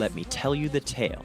let me tell you the tale.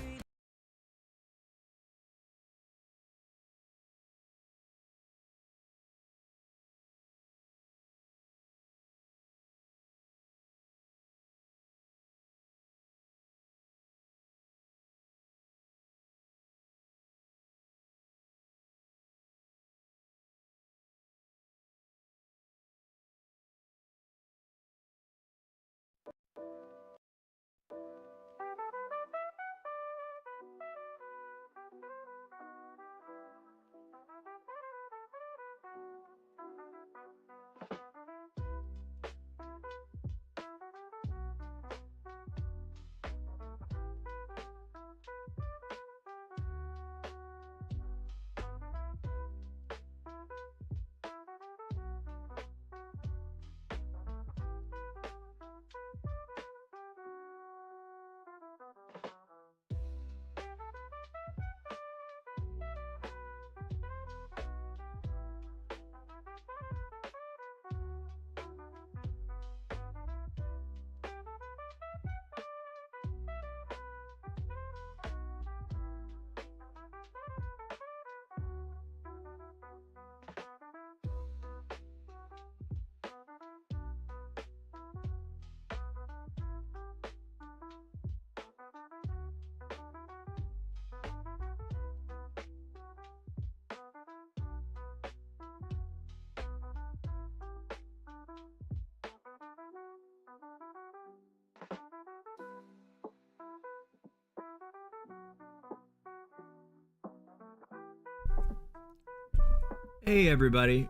Hey everybody,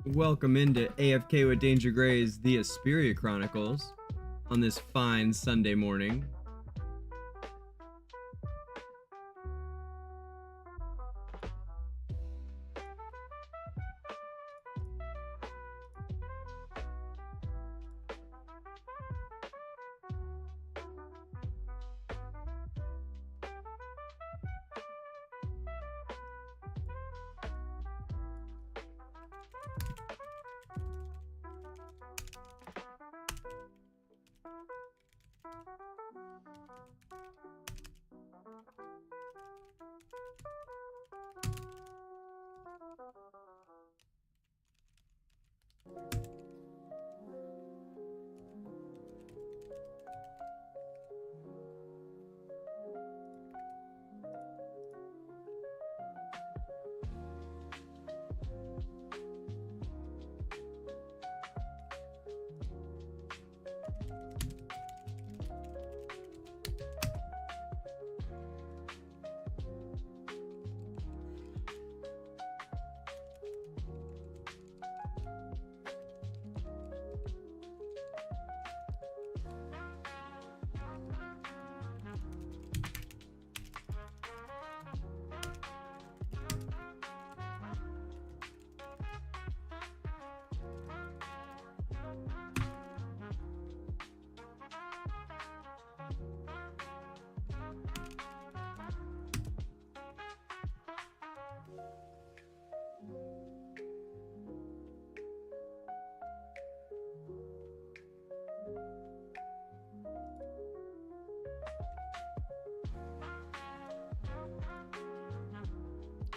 welcome into AFK with DangerGrey's The Esperia Chronicles on this fine Sunday morning.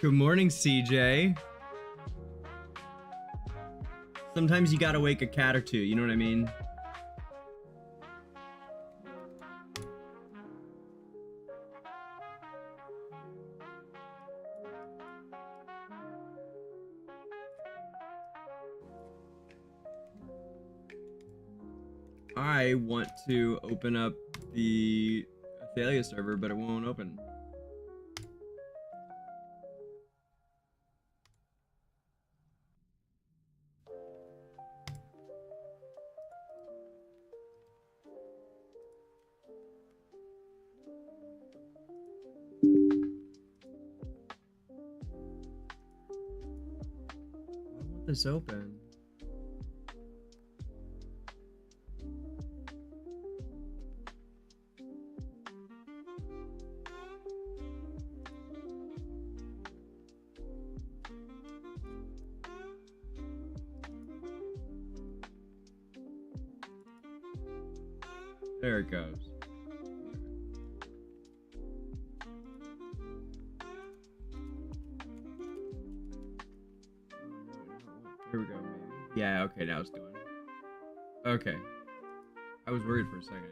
Good morning, CJ. Sometimes you gotta wake a cat or two, you know what I mean? I want to open up the ATHALIA server, but it won't open. Why won't this open? There it goes. Here we go, maybe. Yeah, okay, now it's going. Okay. I was worried for a second.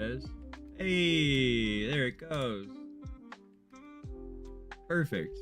Is. Hey, there it goes. Perfect.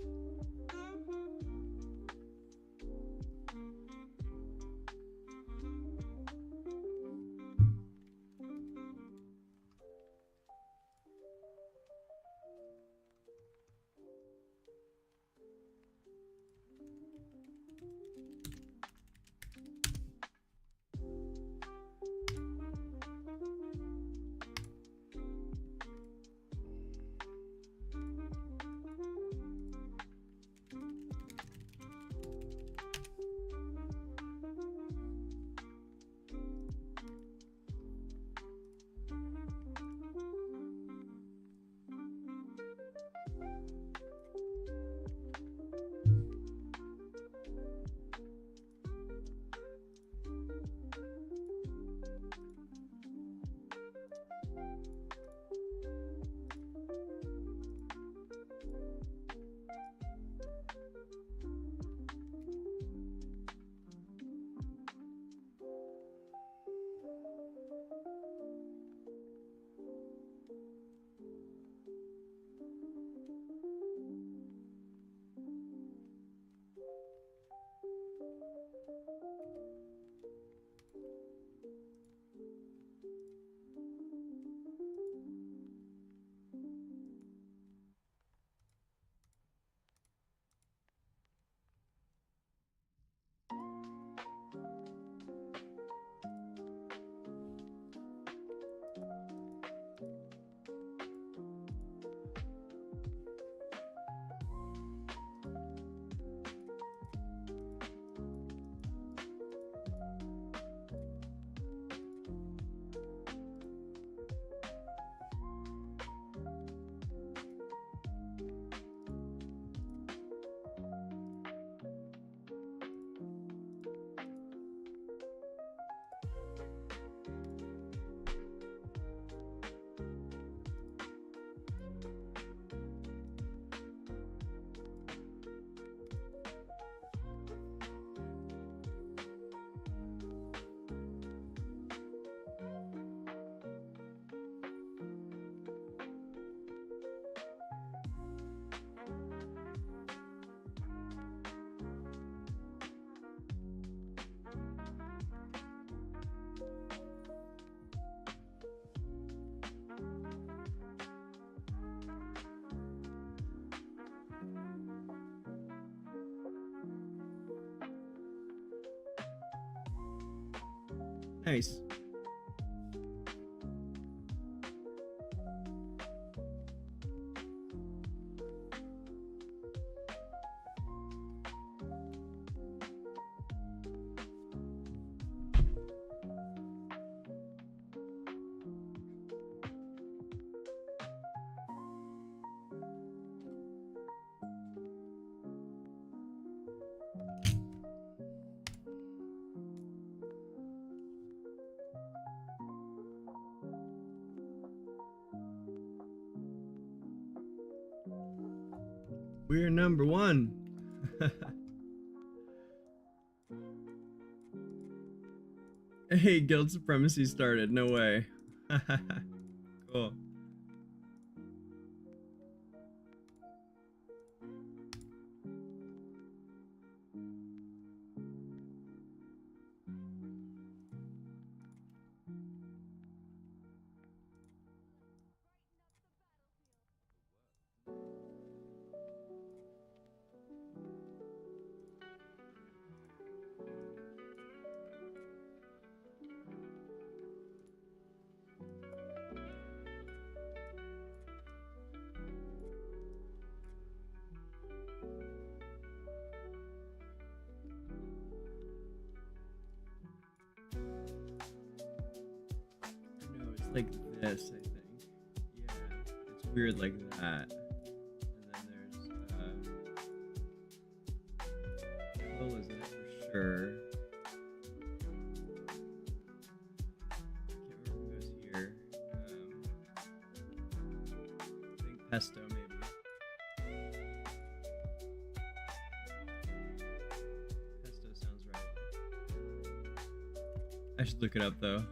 Nice. We're number one. Hey, guild supremacy started. No way. Cool. like this, I think. Yeah, it's weird like that. And then there's well, is it for sure? Can't remember who goes here. I think Pesto maybe. Pesto sounds right. I should look it up though.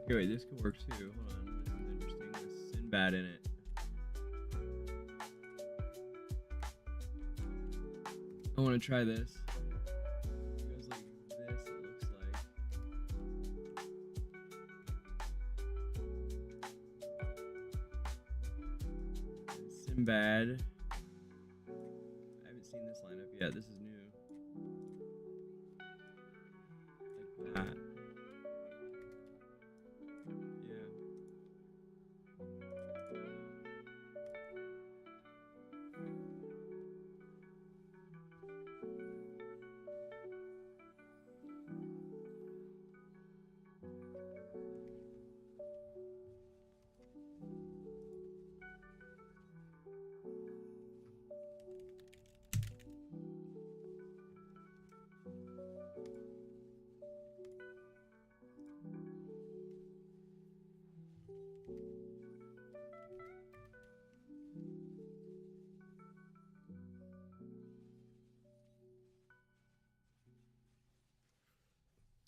Okay, wait, this could work too. Hold on, this is interesting. There's Sinbad in it. I want to try this. It goes like this, it looks like. And Sinbad. I haven't seen this lineup yet. This is new. Like that.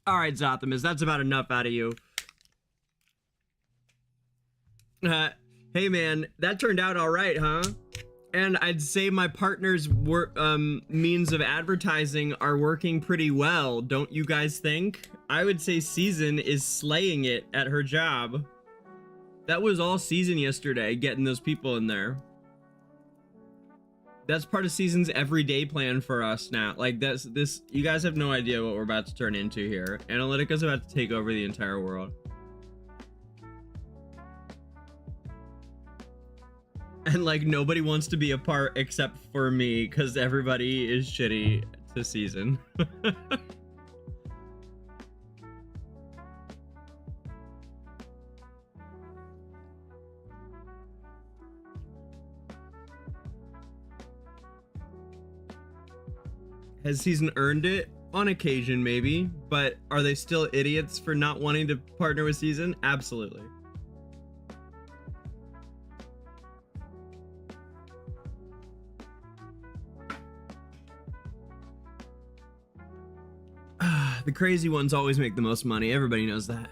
All right, Zothamus, that's about enough out of you. Hey man, that turned out all right, huh? And I'd say my partner's means of advertising are working pretty well, don't you guys think? I would say Season is slaying it at her job. That was all Season yesterday, getting those people in there. That's part of Season's everyday plan for us now. Like this, you guys have no idea what we're about to turn into here. Analytica's about to take over the entire world. And like nobody wants to be a part except for me because everybody is shitty to Season. Has Season earned it? On occasion, maybe. But are they still idiots for not wanting to partner with Season? Absolutely. The crazy ones always make the most money. Everybody knows that.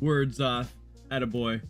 Words off. Attaboy.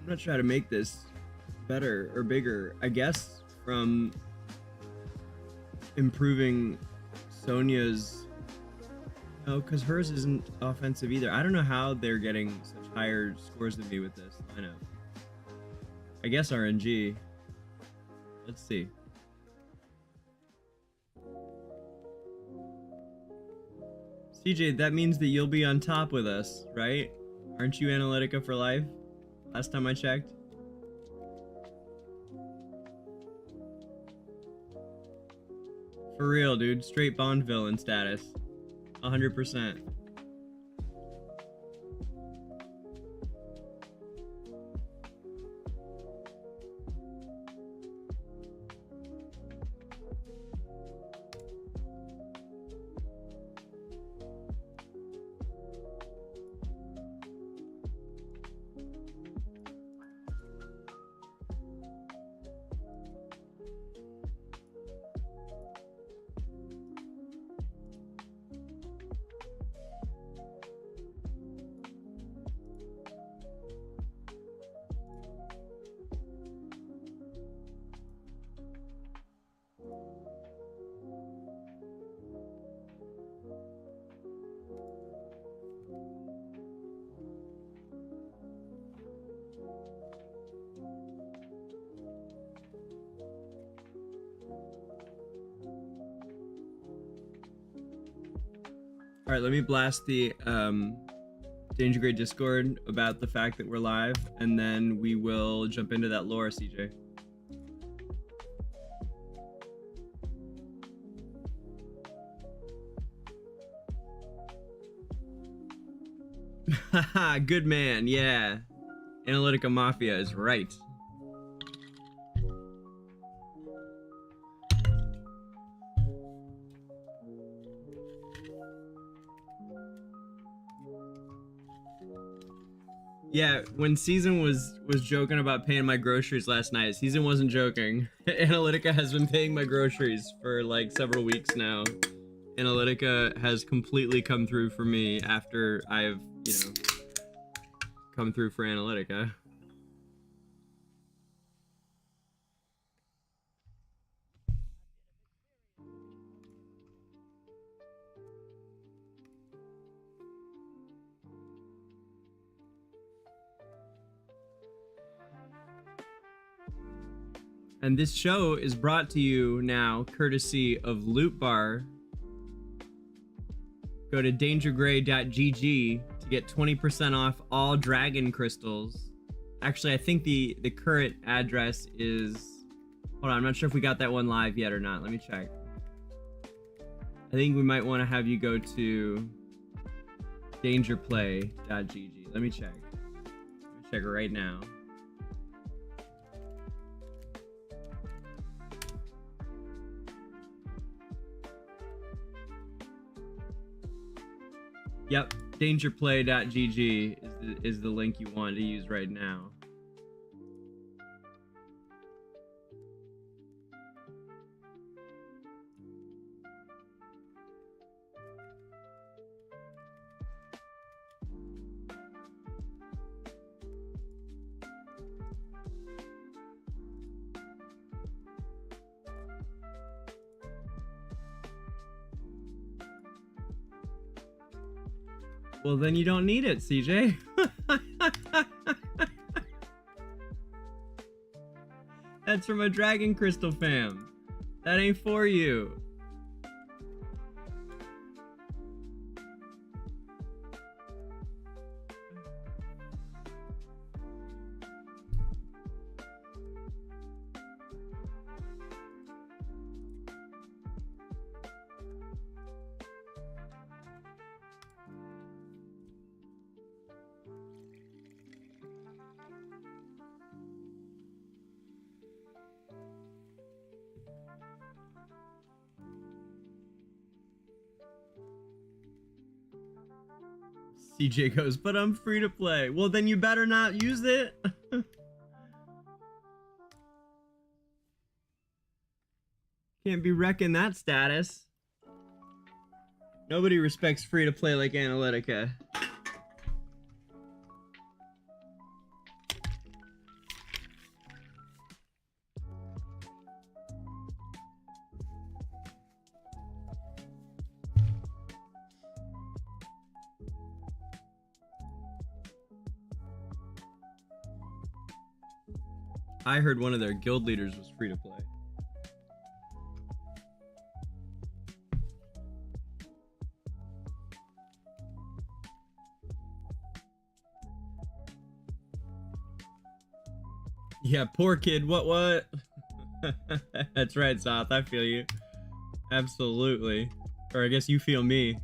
I'm gonna try to make this better or bigger, I guess, from improving Sonia's. No, because hers isn't offensive either. I don't know how they're getting such higher scores than me with this lineup. I guess RNG. Let's see. CJ, that means that you'll be on top with us, right? Aren't you Analytica for life? Last time I checked. For real, dude. Straight Bond villain status. 100%. All right, let me blast the DangerGrey Discord about the fact that we're live, and then we will jump into that lore, CJ. Haha, good man, yeah. Analytica Mafia is right. Yeah, when Season was joking about paying my groceries last night, Season wasn't joking. Analytica has been paying my groceries for like several weeks now. Analytica has completely come through for me after I've, you know, come through for Analytica. And this show is brought to you now courtesy of Loot Bar. Go to DangerGrey.gg to get 20% off all dragon crystals. Actually, I think the current address is... Hold on, I'm not sure if we got that one live yet or not. Let me check. I think we might want to have you go to DangerPlay.gg. Let me check. Let me check it right now. Yep, dangerplay.gg is the link you want to use right now. Well, then you don't need it, CJ. That's from a Dragon Crystal fam. That ain't for you. CJ goes, but I'm free to play. Well, then you better not use it. Can't be wrecking that status. Nobody respects free to play like Analytica. I heard one of their guild leaders was free to play. Yeah, poor kid, what? That's right, Zoth, I feel you. Absolutely. Or I guess you feel me.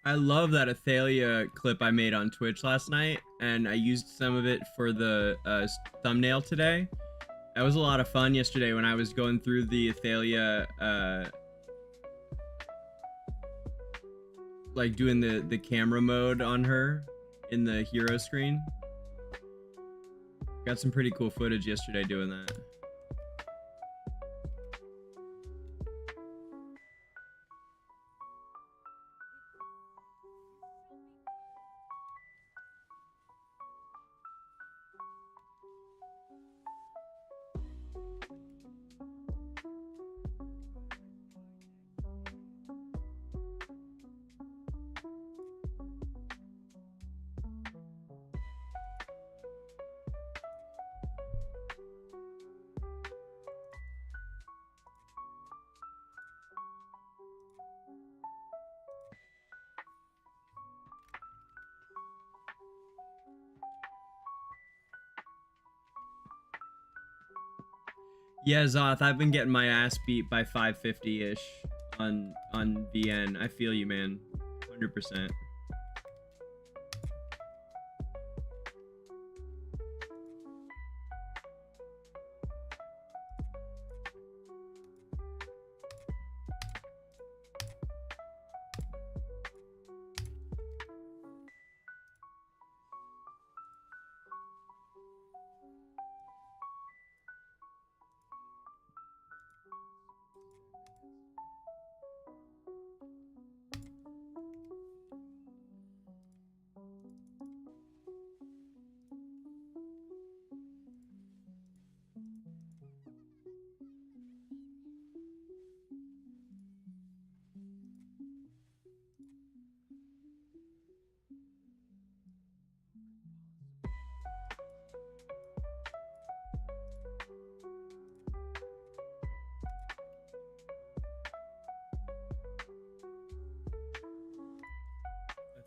I love that Athalia clip I made on Twitch last night, and I used some of it for the thumbnail today. That was a lot of fun yesterday when I was going through the Athalia, like doing the camera mode on her in the hero screen. Got some pretty cool footage yesterday doing that. Yeah, Zoth, I've been getting my ass beat by 550-ish on VN. I feel you, man. 100%.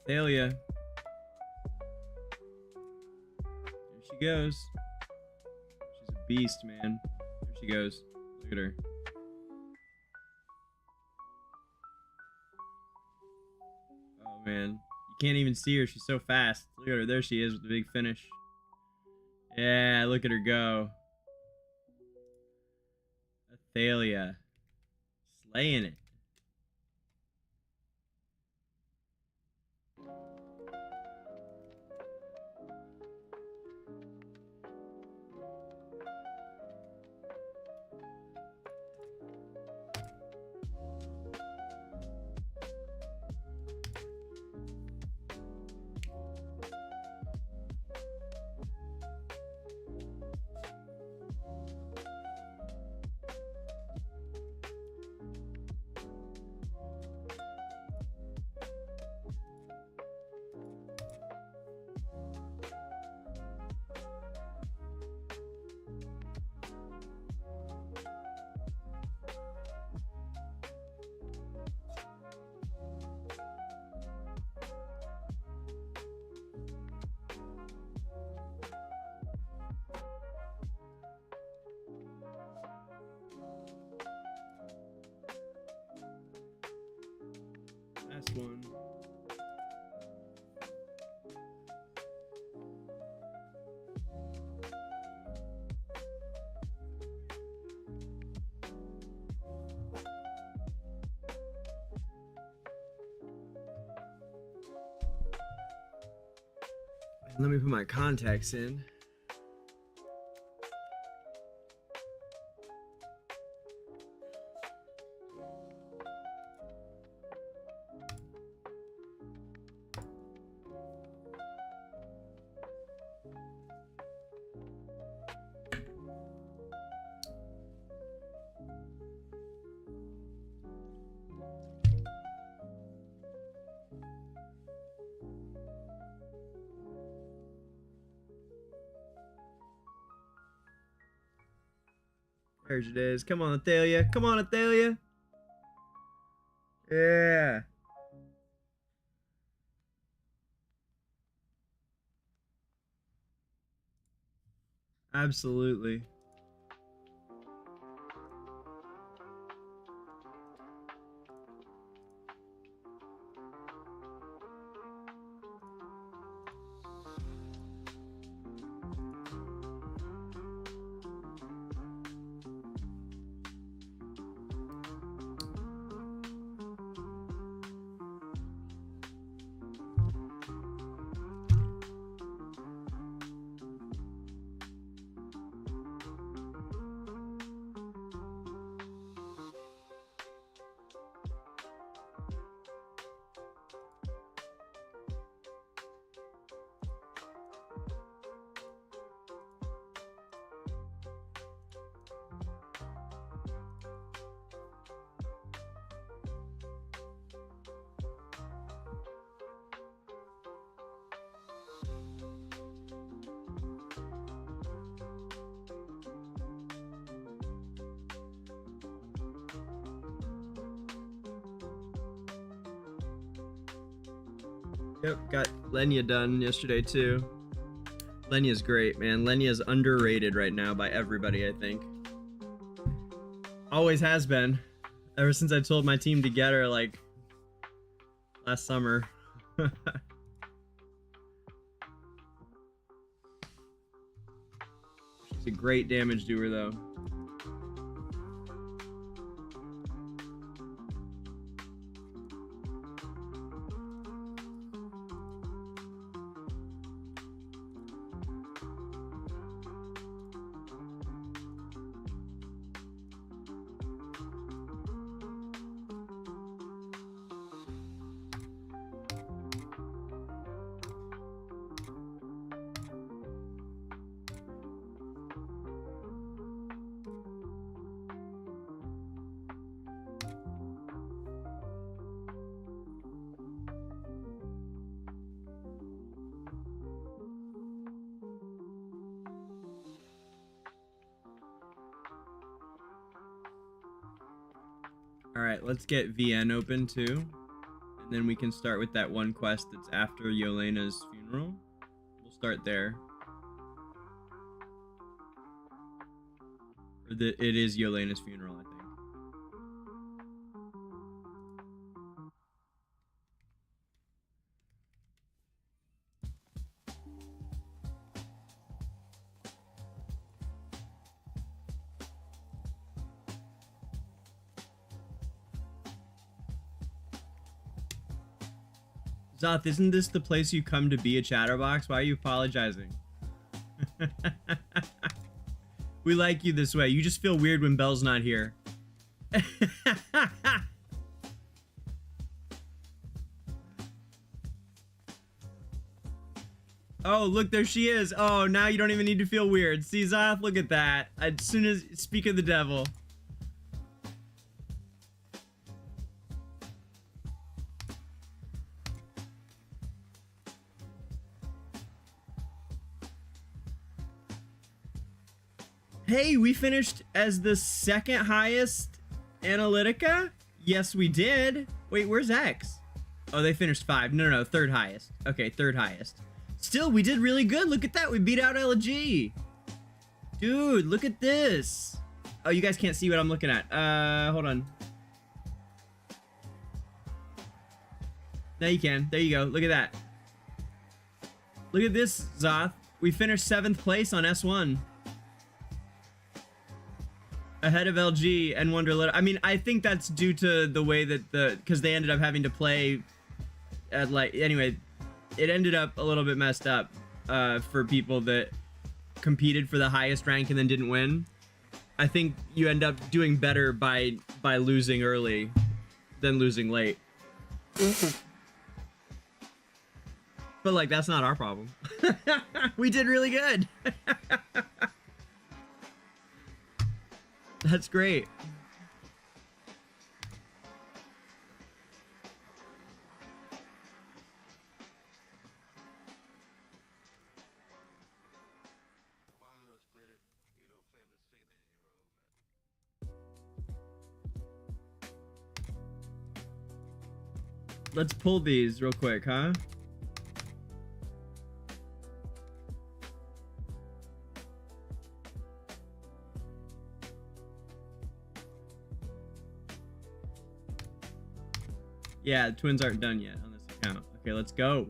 Athalia. There she goes. She's a beast, man. There she goes. Look at her. Oh, man. You can't even see her. She's so fast. Look at her. There she is with the big finish. Yeah, look at her go. Athalia. Slaying it. Last one. Let me put my contacts in. There it is. Come on, Athalia. Come on, Athalia. Yeah. Absolutely. Yep, got Lenya done yesterday too. Lenya's great, man. Lenya's underrated right now by everybody, I think. Always has been. Ever since I told my team to get her, like, last summer. She's a great damage doer, though. Alright, let's get VN open too. And then we can start with that one quest that's after Yelena's funeral. We'll start there. Or it is Yelena's funeral, I think. Zoth, isn't this the place you come to be a chatterbox? Why are you apologizing? We like you this way. You just feel weird when Belle's not here. Oh, look, there she is. Oh, now you don't even need to feel weird. See, Zoth, look at that. As soon as speak of the devil. Hey, we finished as the second highest Analytica? Yes, we did. Wait, where's X? Oh, they finished 5. No, third highest. Okay, third highest. Still, we did really good. Look at that. We beat out LG. Dude, look at this. Oh, you guys can't see what I'm looking at. Hold on. Now you can. There you go. Look at that. Look at this, Zoth. We finished 7th place on S1. Ahead of LG and Wonderlit. I mean, I think that's due to the way that because they ended up having to play at, like, anyway, it ended up a little bit messed up for people that competed for the highest rank and then didn't win. I think you end up doing better by losing early than losing late. But, like, that's not our problem. We did really good. That's great. Let's pull these real quick, huh? Yeah, the twins aren't done yet on this account. Okay, let's go.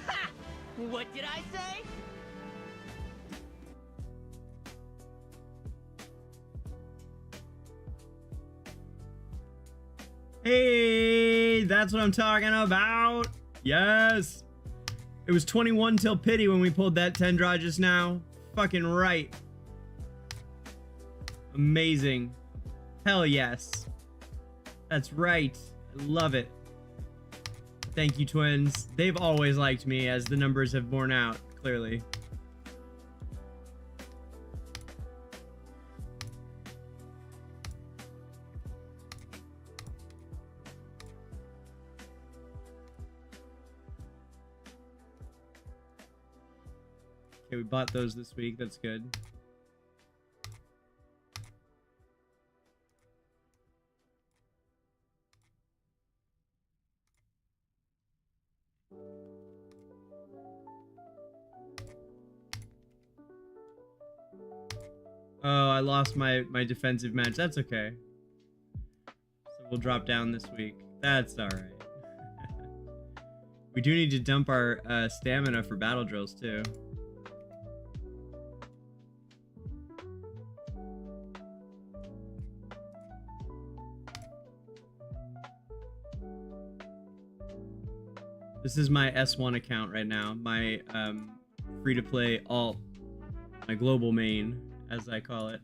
Ha! What did I say? Hey, that's what I'm talking about. Yes. It was 21 till pity when we pulled that 10 draw just now. Fucking right. Amazing. Hell yes. That's right. I love it. Thank you, twins. They've always liked me, as the numbers have borne out, clearly. Okay, we bought those this week. That's good. Oh, I lost my defensive match. That's okay. So we'll drop down this week. That's all right. We do need to dump our stamina for battle drills too. This is my S1 account right now. My free-to-play alt. My global main, as I call it.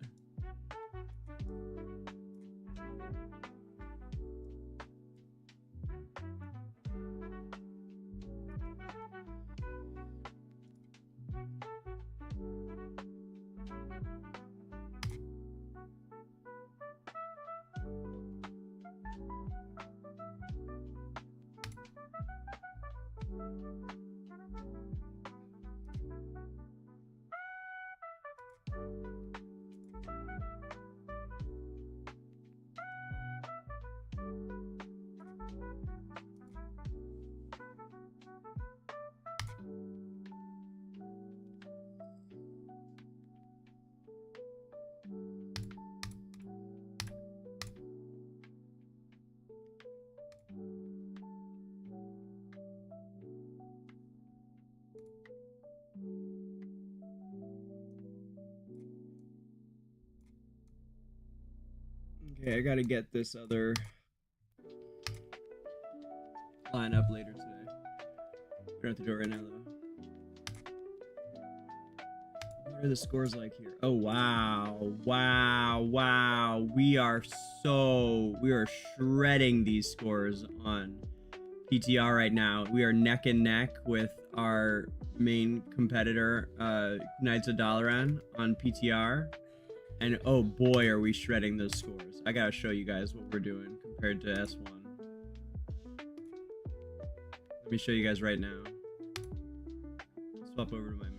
Okay, I gotta get this other line up later today. We don't have to do it right now, though. What are the scores like here? Oh, wow. Wow, wow. We are shredding these scores on PTR right now. We are neck and neck with our main competitor, Knights of Dalaran on PTR. And oh boy, are we shredding those scores. I gotta show you guys what we're doing compared to S1. Let me show you guys right now. Swap over to my main.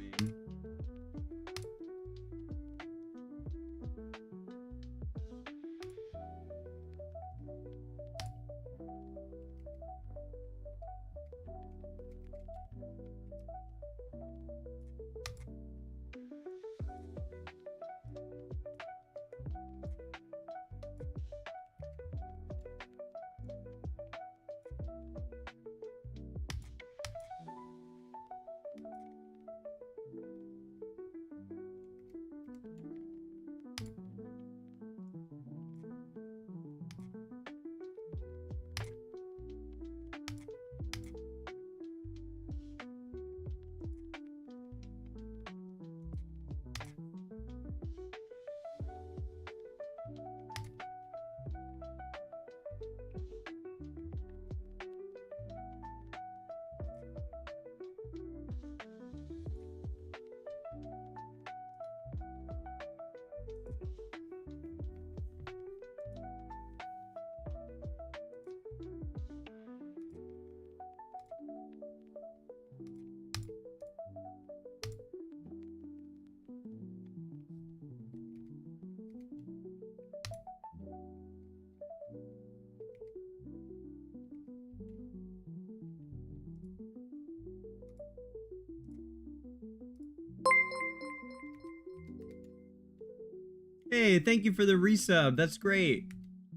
Hey, thank you for the resub. That's great.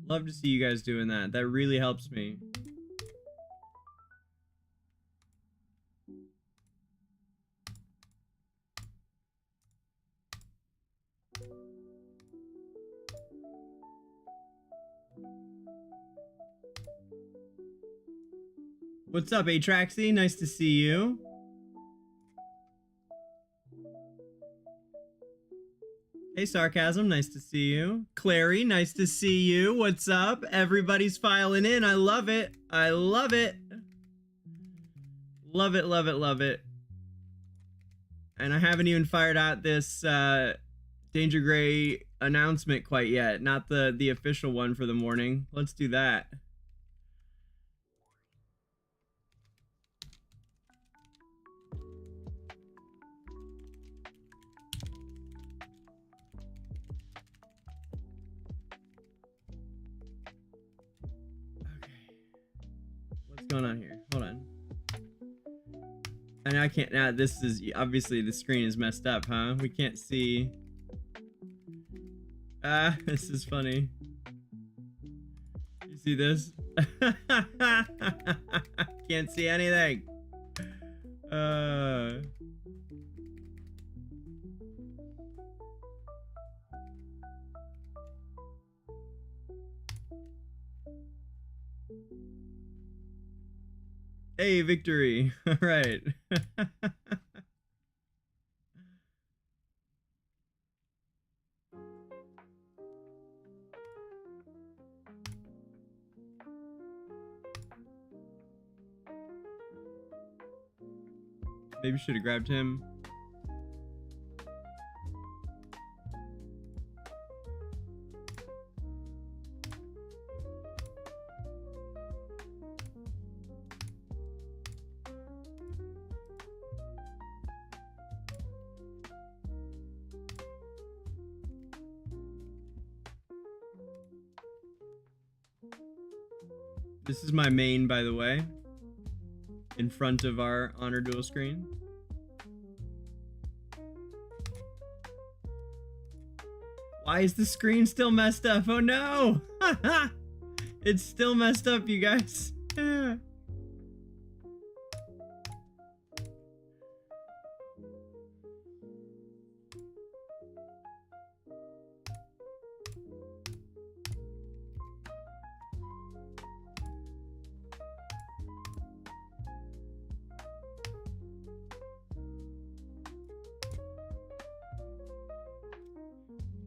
Love to see you guys doing that. That really helps me. What's up, Atraxy? Nice to see you. Hey, Sarcasm, nice to see you. Clary, nice to see you. What's up? Everybody's filing in. I love it. I love it. Love it, love it, love it. And I haven't even fired out this DangerGrey announcement quite yet. Not the official one for the morning. Let's do that. Going on here? Hold on. And I can't now. This is obviously the screen is messed up, huh? We can't see. This is funny. You see this? Can't see anything. Hey, victory. All right. Maybe should have grabbed him. This is my main, by the way, in front of our honor duel screen. Why is the screen still messed up? Oh no! It's still messed up, you guys.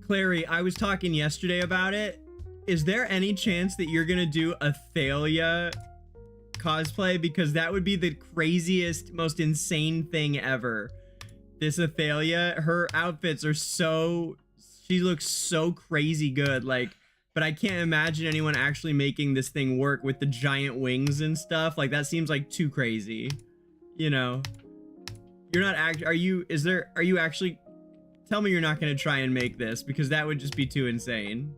Clary, I was talking yesterday about it. Is there any chance that you're gonna do a ATHALIA cosplay? Because that would be the craziest, most insane thing ever. This ATHALIA, her outfits are so... She looks so crazy good, like... But I can't imagine anyone actually making this thing work with the giant wings and stuff. Like, that seems like too crazy. You know? You're not are you actually... Tell me you're not going to try and make this, because that would just be too insane.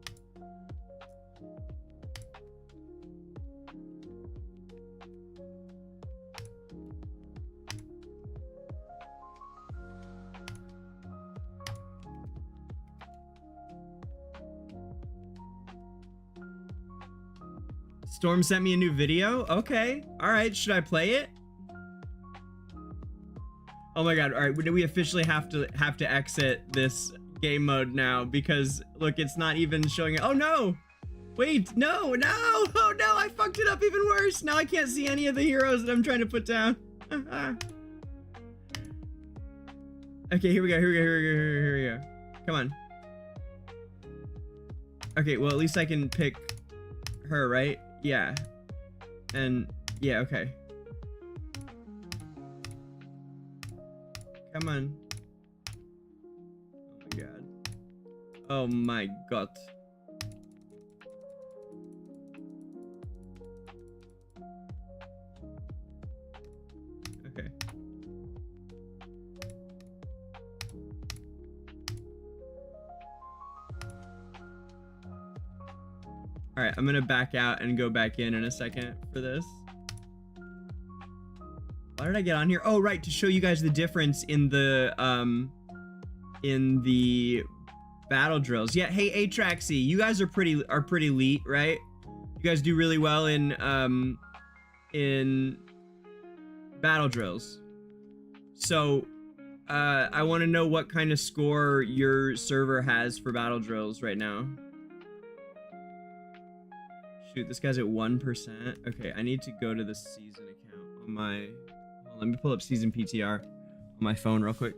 Storm sent me a new video? Okay. All right. Should I play it? Oh my god, all right, we officially have to exit this game mode now, because look, it's not even showing it. Oh no! Wait, no! Oh no, I fucked it up even worse! Now I can't see any of the heroes that I'm trying to put down. Okay, here we go. Come on. Okay, well at least I can pick her, right? Yeah. And yeah, okay. Come on. Oh my god. Oh my god. Okay. Alright, I'm gonna back out and go back in a second for this. Why did I get on here? Oh, right, to show you guys the difference in the battle drills. Yeah, hey Atraxy, you guys are pretty elite, right? You guys do really well in battle drills. So, I want to know what kind of score your server has for battle drills right now. Shoot, this guy's at 1%. Okay, I need to go to the season account on my... Let me pull up season PTR on my phone real quick.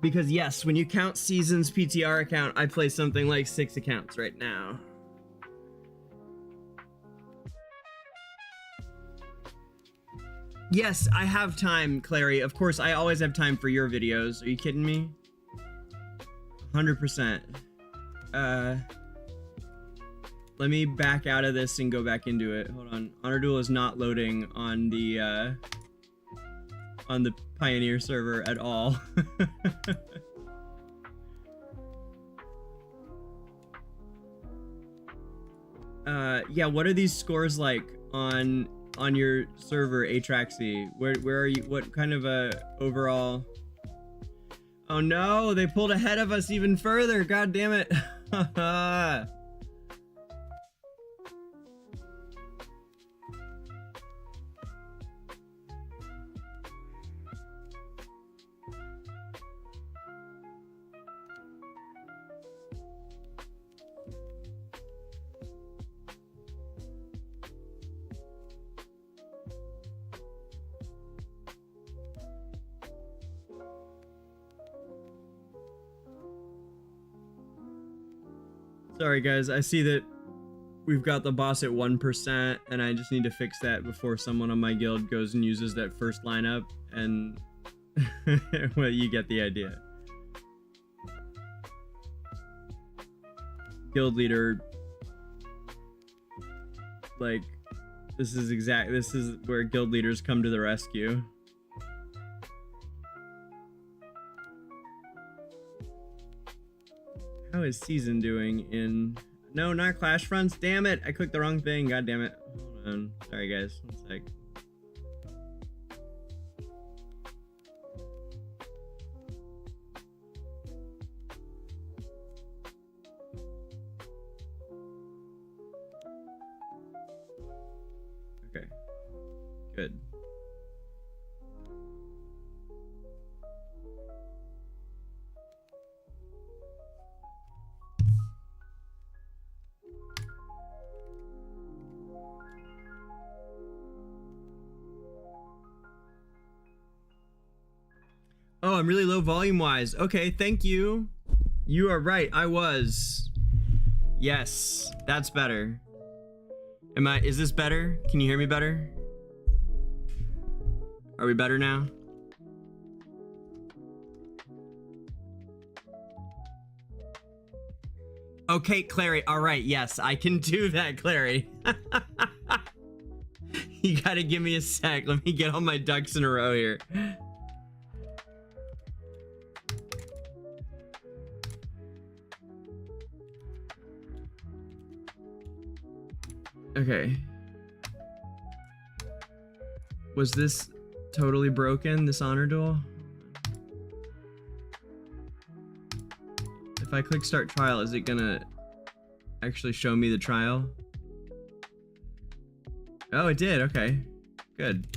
Because yes, when you count seasons PTR account, I play something like 6 accounts right now. Yes, I have time, Clary. Of course, I always have time for your videos. Are you kidding me? 100%. Let me back out of this and go back into it. Hold on. Honor Duel is not loading on the Pioneer server at all. Yeah, what are these scores like on on your server, Atraxy? Where are you? What kind of a overall? Oh no, they pulled ahead of us even further. God damn it. Sorry guys, I see that we've got the boss at 1% and I just need to fix that before someone on my guild goes and uses that first lineup, and well, you get the idea. Guild leader, like, this is where guild leaders come to the rescue. How is Season doing in... No, not Clash Fronts. Damn it. I clicked the wrong thing. God damn it. Hold on. Sorry, guys. One sec. Okay. Good. Oh, I'm really low volume wise. Okay, thank you. You are right, I was. Yes, that's better. Is this better? Can you hear me better? Are we better now? Okay, Clary, all right, yes, I can do that, Clary. You gotta give me a sec. Let me get all my ducks in a row here. Okay. Was this totally broken, this honor duel? If I click start trial, is it gonna actually show me the trial? Oh, it did. Okay. Good.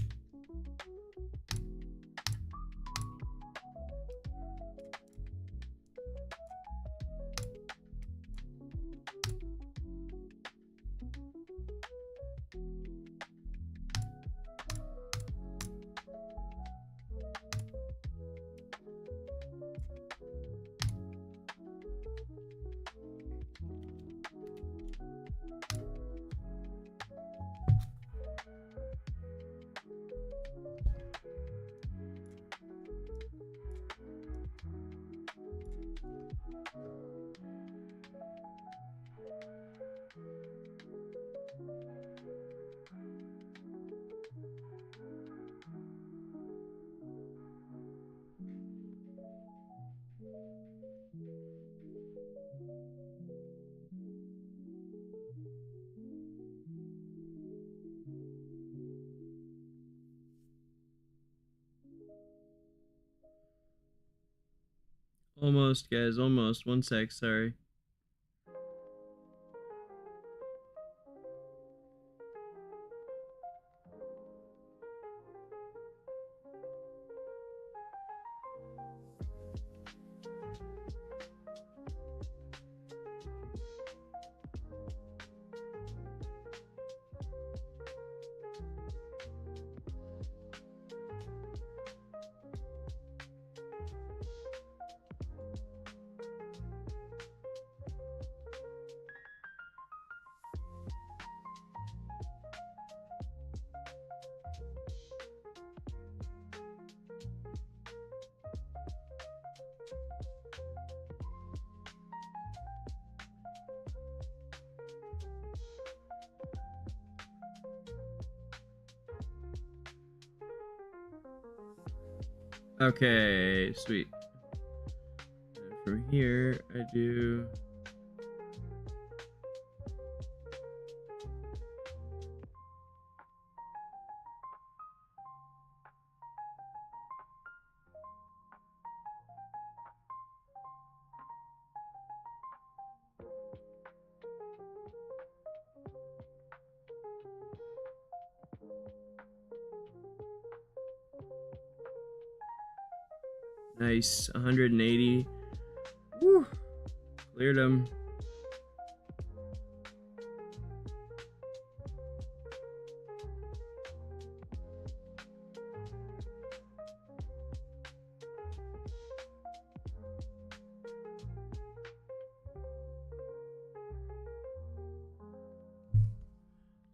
Almost, guys, almost. One sec, sorry. Okay, sweet. And from here, I do... Nice. 180. Woo. Cleared him.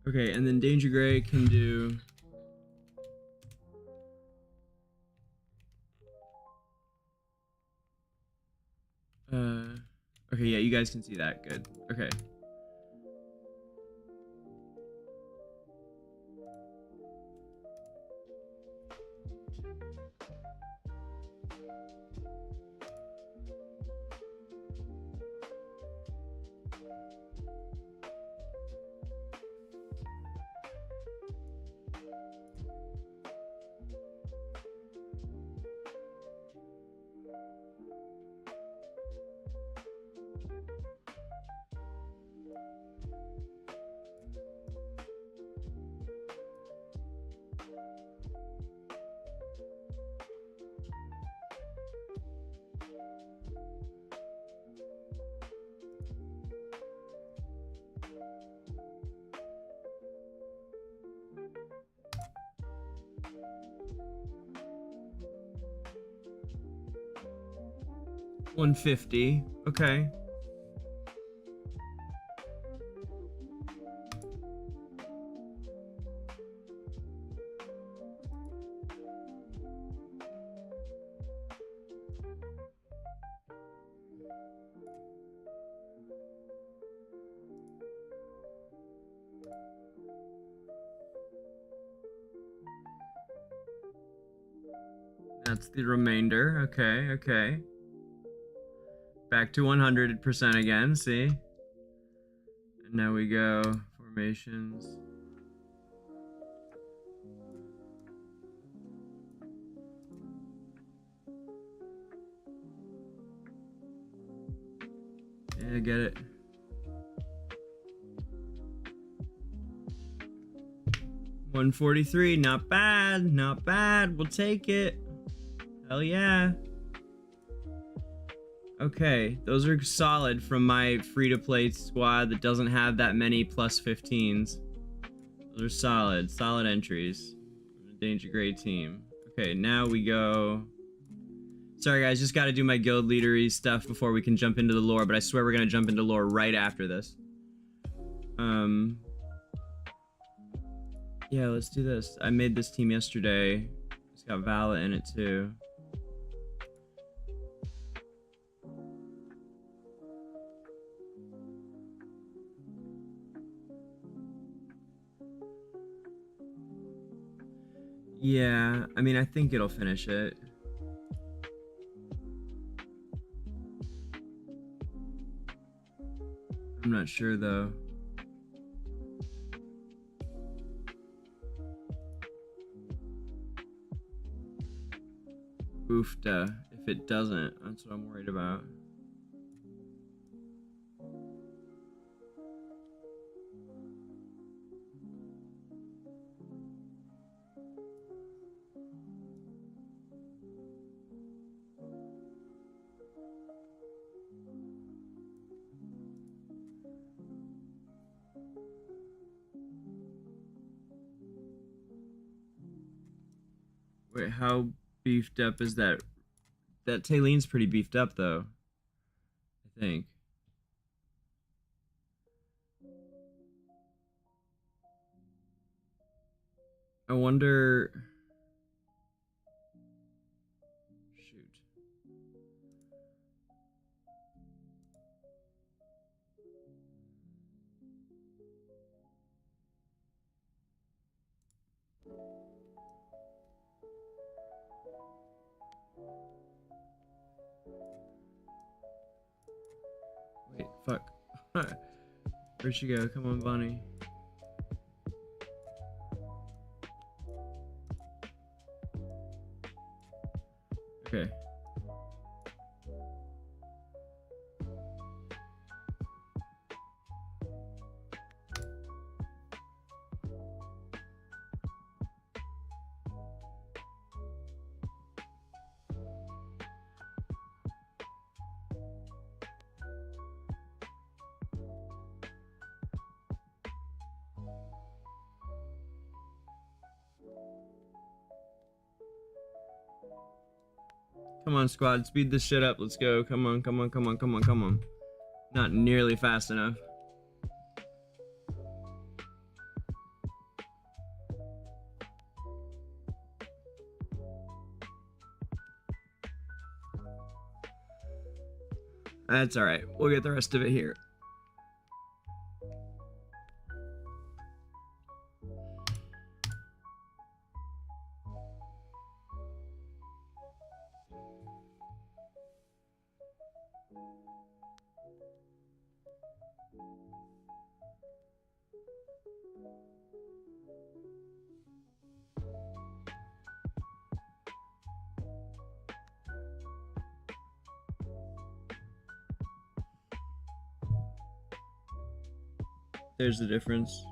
Okay, and then DangerGrey can do... Okay, yeah, you guys can see that. Good. Okay. $150. Okay. That's the remainder. Okay, okay. Back to 100% again, see? And now we go formations. Yeah, get it. $143, not bad, not bad. We'll take it. Hell yeah. Okay, those are solid from my free-to-play squad that doesn't have that many plus 15s. Those are solid, solid entries from the DangerGrey team. Okay, now we go... Sorry guys, just gotta do my guild leadery stuff before we can jump into the lore, but I swear we're gonna jump into lore right after this. Yeah, let's do this. I made this team yesterday. It's got Vala in it too. Yeah, I mean, I think it'll finish it. I'm not sure though. Oofta, if it doesn't, that's what I'm worried about. Wait, how beefed up is that? That Taileen's pretty beefed up, though. I think. I wonder... Shoot. Wait, fuck. Where'd she go? Come on, Bunny. Okay. Come on, squad. Speed this shit up. Let's go. Come on, come on, come on, come on, come on. Not nearly fast enough. That's alright. We'll get the rest of it here. There's the difference.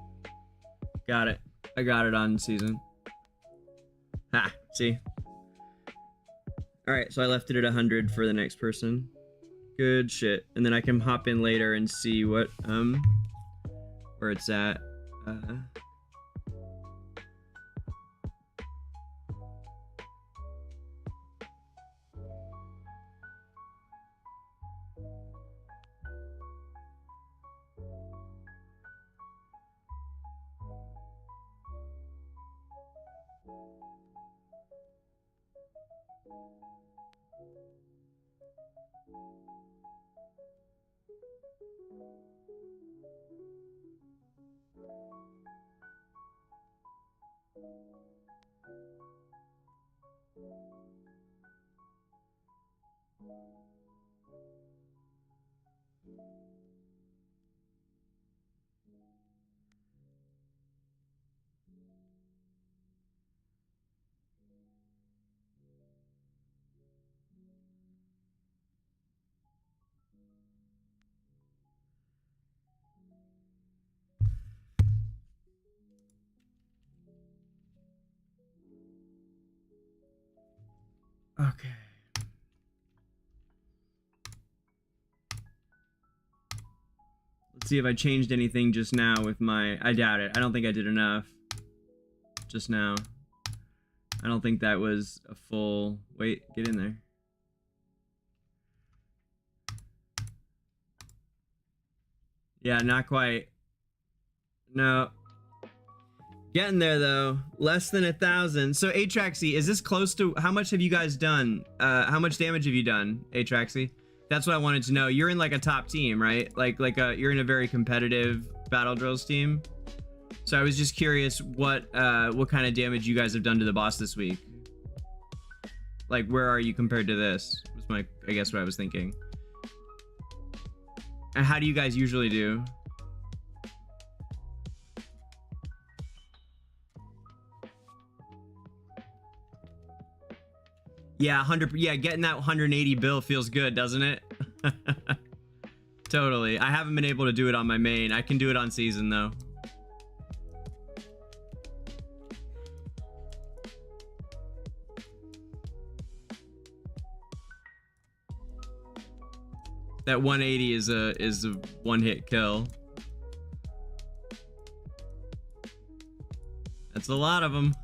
Got it. I got it on season. Ha, see? Alright, so I left it at 100 for the next person. Good shit. And then I can hop in later and see what, where it's at. Okay. Let's see if I changed anything just now with my... I doubt it. I don't think I did enough just now. I don't think that was a full... Wait, get in there. Yeah, not quite. No. Getting there though. Less than 1,000. So Atraxy, is this close to... How much have you guys done? How much damage have you done, Atraxy? That's what I wanted to know. You're in like a top team, right? You're in a very competitive Battle Drills team. So I was just curious what kind of damage you guys have done to the boss this week. Like, where are you compared to this? Was my, I guess, what I was thinking. And how do you guys usually do? Yeah, 100. Yeah, getting that 180 bill feels good, doesn't it? Totally. I haven't been able to do it on my main. I can do it on season though. That 180 is a one-hit kill. That's a lot of them.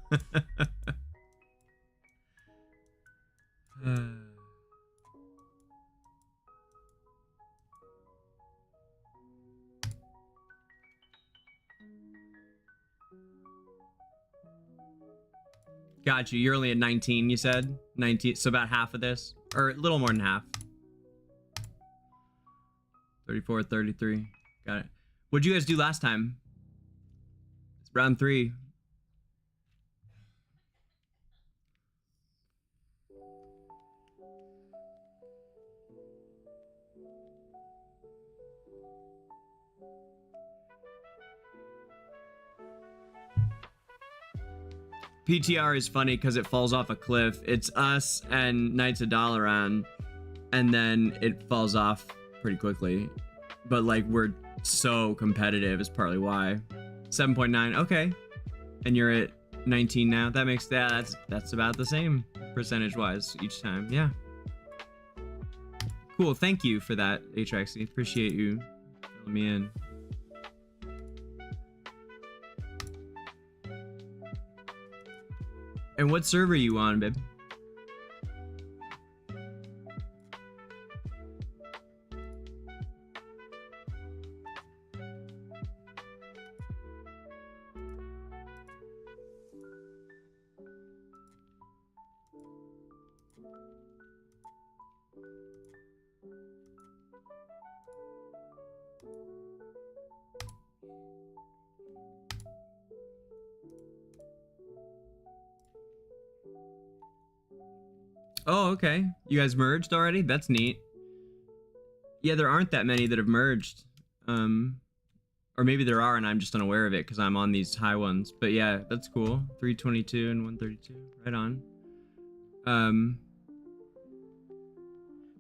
Got you. You're only at 19, you said? 19, so about half of this? Or a little more than half. 34, 33. Got it. What'd you guys do last time? It's round 3. PTR is funny because it falls off a cliff. It's us and Knights of Dalaran, and then it falls off pretty quickly. But like, we're so competitive is partly why. 7.9, okay. And you're at 19 now. That makes that's about the same percentage-wise each time. Yeah. Cool. Thank you for that, Atraxy. Appreciate you filling me in. And what server are you on, babe? Oh, okay. You guys merged already? That's neat. Yeah, there aren't that many that have merged. Or maybe there are and I'm just unaware of it because I'm on these high ones. But yeah, that's cool. 322 and 132. Right on.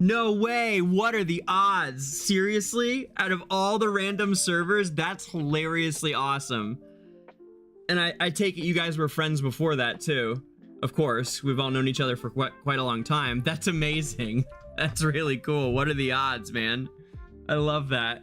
No way! What are the odds? Seriously? Out of all the random servers, that's hilariously awesome. And I take it you guys were friends before that too. Of course, we've all known each other for quite a long time. That's amazing. That's really cool. What are the odds, man? I love that.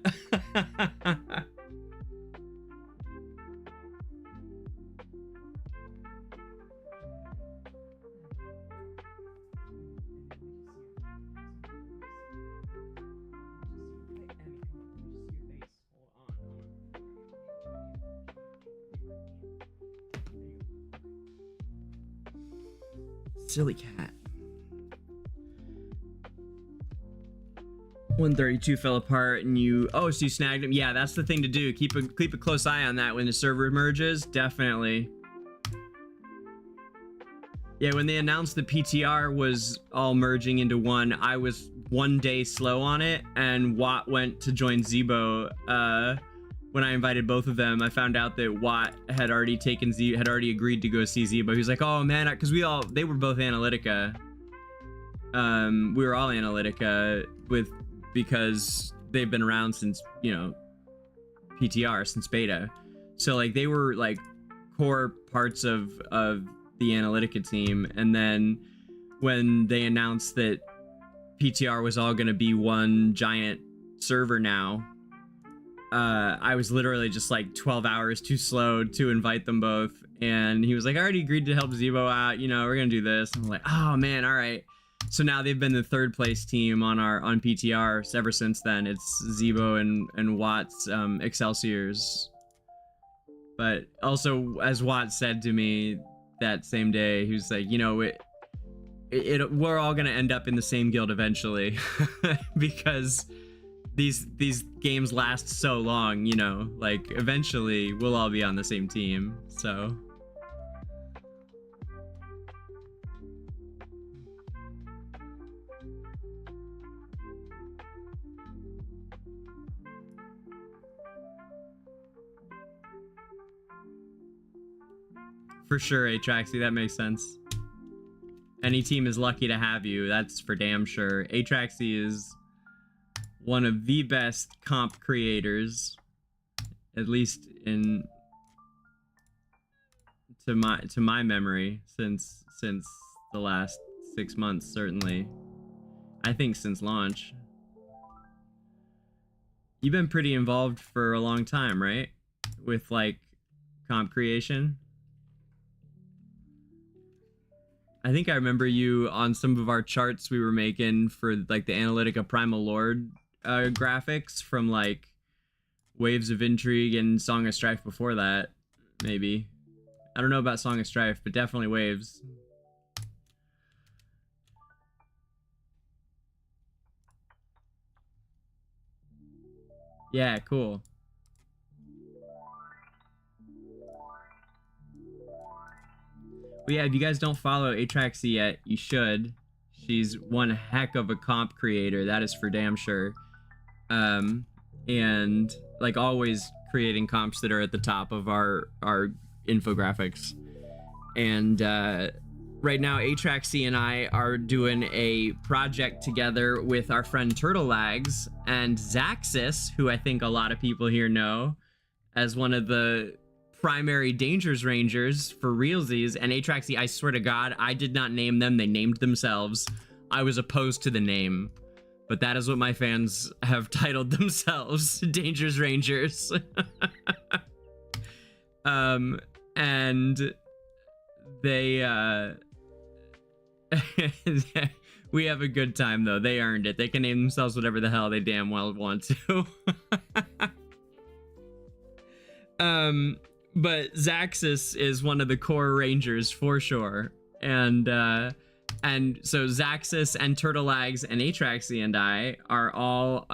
Silly cat. 132 fell apart and you... Oh, so you snagged him? Yeah, that's the thing to do. Keep a close eye on that when the server merges. Definitely. Yeah, when they announced the PTR was all merging into one, I was 1 day slow on it, and Watt went to join Zebo. When I invited both of them, I found out that Watt had already agreed to go see Zebo. He was like, "Oh man," because they were both Analytica. We were all Analytica because they've been around since, you know, PTR, since beta. So like they were like core parts of the Analytica team. And then when they announced that PTR was all gonna be one giant server now, I was literally just like 12 hours too slow to invite them both. And he was like, "I already agreed to help Zebo out, you know, we're gonna do this." I'm like, "Oh man, all right." So now they've been the third place team on PTR ever since then. It's Zebo and Watt's Excelsiors. But also, as Watt said to me that same day, he was like, "You know, we're all gonna end up in the same guild eventually," because these games last so long, you know, like eventually we'll all be on the same team. So for sure, Atraxy, that makes sense. Any team is lucky to have you, that's for damn sure. Atraxy is one of the best comp creators, at least to my memory, since the last 6 months, certainly. I think since launch. You've been pretty involved for a long time, right? With like comp creation. I think I remember you on some of our charts we were making for like the Analytica Primal Lord graphics from like Waves of Intrigue and Song of Strife before that, maybe. I don't know about Song of Strife, but definitely Waves. Yeah, cool. But yeah, if you guys don't follow Atraxy yet, you should. She's one heck of a comp creator, that is for damn sure. And like always creating comps that are at the top of our infographics. And right now Atraxy and I are doing a project together with our friend Turtlelagz and Zacess, who I think a lot of people here know as one of the primary Dangers Rangers for realsies. And Atraxy, I swear to God, I did not name them, they named themselves. I was opposed to the name, but that is what my fans have titled themselves, Dangers Rangers. And they we have a good time though. They earned it. They can name themselves whatever the hell they damn well want to. But Zacess is one of the core rangers for sure. And so Zacess and Turtlelagz and Atraxy and I are all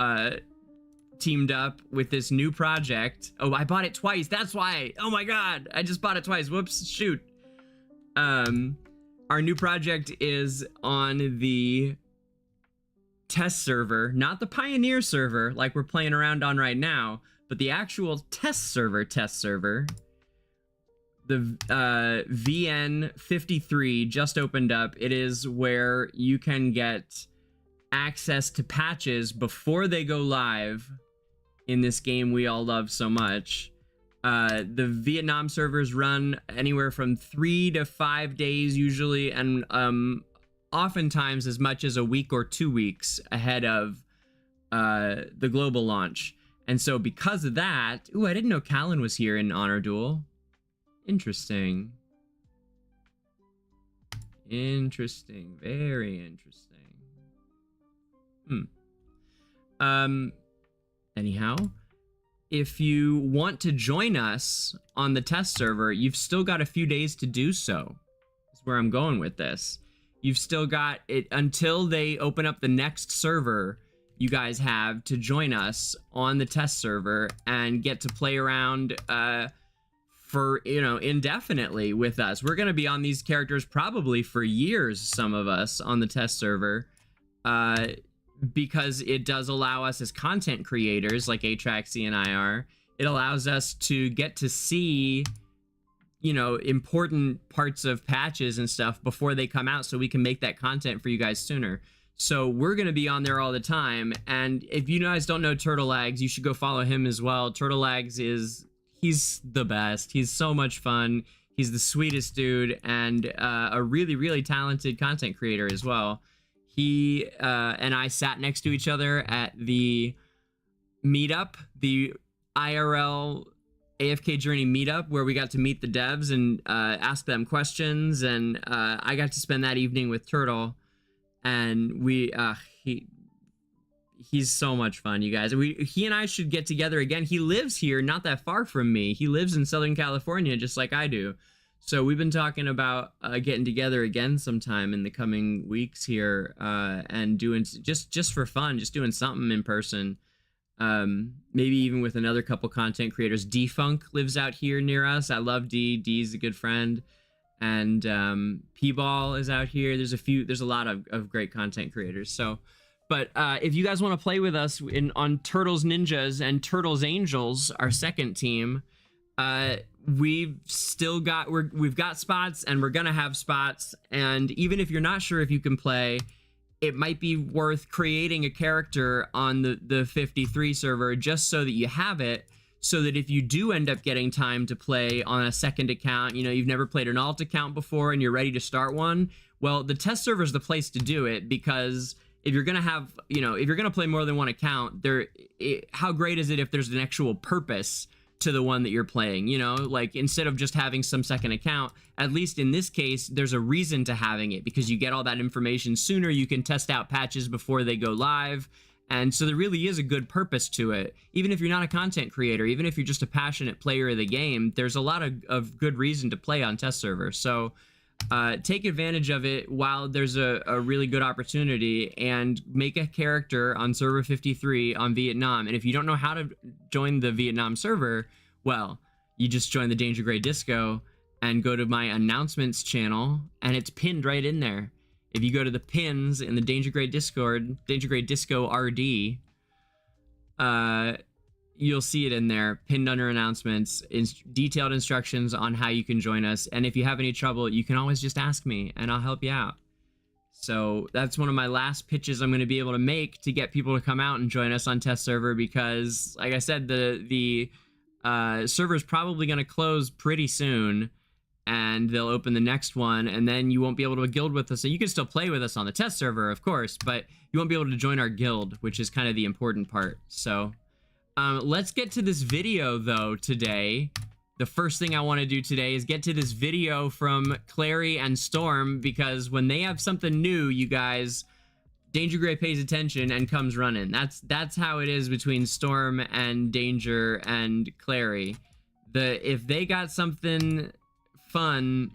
teamed up with this new project. Oh, I bought it twice. That's why. Oh my God, I just bought it twice. Whoops, shoot. Our new project is on the test server, not the Pioneer server like we're playing around on right now, but the actual test server, the VN53 just opened up. It is where you can get access to patches before they go live in this game we all love so much. The Vietnam servers run anywhere from 3 to 5 days usually, and oftentimes as much as a week or 2 weeks ahead of the global launch. And so because of that, ooh, I didn't know Callan was here in Honor Duel. Interesting. Interesting. Very interesting. Anyhow, if you want to join us on the test server, you've still got a few days to do so. That's where I'm going with this. You've still got it until they open up the next server you guys have to join us on the test server and get to play around for, you know, indefinitely with us. We're going to be on these characters probably for years, some of us, on the test server, because it does allow us as content creators like Atraxy and I are, it allows us to get to see, you know, important parts of patches and stuff before they come out so we can make that content for you guys sooner. So we're going to be on there all the time. And if you guys don't know Turtlelagz, you should go follow him as well. Turtlelagz he's the best. He's so much fun. He's the sweetest dude and a really, really talented content creator as well. He and I sat next to each other at the meetup, the IRL AFK Journey meetup, where we got to meet the devs and ask them questions. And I got to spend that evening with Turtle. And he's so much fun, you guys. He and I should get together again. He lives here, not that far from me. He lives in Southern California, just like I do. So we've been talking about getting together again sometime in the coming weeks here, and doing just for fun, just doing something in person. Maybe even with another couple content creators. D-Funk lives out here near us. I love D. D's a good friend. And P-Ball is out here. There's a lot of great content creators. So, but if you guys want to play with us on Turtles Ninjas and Turtles Angels, our second team, we've got spots, and we're gonna have spots. And even if you're not sure if you can play, it might be worth creating a character on the 53 server just so that you have it. So that if you do end up getting time to play on a second account, you know, you've never played an alt account before and you're ready to start one, well, the test server is the place to do it, because if you're going to have, you know, if you're going to play more than one account, how great is it if there's an actual purpose to the one that you're playing, you know, like instead of just having some second account, at least in this case, there's a reason to having it, because you get all that information sooner. You can test out patches before they go live. And so there really is a good purpose to it. Even if you're not a content creator, even if you're just a passionate player of the game, there's a lot of good reason to play on test server. So take advantage of it while there's a really good opportunity, and make a character on server 53 on Vietnam. And if you don't know how to join the Vietnam server, well, you just join the DangerGreyDisco and go to my announcements channel, and it's pinned right in there. If you go to the pins in the DangerGrey Discord, DangerGreyDisco RD, you'll see it in there, pinned under announcements, detailed instructions on how you can join us. And if you have any trouble, you can always just ask me, and I'll help you out. So that's one of my last pitches I'm going to be able to make to get people to come out and join us on test server, because, like I said, the server is probably going to close pretty soon. And they'll open the next one, and then you won't be able to guild with us. So you can still play with us on the test server, of course, but you won't be able to join our guild, which is kind of the important part. So let's get to this video, though, today. The first thing I want to do today is get to this video from Clary and Storm, because when they have something new, you guys, DangerGrey pays attention and comes running. That's how it is between Storm and Danger and Clary. If they got something fun,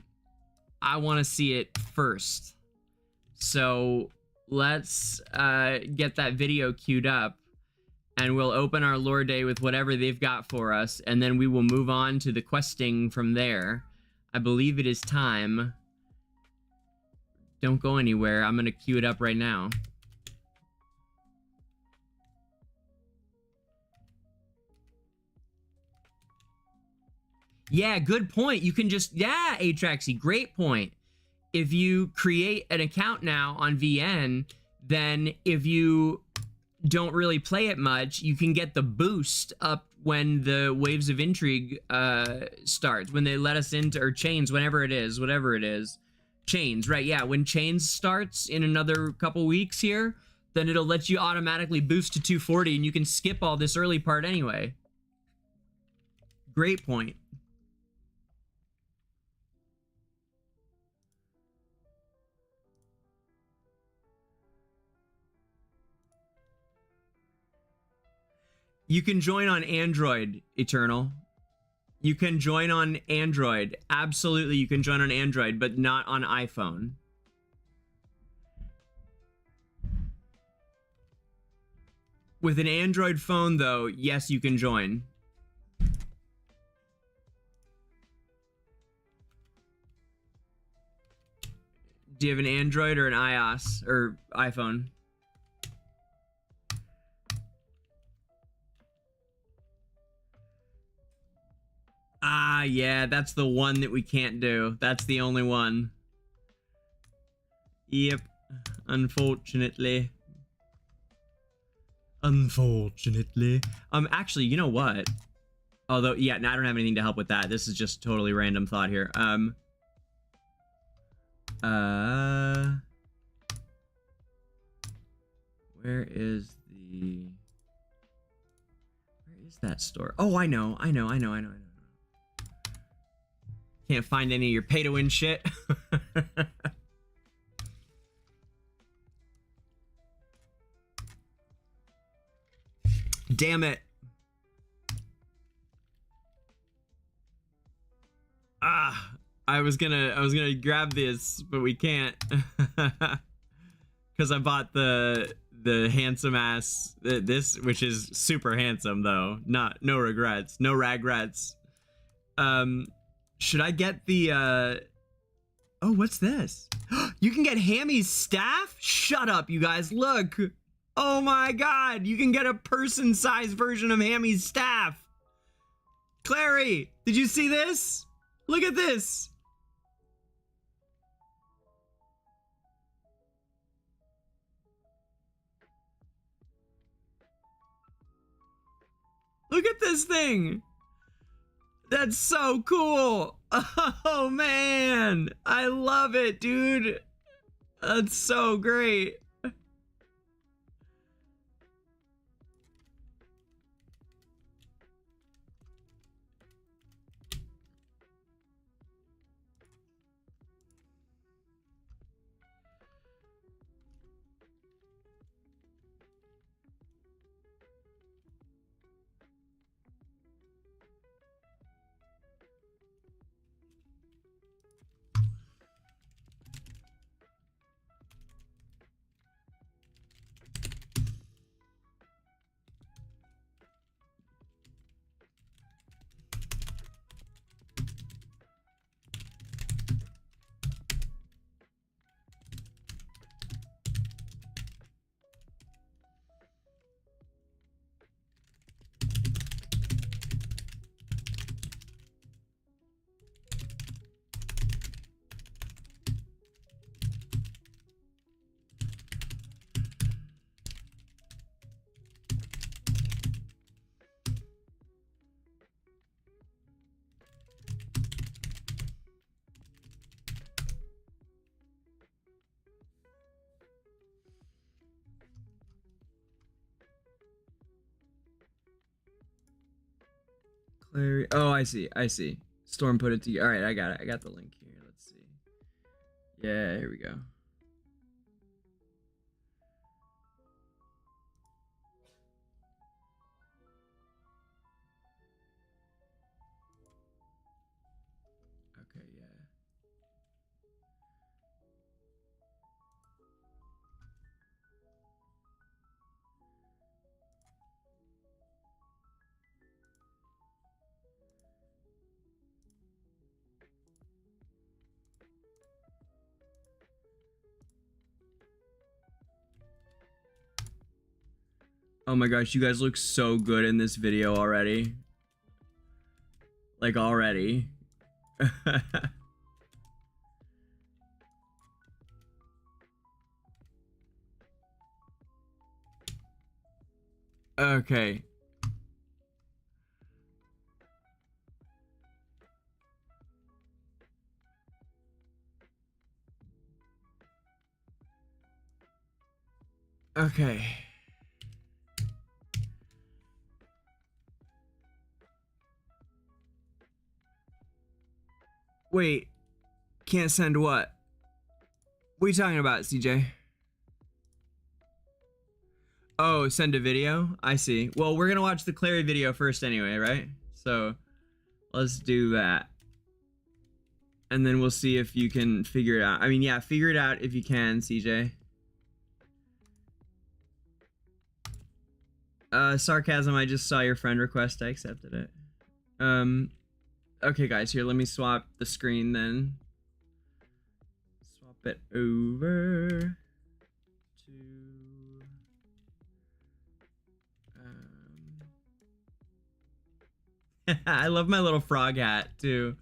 I want to see it first. So let's get that video queued up, and we'll open our lore day with whatever they've got for us, and then we will move on to the questing from there. I believe it is time Don't go anywhere. I'm gonna queue it up right now. Yeah, good point. You can just, yeah, Atraxy, great point. If you create an account now on VN, then if you don't really play it much, you can get the boost up when the Waves of Intrigue starts, when they let us into, or Chains, whenever it is, whatever it is. Chains, right, yeah, when Chains starts in another couple weeks here, then it'll let you automatically boost to 240 and you can skip all this early part anyway. Great point. You can join on Android, Eternal. You can join on Android. Absolutely, you can join on Android, but not on iPhone. With an Android phone, though, yes, you can join. Do you have an Android or an iOS or iPhone? Ah, yeah, that's the one that we can't do. That's the only one. Yep, unfortunately. Unfortunately. Actually, you know what? Although, yeah, no, I don't have anything to help with that. This is just totally random thought here. Where is that store? Oh, I know. Can't find any of your pay-to-win shit. Damn it. Ah, I was gonna grab this, but we can't. Cause I bought the handsome ass this, which is super handsome though. No regrets. No regrets. Should I get the oh, what's this? You can get Hammy's staff? Shut up, you guys. Look. Oh my god, you can get a person-sized version of Hammy's staff. Clary, did you see this? Look at this. Look at this thing. That's so cool. Oh man, I love it, dude. That's so great. Clary. Oh, I see. Storm put it to you. All right, I got it. I got the link here. Let's see. Yeah, here we go. Okay, yeah. Oh my gosh, you guys look so good in this video already. Like already. Okay. Okay. Wait. Can't send what? What are you talking about, CJ? Oh, send a video? I see. Well, we're gonna watch the Clary video first anyway, right? So, let's do that. And then we'll see if you can figure it out. I mean, yeah, figure it out if you can, CJ. Sarcasm, I just saw your friend request. I accepted it. Okay, guys, here, let me swap the screen then. Swap it over to... I love my little frog hat, too.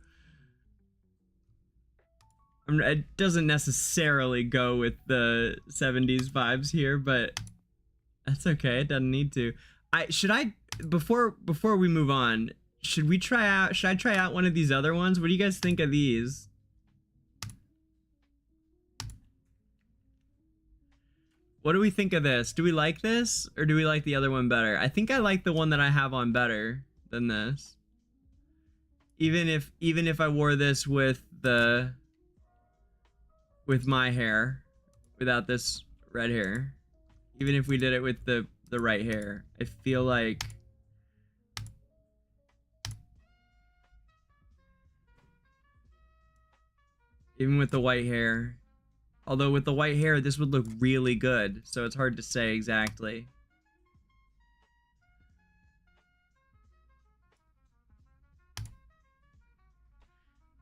It doesn't necessarily go with the 70s vibes here, but that's okay. It doesn't need to. Before we move on, should I try out one of these other ones? What do you guys think of these? What do we think of this? Do we like this or do we like the other one better? I think I like the one that I have on better than this. Even if I wore this with my hair, without this red hair, even if we did it with the right hair, I feel like even with the white hair, although with the white hair this would look really good, so it's hard to say exactly.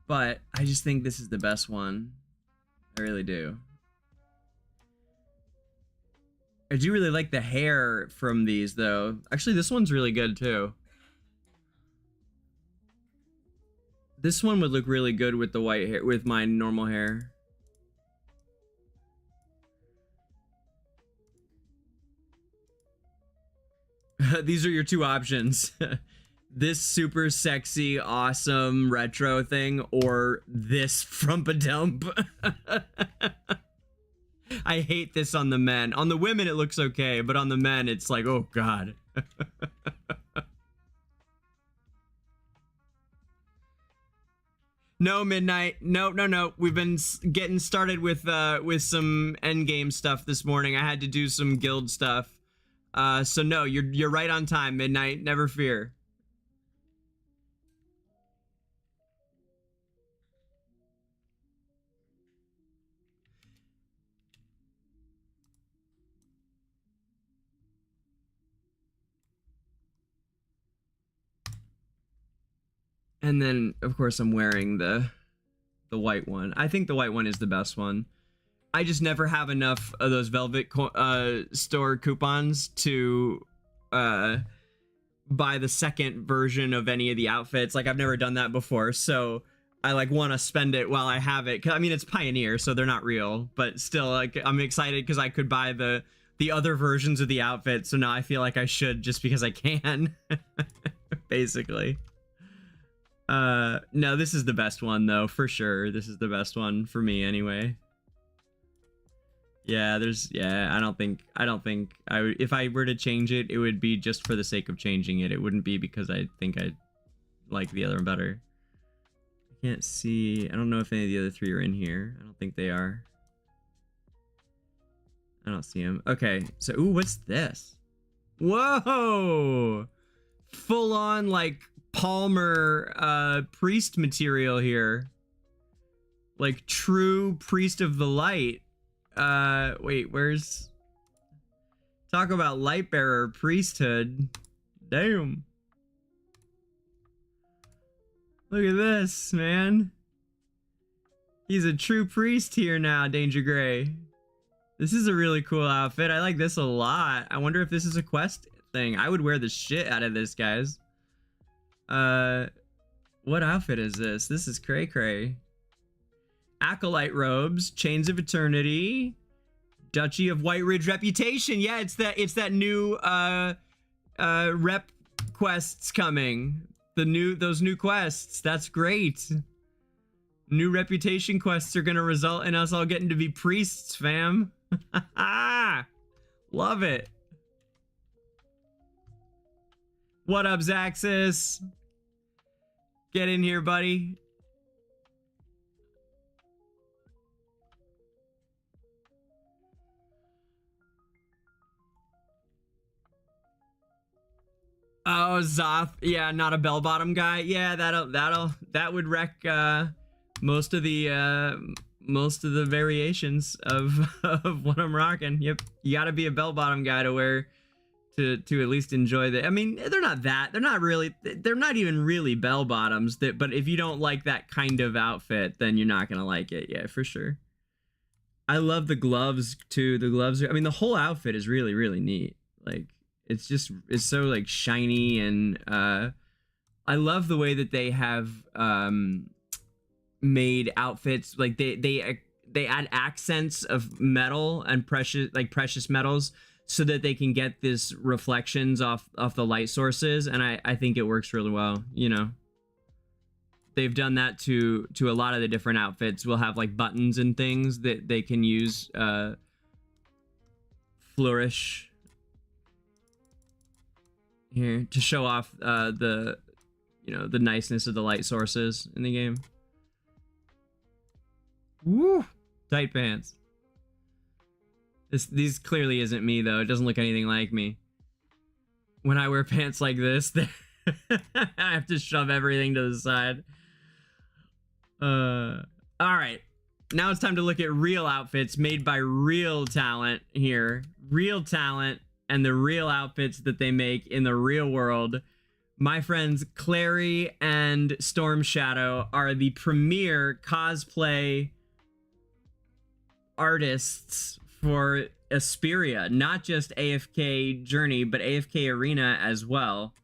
But I just think this is the best one. I really do. I do really like the hair from these, though. Actually, this one's really good, too. This one would look really good with the white hair, with my normal hair. These are your two options. This super sexy, awesome retro thing, or this frump a dump. I hate this on the men. On the women, it looks okay, but on the men, it's like, oh god. No, Midnight. No. We've been getting started with some endgame stuff this morning. I had to do some guild stuff. So no, you're right on time, Midnight. Never fear. And then, of course, I'm wearing the white one. I think the white one is the best one. I just never have enough of those Velvet store coupons to buy the second version of any of the outfits. Like, I've never done that before, so I like want to spend it while I have it. 'Cause, I mean, it's Pioneer, so they're not real, but still, like, I'm excited because I could buy the other versions of the outfit. So now I feel like I should just because I can, basically. No, this is the best one though, for sure. This is the best one for me anyway. Yeah, I don't think I would, if I were to change it, it would be just for the sake of changing it. It wouldn't be because I think I like the other one better. I can't see, I don't know if any of the other three are in here. I don't think they are. I don't see them. Okay, so, ooh, what's this? Whoa! Full on, like, Palmer priest material here, like true priest of the light. Wait, where's, talk about light bearer priesthood. Damn, look at this, man. He's a true priest here now, DangerGrey. This is a really cool outfit. I like this a lot. I wonder if this is a quest thing. I would wear the shit out of this, guys. What outfit is this? This is cray cray. Acolyte robes, Chains of Eternity, Duchy of White Ridge Reputation. Yeah, it's that new rep quests coming. Those new quests. That's great. New reputation quests are gonna result in us all getting to be priests, fam. Love it. What up, Zacess? Get in here, buddy. Oh, Zoth. Yeah, not a bell-bottom guy. Yeah, that would wreck most of the variations of of what I'm rocking. Yep, you got to be a bell-bottom guy to wear to at least enjoy the. I mean, they're not even really bell-bottoms. But if you don't like that kind of outfit, then you're not gonna like it. Yeah, for sure. I love the gloves too. The gloves are. I mean, the whole outfit is really, really neat. Like. It's so like shiny, and I love the way that they have made outfits. Like they add accents of metal and precious metals so that they can get this reflections off the light sources, and I think it works really well. You know, they've done that to a lot of the different outfits. We'll have like buttons and things that they can use flourish here to show off the niceness of the light sources in the game. Woo! Tight pants. These clearly isn't me though. It doesn't look anything like me. When I wear pants like this, I have to shove everything to the side. All right. Now it's time to look at real outfits made by real talent here. Real talent. And the real outfits that they make in the real world. My friends Clary and Storm Shadow are the premier cosplay artists for Esperia. Not just AFK Journey, but AFK Arena as well.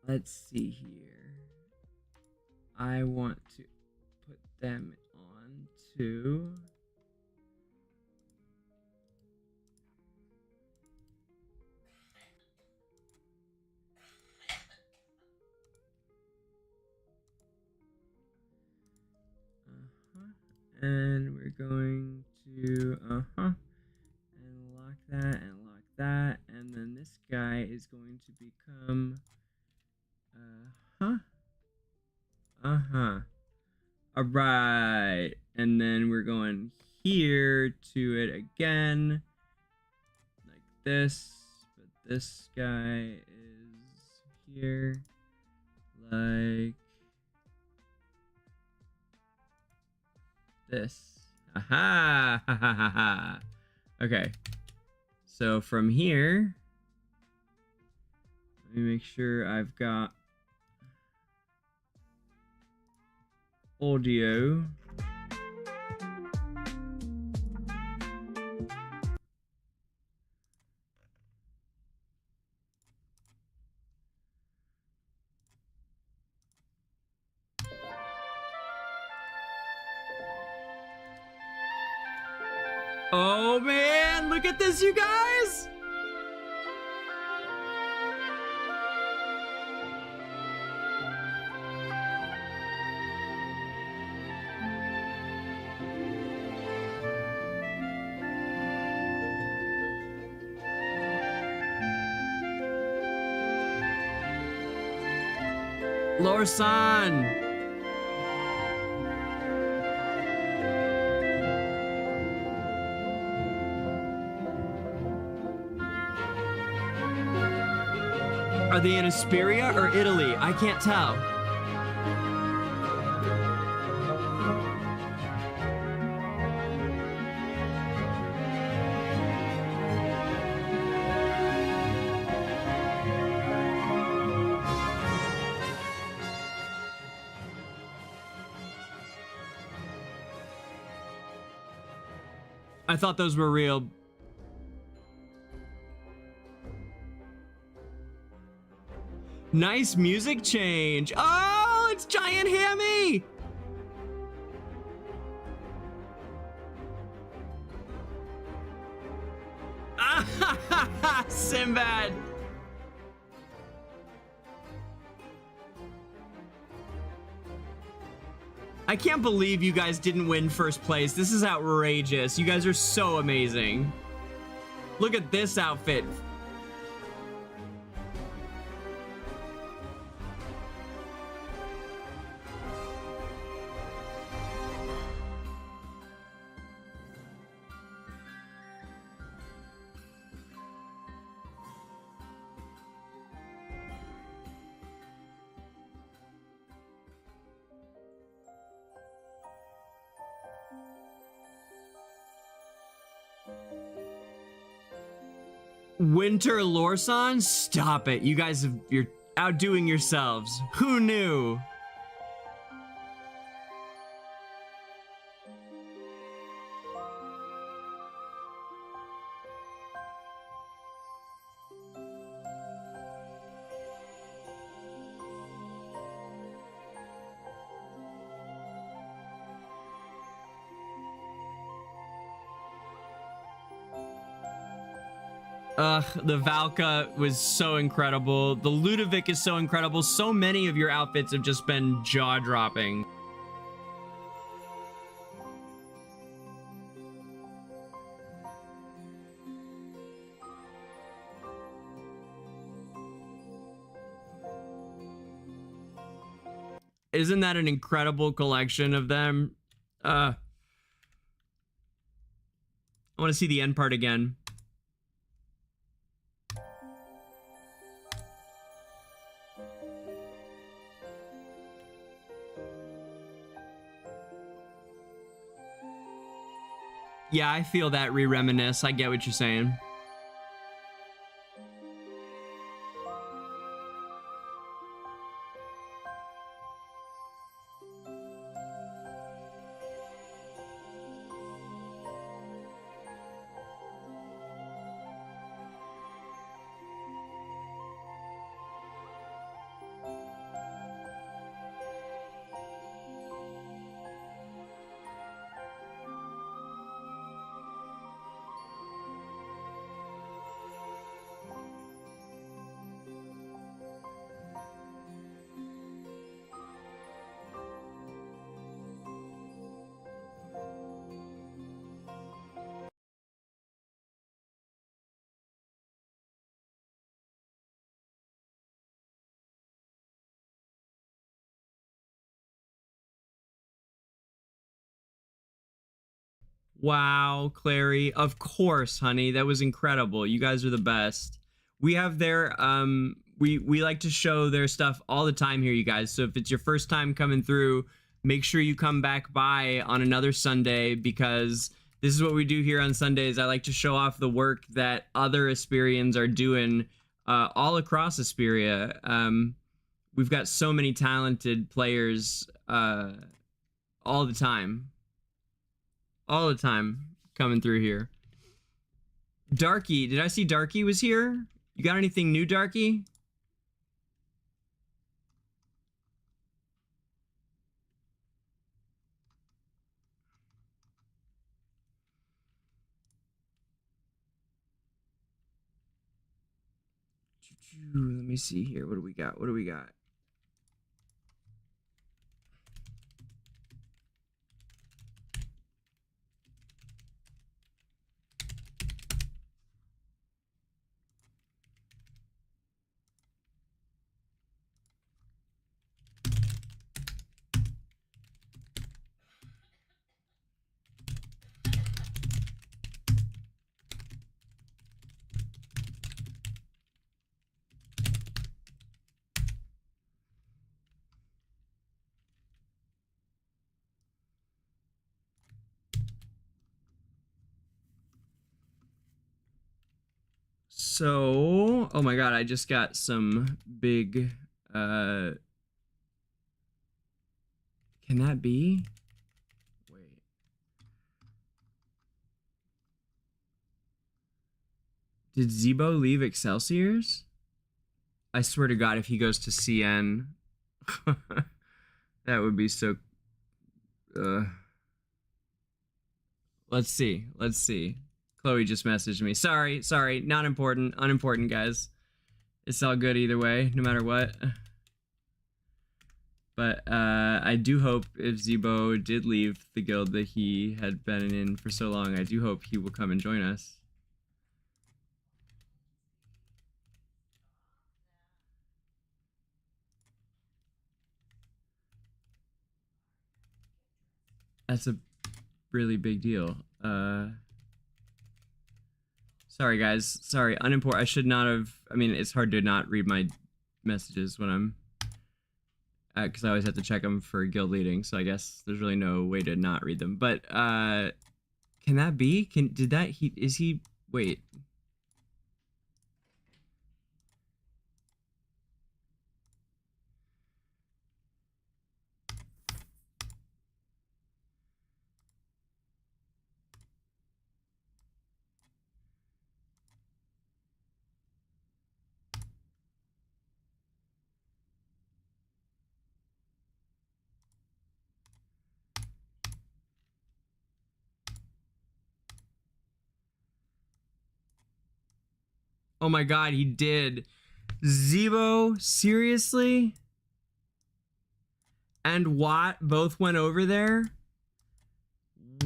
Let's see here. I want to put them on to... And we're going to, and lock that, and then this guy is going to become, alright, and then we're going here to it again, like this, but this guy is here, like this. Aha! Ha ha ha ha. Okay. So from here, let me make sure I've got audio. Oh man, look at this, you guys! Lorsan! Are they in Esperia or Italy? I can't tell. I thought those were real. Nice music change. Oh, it's Giant Hammy. Sinbad. I can't believe you guys didn't win first place. This is outrageous. You guys are so amazing. Look at this outfit. Winter Lorsan? Stop it. You guys you're outdoing yourselves. Who knew? The Valka was so incredible. The Ludovic is so incredible. So many of your outfits have just been jaw-dropping. Isn't that an incredible collection of them? I want to see the end part again. Yeah, I feel that re-reminisce. I get what you're saying. Wow, Clary. Of course, honey. That was incredible. You guys are the best. We have their we like to show their stuff all the time here, you guys. So if it's your first time coming through, make sure you come back by on another Sunday, because this is what we do here on Sundays. I like to show off the work that other Esperians are doing all across Esperia. We've got so many talented players all the time. All the time coming through here. Darky, did I see Darky was here? You got anything new, Darky? Let me see here. What do we got? What do we got? So, oh my god, I just got some big, can that be? Wait. Did Zebo leave Excelsior's? I swear to God, if he goes to CN, that would be so... Let's see. Let's see. Chloe just messaged me. Sorry. Not important. Unimportant, guys. It's all good either way, no matter what. But I do hope if Zebo did leave the guild that he had been in for so long, I do hope he will come and join us. That's a really big deal. Sorry, guys. Sorry, unimportant. I should not have... I mean, it's hard to not read my messages when I'm... because I always have to check them for guild leading, so I guess there's really no way to not read them. But, can that be? Did that... Is he... Wait. Oh my God, he did. Zebo, seriously? And Watt both went over there?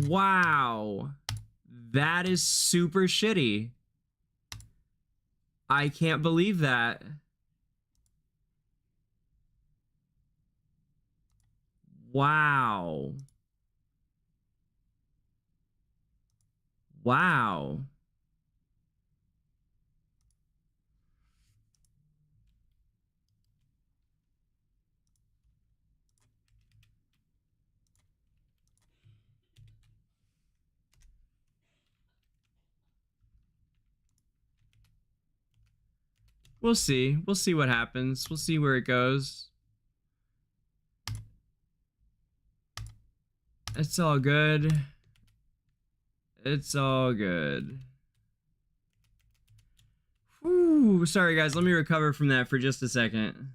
Wow. That is super shitty. I can't believe that. Wow. Wow. We'll see. We'll see what happens. We'll see where it goes. It's all good. It's all good. Whew. Sorry, guys. Let me recover from that for just a second.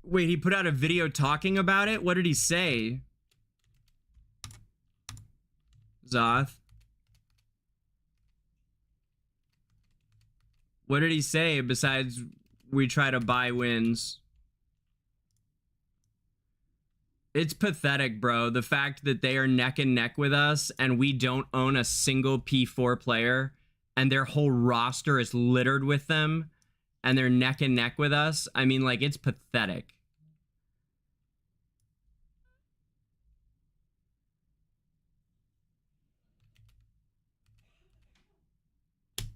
Wait, he put out a video talking about it? What did he say? Zoth? What did he say besides we try to buy wins? It's pathetic, bro. The fact that they are neck and neck with us and we don't own a single P4 player and their whole roster is littered with them and they're neck and neck with us. I mean, like, it's pathetic.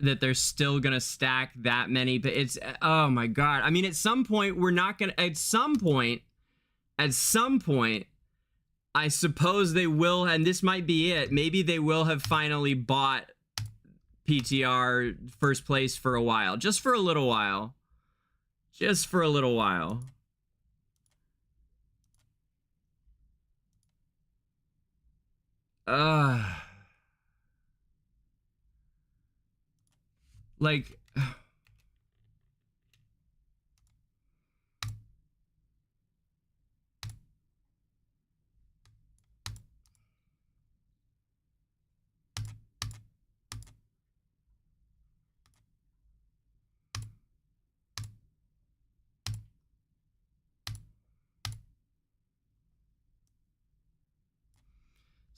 That they're still gonna stack that many, but it's... Oh my God. I mean, at some point, we're not gonna... At some point, I suppose they will, and this might be it. Maybe they will have finally bought PTR first place for a while. Just for a little while. Just for a little while. Like...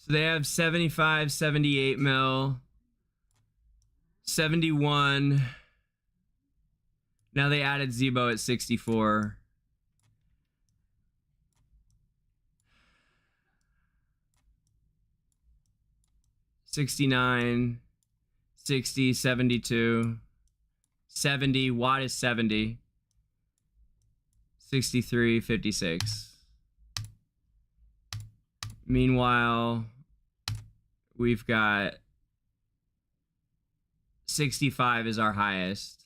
So they have 75, 78 mil, 71. Now they added Zebo at 64. $69, $60, $72, $70. Watt is $70. $63, $56. Meanwhile, we've got 65 is our highest.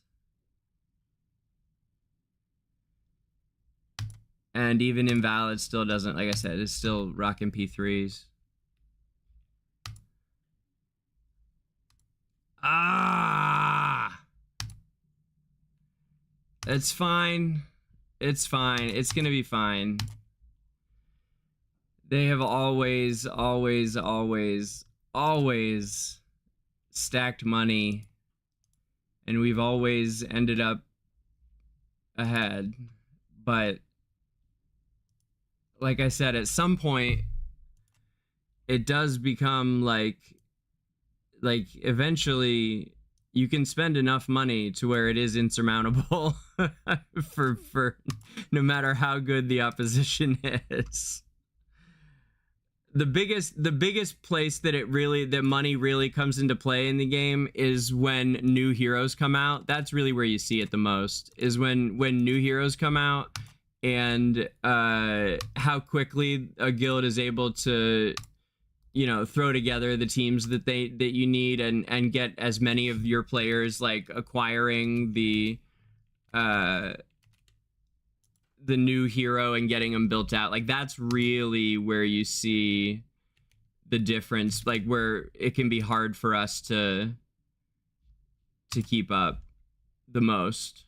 And even Invalid still doesn't, like I said, it's still rocking P3s. Ah! It's fine. It's fine. It's gonna be fine. They have always stacked money, and we've always ended up ahead. But like I said, at some point it does become like eventually you can spend enough money to where it is insurmountable for no matter how good the opposition is. The biggest place that money really comes into play in the game is when new heroes come out. That's really where you see it the most, is when new heroes come out, and how quickly a guild is able to, you know, throw together the teams that you need, and get as many of your players like acquiring the new hero and getting them built out. Like, that's really where you see the difference, like where it can be hard for us to keep up the most,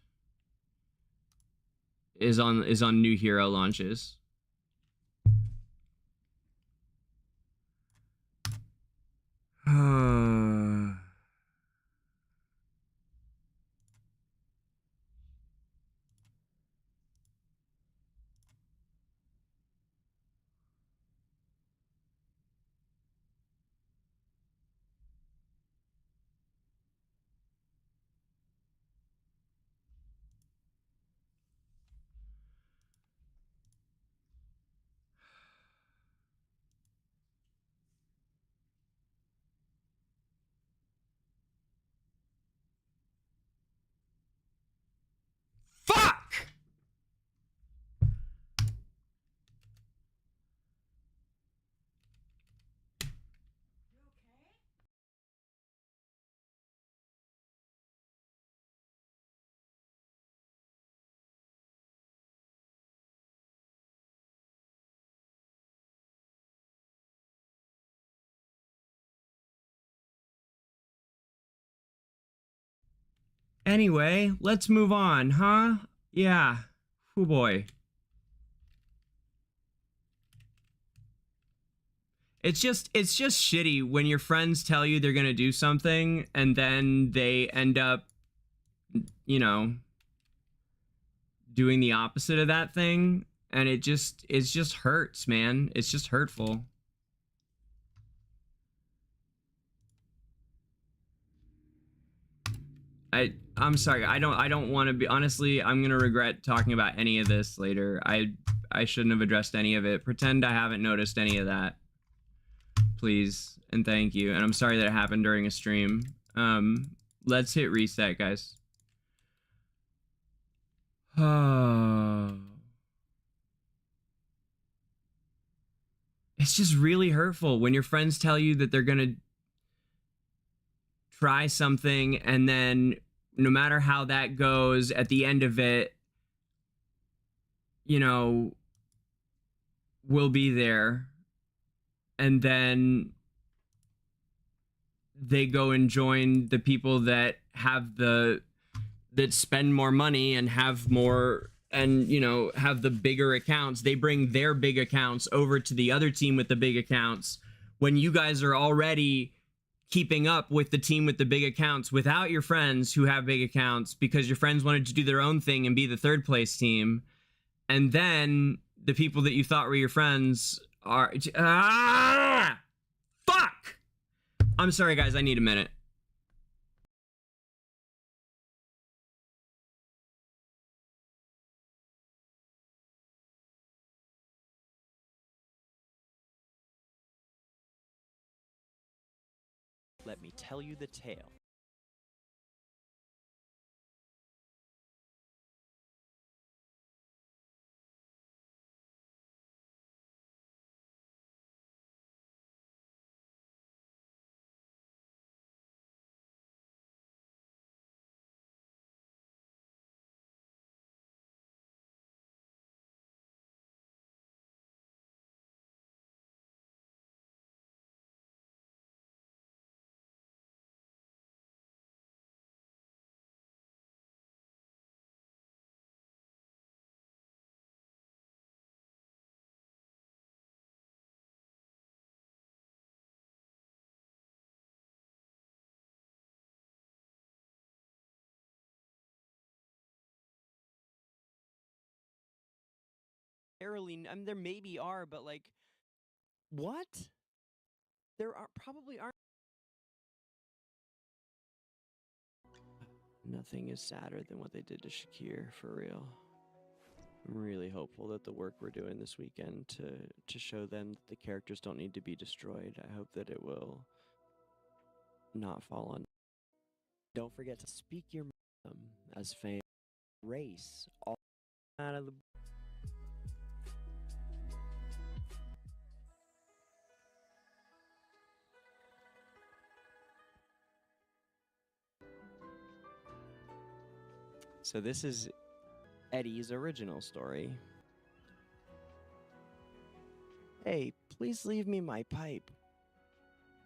is on new hero launches. Fuck! Anyway, let's move on, huh? Yeah. Oh boy. It's just shitty when your friends tell you they're gonna do something and then they end up, you know, doing the opposite of that thing, and it just hurts, man. It's just hurtful. I'm sorry. I don't want to be, honestly, I'm gonna regret talking about any of this later. I shouldn't have addressed any of it. Pretend I haven't noticed any of that, please, and thank you. And I'm sorry that it happened during a stream. Let's hit reset, guys. It's just really hurtful when your friends tell you that they're gonna try something, and then no matter how that goes, at the end of it, you know, we'll be there, and then they go and join the people that have that spend more money and have more, and, you know, have the bigger accounts. They bring their big accounts over to the other team with the big accounts, when you guys are already keeping up with the team with the big accounts without your friends who have big accounts, because your friends wanted to do their own thing and be the third place team. And then the people that you thought were your friends are I'm sorry, guys. I need a minute. Let me tell you the tale. I mean, there maybe are, but like, what? There are probably aren't. Nothing is sadder than what they did to Shakir, for real. I'm really hopeful that the work we're doing this weekend to show them that the characters don't need to be destroyed, I hope that it will not fall on. Don't forget to speak your as fame, race, all out of the. So this is Eddie's original story. Hey, please leave me my pipe.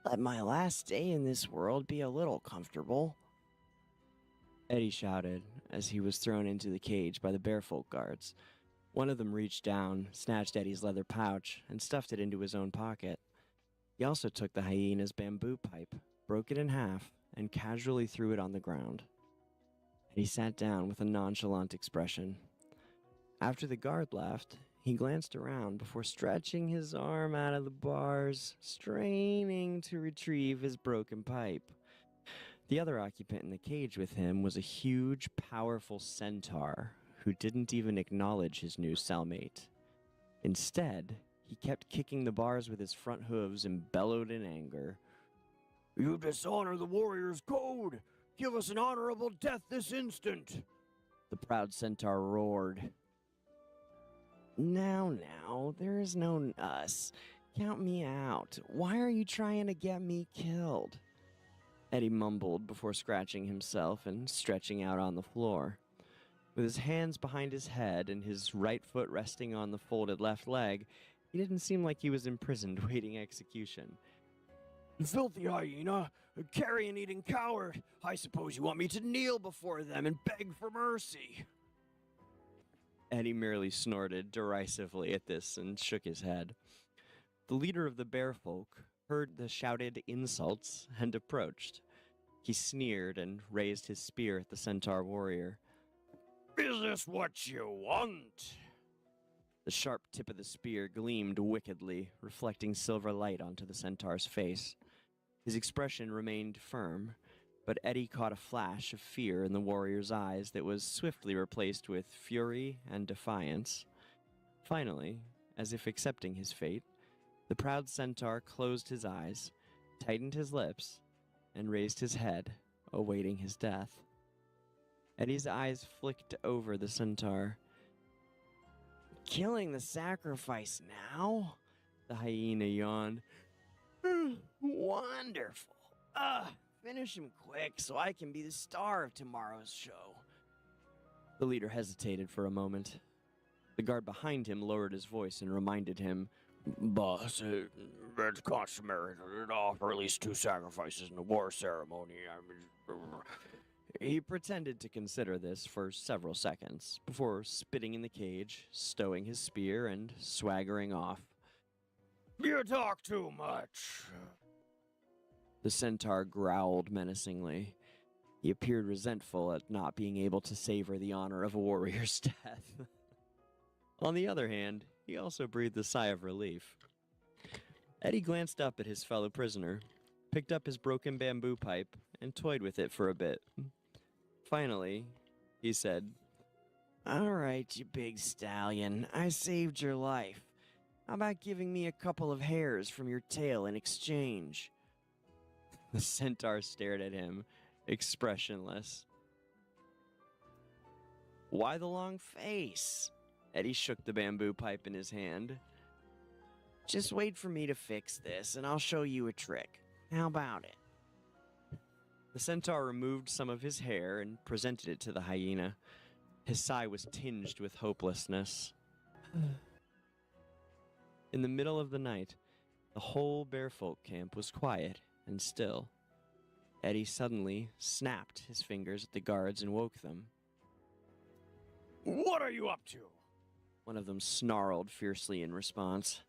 Let my last day in this world be a little comfortable. Eddie shouted as he was thrown into the cage by the bearfolk guards. One of them reached down, snatched Eddie's leather pouch, and stuffed it into his own pocket. He also took the hyena's bamboo pipe, broke it in half, and casually threw it on the ground. Eddie sat down with a nonchalant expression. After the guard left, he glanced around before stretching his arm out of the bars, straining to retrieve his broken pipe. The other occupant in the cage with him was a huge, powerful centaur who didn't even acknowledge his new cellmate. Instead, he kept kicking the bars with his front hooves and bellowed in anger. "You dishonor the warrior's code! Give us an honorable death this instant!" The proud centaur roared. Now, there is no us. Count me out. Why are you trying to get me killed? Eddie mumbled before scratching himself and stretching out on the floor. With his hands behind his head and his right foot resting on the folded left leg, he didn't seem like he was imprisoned waiting execution. "Filthy hyena, a carrion-eating coward, I suppose you want me to kneel before them and beg for mercy." Eddie merely snorted derisively at this and shook his head. The leader of the bearfolk heard the shouted insults and approached. He sneered and raised his spear at the centaur warrior. "Is this what you want?" The sharp tip of the spear gleamed wickedly, reflecting silver light onto the centaur's face. His expression remained firm, but Eddie caught a flash of fear in the warrior's eyes that was swiftly replaced with fury and defiance. Finally, as if accepting his fate, the proud centaur closed his eyes, tightened his lips, and raised his head, awaiting his death. Eddie's eyes flicked over the centaur. "Killing the sacrifice now?" The hyena yawned. "Wonderful. Finish him quick so I can be the star of tomorrow's show." The leader hesitated for a moment. The guard behind him lowered his voice and reminded him, "Boss, it's customary to offer at least 2 sacrifices in the war ceremony." He pretended to consider this for several seconds, before spitting in the cage, stowing his spear, and swaggering off. "You talk too much." The centaur growled menacingly. He appeared resentful at not being able to savor the honor of a warrior's death. On the other hand, he also breathed a sigh of relief. Eddie glanced up at his fellow prisoner, picked up his broken bamboo pipe and toyed with it for a bit. Finally, he said, "All right, you big stallion, I saved your life. How about giving me a couple of hairs from your tail in exchange?" The centaur stared at him, expressionless. "Why the long face?" Eddie shook the bamboo pipe in his hand. "Just wait for me to fix this, and I'll show you a trick. How about it?" The centaur removed some of his hair and presented it to the hyena. His sigh was tinged with hopelessness. In the middle of the night, the whole bearfolk camp was quiet and still. Eddie suddenly snapped his fingers at the guards and woke them. "What are you up to?" One of them snarled fiercely in response.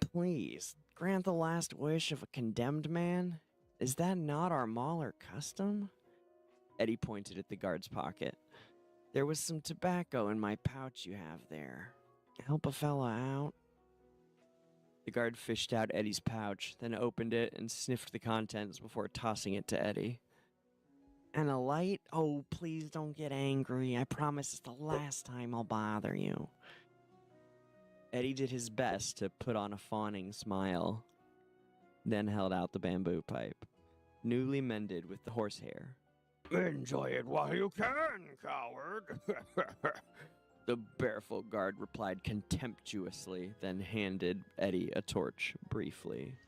"Please, grant the last wish of a condemned man? Is that not our Mauler custom?" Eddie pointed at the guard's pocket. "There was some tobacco in my pouch you have there. Help a fella out?" The guard fished out Eddie's pouch, then opened it and sniffed the contents before tossing it to Eddie. "And a light? Oh, please don't get angry. I promise it's the last time I'll bother you." Eddie did his best to put on a fawning smile, then held out the bamboo pipe, newly mended with the horsehair. "Enjoy it while you can, coward." The barefoot guard replied contemptuously, then handed Eddie a torch briefly.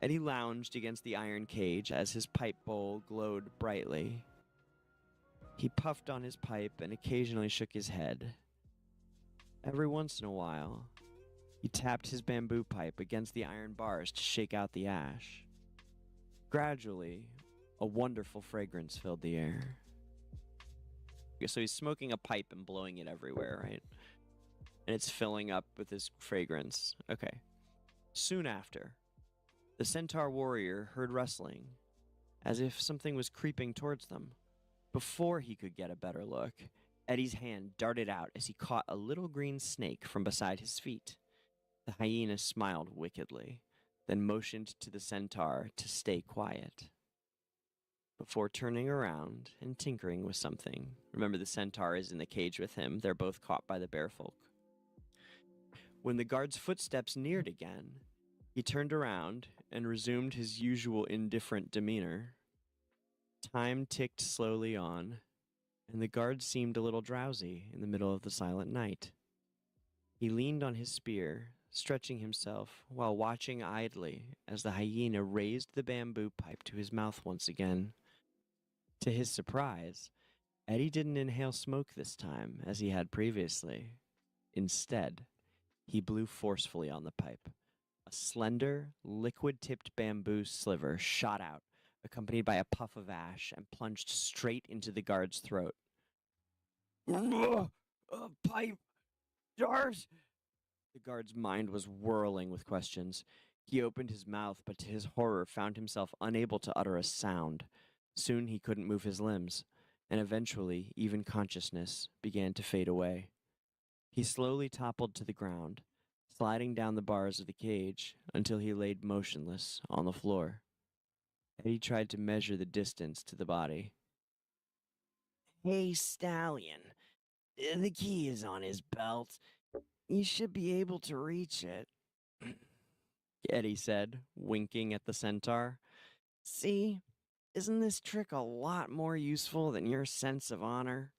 Eddie lounged against the iron cage as his pipe bowl glowed brightly. He puffed on his pipe and occasionally shook his head. Every once in a while, he tapped his bamboo pipe against the iron bars to shake out the ash. Gradually, a wonderful fragrance filled the air. So he's smoking a pipe and blowing it everywhere, right? And it's filling up with this fragrance. Okay. Soon after, the centaur warrior heard rustling, as if something was creeping towards them. Before he could get a better look, Eddie's hand darted out as he caught a little green snake from beside his feet. The hyena smiled wickedly, then motioned to the centaur to stay quiet, before turning around and tinkering with something. Remember, the centaur is in the cage with him. They're both caught by the bearfolk. When the guard's footsteps neared again, he turned around and resumed his usual indifferent demeanor. Time ticked slowly on, and the guard seemed a little drowsy in the middle of the silent night. He leaned on his spear, stretching himself while watching idly as the hyena raised the bamboo pipe to his mouth once again. To his surprise, Eddie didn't inhale smoke this time, as he had previously. Instead, he blew forcefully on the pipe. A slender, liquid-tipped bamboo sliver shot out, accompanied by a puff of ash, and plunged straight into the guard's throat. "Pipe! Jars!" The guard's mind was whirling with questions. He opened his mouth, but to his horror found himself unable to utter a sound. Soon he couldn't move his limbs, and eventually even consciousness began to fade away. He slowly toppled to the ground, sliding down the bars of the cage until he laid motionless on the floor. Eddie tried to measure the distance to the body. "Hey, stallion, the key is on his belt. You should be able to reach it," Eddie said, winking at the centaur. "See? Isn't this trick a lot more useful than your sense of honor?"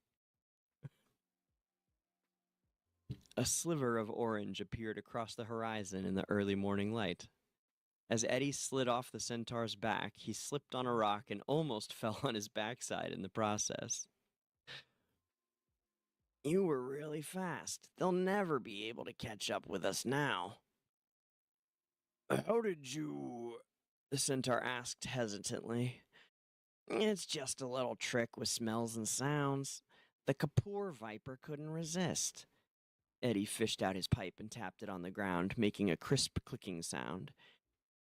A sliver of orange appeared across the horizon in the early morning light. As Eddie slid off the centaur's back, he slipped on a rock and almost fell on his backside in the process. "You were really fast. They'll never be able to catch up with us now." "How did you..." the centaur asked hesitantly. "It's just a little trick with smells and sounds. The Kapoor viper couldn't resist." Eddie fished out his pipe and tapped it on the ground, making a crisp clicking sound.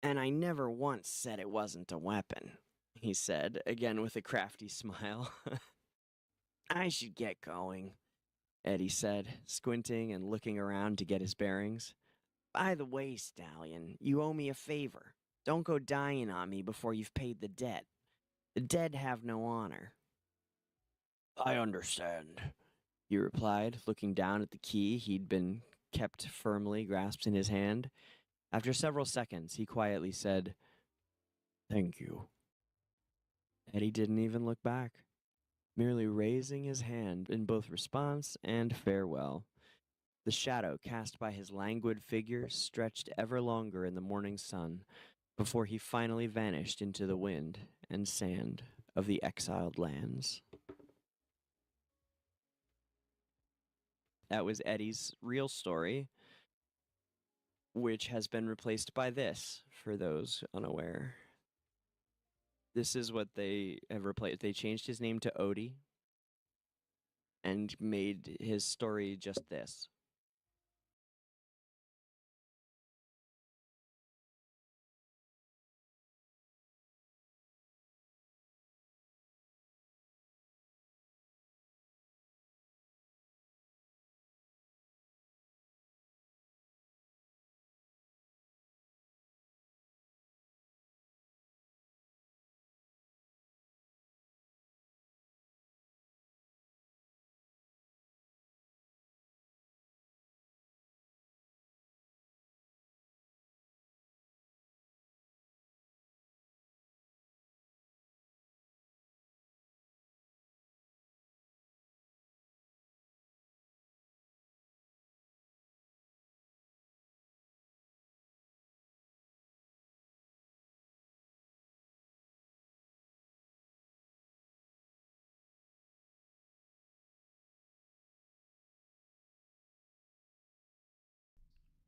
"And I never once said it wasn't a weapon," he said, again with a crafty smile. "I should get going," Eddie said, squinting and looking around to get his bearings. "By the way, stallion, you owe me a favor. Don't go dying on me before you've paid the debt. The dead have no honor. I understand, he replied, looking down at the key he'd been kept firmly grasped in his hand. After several seconds, he quietly said, "Thank you." Eddie didn't even look back, merely raising his hand in both response and farewell. The shadow cast by his languid figure stretched ever longer in the morning sun before he finally vanished into the wind and sand of the exiled lands. That was Eddie's real story, which has been replaced by this, for those unaware. This is what they have replaced. They changed his name to Odie and made his story just this.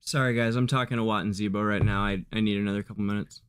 Sorry, guys, I'm talking to Watt and Zebo right now. I need another couple minutes.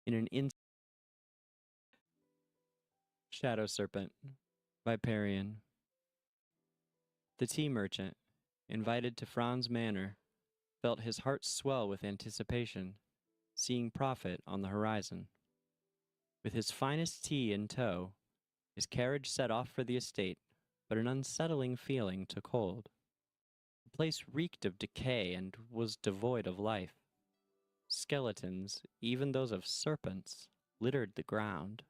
In an instant, Shadow Serpent by Parian. The tea merchant, invited to Franz Manor, felt his heart swell with anticipation, seeing profit on the horizon. With his finest tea in tow, his carriage set off for the estate, but an unsettling feeling took hold. The place reeked of decay and was devoid of life. Skeletons, even those of serpents, littered the ground.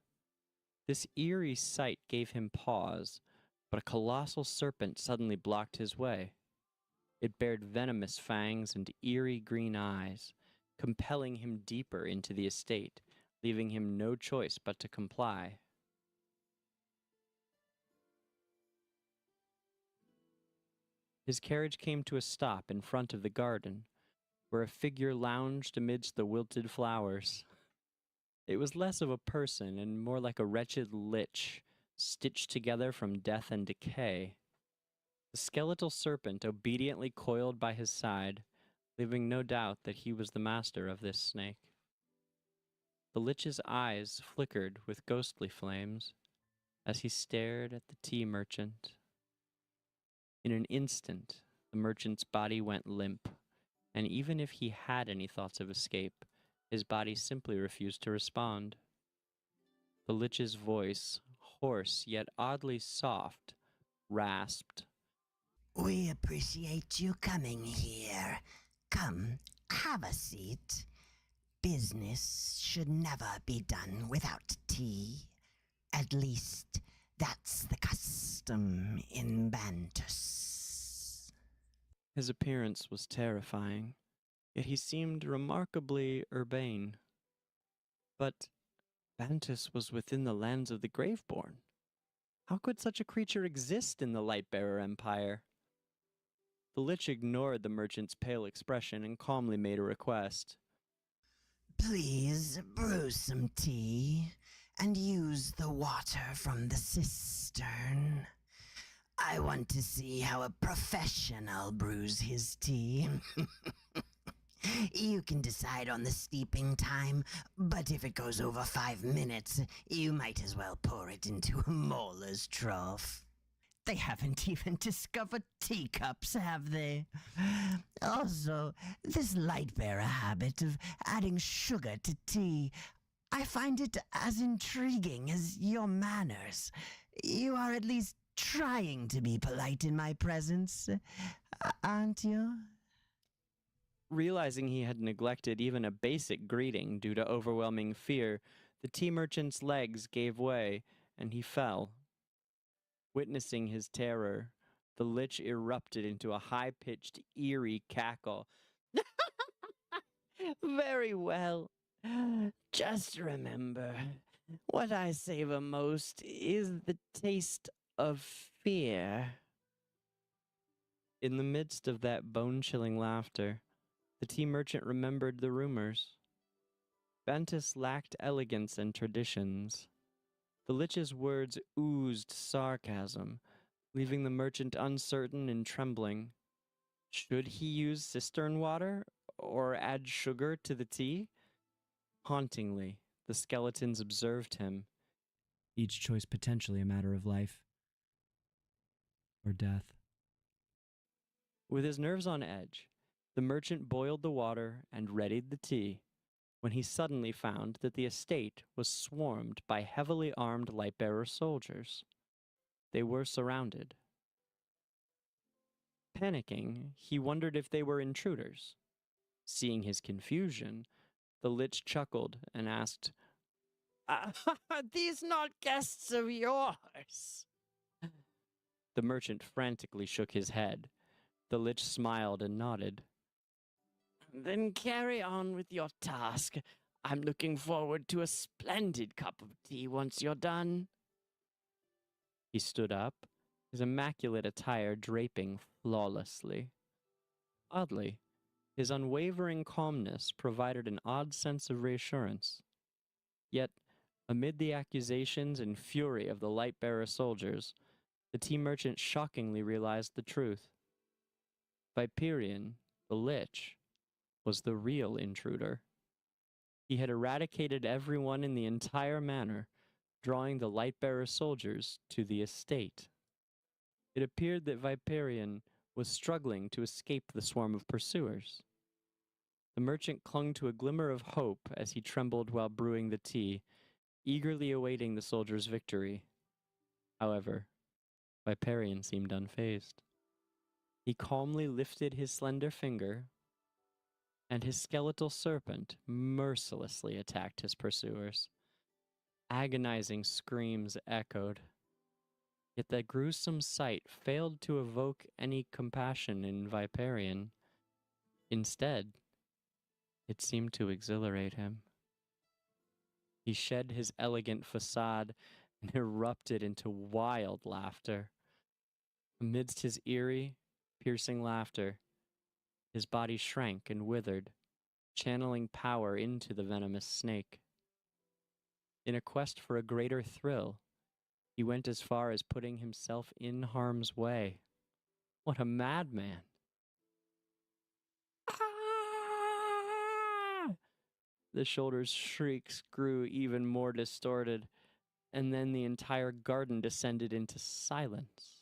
This eerie sight gave him pause, but a colossal serpent suddenly blocked his way. It bared venomous fangs and eerie green eyes, compelling him deeper into the estate, leaving him no choice but to comply. His carriage came to a stop in front of the garden, where a figure lounged amidst the wilted flowers. It was less of a person and more like a wretched lich, stitched together from death and decay. The skeletal serpent obediently coiled by his side, leaving no doubt that he was the master of this snake. The lich's eyes flickered with ghostly flames as he stared at the tea merchant. In an instant, the merchant's body went limp, and even if he had any thoughts of escape, his body simply refused to respond. The lich's voice, hoarse yet oddly soft, rasped. We appreciate you coming here. Come, have a seat. Business should never be done without tea. At least, that's the custom in Bantus. His appearance was terrifying, yet he seemed remarkably urbane. But Bantus was within the lands of the Graveborn. How could such a creature exist in the Lightbearer Empire? The Lich ignored the merchant's pale expression and calmly made a request. Please brew some tea and use the water from the cistern. I want to see how a professional brews his tea. You can decide on the steeping time, but if it goes over 5 minutes, you might as well pour it into a mauler's trough. They haven't even discovered teacups, have they? Also, this Lightbearer habit of adding sugar to tea, I find it as intriguing as your manners. You are at least trying to be polite in my presence, aren't you? Realizing he had neglected even a basic greeting due to overwhelming fear, the tea merchant's legs gave way, and he fell. Witnessing his terror, the Lich erupted into a high-pitched, eerie cackle. Very well. Just remember, what I savor most is the taste of fear. In the midst of that bone-chilling laughter, the tea merchant remembered the rumors. Bantus lacked elegance and traditions. The Lich's words oozed sarcasm, leaving the merchant uncertain and trembling. Should he use cistern water or add sugar to the tea? Hauntingly, the skeletons observed him, each choice potentially a matter of life or death. With his nerves on edge, the merchant boiled the water and readied the tea, when he suddenly found that the estate was swarmed by heavily armed Lightbearer soldiers. They were surrounded. Panicking, he wondered if they were intruders. Seeing his confusion, the Lich chuckled and asked, "Are these not guests of yours?" The merchant frantically shook his head. The Lich smiled and nodded. "Then carry on with your task. I'm looking forward to a splendid cup of tea once you're done." He stood up, his immaculate attire draping flawlessly. Oddly, his unwavering calmness provided an odd sense of reassurance. Yet, amid the accusations and fury of the Lightbearer soldiers, the tea merchant shockingly realized the truth. Viperion, the Lich, was the real intruder. He had eradicated everyone in the entire manor, drawing the Lightbearer soldiers to the estate. It appeared that Viperion was struggling to escape the swarm of pursuers. The merchant clung to a glimmer of hope as he trembled while brewing the tea, eagerly awaiting the soldiers' victory. However, Viperion seemed unfazed. He calmly lifted his slender finger, and his skeletal serpent mercilessly attacked his pursuers. Agonizing screams echoed. Yet that gruesome sight failed to evoke any compassion in Viperion. Instead, it seemed to exhilarate him. He shed his elegant facade and erupted into wild laughter. Amidst his eerie, piercing laughter, his body shrank and withered, channeling power into the venomous snake. In a quest for a greater thrill, he went as far as putting himself in harm's way. What a madman! Ah! The shoulder's shrieks grew even more distorted, and then the entire garden descended into silence,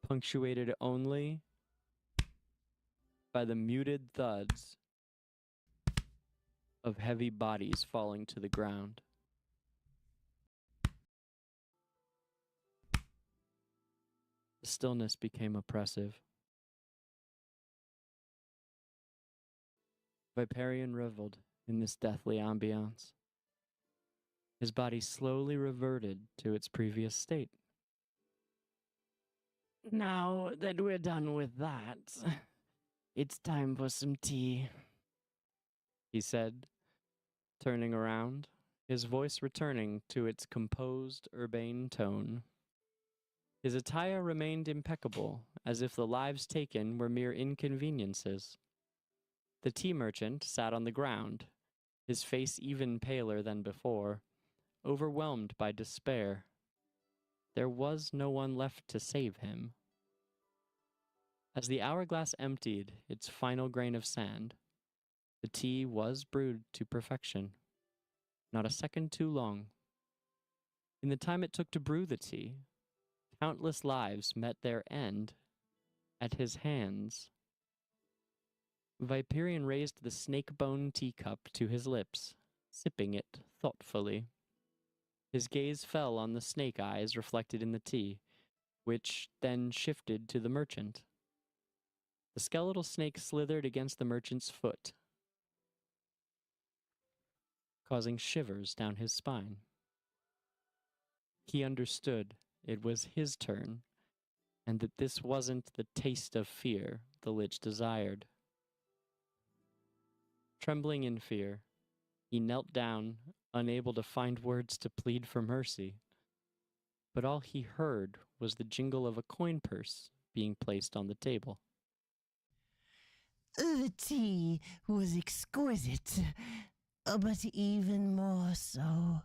punctuated only by the muted thuds of heavy bodies falling to the ground. The stillness became oppressive. Viperion reveled in this deathly ambiance. His body slowly reverted to its previous state. "Now that we're done with that, it's time for some tea," he said, Turning around, his voice returning to its composed, urbane tone. His attire remained impeccable, as if the lives taken were mere inconveniences. The tea merchant sat on the ground, his face even paler than before, overwhelmed by despair. There was no one left to save him. As the hourglass emptied its final grain of sand, the tea was brewed to perfection, not a second too long. In the time it took to brew the tea, countless lives met their end at his hands. Viperion raised the snake-bone teacup to his lips, sipping it thoughtfully. His gaze fell on the snake eyes reflected in the tea, which then shifted to the merchant. The skeletal snake slithered against the merchant's foot, causing shivers down his spine. He understood it was his turn, and that this wasn't the taste of fear the Lich desired. Trembling in fear, he knelt down, unable to find words to plead for mercy. But all he heard was the jingle of a coin purse being placed on the table. The tea was exquisite, but even more so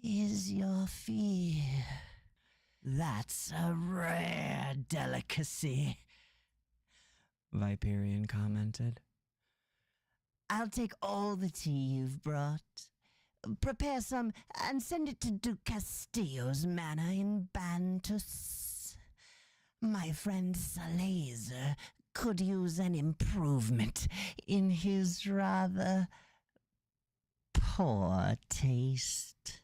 is your fear. That's a rare delicacy, Viperion commented. I'll take all the tea you've brought. Prepare some and send it to Duke Castillo's manor in Bantus. My friend Salazar could use an improvement in his rather poor taste.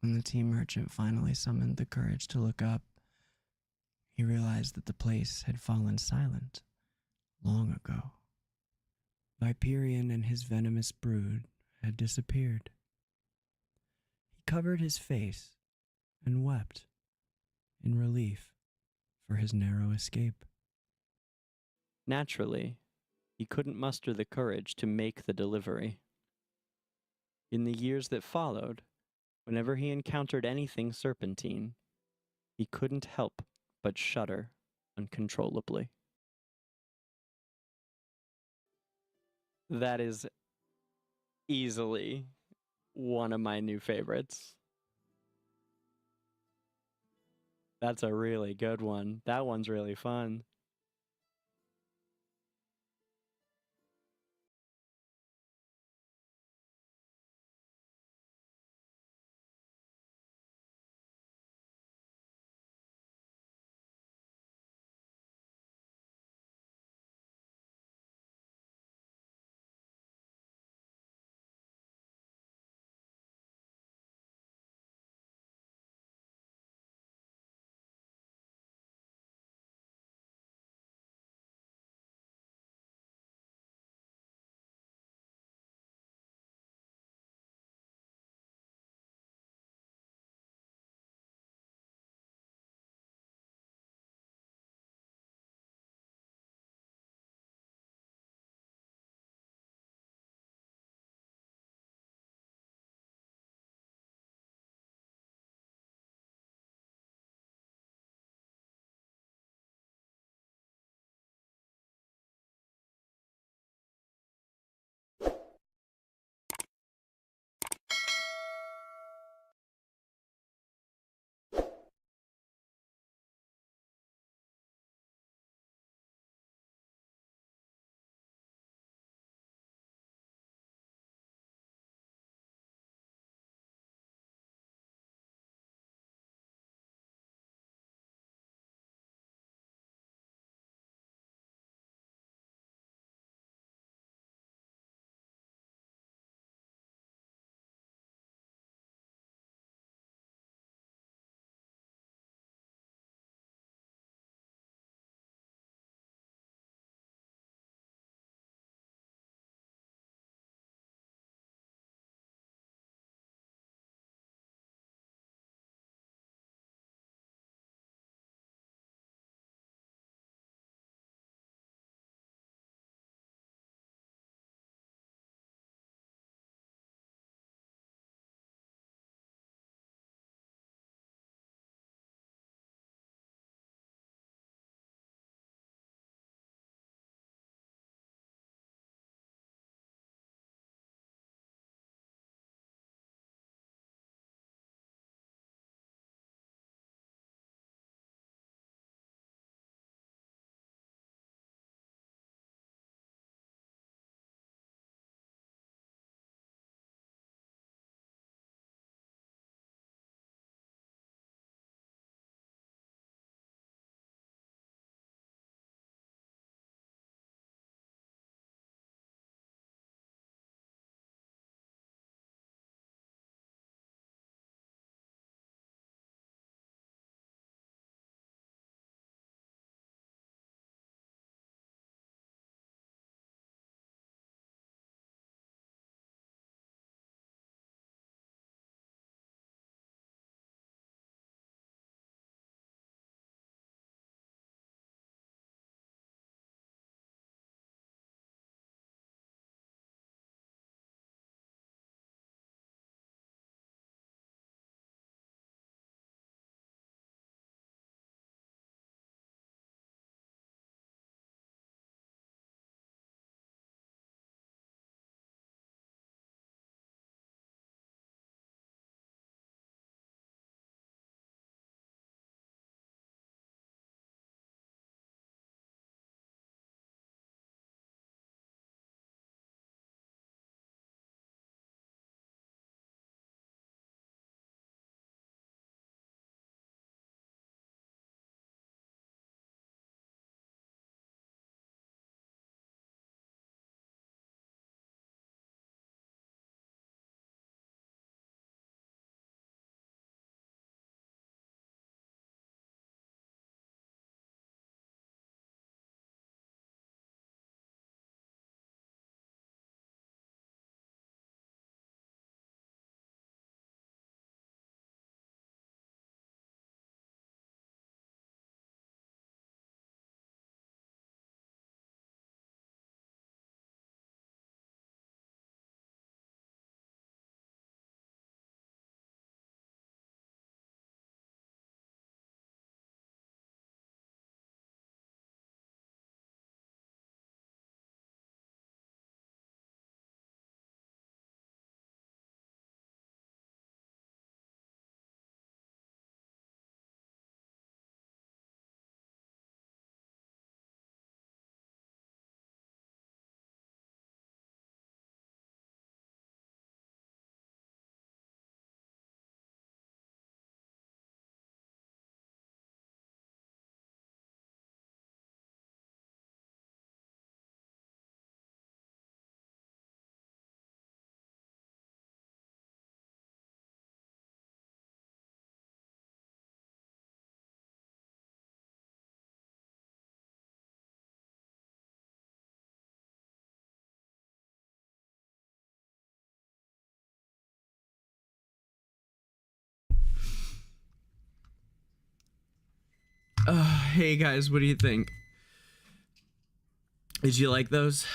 When the tea merchant finally summoned the courage to look up, he realized that the place had fallen silent long ago. Viperion and his venomous brood had disappeared. He covered his face and wept in relief for his narrow escape. Naturally, he couldn't muster the courage to make the delivery. In the years that followed, whenever he encountered anything serpentine, he couldn't help but shudder uncontrollably. That is easily one of my new favorites. That's a really good one. That one's really fun. Hey guys, what do you think? Did you like those?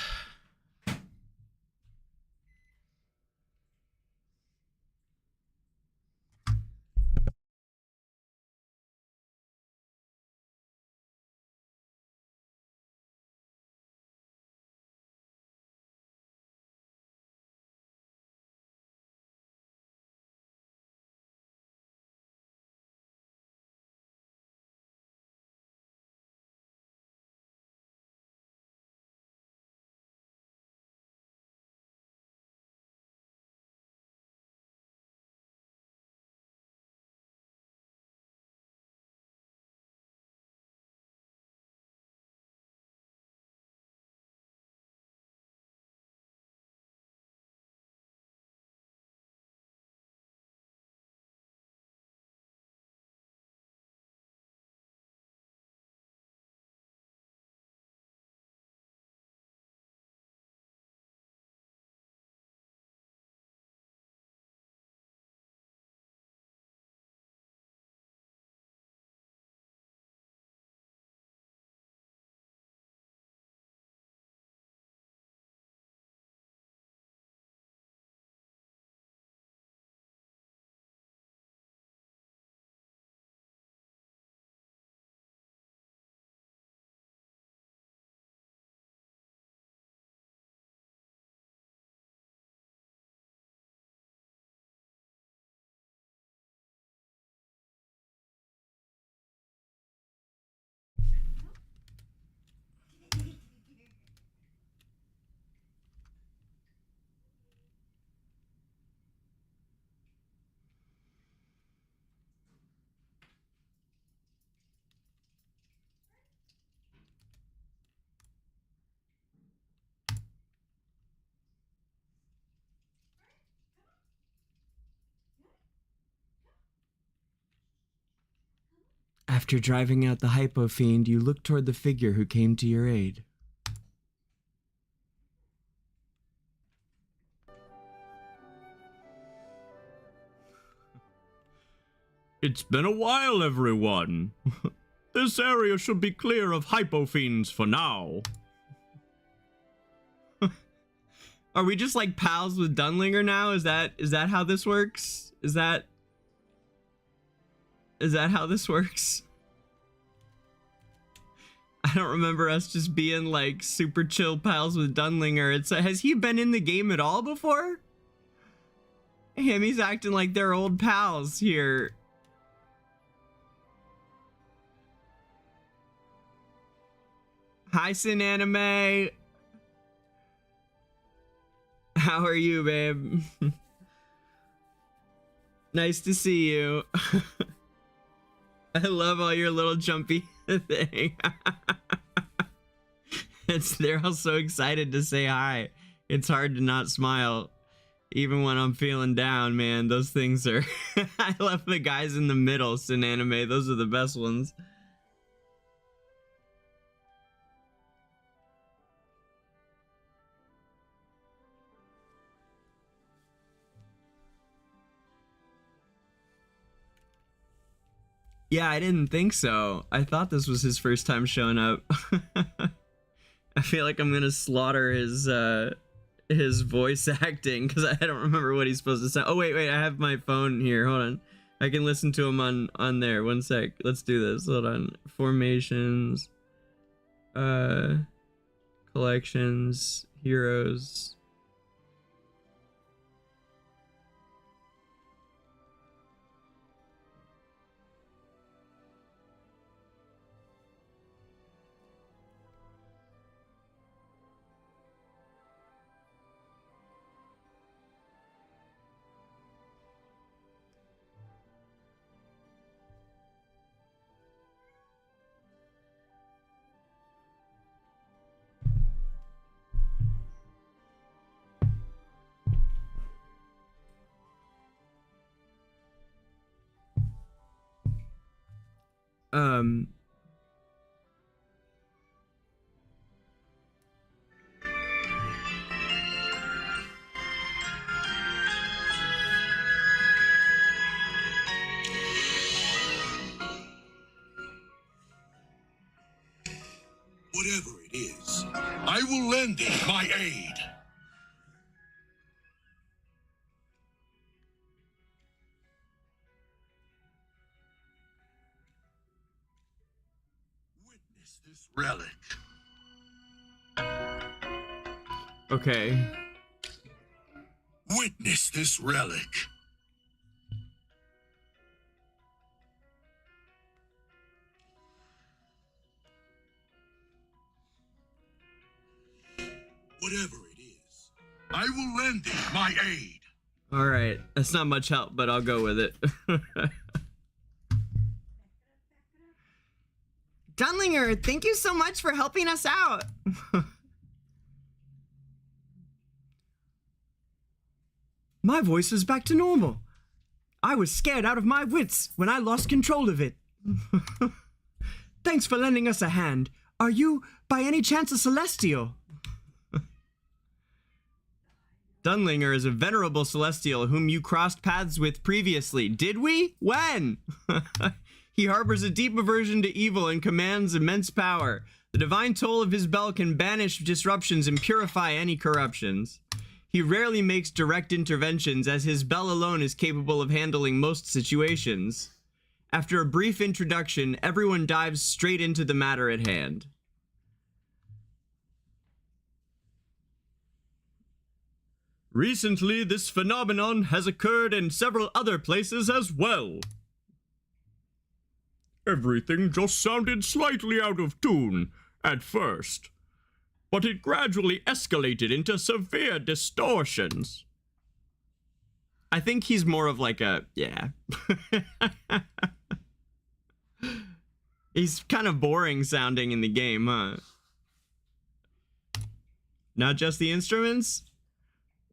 After driving out the hypo fiend, you look toward the figure who came to your aid. It's been a while, everyone. This area should be clear of hypo fiends for now. Are we just like pals with Dunlinger now? Is that how this works? Is that how this works? I don't remember us just being like super chill pals with Dunlinger. Has he been in the game at all before? He's acting like they're old pals here. Hi, Sin Anime. How are you, babe? Nice to see you. I love all your little jumpy thing. They're all so excited to say hi. It's hard to not smile. Even when I'm feeling down, man, those things are... I love the guys in the middle, Sin Anime. Those are the best ones. Yeah, I didn't think so. I thought this was his first time showing up. I feel like I'm gonna slaughter his voice acting because I don't remember what he's supposed to say. Oh wait, I have my phone here. Hold on, I can listen to him on there. One sec. Let's do this. Hold on. Formations, collections, heroes. Um, Whatever it is, I will lend it my aid. Witness this relic. Okay. Witness this relic. Whatever it is, I will lend it my aid. All right. That's not much help, but I'll go with it. Dunlinger, thank you so much for helping us out. My voice is back to normal. I was scared out of my wits when I lost control of it. Thanks for lending us a hand. Are you, by any chance, a Celestial? Dunlinger is a venerable Celestial whom you crossed paths with previously. Did we? When? He harbors a deep aversion to evil and commands immense power. The divine toll of his bell can banish disruptions and purify any corruptions. He rarely makes direct interventions, as his bell alone is capable of handling most situations. After a brief introduction, everyone dives straight into the matter at hand. Recently, this phenomenon has occurred in several other places as well. Everything just sounded slightly out of tune at first, but it gradually escalated into severe distortions. I think he's more of like a, yeah. He's kind of boring sounding in the game, huh? Not just the instruments?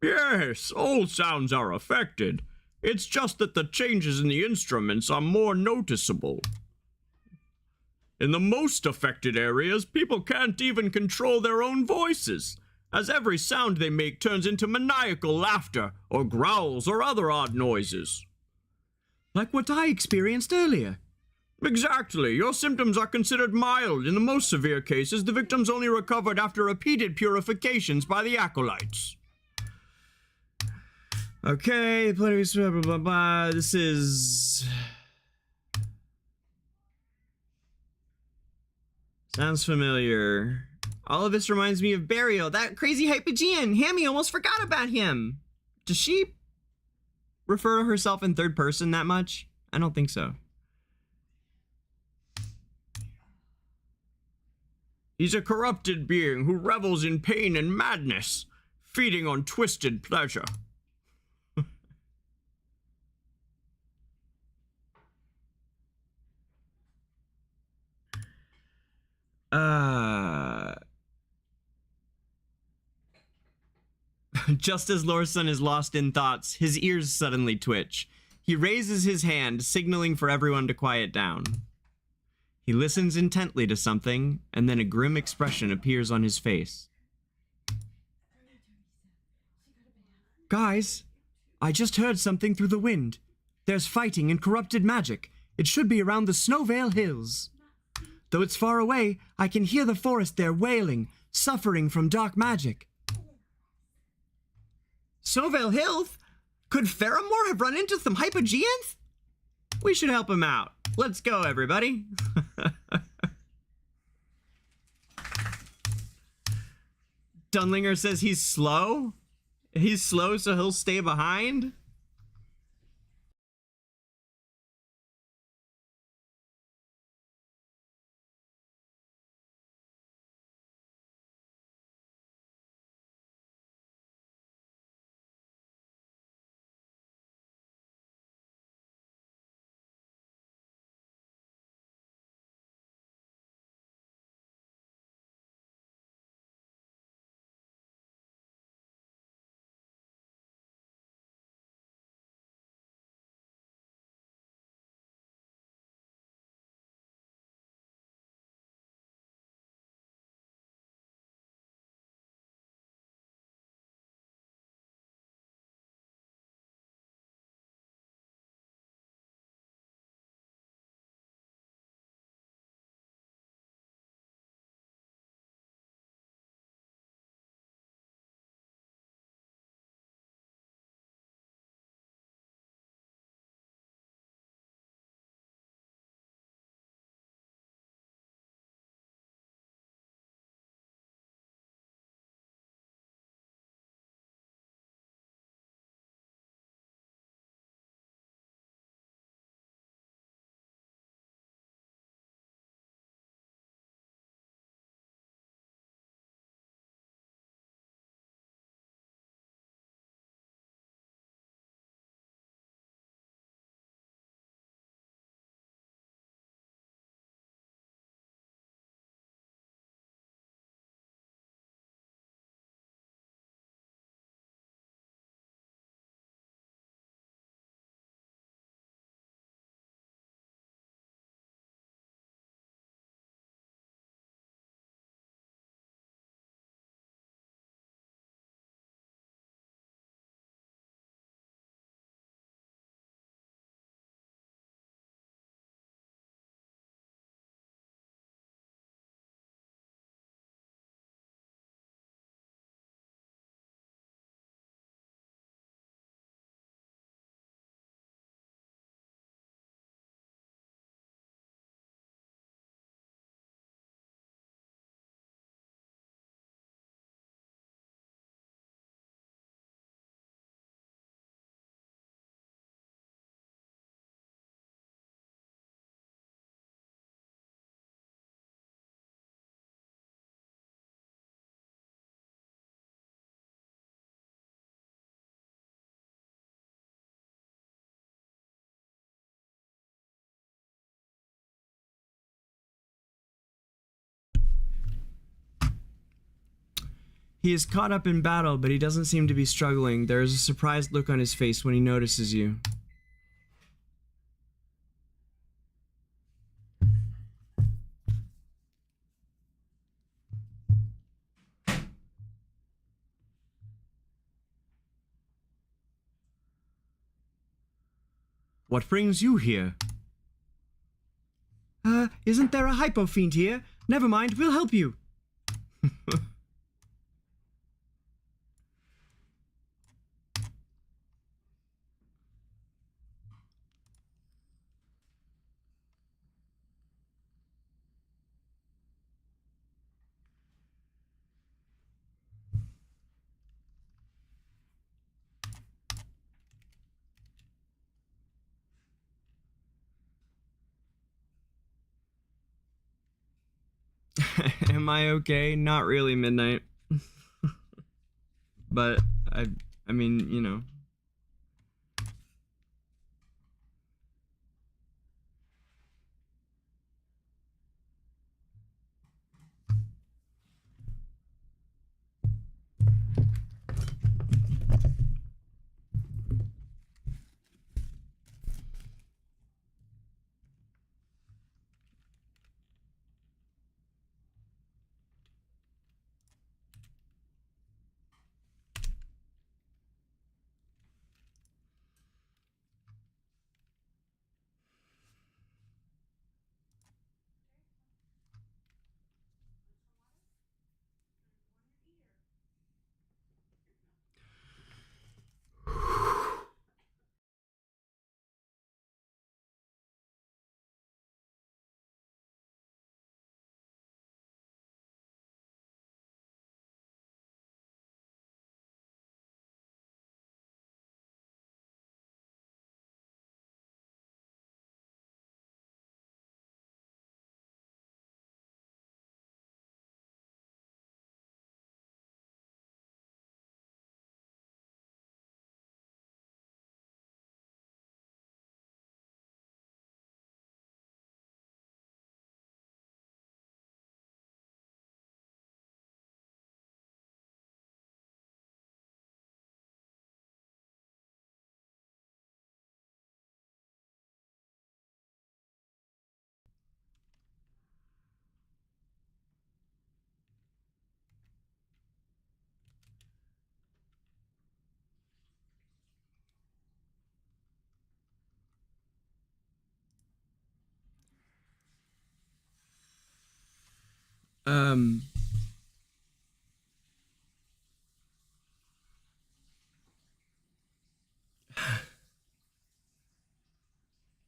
Yes, all sounds are affected. It's just that the changes in the instruments are more noticeable. In the most affected areas, people can't even control their own voices, as every sound they make turns into maniacal laughter, or growls, or other odd noises. Like what I experienced earlier. Exactly. Your symptoms are considered mild. In the most severe cases, the victims only recovered after repeated purifications by the acolytes. Okay, blah, blah, blah, blah. This is... Sounds familiar. All of this reminds me of Burial, that crazy Hypogean. Hammy almost forgot about him. Does she refer to herself in third person that much? I don't think so. He's a corrupted being who revels in pain and madness, feeding on twisted pleasure. Just as Lorson is lost in thoughts, his ears suddenly twitch. He raises his hand, signaling for everyone to quiet down. He listens intently to something, and then a grim expression appears on his face. Guys, I just heard something through the wind. There's fighting and corrupted magic. It should be around the Snowvale Hills. Though it's far away, I can hear the forest there wailing, suffering from dark magic. Snowvale Hills? Could Faramore have run into some Hypogeans? We should help him out. Let's go, everybody. Dunlinger says he's slow? He's slow, so he'll stay behind? He is caught up in battle, but he doesn't seem to be struggling. There is a surprised look on his face when he notices you. What brings you here? Isn't there a hypo fiend here? Never mind, we'll help you. Am I okay? Not really, Midnight. But I mean, you know.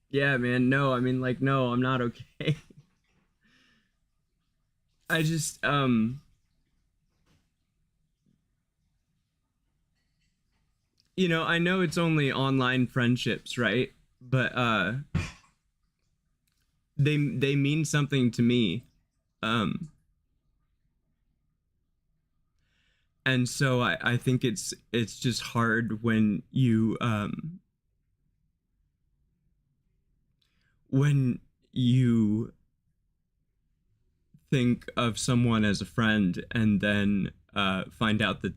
Yeah, man, no, I mean, like, no, I'm not okay. I just, you know, I know it's only online friendships, right? But, they mean something to me. And so I think it's just hard when you, when you think of someone as a friend and then find out that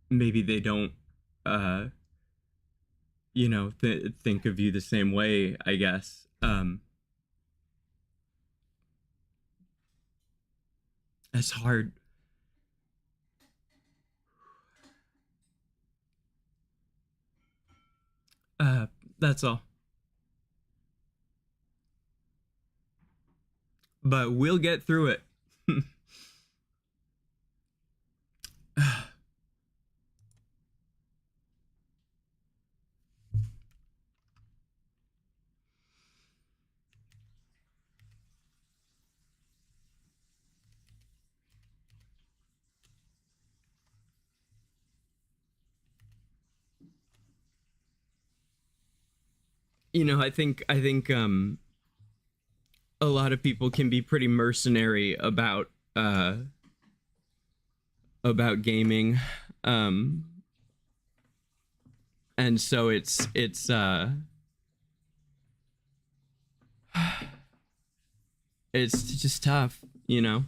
maybe they don't you know, think of you the same way, I guess. It's hard. That's all. But we'll get through it. You know, I think a lot of people can be pretty mercenary about gaming, and so it's it's just tough, you know.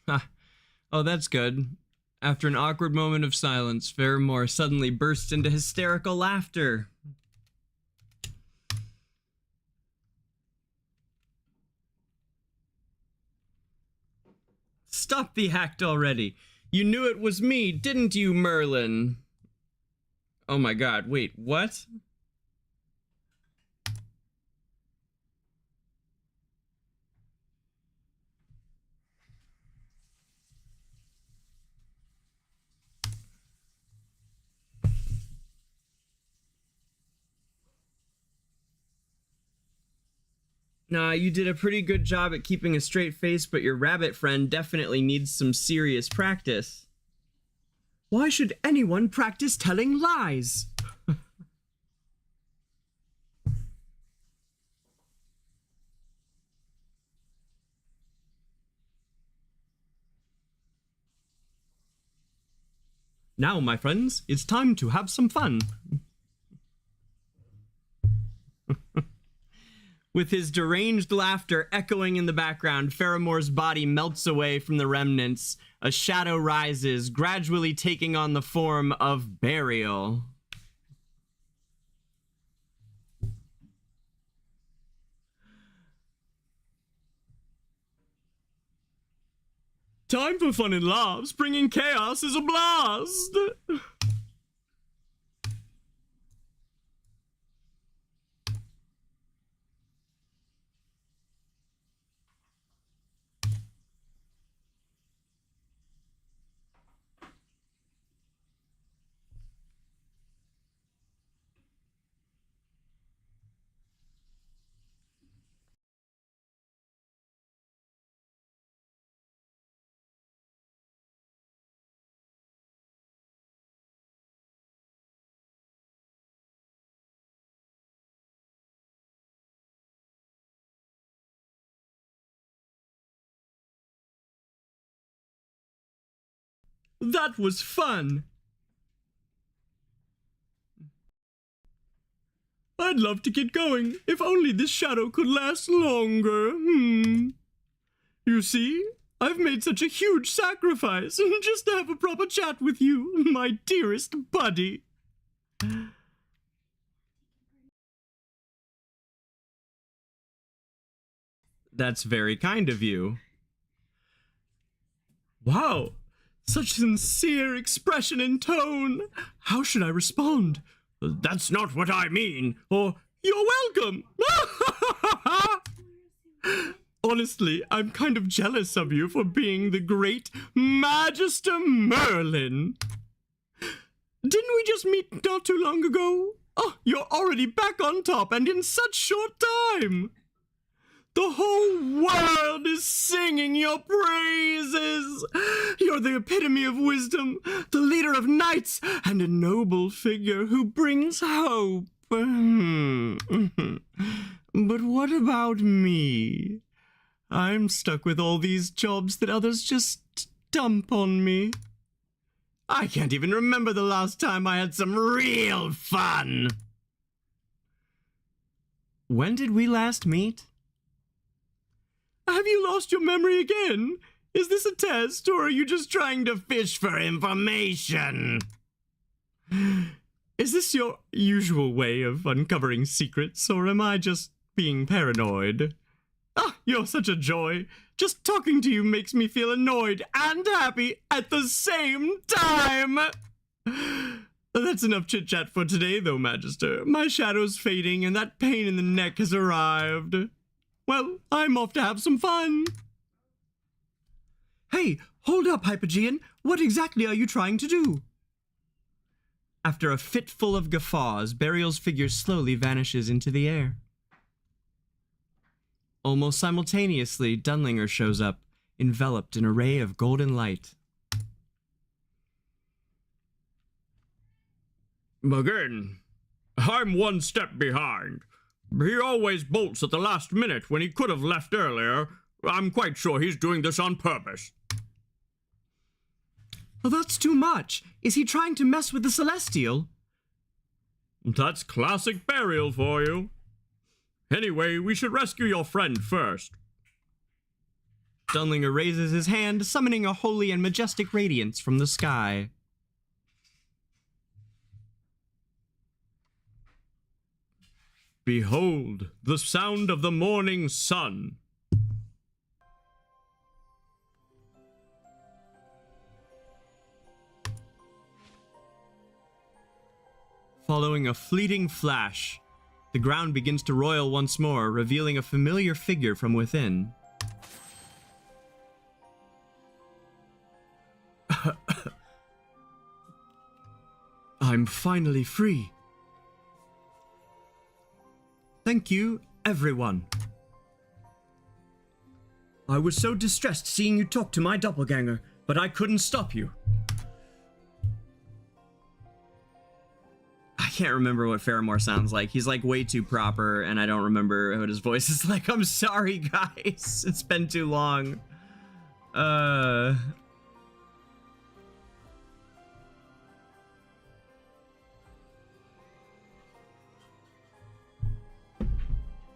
Ha. Oh, that's good. After an awkward moment of silence, Faramore suddenly bursts into hysterical laughter. Stop the act already. You knew it was me, didn't you, Merlin? Oh my god, wait, what? Nah, you did a pretty good job at keeping a straight face, but your rabbit friend definitely needs some serious practice. Why should anyone practice telling lies? Now, my friends, it's time to have some fun. With his deranged laughter echoing in the background, Faramore's body melts away from the remnants. A shadow rises, gradually taking on the form of Burial. Time for fun and laughs. Bringing chaos is a blast. That was fun. I'd love to get going, if only this shadow could last longer. You see, I've made such a huge sacrifice just to have a proper chat with you, my dearest buddy. That's very kind of you. Wow, such sincere expression and tone. How should I respond? That's not what I mean. Or, you're welcome. Honestly, I'm kind of jealous of you for being the great Magister Merlin. Didn't we just meet not too long ago? Oh, you're already back on top and in such short time. The whole world is singing your praises. You're the epitome of wisdom, the leader of knights, and a noble figure who brings hope. But what about me? I'm stuck with all these jobs that others just dump on me. I can't even remember the last time I had some real fun. When did we last meet? Have you lost your memory again? Is this a test, or are you just trying to fish for information? Is this your usual way of uncovering secrets, or am I just being paranoid? Ah, you're such a joy. Just talking to you makes me feel annoyed and happy at the same time. That's enough chit-chat for today, though, Magister. My shadow's fading, and that pain in the neck has arrived. Well, I'm off to have some fun. Hey, hold up, Hypogean. What exactly are you trying to do? After a fit full of guffaws, Burial's figure slowly vanishes into the air. Almost simultaneously, Dunlinger shows up, enveloped in a ray of golden light. Again, I'm one step behind. He always bolts at the last minute when he could have left earlier. I'm quite sure he's doing this on purpose. Well, that's too much. Is he trying to mess with the Celestial? That's classic Burial for you. Anyway, we should rescue your friend first. Stunlinger raises his hand, summoning a holy and majestic radiance from the sky. Behold, the sound of the morning sun. Following a fleeting flash, the ground begins to roil once more, revealing a familiar figure from within. I'm finally free. Thank you, everyone. I was so distressed seeing you talk to my doppelganger, but I couldn't stop you. I can't remember what Faramore sounds like. He's like way too proper, and I don't remember what his voice is like. I'm sorry, guys. It's been too long.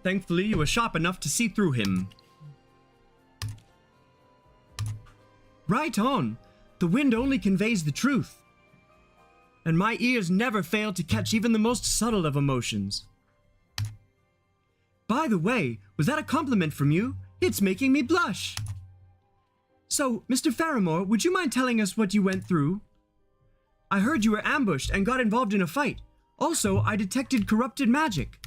Thankfully, you were sharp enough to see through him. Right on. The wind only conveys the truth. And my ears never fail to catch even the most subtle of emotions. By the way, was that a compliment from you? It's making me blush. So, Mr. Faramore, would you mind telling us what you went through? I heard you were ambushed and got involved in a fight. Also, I detected corrupted magic.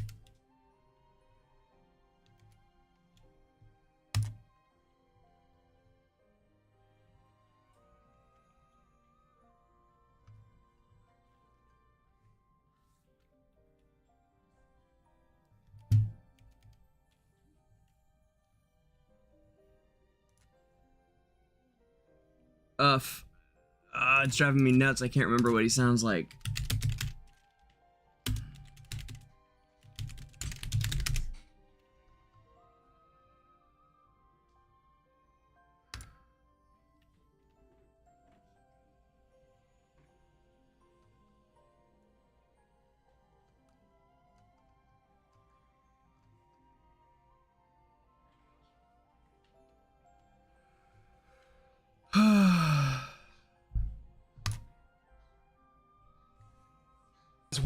It's driving me nuts. I can't remember what he sounds like.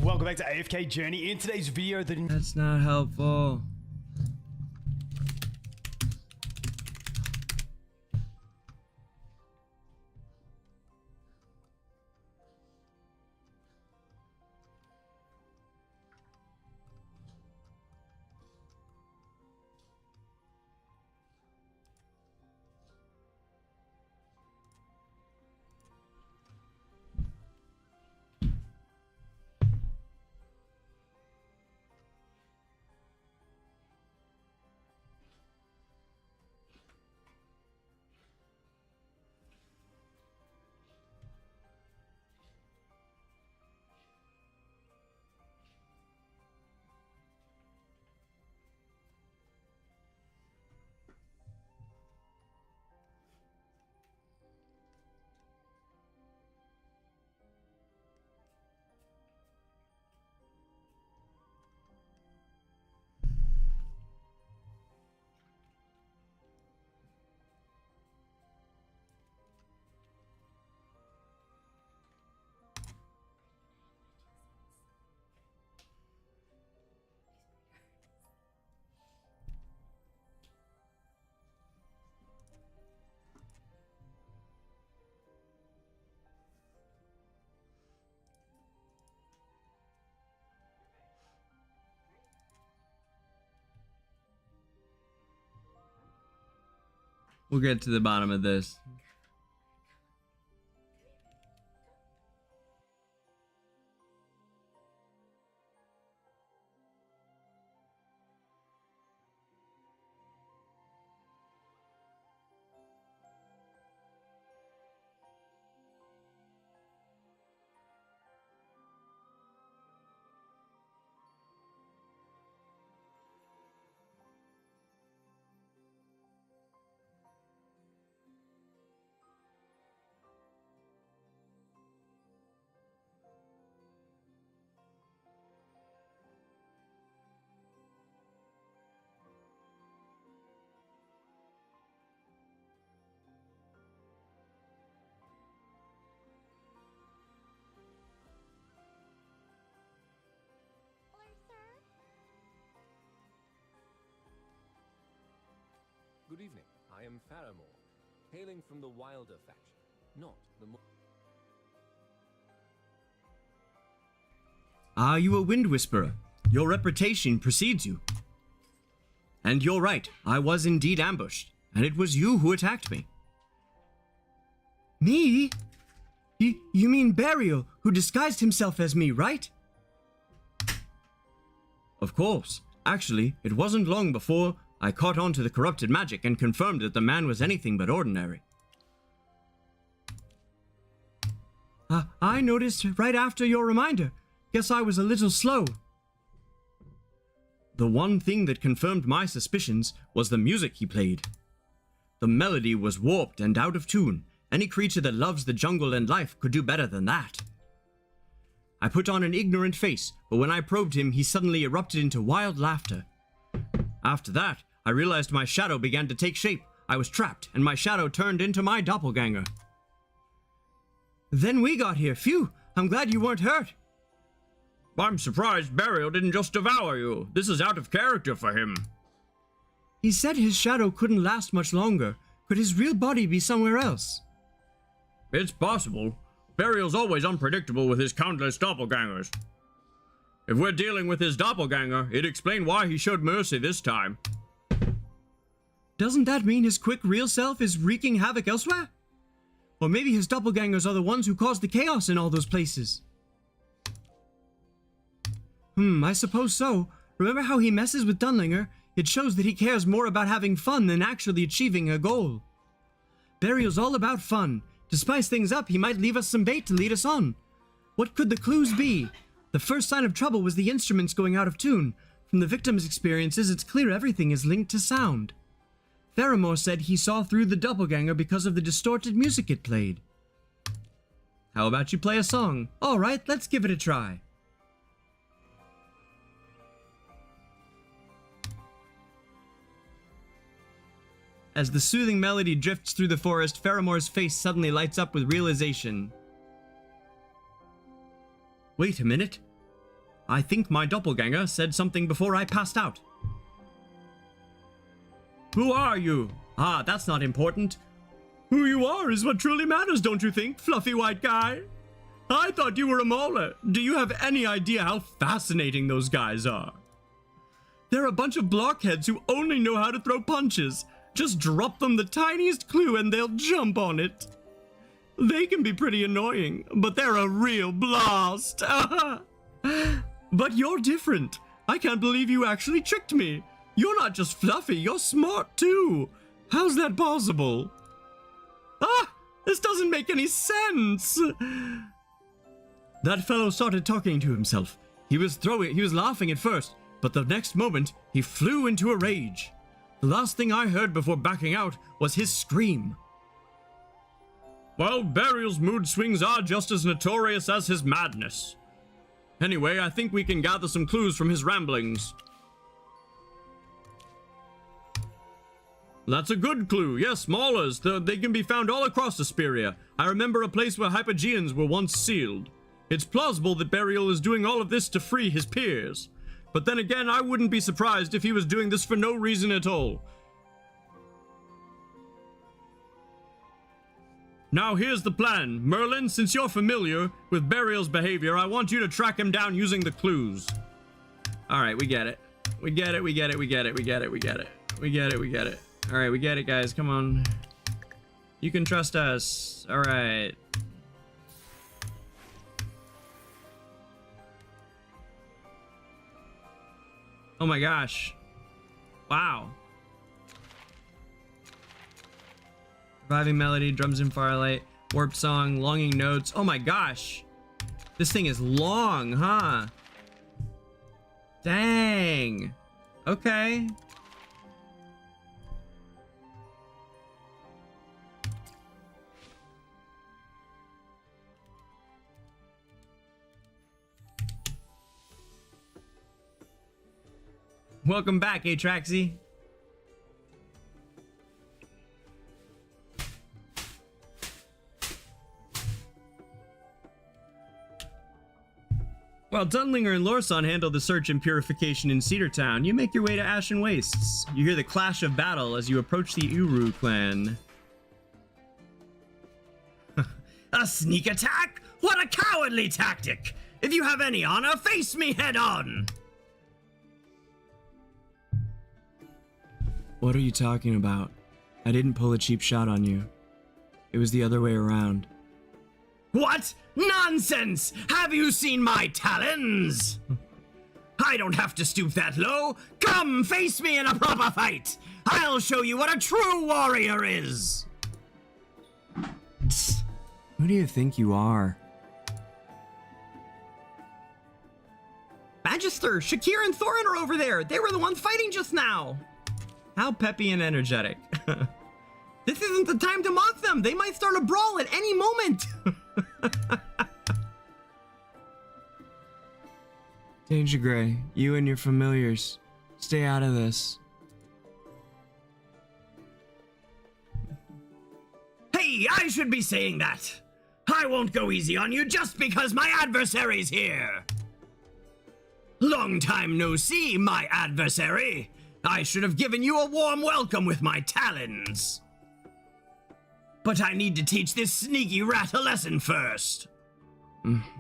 Welcome back to AFK Journey. In today's video, That's not helpful. We'll get to the bottom of this. Good evening. I am Faramore, hailing from the Wilder faction, not the more... Are you a wind whisperer? Your reputation precedes you. And you're right, I was indeed ambushed, and it was you who attacked me. Me? You mean Burial, who disguised himself as me, right? Of course. Actually, it wasn't long before I caught on to the corrupted magic and confirmed that the man was anything but ordinary. I noticed right after your reminder. Guess I was a little slow. The one thing that confirmed my suspicions was the music he played. The melody was warped and out of tune. Any creature that loves the jungle and life could do better than that. I put on an ignorant face, but when I probed him, he suddenly erupted into wild laughter. After that, I realized my shadow began to take shape. I was trapped, and my shadow turned into my doppelganger. Then we got here. Phew, I'm glad you weren't hurt. I'm surprised Burial didn't just devour you. This is out of character for him. He said his shadow couldn't last much longer. Could his real body be somewhere else? It's possible. Burial's always unpredictable with his countless doppelgangers. If we're dealing with his doppelganger, it'd explain why he showed mercy this time. Doesn't that mean his quick real self is wreaking havoc elsewhere? Or maybe his doppelgangers are the ones who caused the chaos in all those places. I suppose so. Remember how he messes with Dunlinger? It shows that he cares more about having fun than actually achieving a goal. Burial's all about fun. To spice things up, he might leave us some bait to lead us on. What could the clues be? The first sign of trouble was the instruments going out of tune. From the victim's experiences, it's clear everything is linked to sound. Faramore said he saw through the doppelganger because of the distorted music it played. How about you play a song? All right, let's give it a try. As the soothing melody drifts through the forest, Faramore's face suddenly lights up with realization. Wait a minute. I think my doppelganger said something before I passed out. Who are you? Ah, that's not important. Who you are is what truly matters, don't you think, fluffy white guy? I thought you were a mauler. Do you have any idea how fascinating those guys are? They're a bunch of blockheads who only know how to throw punches. Just drop them the tiniest clue and they'll jump on it. They can be pretty annoying, but they're a real blast. But you're different. I can't believe you actually tricked me. You're not just fluffy, you're smart too. How's that possible? This doesn't make any sense. That fellow started talking to himself. He was laughing at first, but the next moment he flew into a rage. The last thing I heard before backing out was his scream. Well, Burial's mood swings are just as notorious as his madness. Anyway, I think we can gather some clues from his ramblings. That's a good clue. Yes, maulers. They can be found all across Esperia. I remember a place where Hypogeans were once sealed. It's plausible that Burial is doing all of this to free his peers. But then again, I wouldn't be surprised if he was doing this for no reason at all. Now here's the plan. Merlin, since you're familiar with Burial's behavior, I want you to track him down using the clues. Alright, we get it. We get it. Alright, we get it, guys. Come on. You can trust us. Alright. Oh my gosh. Wow. Reviving melody, drums in firelight, warped song, longing notes. Oh my gosh. This thing is long, huh? Dang. Okay. Welcome back, Atraxy. While Dunlinger and Lorsan handle the search and purification in Cedar Town, you make your way to Ashen Wastes. You hear the clash of battle as you approach the Uru clan. A sneak attack? What a cowardly tactic! If you have any honor, face me head on! What are you talking about? I didn't pull a cheap shot on you. It was the other way around. What? Nonsense! Have you seen my talons? I don't have to stoop that low. Come, face me in a proper fight! I'll show you what a true warrior is! Who do you think you are? Magister, Shakir and Thorin are over there. They were the ones fighting just now. How peppy and energetic. This isn't the time to mock them. They might start a brawl at any moment. DangerGrey, you and your familiars, stay out of this. Hey, I should be saying that. I won't go easy on you just because my adversary's here. Long time no see, my adversary. I should have given you a warm welcome with my talons. But I need to teach this sneaky rat a lesson first.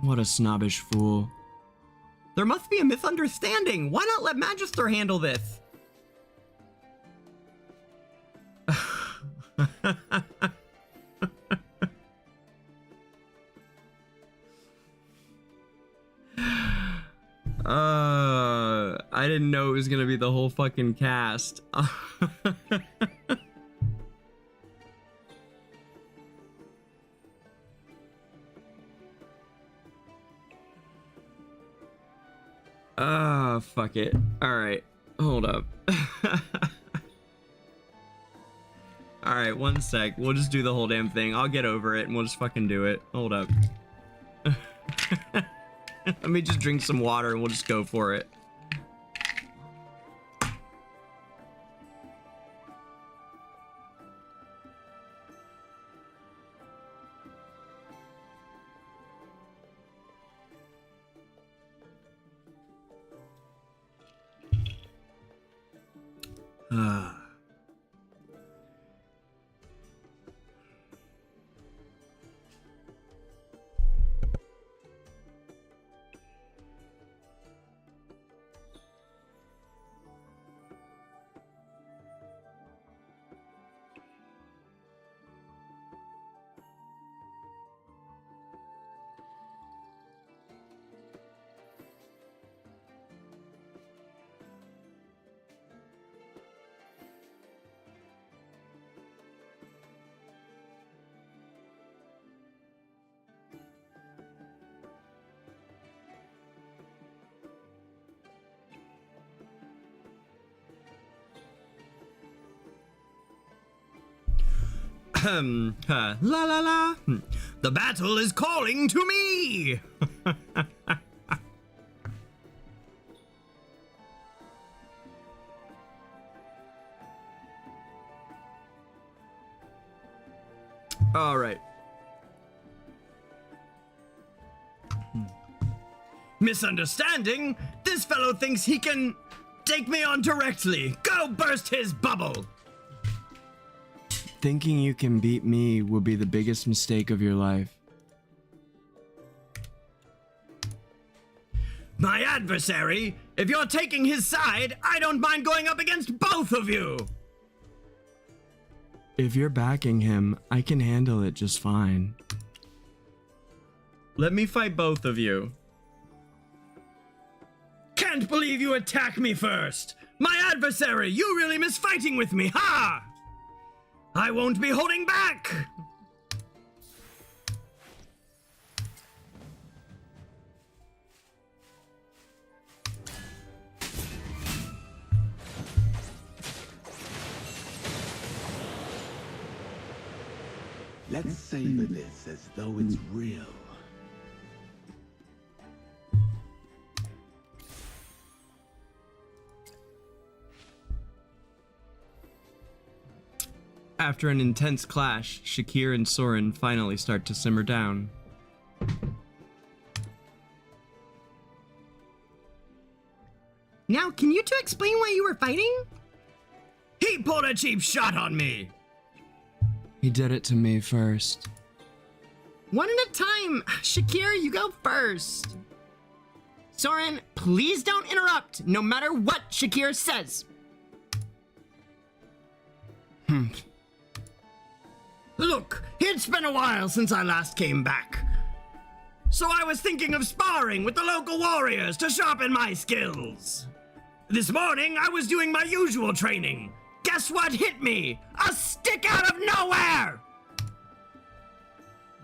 What a snobbish fool. There must be a misunderstanding. Why not let Magister handle this? I didn't know it was gonna be the whole fucking cast. Fuck it. Alright, hold up. Alright, one sec. We'll just do the whole damn thing. I'll get over it and we'll just fucking do it. Hold up. Let me just drink some water and we'll just go for it. La la la. The battle is calling to me! All right. Misunderstanding? This fellow thinks he can take me on directly. Go burst his bubble! Thinking you can beat me will be the biggest mistake of your life. My adversary? If you're taking his side, I don't mind going up against both of you! If you're backing him, I can handle it just fine. Let me fight both of you. Can't believe you attack me first! My adversary, you really miss fighting with me, ha! I won't be holding back! Let's savor this as though it's real. After an intense clash, Shakir and Soren finally start to simmer down. Now, can you two explain why you were fighting? He pulled a cheap shot on me. He did it to me first. One at a time. Shakir, you go first. Soren, please don't interrupt, no matter what Shakir says. Look, it's been a while since I last came back. So I was thinking of sparring with the local warriors to sharpen my skills. This morning, I was doing my usual training. Guess what hit me? A stick out of nowhere!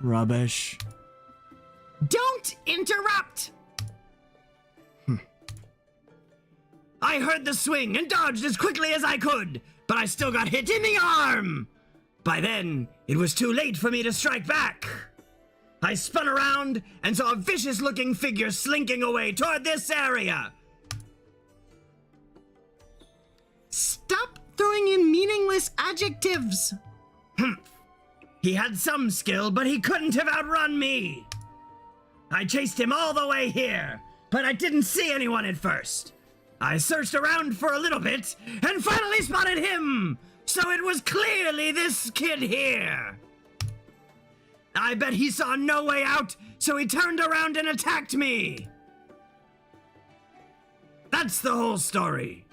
Rubbish. Don't interrupt! I heard the swing and dodged as quickly as I could, but I still got hit in the arm. By then, it was too late for me to strike back. I spun around and saw a vicious-looking figure slinking away toward this area. Stop throwing in meaningless adjectives. He had some skill, but he couldn't have outrun me. I chased him all the way here, but I didn't see anyone at first. I searched around for a little bit and finally spotted him. So it was clearly this kid here. I bet he saw no way out, so he turned around and attacked me. That's the whole story.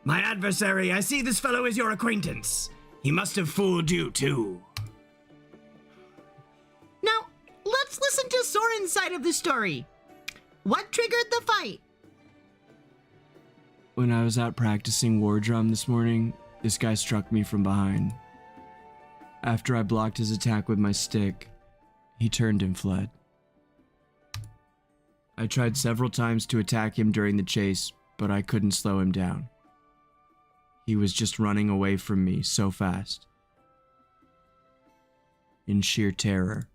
My adversary, I see this fellow is your acquaintance. He must have fooled you too. Now, let's listen to Soren's side of the story. What triggered the fight? When I was out practicing War Drum this morning, this guy struck me from behind. After I blocked his attack with my stick, he turned and fled. I tried several times to attack him during the chase, but I couldn't slow him down. He was just running away from me so fast. In sheer terror.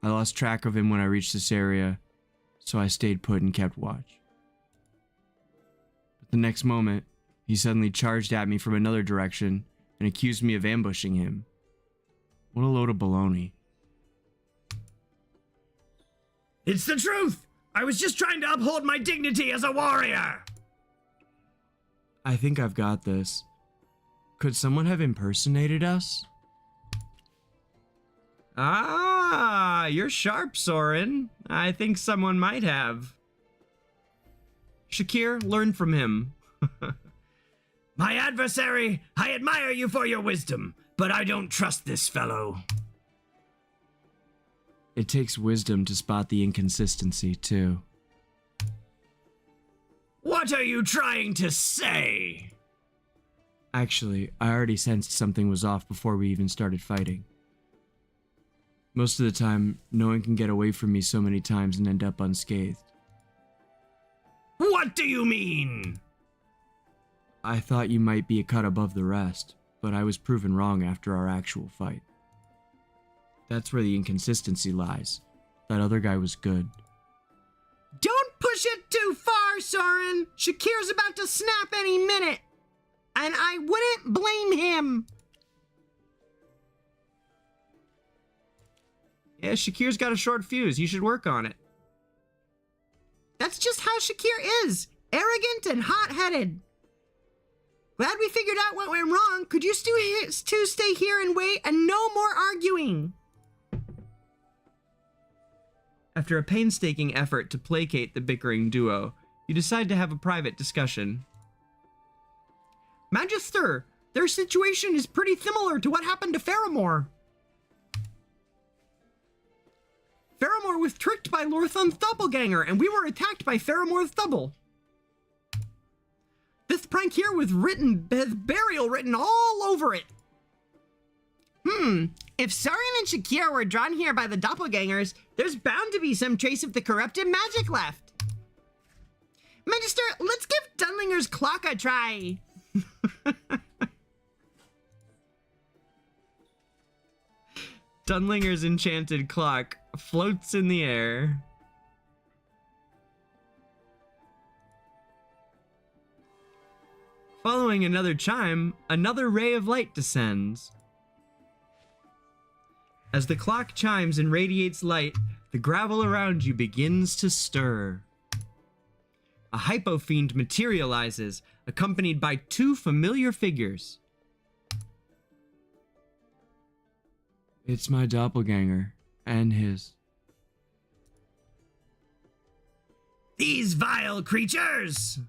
I lost track of him when I reached this area, so I stayed put and kept watch. But the next moment, he suddenly charged at me from another direction and accused me of ambushing him. What a load of baloney. It's the truth! I was just trying to uphold my dignity as a warrior! I think I've got this. Could someone have impersonated us? Ah, you're sharp, Soren. I think someone might have. Shakir, learn from him. My adversary, I admire you for your wisdom, but I don't trust this fellow. It takes wisdom to spot the inconsistency, too. What are you trying to say? Actually, I already sensed something was off before we even started fighting. Most of the time, no one can get away from me so many times and end up unscathed. What do you mean? I thought you might be a cut above the rest, but I was proven wrong after our actual fight. That's where the inconsistency lies. That other guy was good. Don't push it too far, Soren. Shakir's about to snap any minute. And I wouldn't blame him. Yeah, Shakir's got a short fuse. You should work on it. That's just how Shakir is. Arrogant and hot-headed. Glad we figured out what went wrong. Could you two stay here and wait and no more arguing? After a painstaking effort to placate the bickering duo, you decide to have a private discussion. Magister, their situation is pretty similar to what happened to Faramore. Faramore was tricked by Lorthon's doppelganger, and we were attacked by Faramore's double. This prank here was has burial written all over it. If Soren and Shakir were drawn here by the doppelgangers, there's bound to be some trace of the corrupted magic left. Magister, let's give Dunlinger's clock a try. Dunlinger's enchanted clock floats in the air. Following another chime, another ray of light descends. As the clock chimes and radiates light, the gravel around you begins to stir. a hypo-fiend materializes, accompanied by 2 familiar figures. It's my doppelganger, and his. These vile creatures!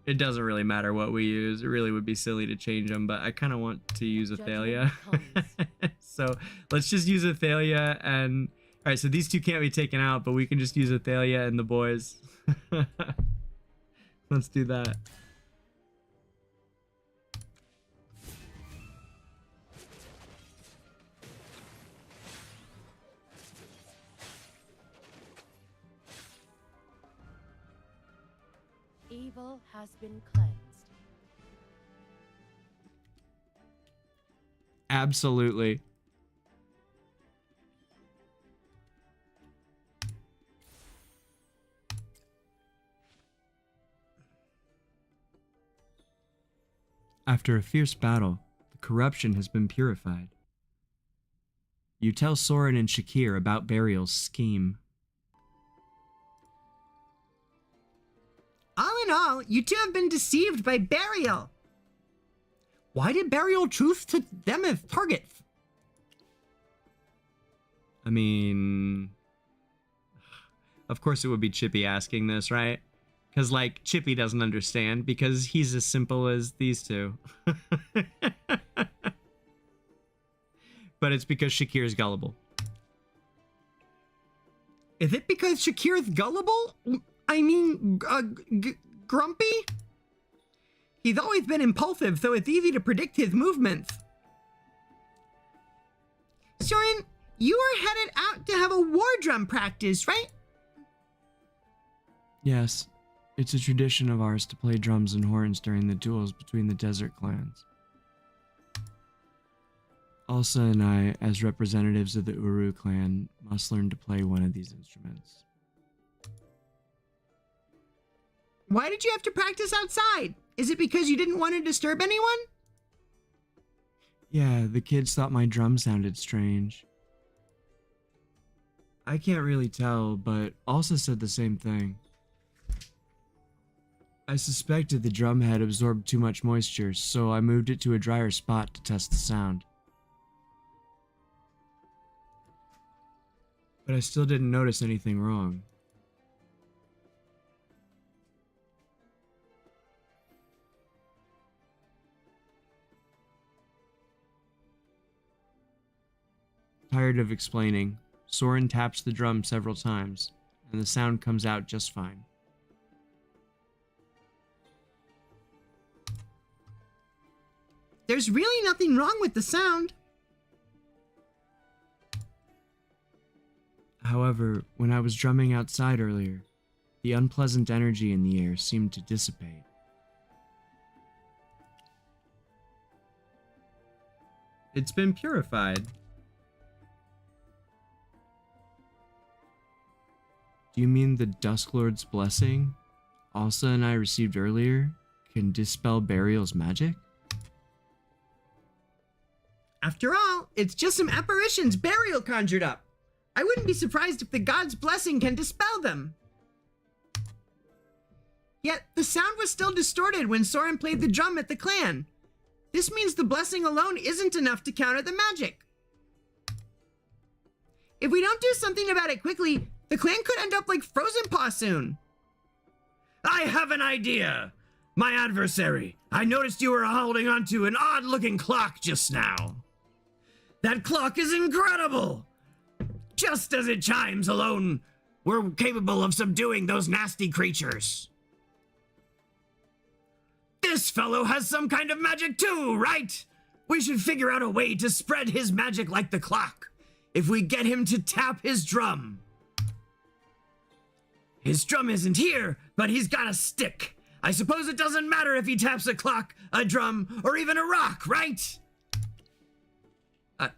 It doesn't really matter what we use. It really would be silly to change them, but I kind of want to use Athalia. So let's just use Athalia and... Alright, so these 2 can't be taken out, but we can just use Athalia and the boys. Let's do that. Evil has been cleansed. Absolutely. After a fierce battle, the corruption has been purified. You tell Soren and Shakir about Burial's scheme. All in all, you 2 have been deceived by Burial. Why did Burial choose to them as targets? I mean... Of course it would be Chippy asking this, right? Because, like, Chippy doesn't understand because he's as simple as these 2. But it's because Shakir's gullible. Is it because Shakir's gullible? I mean, grumpy? He's always been impulsive, so it's easy to predict his movements. Soren, you are headed out to have a war drum practice, right? Yes, it's a tradition of ours to play drums and horns during the duels between the desert clans. Elsa and I, as representatives of the Uru clan, must learn to play one of these instruments. Why did you have to practice outside? Is it because you didn't want to disturb anyone? Yeah, the kids thought my drum sounded strange. I can't really tell, but Elsa said the same thing. I suspected the drum head absorbed too much moisture, so I moved it to a drier spot to test the sound. But I still didn't notice anything wrong. Tired of explaining, Soren taps the drum several times, and the sound comes out just fine. There's really nothing wrong with the sound. However, when I was drumming outside earlier, the unpleasant energy in the air seemed to dissipate. It's been purified. Do you mean the Dusklord's blessing Elsa and I received earlier can dispel Burial's magic? After all, it's just some apparitions Burial conjured up. I wouldn't be surprised if the god's blessing can dispel them. Yet, the sound was still distorted when Soren played the drum at the clan. This means the blessing alone isn't enough to counter the magic. If we don't do something about it quickly, the clan could end up like Frozen Paw soon. I have an idea! My adversary, I noticed you were holding onto an odd-looking clock just now. That clock is incredible! Just as it chimes alone, we're capable of subduing those nasty creatures. This fellow has some kind of magic too, right? We should figure out a way to spread his magic like the clock, if we get him to tap his drum. His drum isn't here, but he's got a stick. I suppose it doesn't matter if he taps a clock, a drum, or even a rock, right?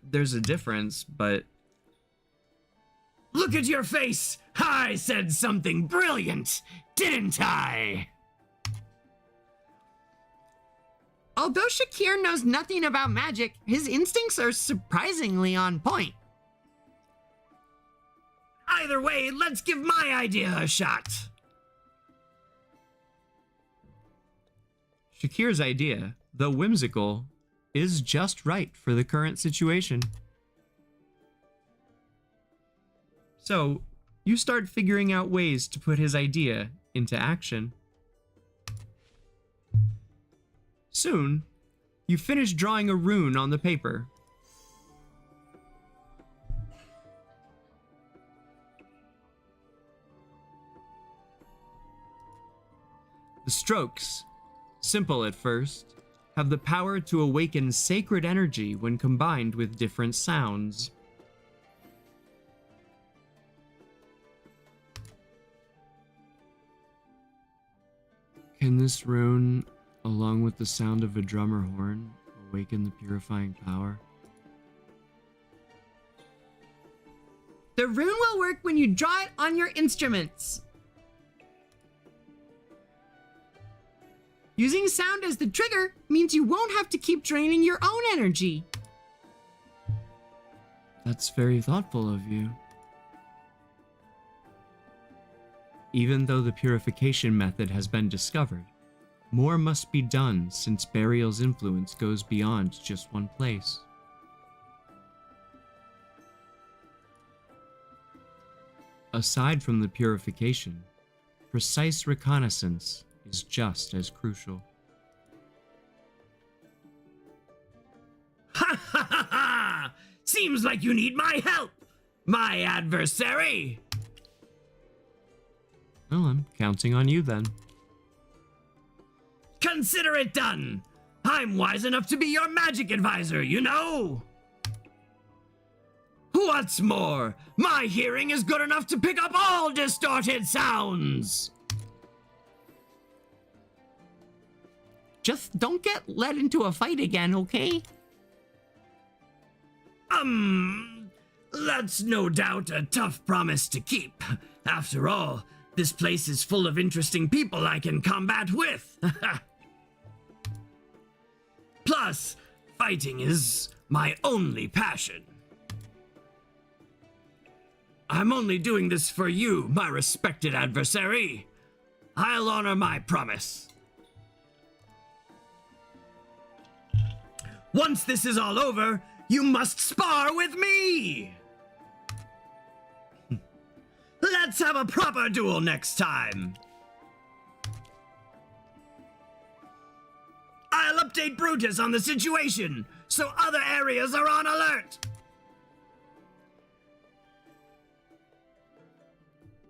there's a difference, but... Look at your face! I said something brilliant, didn't I? Although Shakir knows nothing about magic, his instincts are surprisingly on point. Either way, let's give my idea a shot. Shakir's idea, though whimsical, is just right for the current situation. So, you start figuring out ways to put his idea into action. Soon, you finish drawing a rune on the paper. The strokes, simple at first, have the power to awaken sacred energy when combined with different sounds. Can this rune, along with the sound of a drum or horn, awaken the purifying power? The rune will work when you draw it on your instruments. Using sound as the trigger means you won't have to keep draining your own energy. That's very thoughtful of you. Even though the purification method has been discovered, more must be done since Burial's influence goes beyond just one place. Aside from the purification, precise reconnaissance is just as crucial. Ha ha ha ha! Seems like you need my help, my adversary! Well, I'm counting on you then. Consider it done! I'm wise enough to be your magic advisor, you know! What's more, my hearing is good enough to pick up all distorted sounds! Just don't get led into a fight again, okay? That's no doubt a tough promise to keep. After all, this place is full of interesting people I can combat with. Plus, fighting is my only passion. I'm only doing this for you, my respected adversary. I'll honor my promise. Once this is all over, you must spar with me! Let's have a proper duel next time! I'll update Brutus on the situation, so other areas are on alert!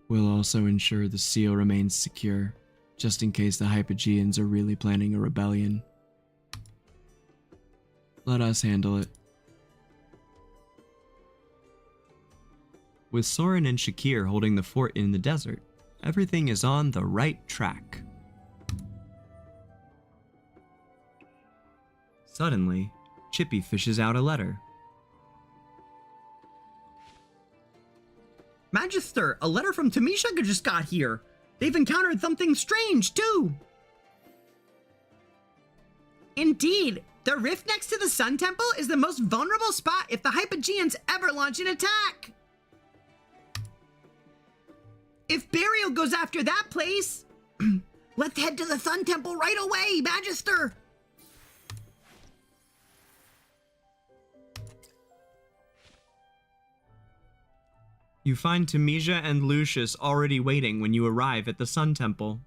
We'll also ensure the seal remains secure, just in case the Hypogeans are really planning a rebellion. Let us handle it. With Soren and Shakir holding the fort in the desert, everything is on the right track. Suddenly, Chippy fishes out a letter. Magister, a letter from Tamisha just got here. They've encountered something strange, too. Indeed, the rift next to the Sun Temple is the most vulnerable spot if the Hypogeans ever launch an attack. If Burial goes after that place, let's head to the Sun Temple right away, Magister. You find Tamisha and Lucius already waiting when you arrive at the Sun Temple.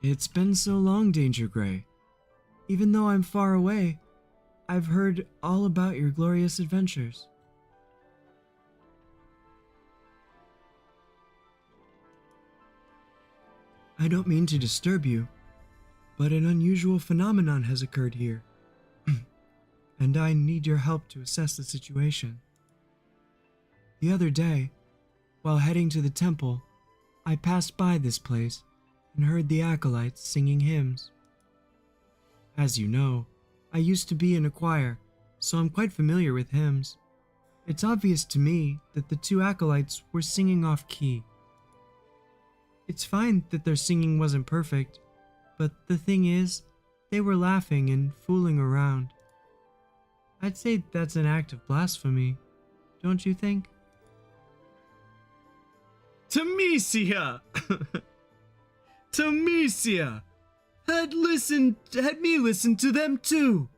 It's been so long, DangerGrey. Even though I'm far away, I've heard all about your glorious adventures. I don't mean to disturb you, but an unusual phenomenon has occurred here. And I need your help to assess the situation. The other day, while heading to the temple, I passed by this place and heard the acolytes singing hymns. As you know, I used to be in a choir, so I'm quite familiar with hymns. It's obvious to me that the two acolytes were singing off key. It's fine that their singing wasn't perfect, but the thing is, they were laughing and fooling around. I'd say that's an act of blasphemy, don't you think? Tamesia! Tamesia! Had me listen to them too.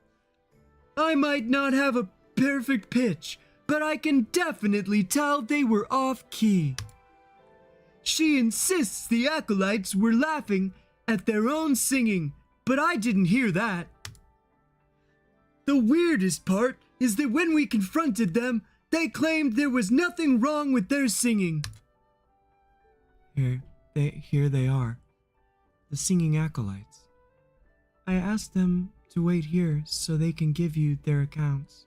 I might not have a perfect pitch, but I can definitely tell they were off key. She insists the acolytes were laughing at their own singing, but I didn't hear that. The weirdest part is that when we confronted them, they claimed there was nothing wrong with their singing. Here they are, the singing acolytes. I asked them to wait here so they can give you their accounts.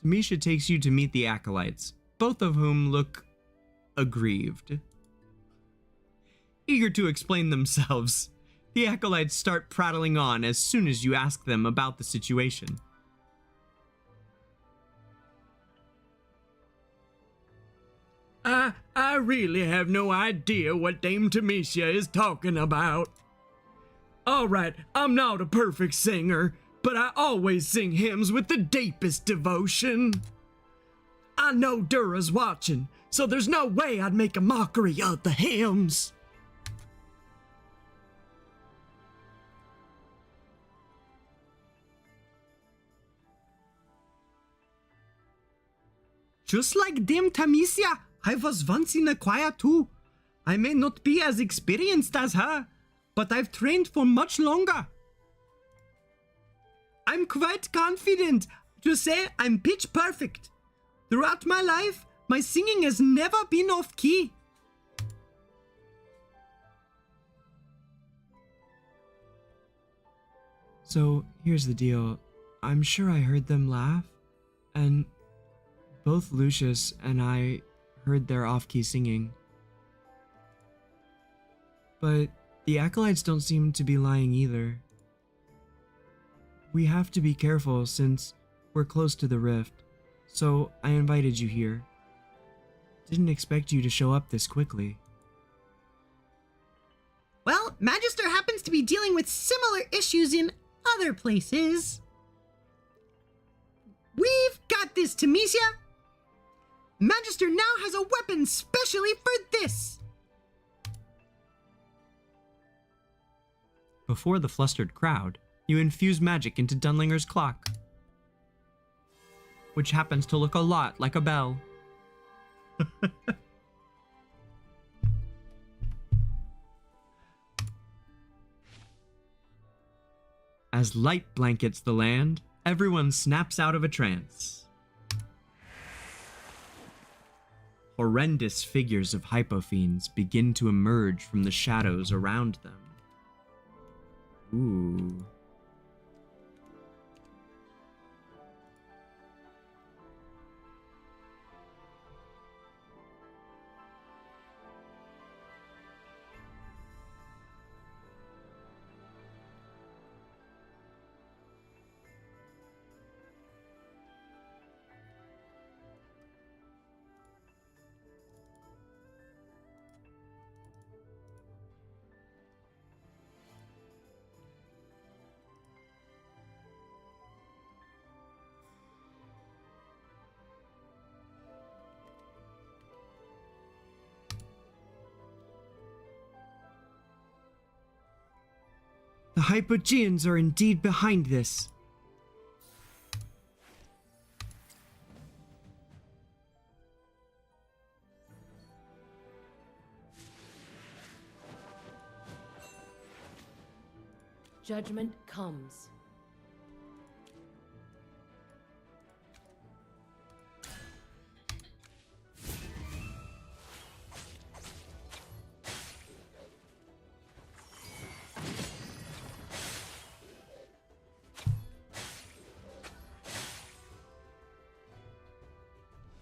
Tamisha takes you to meet the acolytes, both of whom look aggrieved. Eager to explain themselves, the acolytes start prattling on as soon as you ask them about the situation. I really have no idea what Dame Tamesia is talking about. Alright, I'm not a perfect singer, but I always sing hymns with the deepest devotion. I know Dura's watching, so there's no way I'd make a mockery of the hymns. Just like Dame Tamesia, I was once in a choir too. I may not be as experienced as her, but I've trained for much longer. I'm quite confident to say I'm pitch perfect. Throughout my life, my singing has never been off key. So here's the deal. I'm sure I heard them laugh, and both Lucius and I heard their off-key singing. But the acolytes don't seem to be lying either. We have to be careful since we're close to the rift, so I invited you here. Didn't expect you to show up this quickly. Well, Magister happens to be dealing with similar issues in other places. We've got this, Tamesia. Magister now has a weapon specially for this. Before the flustered crowd, you infuse magic into Dunlinger's clock, which happens to look a lot like a bell. As light blankets the land, everyone snaps out of a trance. Horrendous figures of hypofiends begin to emerge from the shadows around them. Ooh. The Hypogeans are indeed behind this. Judgment comes.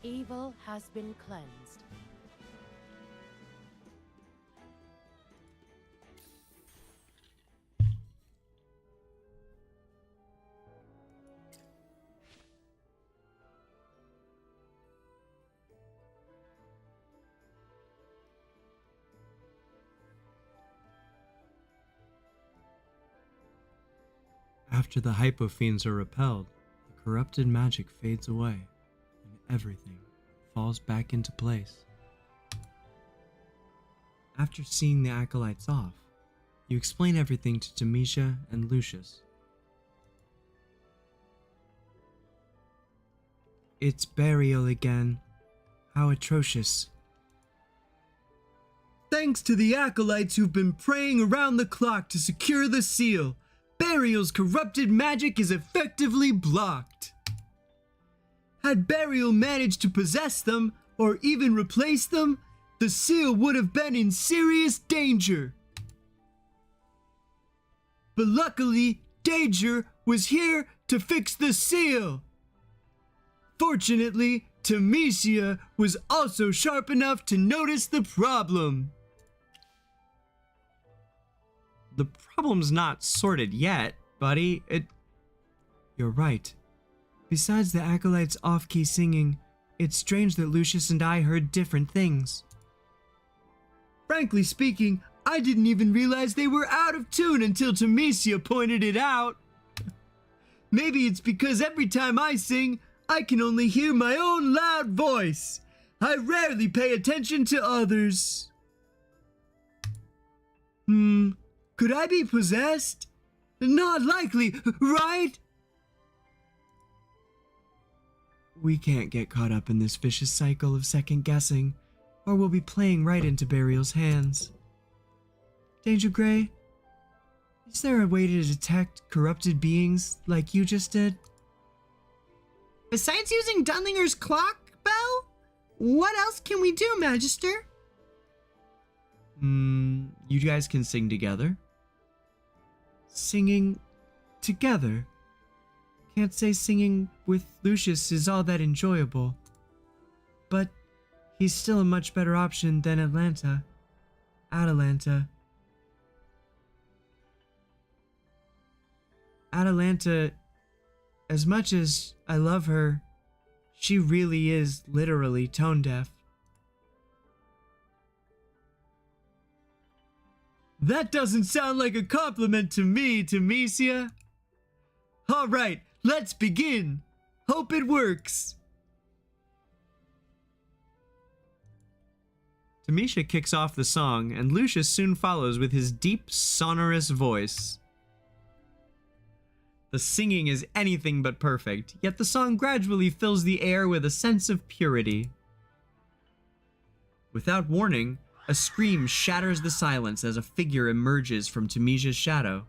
Evil has been cleansed. After the hypofiends are repelled, the corrupted magic fades away, and everything falls back into place. After seeing the acolytes off, you explain everything to Demetia and Lucius. It's burial again. How atrocious. Thanks to the acolytes who've been praying around the clock to secure the seal, Burial's corrupted magic is effectively blocked. Had Burial managed to possess them, or even replace them, the seal would have been in serious danger. But luckily, Danger was here to fix the seal. Fortunately, Demetia was also sharp enough to notice the problem. The problem's not sorted yet, buddy. You're right. Besides the acolytes' off-key singing, it's strange that Lucius and I heard different things. Frankly speaking, I didn't even realize they were out of tune until Demetia pointed it out. Maybe it's because every time I sing, I can only hear my own loud voice. I rarely pay attention to others. Could I be possessed? Not likely, right? We can't get caught up in this vicious cycle of second guessing, or we'll be playing right into Burial's hands. DangerGrey, is there a way to detect corrupted beings like you just did? Besides using Dunlinger's clock bell, what else can we do, Magister? You guys can sing together. Singing together? Can't say singing with Lucius is all that enjoyable. But he's still a much better option than Atalanta. Atalanta, as much as I love her, she really is literally tone deaf. That doesn't sound like a compliment to me, Demetia. All right, let's begin. Hope it works. Demetia kicks off the song, and Lucius soon follows with his deep, sonorous voice. The singing is anything but perfect, yet the song gradually fills the air with a sense of purity. Without warning, a scream shatters the silence as a figure emerges from Demetia's shadow.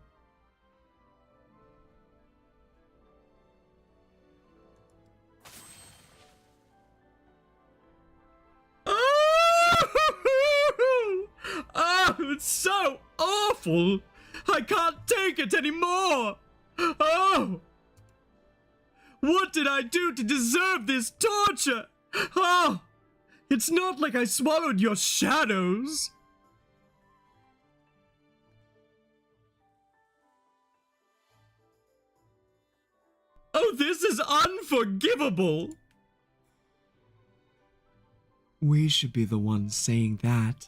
Oh, it's so awful! I can't take it anymore! Oh! What did I do to deserve this torture? Oh! It's not like I swallowed your shadows! Oh, this is unforgivable! We should be the ones saying that.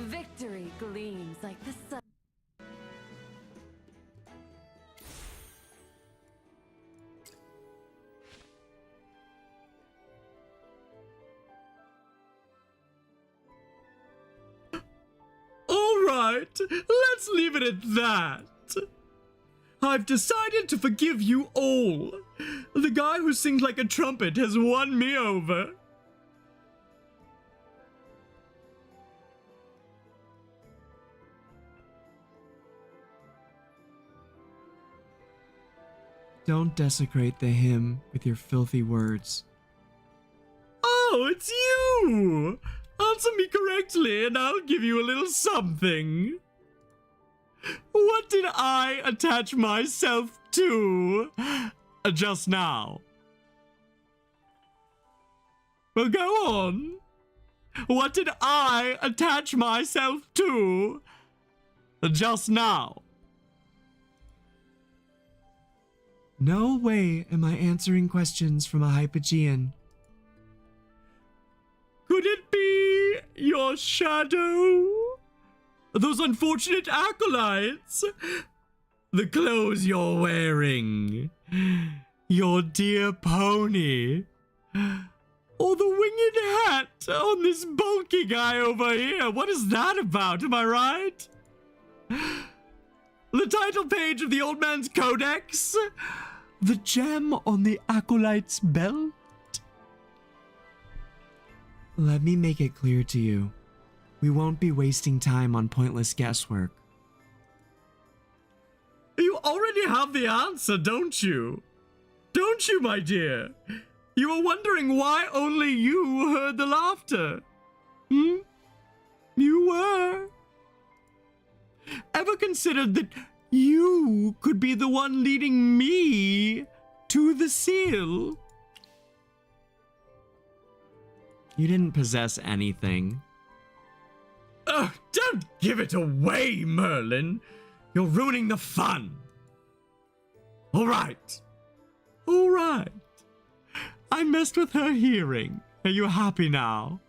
Victory gleams like the sun. All right, let's leave it at that. I've decided to forgive you all. The guy who sings like a trumpet has won me over. Don't desecrate the hymn with your filthy words. Oh, it's you! Answer me correctly and I'll give you a little something. What did I attach myself to just now? Well, go on. What did I attach myself to just now? No way am I answering questions from a Hypogean. Could it be your shadow? Those unfortunate acolytes? The clothes you're wearing? Your dear pony? Or the winged hat on this bulky guy over here? What is that about, am I right? The title page of the old man's codex? The gem on the acolyte's belt? Let me make it clear to you. We won't be wasting time on pointless guesswork. You already have the answer, don't you? Don't you, my dear? You were wondering why only you heard the laughter. Hmm? You were. Ever considered that you could be the one leading me to the seal? You didn't possess anything. Ugh, don't give it away, Merlin. You're ruining the fun. All right. All right. I messed with her hearing. Are you happy now?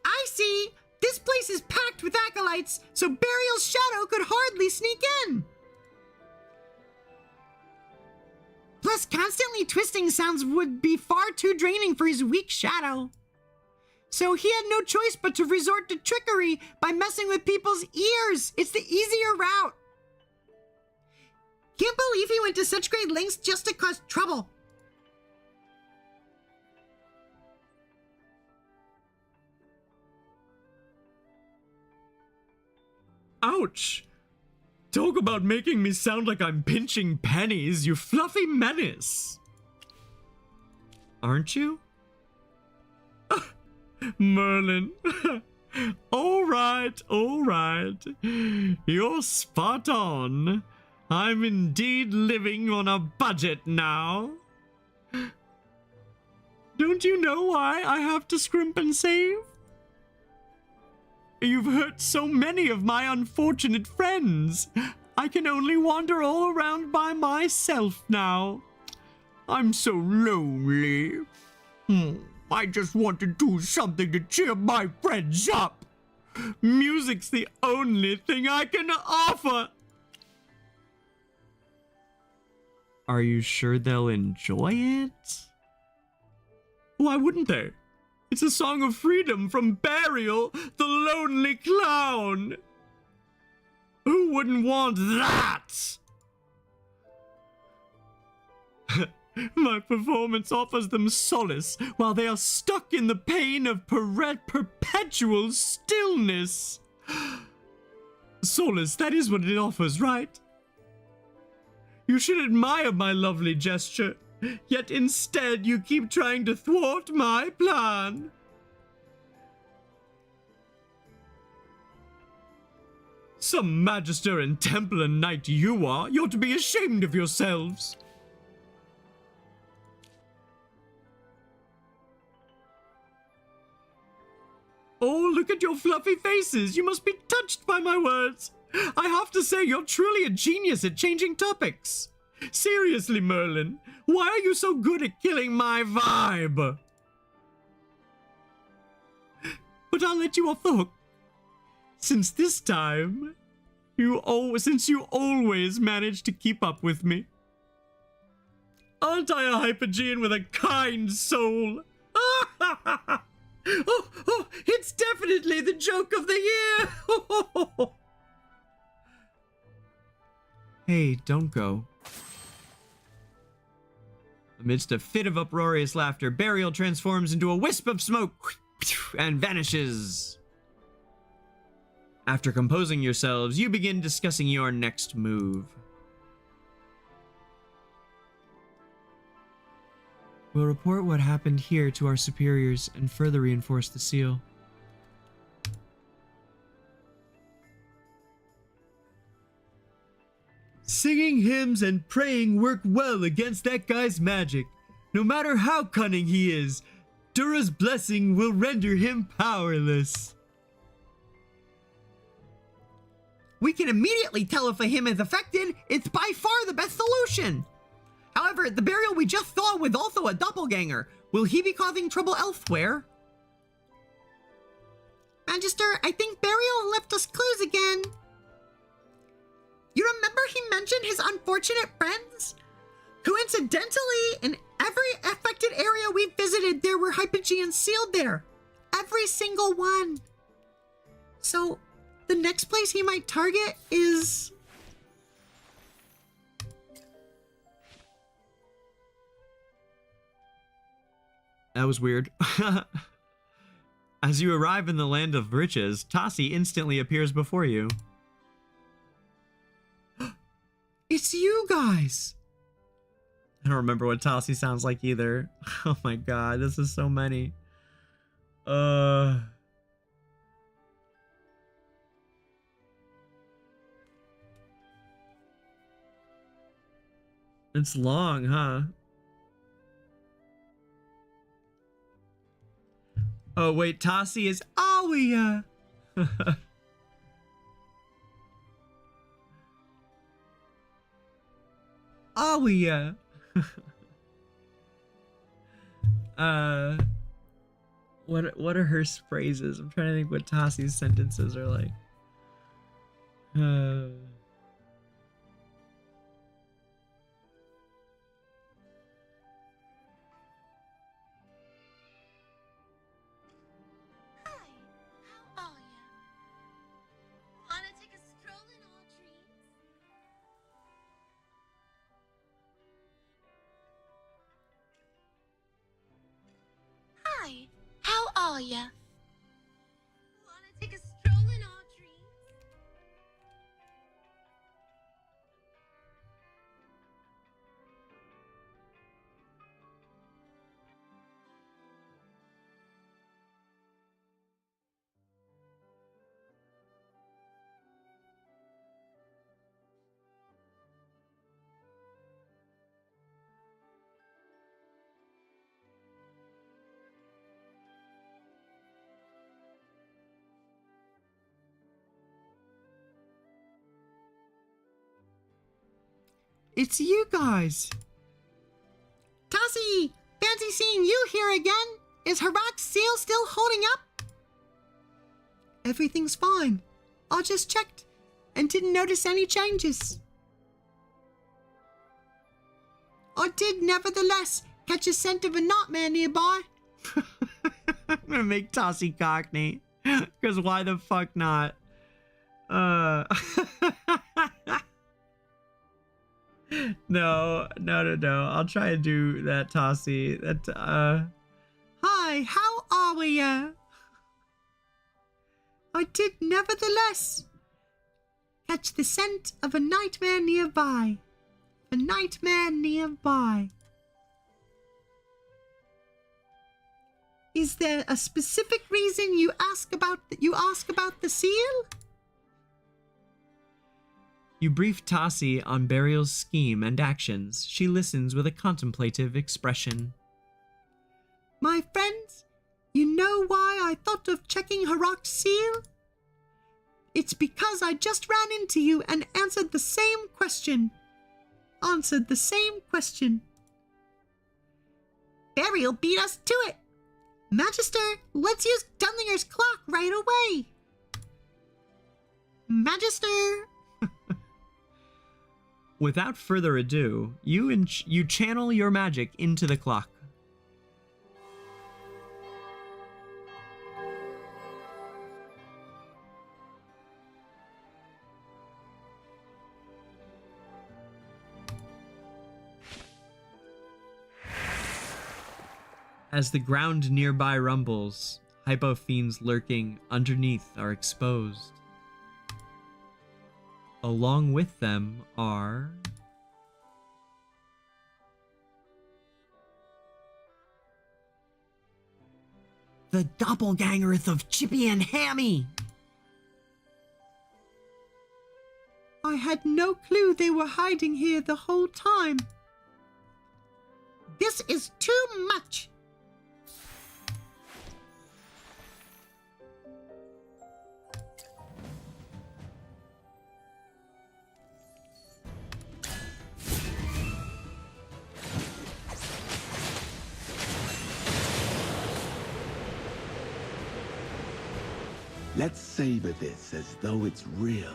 I see. This place is packed with acolytes, so Burial's shadow could hardly sneak in. Plus, constantly twisting sounds would be far too draining for his weak shadow. So he had no choice but to resort to trickery by messing with people's ears. It's the easier route. Can't believe he went to such great lengths just to cause trouble. Ouch! Talk about making me sound like I'm pinching pennies, you fluffy menace! Aren't you? Merlin. All right. You're spot on. I'm indeed living on a budget now. Don't you know why I have to scrimp and save? You've hurt so many of my unfortunate friends. I can only wander all around by myself now. I'm so lonely. I just want to do something to cheer my friends up. Music's the only thing I can offer. Are you sure they'll enjoy it? Why wouldn't they? It's a song of freedom from Burial, the lonely clown. Who wouldn't want that? My performance offers them solace while they are stuck in the pain of perpetual stillness. Solace, that is what it offers, right? You should admire my lovely gesture, yet instead you keep trying to thwart my plan. Some Magister and Templar knight you are, you ought to be ashamed of yourselves. Oh, look at your fluffy faces. You must be touched by my words. I have to say, you're truly a genius at changing topics. Seriously, Merlin, why are you so good at killing my vibe? But I'll let you off the hook. Since this time, you always manage to keep up with me. Aren't I a Hypogean with a kind soul? Oh, it's definitely the joke of the year! Hey, don't go. Amidst a fit of uproarious laughter, Burial transforms into a wisp of smoke and vanishes. After composing yourselves, you begin discussing your next move. We'll report what happened here to our superiors and further reinforce the seal. Singing hymns and praying work well against that guy's magic. No matter how cunning he is, Dura's blessing will render him powerless. We can immediately tell if a him is affected. It's by far the best solution. However, the burial we just saw was also a doppelganger. Will he be causing trouble elsewhere? Magister, I think Burial left us clues again. You remember he mentioned his unfortunate friends? Coincidentally, in every affected area we visited, there were Hypogeans sealed there. Every single one. So, the next place he might target is... That was weird. As you arrive in the land of riches, Tassi instantly appears before you. It's you guys! I don't remember what Tassi sounds like either. Oh my god, this is so many. It's long, huh? Oh wait, Tassi is Alia. Alia. What are her phrases? I'm trying to think what Tassi's sentences are like. How are ya? Wanna take a stroll in our dreams? It's you guys! Tassi! Fancy seeing you here again! Is Harbinger seal still holding up? Everything's fine. I just checked and didn't notice any changes. I did nevertheless catch a scent of a nightmare nearby. I'm gonna make Tassi Cockney. Because why the fuck not? No. I'll try and do that, Tassi. Hi, how are we? I did nevertheless catch the scent of a nightmare nearby. A nightmare nearby. Is there a specific reason you ask about the seal? You brief Tassi on Burial's scheme and actions. She listens with a contemplative expression. My friends, you know why I thought of checking Harbinger seal? It's because I just ran into you and answered the same question. Burial beat us to it. Magister, let's use Dunlinger's clock right away. Magister. Without further ado, you channel your magic into the clock. As the ground nearby rumbles, hypofiends lurking underneath are exposed. Along with them are... the doppelgangers of Chippy and Hammy. I had no clue they were hiding here the whole time. This is too much. Let's savor this as though it's real.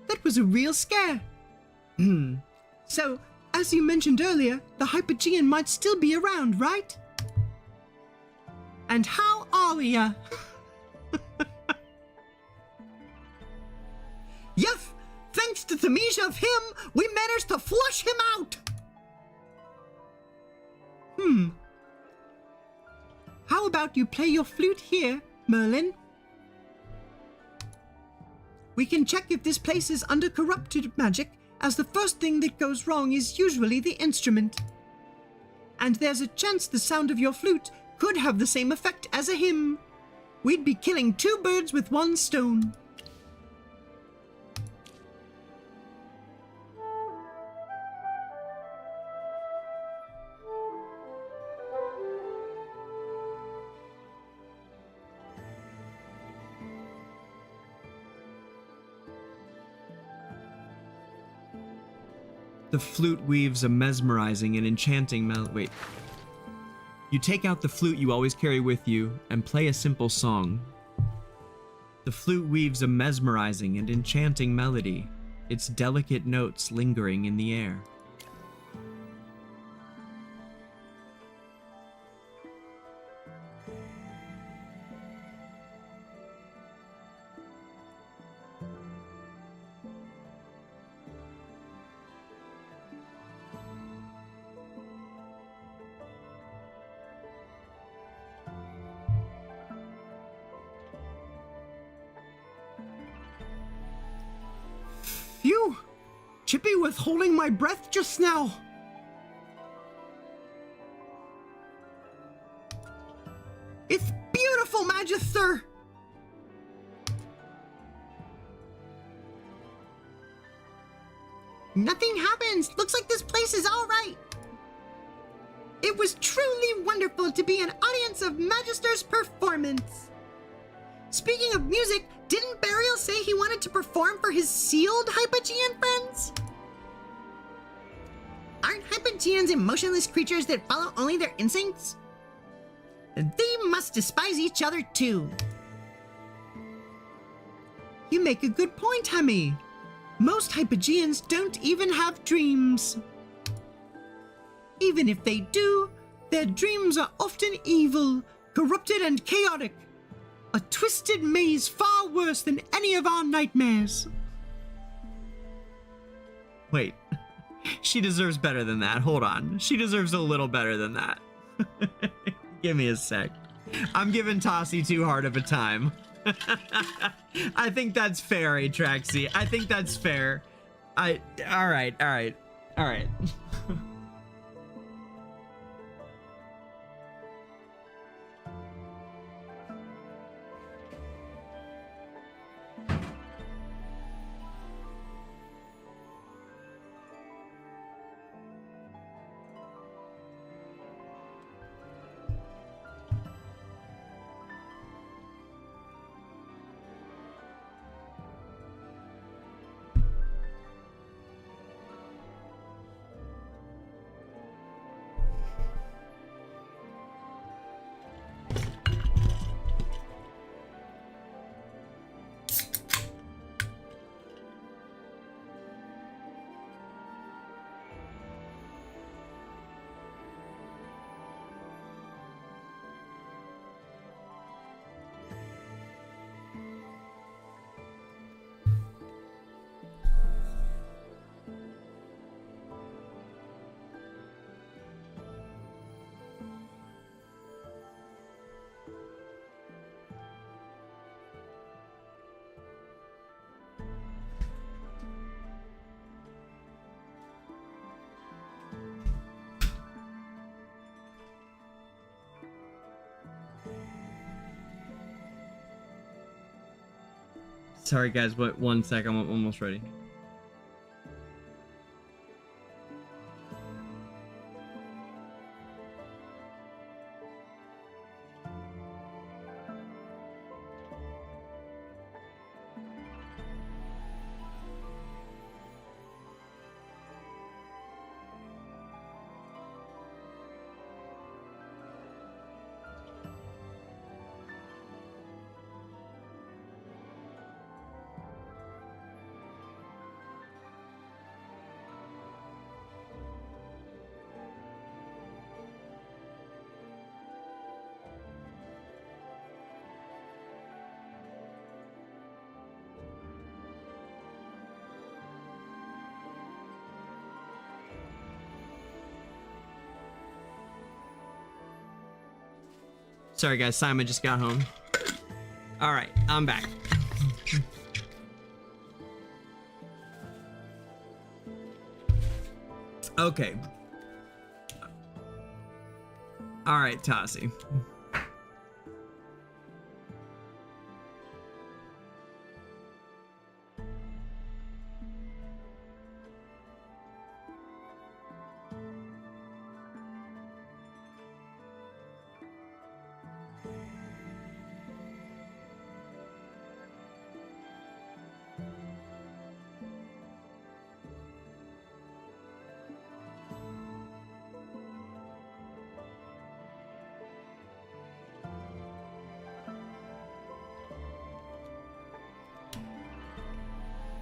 That was a real scare. So, as you mentioned earlier, the Hypogean might still be around, right? And how are we, Yuff! Thanks to the measure of him, we managed to flush him out! How about you play your flute here, Merlin? We can check if this place is under corrupted magic, as the first thing that goes wrong is usually the instrument. And there's a chance the sound of your flute could have the same effect as a hymn. We'd be killing two birds with one stone. The flute weaves a mesmerizing and enchanting wait. You take out the flute you always carry with you and play a simple song. The flute weaves a mesmerizing and enchanting melody, its delicate notes lingering in the air. Phew! Chippy was holding my breath just now. It's beautiful, Magister! Nothing happens. Looks like this place is all right. It was truly wonderful to be an audience of Magister's performance. Speaking of music, didn't Burial say he wanted to perform for his sealed Hypogean friends? Aren't Hypogeans emotionless creatures that follow only their instincts? They must despise each other too. You make a good point, Hemi. Most Hypogeans don't even have dreams. Even if they do, their dreams are often evil, corrupted, and chaotic. A twisted maze far worse than any of our nightmares. Wait, she deserves better than that. Hold on. She deserves a little better than that. Give me a sec. I'm giving Tossie too hard of a time. I think that's fair, Atraxy. I think that's fair. All right. Sorry guys, what? 1 sec, I'm almost ready. Sorry guys, Simon just got home. All right, I'm back. Okay. All right, Tassi.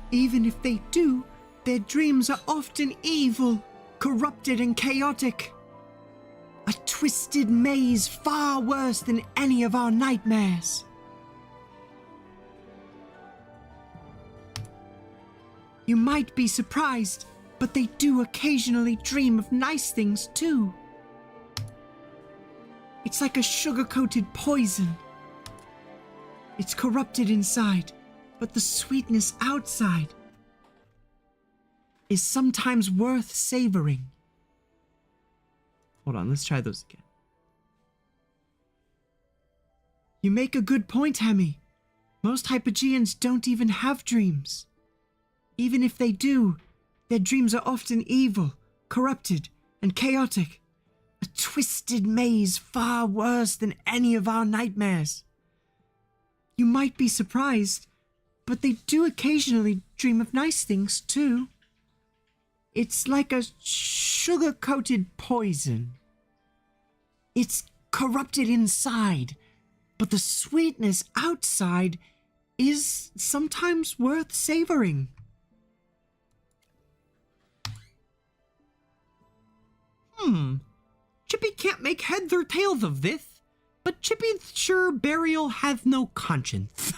Even if they do, their dreams are often evil, corrupted and chaotic. A twisted maze far worse than any of our nightmares. You might be surprised, but they do occasionally dream of nice things too. It's like a sugar-coated poison. It's corrupted inside, but the sweetness outside is sometimes worth savoring. Hold on, let's try those again. You make a good point, Hemi. Most Hypogeans don't even have dreams. Even if they do, their dreams are often evil, corrupted, and chaotic. A twisted maze far worse than any of our nightmares. You might be surprised, but they do occasionally dream of nice things, too. It's like a sugar-coated poison. It's corrupted inside, but the sweetness outside is sometimes worth savoring. Chippy can't make heads or tails of this, but Chippy's sure Burial has no conscience.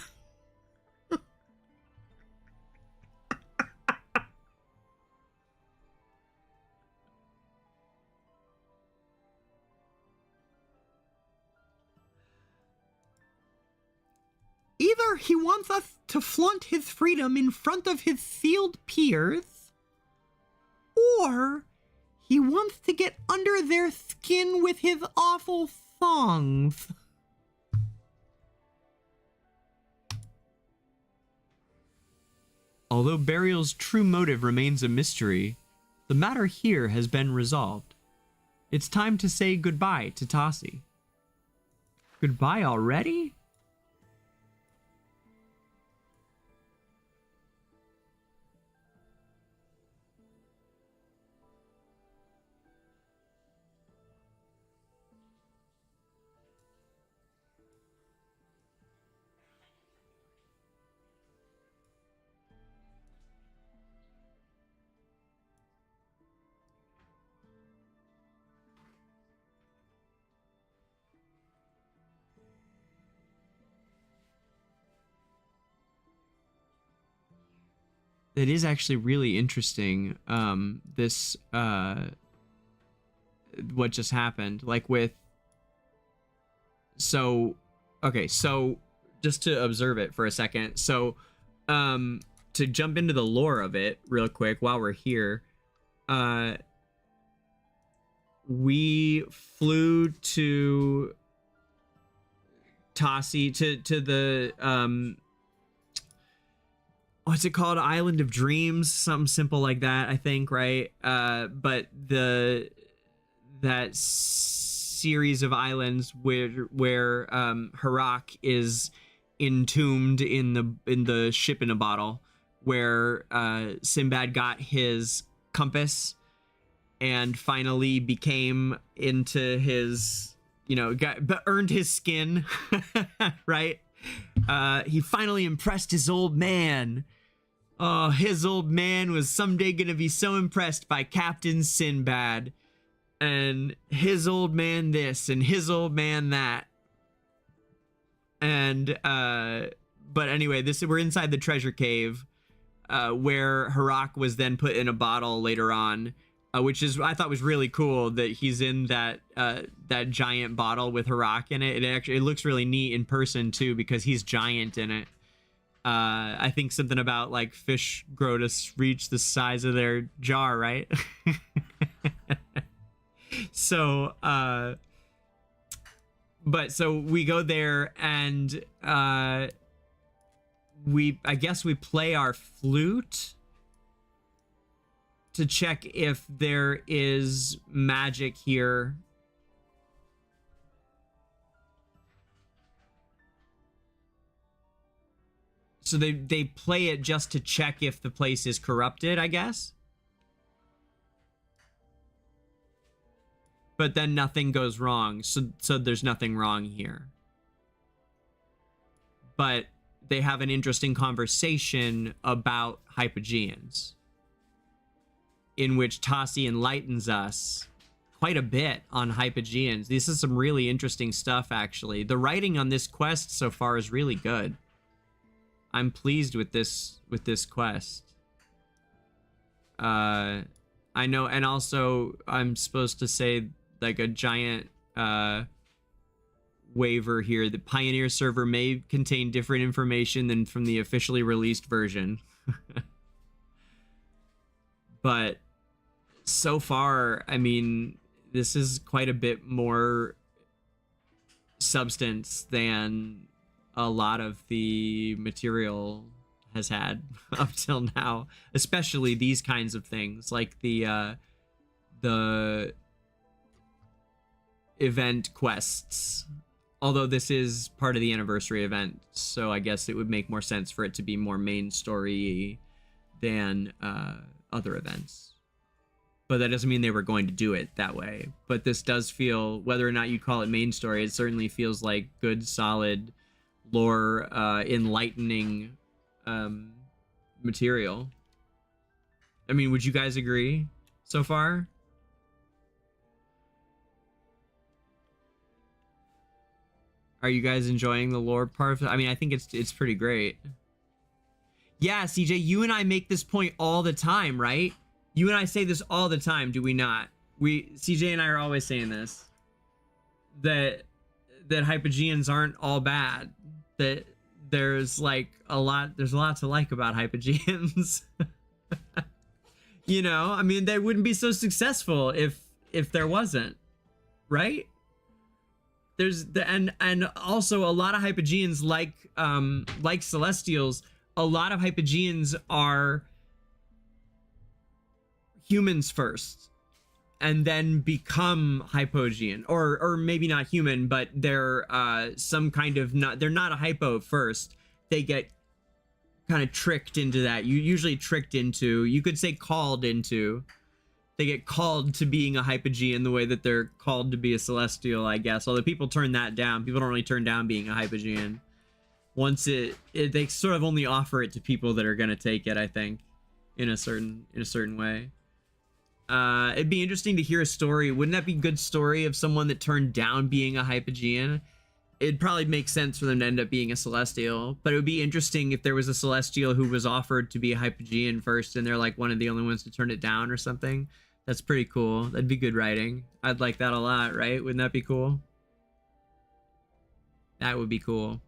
Either he wants us to flaunt his freedom in front of his sealed peers, or he wants to get under their skin with his awful songs. Although Burial's true motive remains a mystery, the matter here has been resolved. It's time to say goodbye to Tassi. Goodbye already? It is actually really interesting, this, what just happened, like with, so, okay, so, just to observe it for a second, so, to jump into the lore of it real quick while we're here, we flew to Tassi, to the, what's it called? Island of Dreams, something simple like that, I think, right? But that series of islands where Harak is entombed in the ship in a bottle, where Sinbad got his compass and finally became into his, earned his skin, right? He finally impressed his old man. Oh, his old man was someday gonna be so impressed by Captain Sinbad, and his old man this and his old man that. And but anyway, we're inside the treasure cave, where Harak was then put in a bottle later on, which I thought was really cool that he's in that giant bottle with Harak in it. It looks really neat in person too, because he's giant in it. I think something about like fish grow to reach the size of their jar, right? So so we go there and I guess we play our flute to check if there is magic here. So they play it just to check if the place is corrupted, I guess. But then nothing goes wrong, so there's nothing wrong here. But they have an interesting conversation about hypogeans, in which Tassi enlightens us quite a bit on hypogeans. This is some really interesting stuff, actually. The writing on this quest so far is really good. I'm pleased with this quest. I know, and also I'm supposed to say like a giant waiver here. The Pioneer server may contain different information than from the officially released version. But so far, I mean, this is quite a bit more substance than a lot of the material has had up till now, especially these kinds of things like the event quests. Although this is part of the anniversary event, so I guess it would make more sense for it to be more main story than other events. But that doesn't mean they were going to do it that way. But this does feel, whether or not you call it main story, it certainly feels like good, solid lore, enlightening material. I mean, would you guys agree so far? Are you guys enjoying the lore part of it? I mean, I think it's pretty great. Yeah, CJ, you and I make this point all the time, right? You and I say this all the time, do we not? CJ and I are always saying this. That hypogeans aren't all bad. That there's a lot to like about hypogeans. You know, I mean, they wouldn't be so successful if there wasn't, right? And also a lot of hypogeans, like Celestials, a lot of hypogeans are humans first and then become hypogean, or maybe not human, but they're some kind of they're not a hypo first. They get kind of tricked into that. You could say called into. They get called to being a hypogean the way that they're called to be a celestial, I guess. Although people turn that down. People don't really turn down being a hypogean. Once they sort of only offer it to people that are gonna take it, I think, in a certain way. It'd be interesting to hear a story. Wouldn't that be a good story of someone that turned down being a hypogean? It'd probably make sense for them to end up being a celestial, but it would be interesting if there was a celestial who was offered to be a hypogean first and they're like one of the only ones to turn it down or something. That's pretty cool. That'd be good writing. I'd like that a lot, right? Wouldn't that be cool? That would be cool.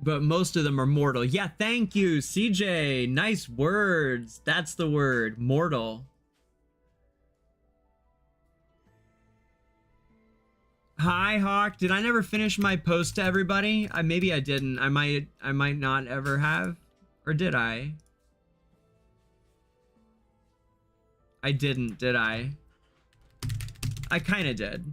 But most of them are mortal. Yeah, thank you, CJ. Nice words. That's the word, mortal. Hi, Hawk. Did I never finish my post to everybody? Maybe I didn't. I might not ever have. Or did I? I didn't, did I? I kind of did.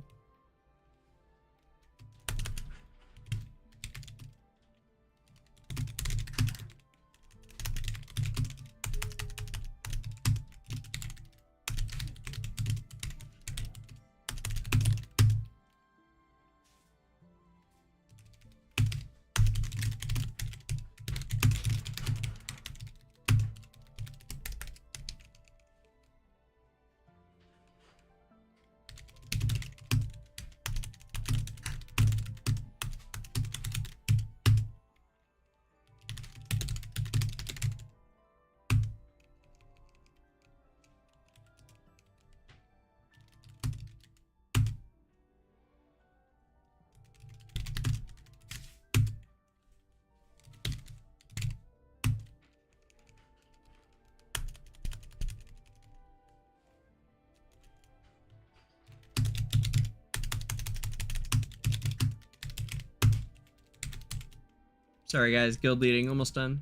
Sorry guys, guild leading, almost done.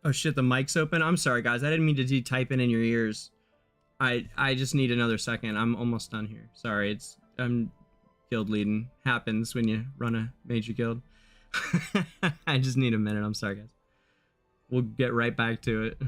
Oh shit, the mic's open. I'm sorry, guys. I didn't mean to type in your ears. I just need another second. I'm almost done here. Sorry, I'm guild leading. Happens when you run a major guild. I just need a minute. I'm sorry, guys. We'll get right back to it.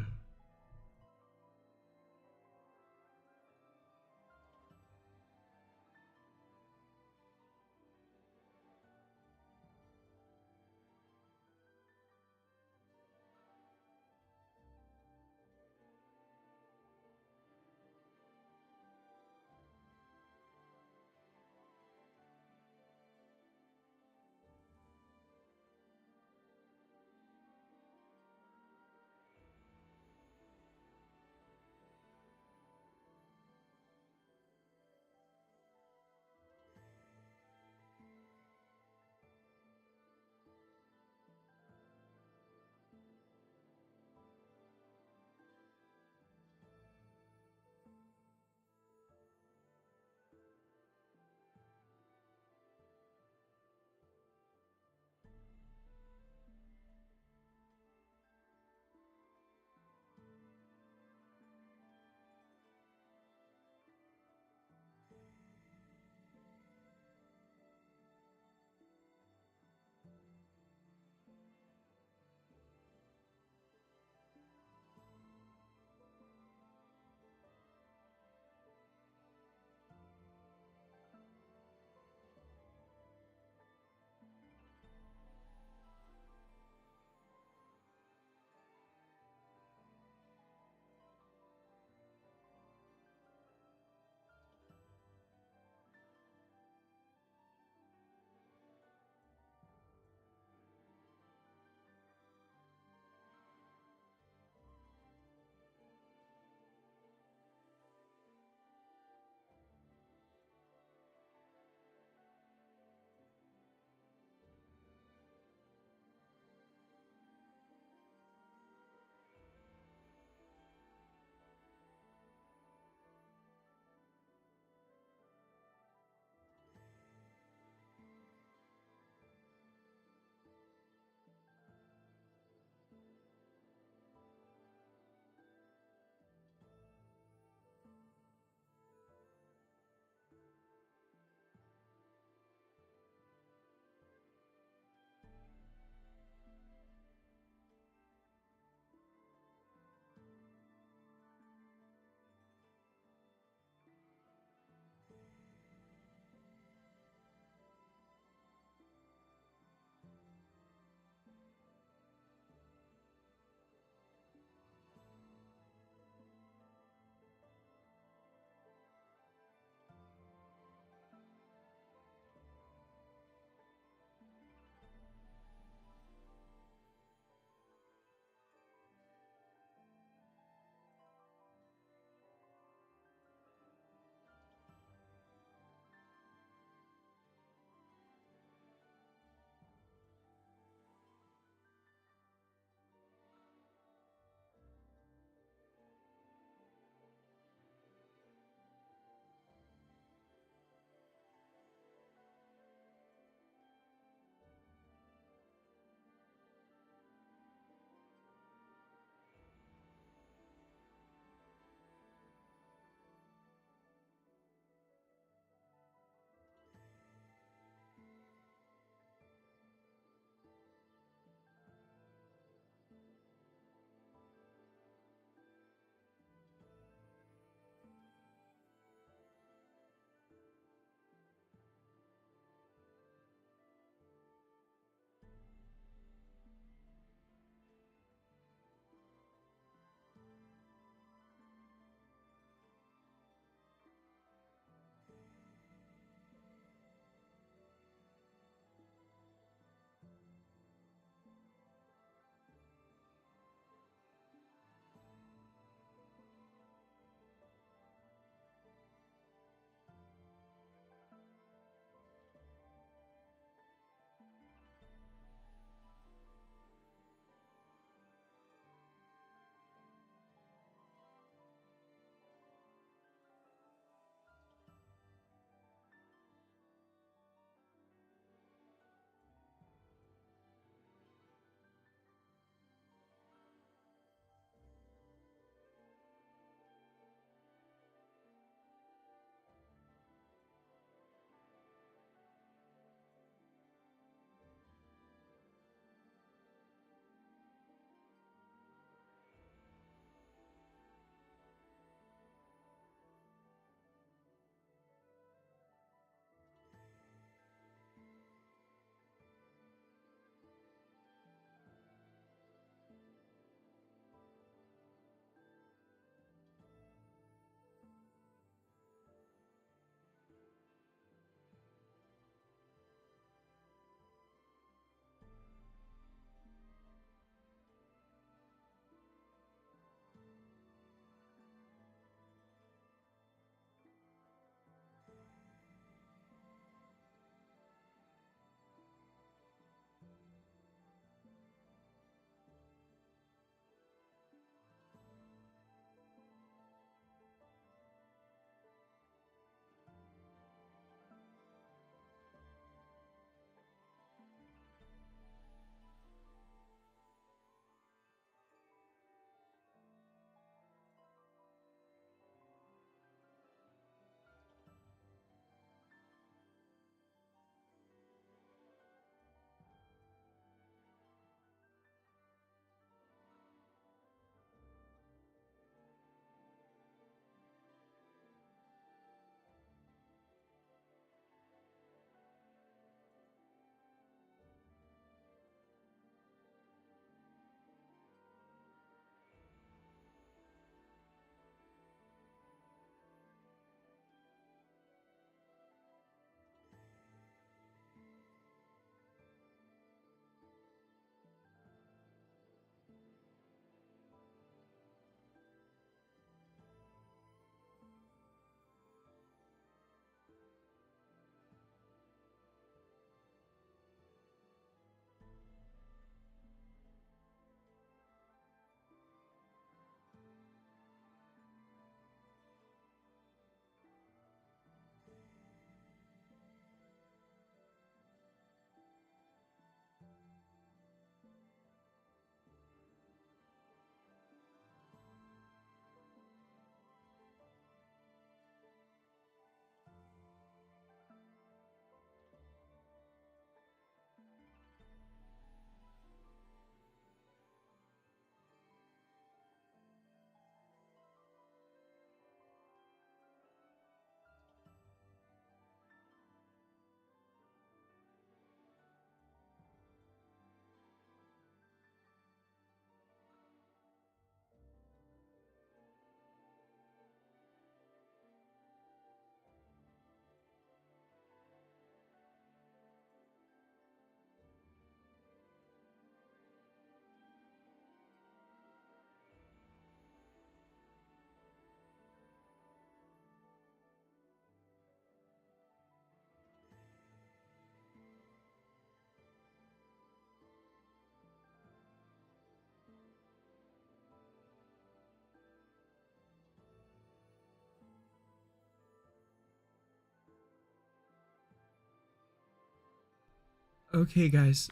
Okay, guys.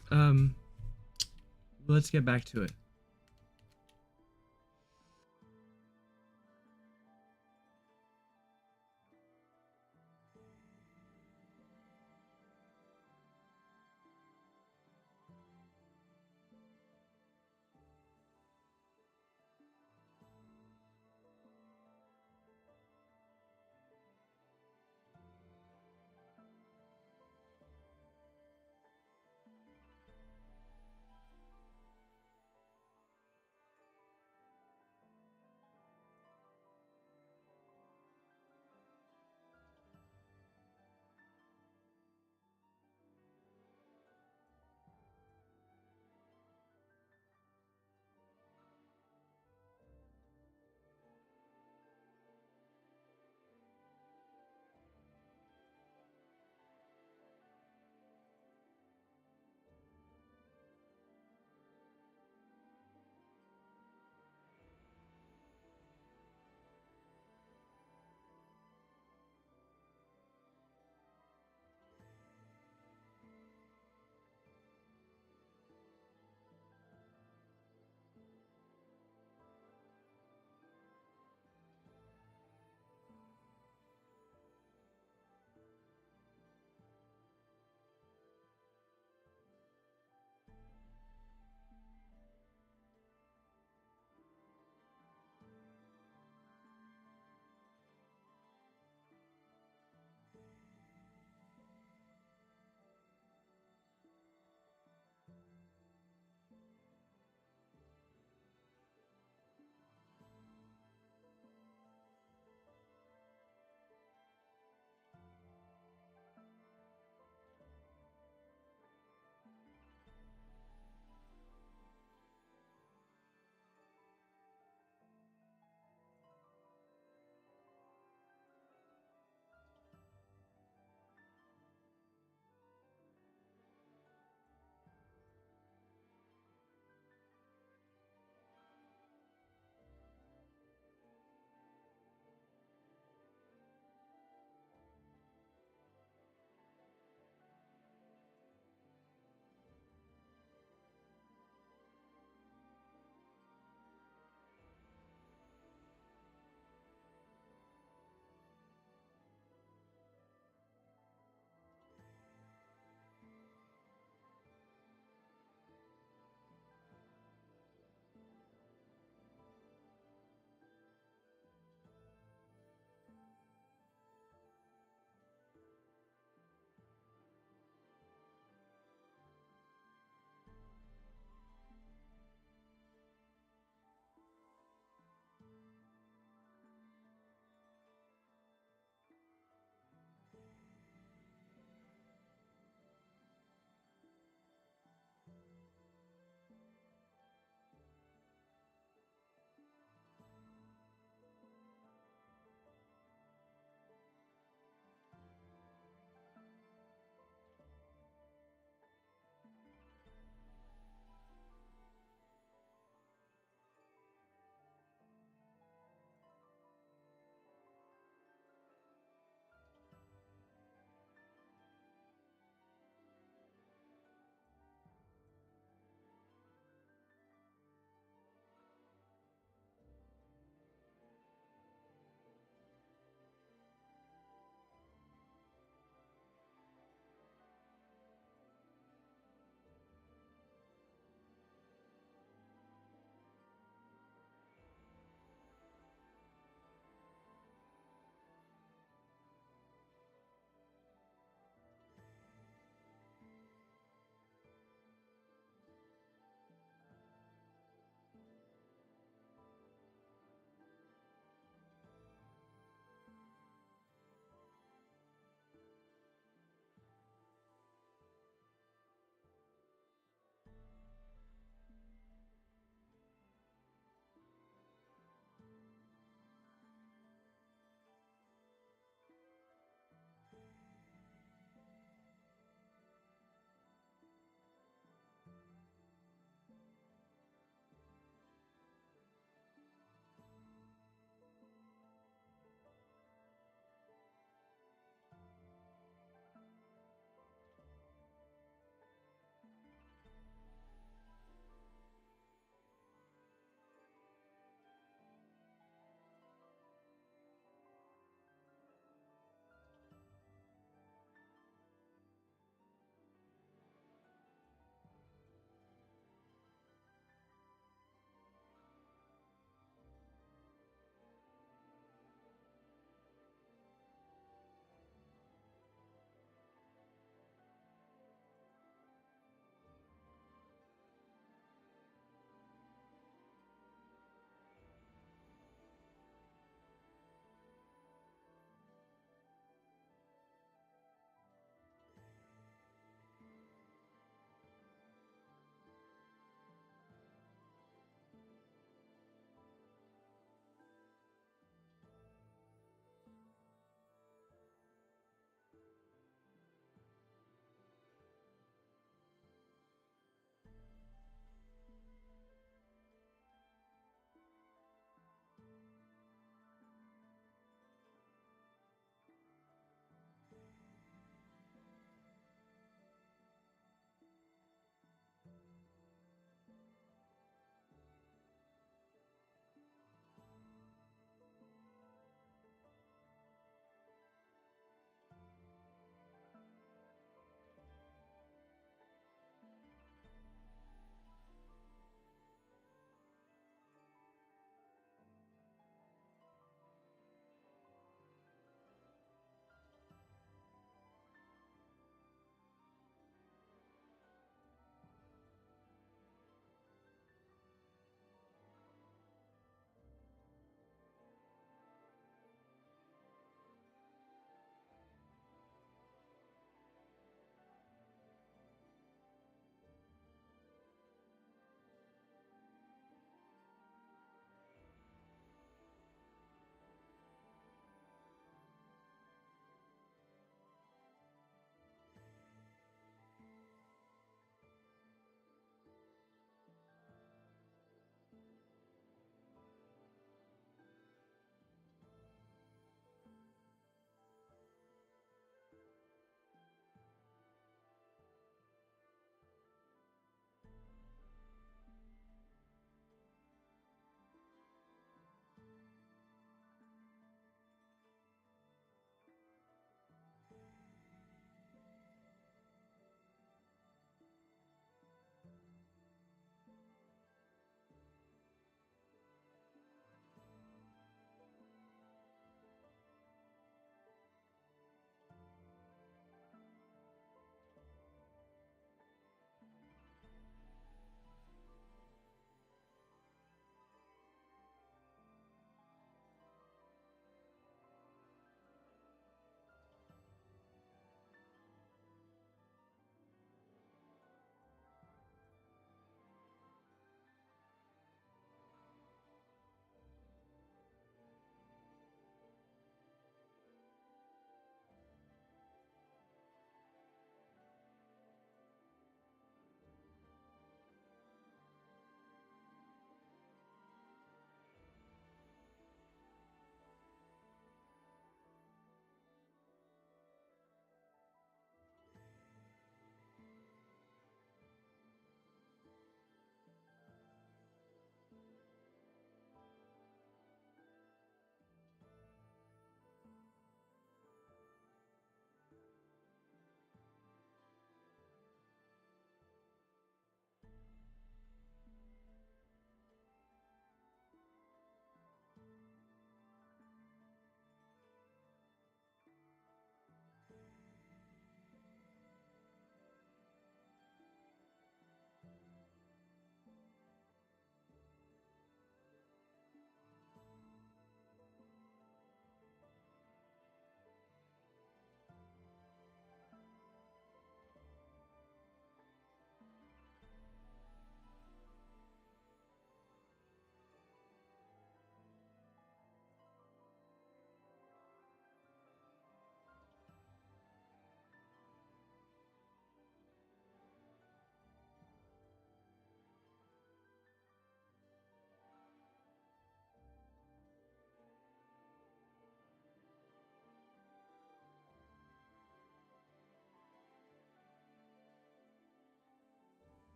Let's get back to it.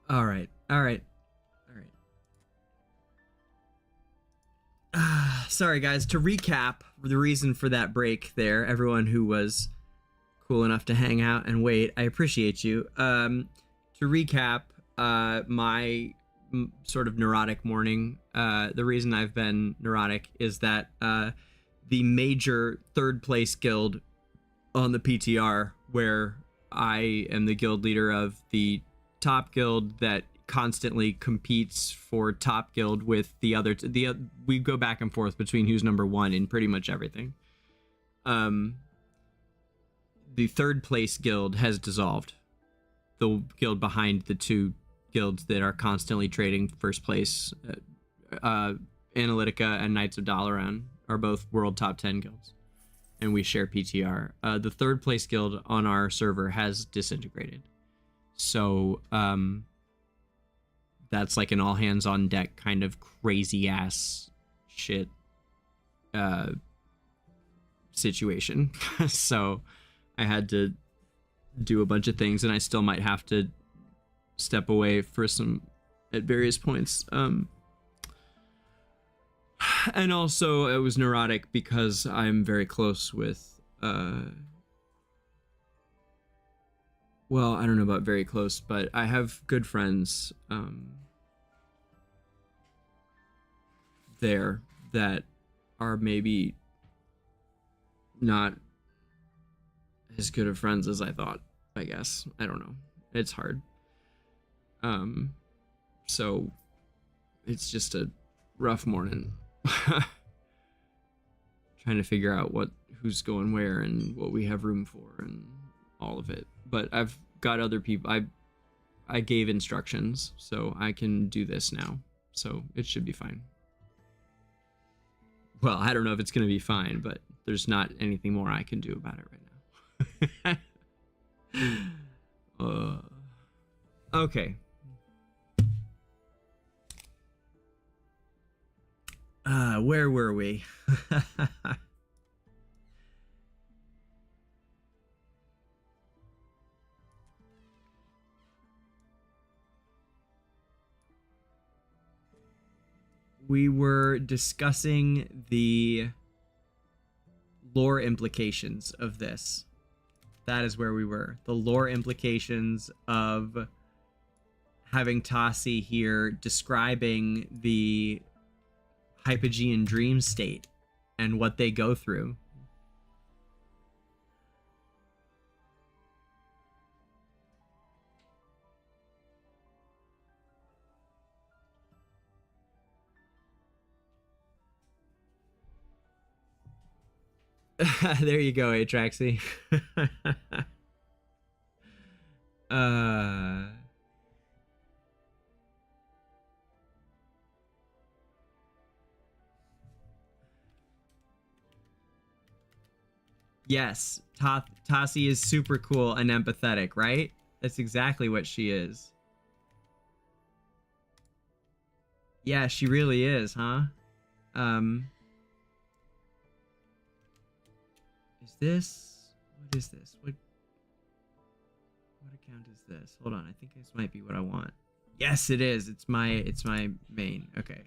All right. Sorry, guys. To recap, the reason for that break there, everyone who was cool enough to hang out and wait, I appreciate you. To recap, my sort of neurotic morning, the reason I've been neurotic is that the major third place guild on the PTR, where I am the guild leader of the top guild that constantly competes for top guild with the other we go back and forth between who's number one in pretty much everything. The third place guild has dissolved. The guild behind the two guilds that are constantly trading first place, Analytica and Knights of Dalaran, are both world top 10 guilds, and we share PTR. The third place guild on our server has disintegrated, so that's like an all hands on deck kind of crazy ass shit situation. So I had to do a bunch of things, and I still might have to step away for some at various points. And also it was neurotic because I'm very close with well, I don't know about very close, but I have good friends there that are maybe not as good of friends as I thought, I guess. I don't know. It's hard. So it's just a rough morning. Trying to figure out who's going where and what we have room for and all of it. But I've got other people. I gave instructions, so I can do this now. So it should be fine. Well, I don't know if it's going to be fine, but there's not anything more I can do about it right now. Okay. Where were we? We were discussing the lore implications of this. That is where we were. The lore implications of having Tassi here describing the Hypogean dream state and what they go through. There you go, Atraxy. Yes, Tassi is super cool and empathetic, right? That's exactly what she is. Yeah, she really is, huh? Is this... What is this? What account is this? Hold on, I think this might be what I want. Yes, it is. It's my main. Okay.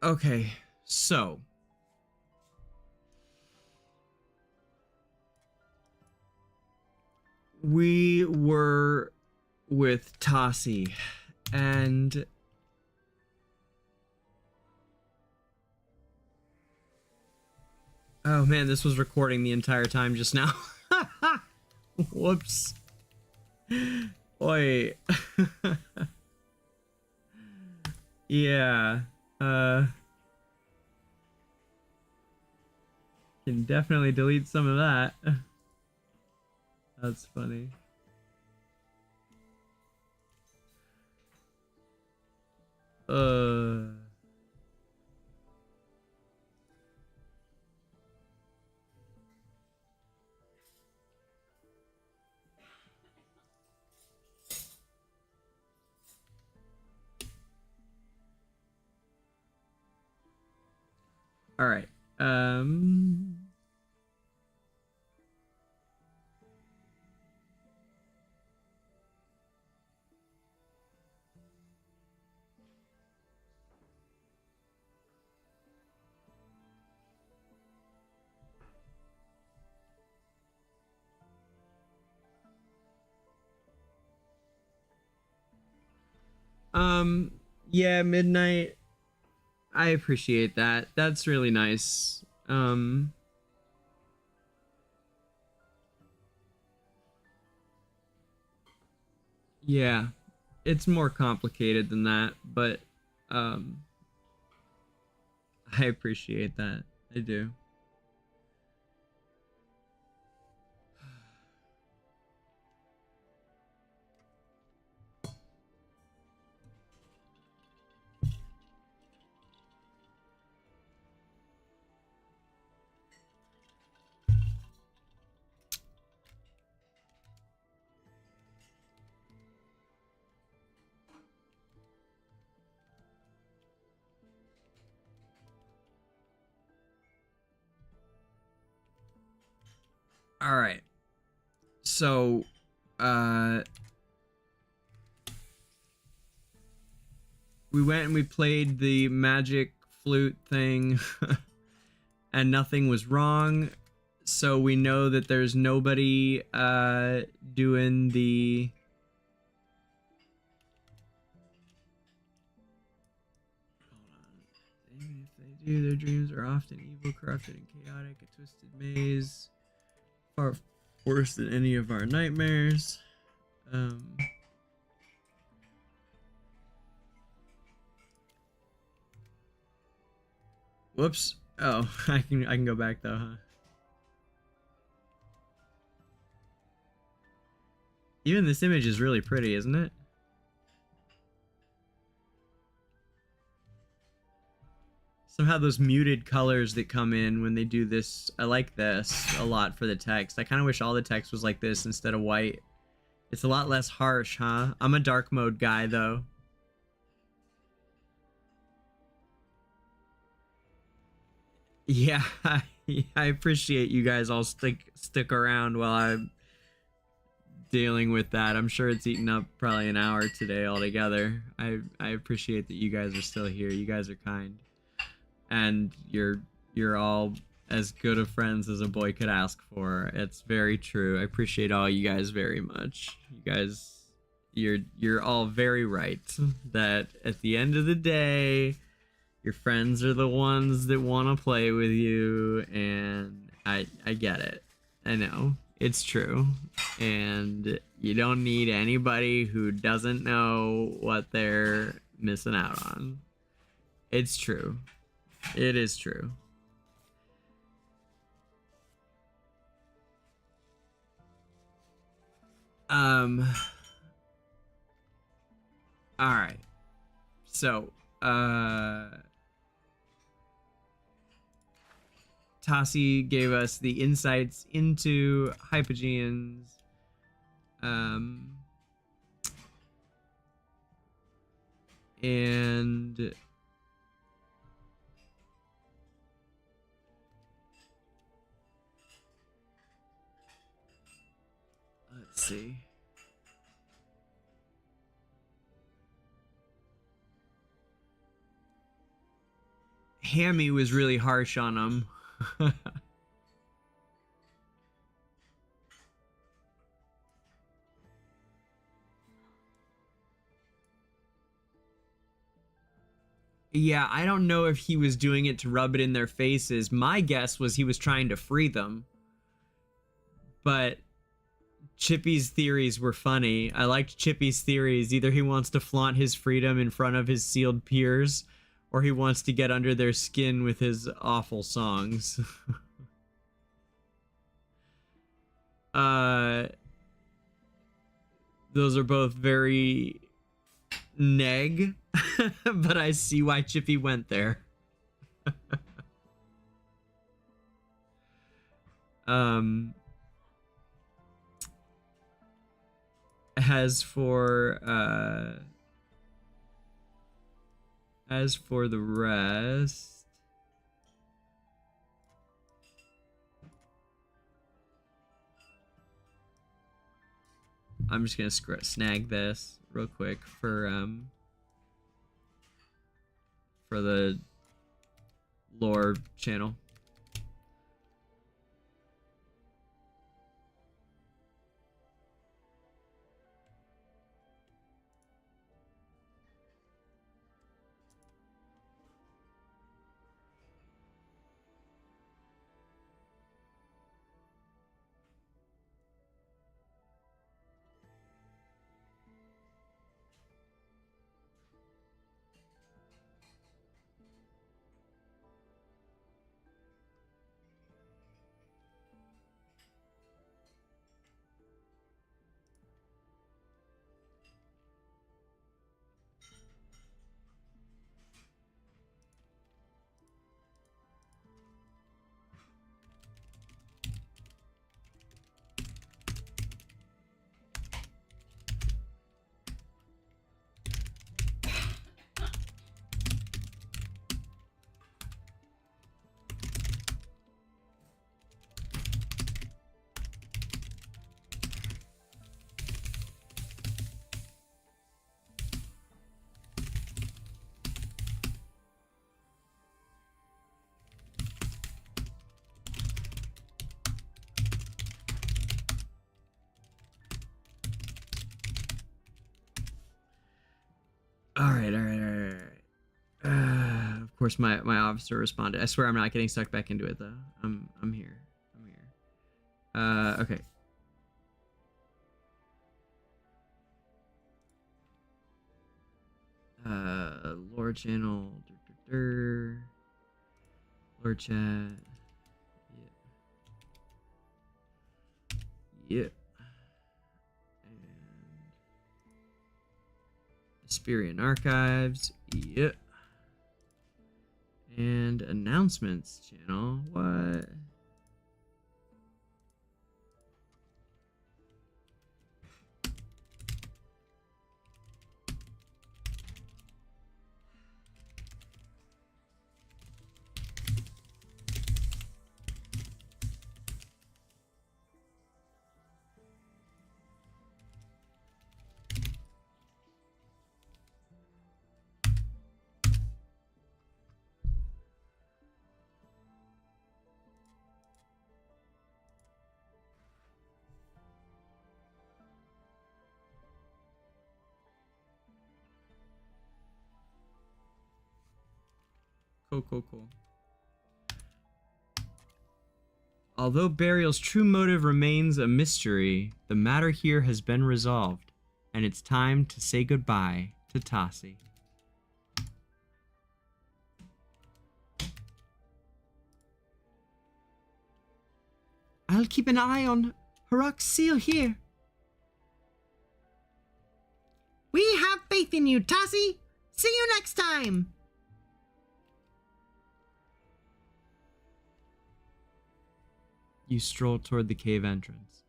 Okay, so we were with Tassi, and oh man, this was recording the entire time just now. Whoops. Oi. Yeah. Can definitely delete some of that. That's funny. All right. Yeah, midnight. I appreciate that. That's really nice. Yeah, it's more complicated than that, but I appreciate that. I do. All right. So, we went and we played the magic flute thing and nothing was wrong. So we know that there's nobody doing the Even if they do, their dreams are often evil, corrupted, and chaotic, a twisted maze. Far worse than any of our nightmares. Whoops. Oh, I can go back though, huh? Even this image is really pretty, isn't it? Somehow those muted colors that come in when they do this, I like this a lot for the text. I kind of wish all the text was like this instead of white. It's a lot less harsh, huh? I'm a dark mode guy though. Yeah, I appreciate you guys all stick around while I'm dealing with that. I'm sure it's eaten up probably an hour today altogether. I appreciate that you guys are still here. You guys are kind. And you're all as good of friends as a boy could ask for. It's very true. I appreciate all you guys very much. You guys, you're all very right that at the end of the day, your friends are the ones that want to play with you, and I get it. I know it's true, and you don't need anybody who doesn't know what they're missing out on. It's true. It is true. All right. So, Tassi gave us the insights into Hypogeans. And let's see. Hammy was really harsh on him. Yeah, I don't know if he was doing it to rub it in their faces. My guess was he was trying to free them. But Chippy's theories were funny. I liked Chippy's theories. Either he wants to flaunt his freedom in front of his sealed peers, or he wants to get under their skin with his awful songs. Those are both very neg, but I see why Chippy went there. As for the rest, I'm just gonna snag this real quick for the lore channel. All right. Of course, my officer responded. I swear I'm not getting sucked back into it though. I'm here. Okay. Lore channel. Lore chat. Yep. Esperian Archives, yep. And announcements channel, what? Cool. Although Burial's true motive remains a mystery, the matter here has been resolved, and it's time to say goodbye to Tassi. I'll keep an eye on Harok's seal here. We have faith in you, Tassi. See you next time. You stroll toward the cave entrance.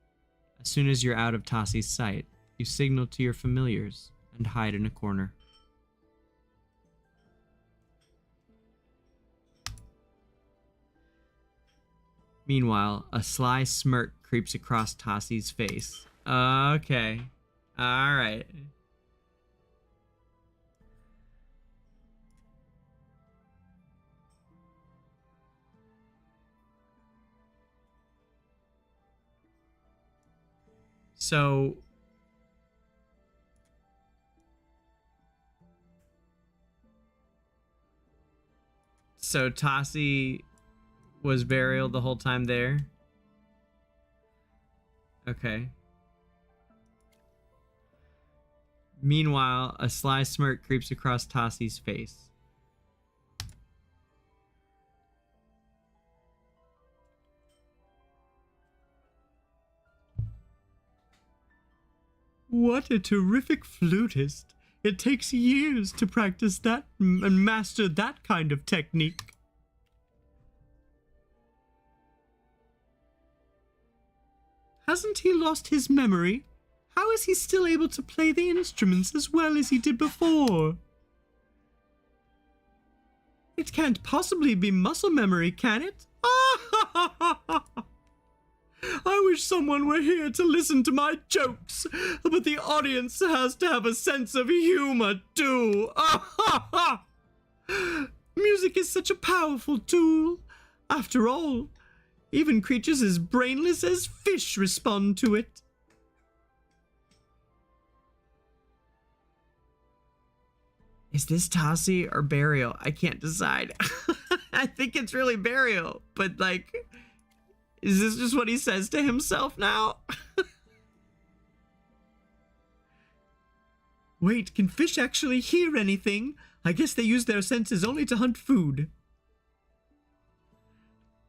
As soon as you're out of Tassi's sight, you signal to your familiars and hide in a corner. Meanwhile, a sly smirk creeps across Tassi's face. Okay. Alright. So Tassi was burial the whole time there. Okay. Meanwhile, a sly smirk creeps across Tassi's face. What a terrific flutist. It takes years to practice that and master that kind of technique. Hasn't he lost his memory? How is he still able to play the instruments as well as he did before? It can't possibly be muscle memory, can it? I wish someone were here to listen to my jokes, but the audience has to have a sense of humor too. Music is such a powerful tool. After all, even creatures as brainless as fish respond to it. Is this Tassi or Burial? I can't decide. I think it's really Burial, but like, is this just what he says to himself now? Wait, can fish actually hear anything? I guess they use their senses only to hunt food.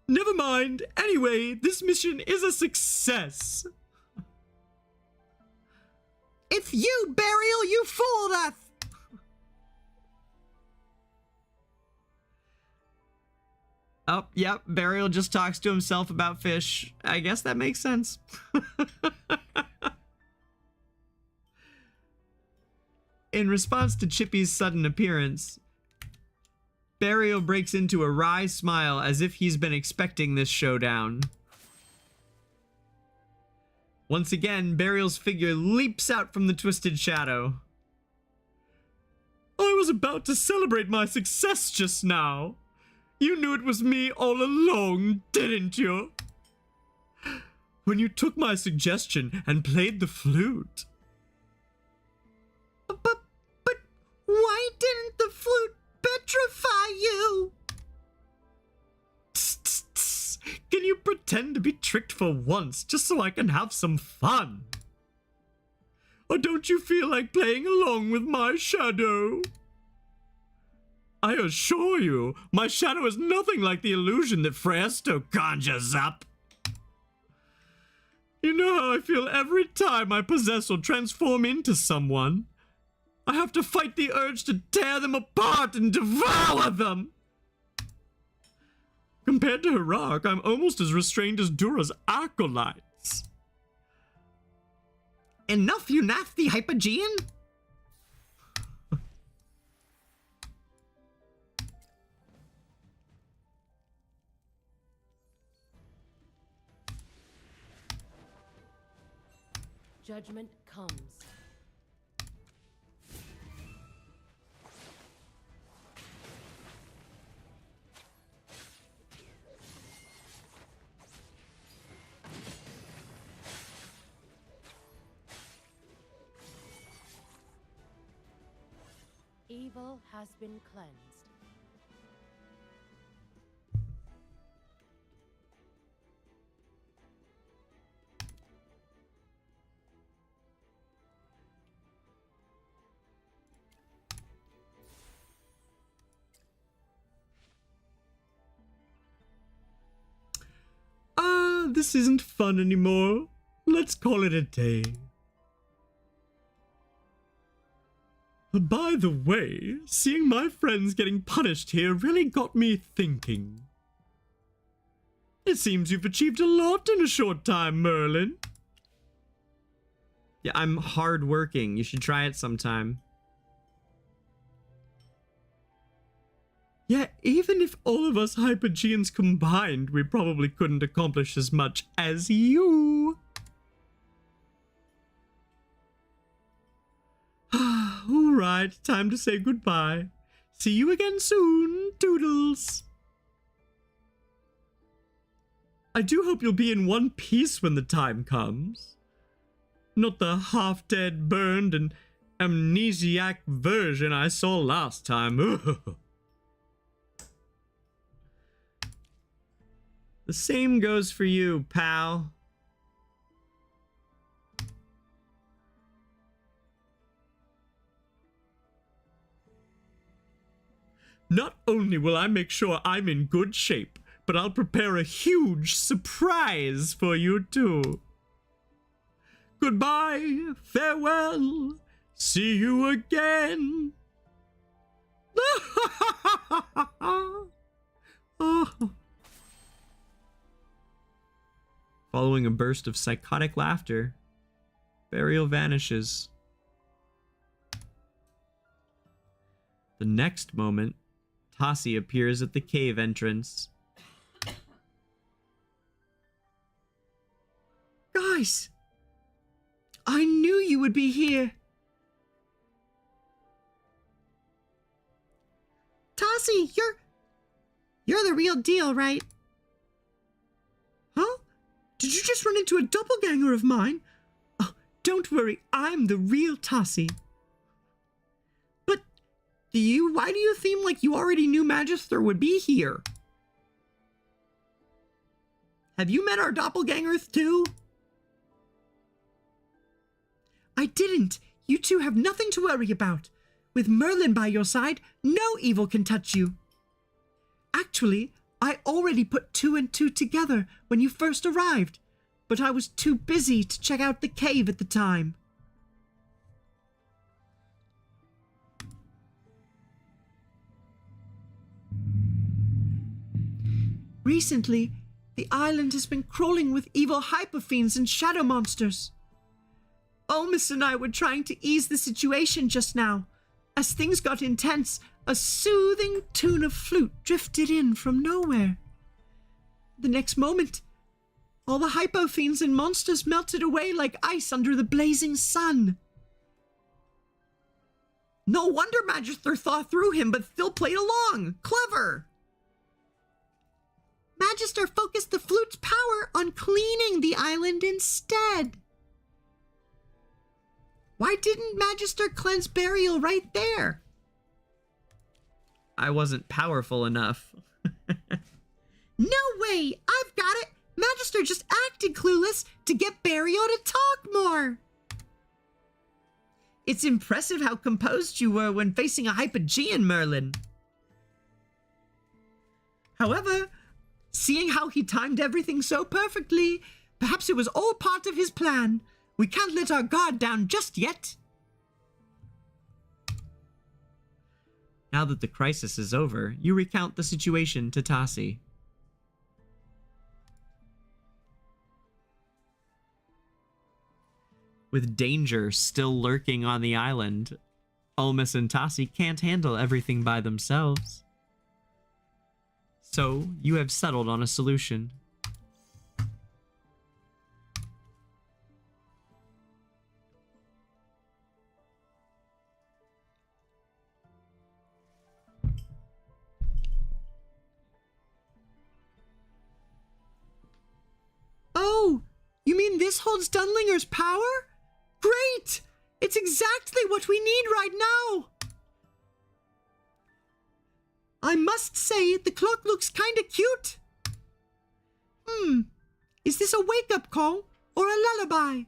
Never mind. Anyway, this mission is a success. It's you, Burial! You fooled us! Oh, yep, Burial just talks to himself about fish. I guess that makes sense. In response to Chippy's sudden appearance, Burial breaks into a wry smile as if he's been expecting this showdown. Once again, Burial's figure leaps out from the twisted shadow. I was about to celebrate my success just now. You knew it was me all along, didn't you? When you took my suggestion and played the flute. But why didn't the flute petrify you? Tss, tss, tss. Can you pretend to be tricked for once, just so I can have some fun? Or don't you feel like playing along with my shadow? I assure you, my shadow is nothing like the illusion that Fresto conjures up. You know how I feel every time I possess or transform into someone. I have to fight the urge to tear them apart and devour them. Compared to Heroic, I'm almost as restrained as Dura's acolytes. Enough, you nasty Hypogean! Judgment comes. Evil has been cleansed. This isn't fun anymore. Let's call it a day. By the way, seeing my friends getting punished here really got me thinking. It seems you've achieved a lot in a short time, Merlin. Yeah, I'm hardworking. You should try it sometime. Yeah, even if all of us Hypogeans combined, we probably couldn't accomplish as much as you. Alright, time to say goodbye. See you again soon, Toodles. I do hope you'll be in one piece when the time comes. Not the half-dead, burned, and amnesiac version I saw last time. The same goes for you, pal. Not only will I make sure I'm in good shape, but I'll prepare a huge surprise for you too. Goodbye, farewell, see you again. Following a burst of psychotic laughter, Burial vanishes. The next moment, Tassi appears at the cave entrance. Guys! I knew you would be here! Tassi, you're the real deal, right? Huh? Did you just run into a doppelganger of mine? Oh, don't worry, I'm the real Tassi. But why do you seem like you already knew Magister would be here? Have you met our doppelgangers too? I didn't. You two have nothing to worry about. With Merlin by your side, no evil can touch you. Actually, I already put 2 and 2 together when you first arrived, but I was too busy to check out the cave at the time. Recently, the island has been crawling with evil hyperfiends and shadow monsters. Olmus and I were trying to ease the situation just now. As things got intense, a soothing tune of flute drifted in from nowhere. The next moment, all the hypofiends and monsters melted away like ice under the blazing sun. No wonder Magister thought through him but still played along. Clever! Magister focused the flute's power on cleaning the island instead. Why didn't Magister cleanse Burial right there? I wasn't powerful enough. No way! I've got it! Magister just acted clueless to get Burial to talk more! It's impressive how composed you were when facing a Hypogean, Merlin. However, seeing how he timed everything so perfectly, perhaps it was all part of his plan. We can't let our guard down just yet. Now that the crisis is over, you recount the situation to Tassi. With danger still lurking on the island, Olmus and Tassi can't handle everything by themselves. So, you have settled on a solution. Oh, you mean this holds Dunlinger's power? Great! It's exactly what we need right now! I must say, the clock looks kinda cute. Is this a wake-up call or a lullaby?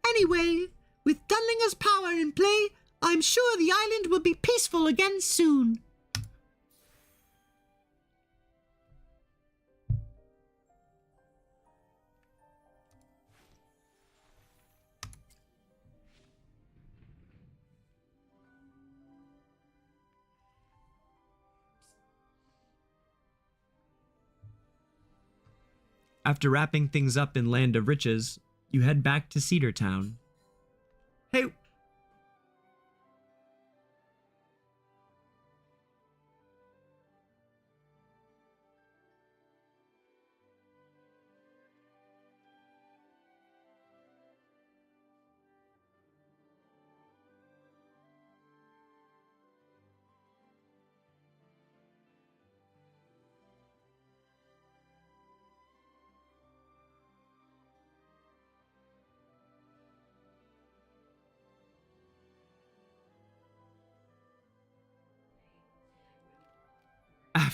Anyway, with Dunlinger's power in play, I'm sure the island will be peaceful again soon. After wrapping things up in Land of Riches, you head back to Cedar Town. Hey,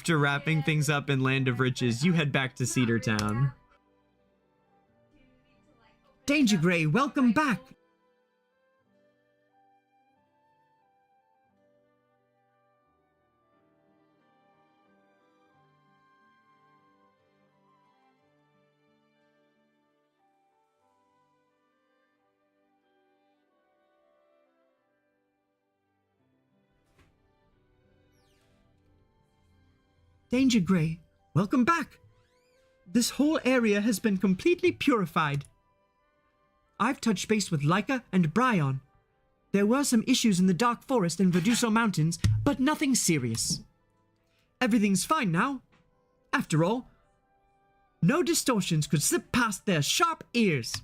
After wrapping things up in Land of Riches, you head back to Cedar Town. DangerGrey, welcome back. DangerGrey, welcome back. This whole area has been completely purified. I've touched base with Leica and Bryon. There were some issues in the Dark Forest and Verduso Mountains, but nothing serious. Everything's fine now. After all, no distortions could slip past their sharp ears.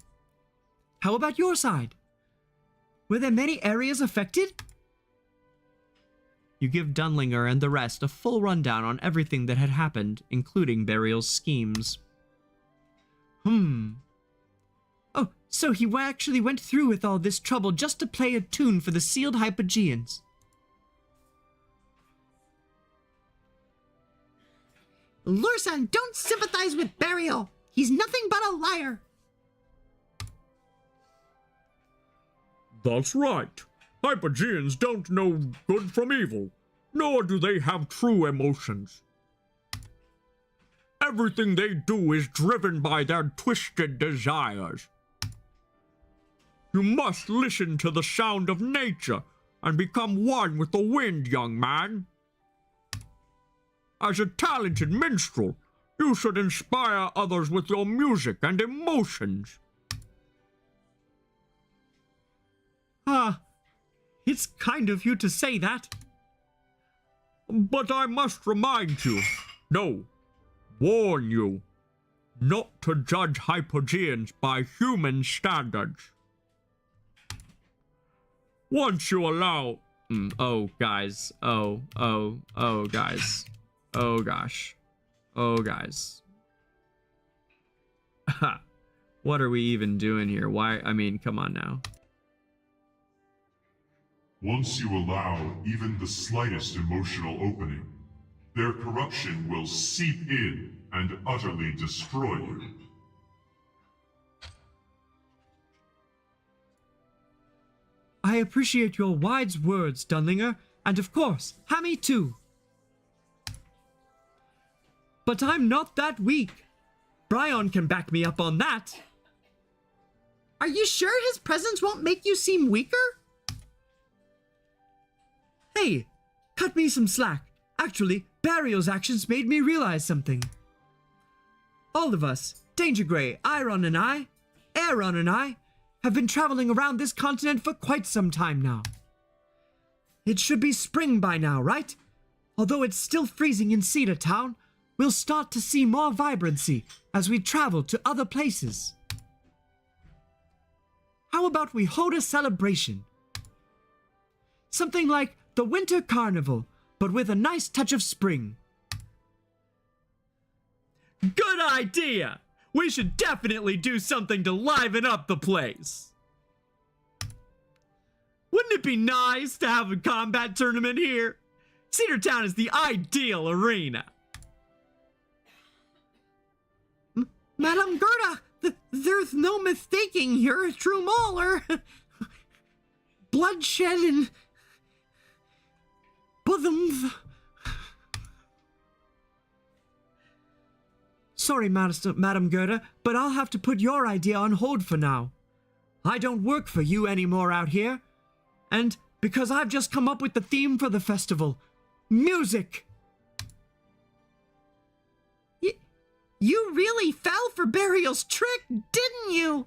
How about your side? Were there many areas affected? You give Dunlinger and the rest a full rundown on everything that had happened, including Burial's schemes. Oh, so he actually went through with all this trouble just to play a tune for the sealed Hypogeans. Lursan, don't sympathize with Burial. He's nothing but a liar. That's right. Hypogeans don't know good from evil, nor do they have true emotions. Everything they do is driven by their twisted desires. You must listen to the sound of nature and become one with the wind, young man. As a talented minstrel, you should inspire others with your music and emotions. It's kind of you to say that. But I must remind you, no, warn you, not to judge Hypogeans by human standards. Once you allow... Oh, guys. Oh, guys. Oh, gosh. Oh, guys. What are we even doing here? Why? I mean, come on now. Once you allow even the slightest emotional opening, their corruption will seep in and utterly destroy you. I appreciate your wise words, Dunlinger, and of course, Hammy too. But I'm not that weak. Bryon can back me up on that. Are you sure his presence won't make you seem weaker? Hey, cut me some slack. Actually, Burial's actions made me realize something. All of us, DangerGrey, Iron and I, Aaron and I, have been traveling around this continent for quite some time now. It should be spring by now, right? Although it's still freezing in Cedar Town, we'll start to see more vibrancy as we travel to other places. How about we hold a celebration? Something like the Winter Carnival, but with a nice touch of spring. Good idea! We should definitely do something to liven up the place. Wouldn't it be nice to have a combat tournament here? Cedar Town is the ideal arena. Madame Gerda, there's no mistaking you're a true mauler. Bloodshed and bosoms. Sorry, Madame Gerda, but I'll have to put your idea on hold for now. I don't work for you anymore out here. And because I've just come up with the theme for the festival, music. You really fell for Burial's trick, didn't you?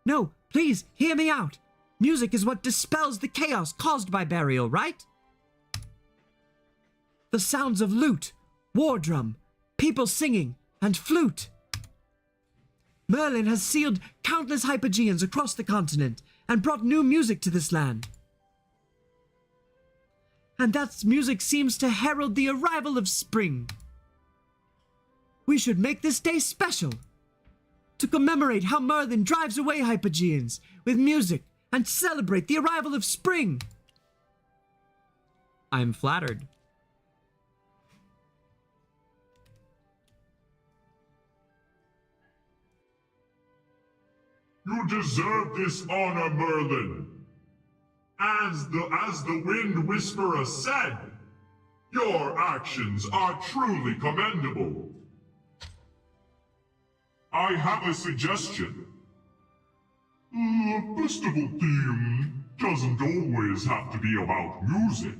No, please, hear me out. Music is what dispels the chaos caused by Burial, right? The sounds of lute, war drum, people singing, and flute. Merlin has sealed countless Hypogeans across the continent and brought new music to this land. And that music seems to herald the arrival of spring. We should make this day special, to commemorate how Merlin drives away Hypogeans with music and celebrate the arrival of spring. I'm flattered. You deserve this honor, Merlin. As the Wind Whisperer said, your actions are truly commendable. I have a suggestion. A festival theme doesn't always have to be about music.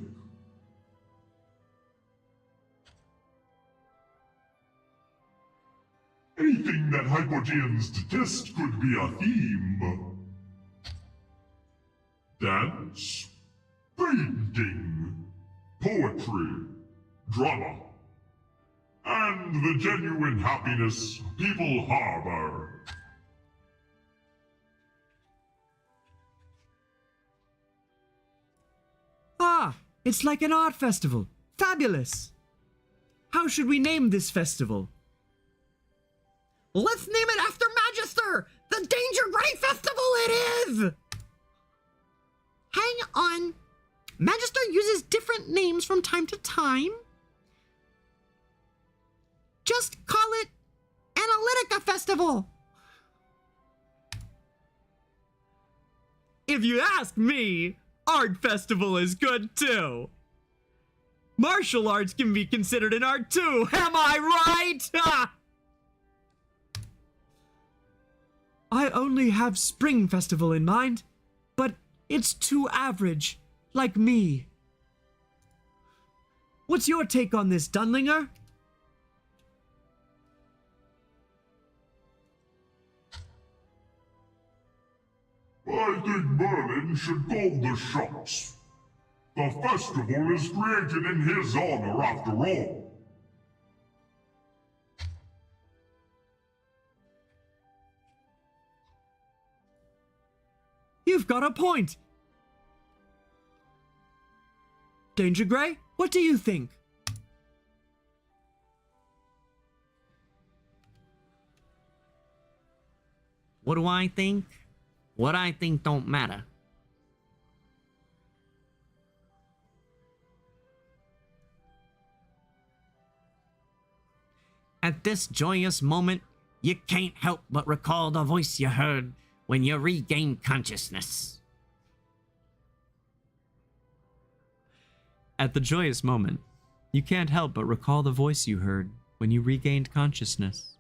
Anything that Hypogeans detest could be a theme. Dance, painting, poetry, drama, and the genuine happiness people harbor. Ah, it's like an art festival. Fabulous. How should we name this festival? Let's name it after Magister! The DangerGrey Festival it is! Hang on. Magister uses different names from time to time. Just call it Analytica Festival. If you ask me, Art Festival is good too. Martial arts can be considered an art too, am I right? Ha! I only have Spring Festival in mind, but it's too average, like me. What's your take on this, Dunlinger? I think Merlin should call the shots. The festival is created in his honor after all. You've got a point. DangerGrey, what do you think? What do I think? What I think don't matter. At this joyous moment, you can't help but recall the voice you heard when you regain consciousness. At the joyous moment, you can't help but recall the voice you heard when you regained consciousness.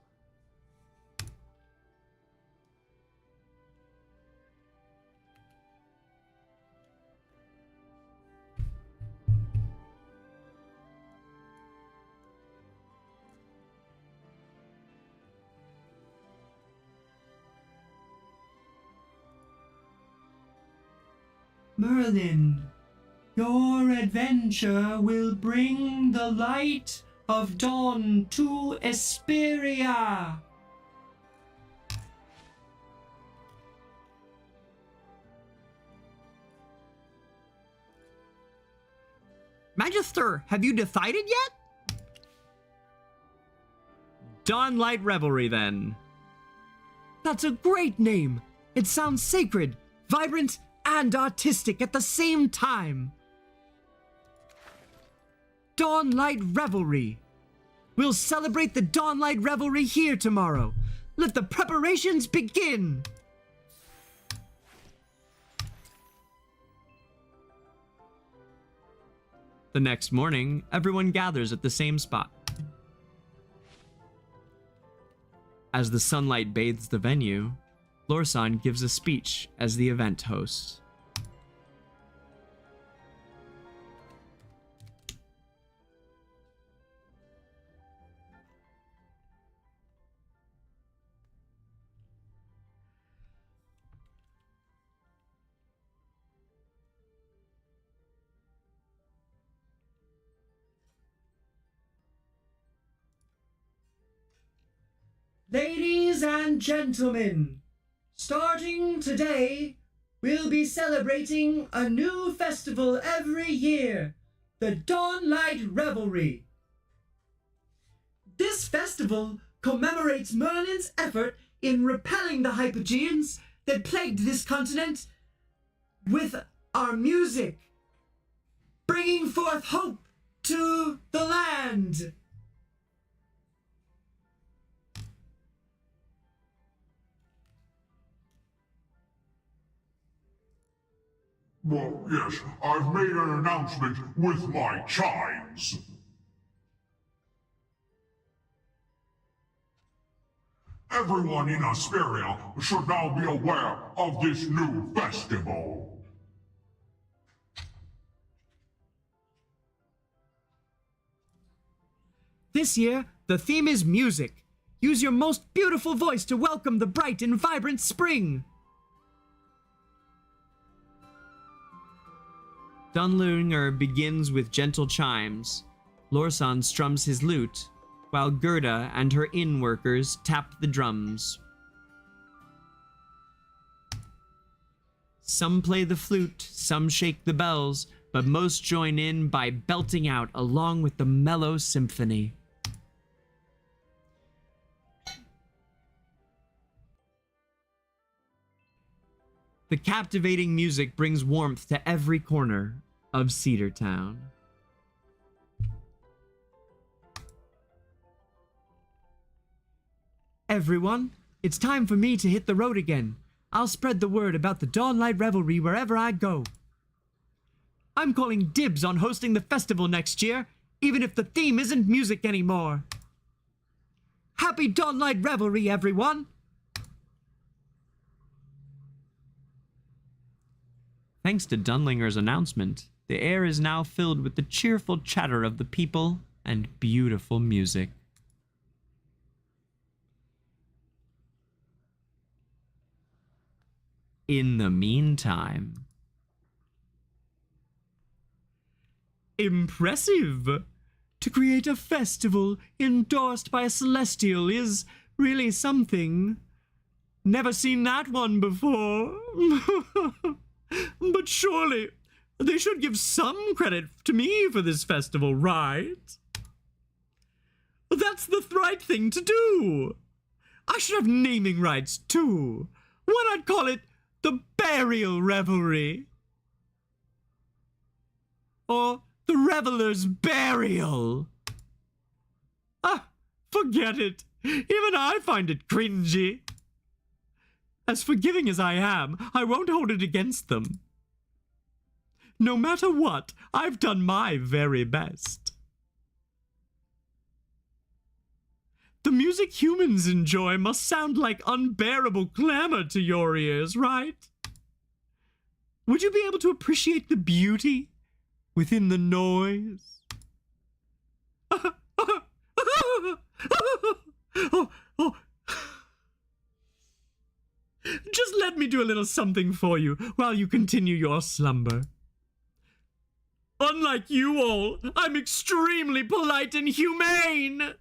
Merlin, your adventure will bring the light of dawn to Esperia. Magister, have you decided yet? Dawnlight Revelry, then. That's a great name. It sounds sacred, vibrant, and artistic at the same time. Dawnlight Revelry. We'll celebrate the Dawnlight Revelry here tomorrow. Let the preparations begin. The next morning, everyone gathers at the same spot. As the sunlight bathes the venue, Lorsan gives a speech as the event host. Ladies and gentlemen, starting today, we'll be celebrating a new festival every year, the Dawnlight Revelry. This festival commemorates Merlin's effort in repelling the Hypogeans that plagued this continent with our music, bringing forth hope to the land. Well, yes, I've made an announcement with my chimes. Everyone in Esperia should now be aware of this new festival. This year, the theme is music. Use your most beautiful voice to welcome the bright and vibrant spring. Dunlinger begins with gentle chimes. Lorsan strums his lute, while Gerda and her inn workers tap the drums. Some play the flute, some shake the bells, but most join in by belting out along with the mellow symphony. The captivating music brings warmth to every corner of Cedar Town. Everyone, it's time for me to hit the road again. I'll spread the word about the Dawnlight Revelry wherever I go. I'm calling dibs on hosting the festival next year, even if the theme isn't music anymore. Happy Dawnlight Revelry, everyone! Thanks to Dunlinger's announcement, the air is now filled with the cheerful chatter of the people and beautiful music. In the meantime... Impressive! To create a festival endorsed by a Celestial is really something. Never seen that one before. But surely, they should give some credit to me for this festival, right? That's the right thing to do. I should have naming rights, too. Why not call it the Burial Revelry? Or the Reveler's Burial? Ah, forget it. Even I find it cringy. As forgiving as I am, I won't hold it against them. No matter what, I've done my very best. The music humans enjoy must sound like unbearable clamor to your ears, right? Would you be able to appreciate the beauty within the noise? Just let me do a little something for you while you continue your slumber. Unlike you all, I'm extremely polite and humane.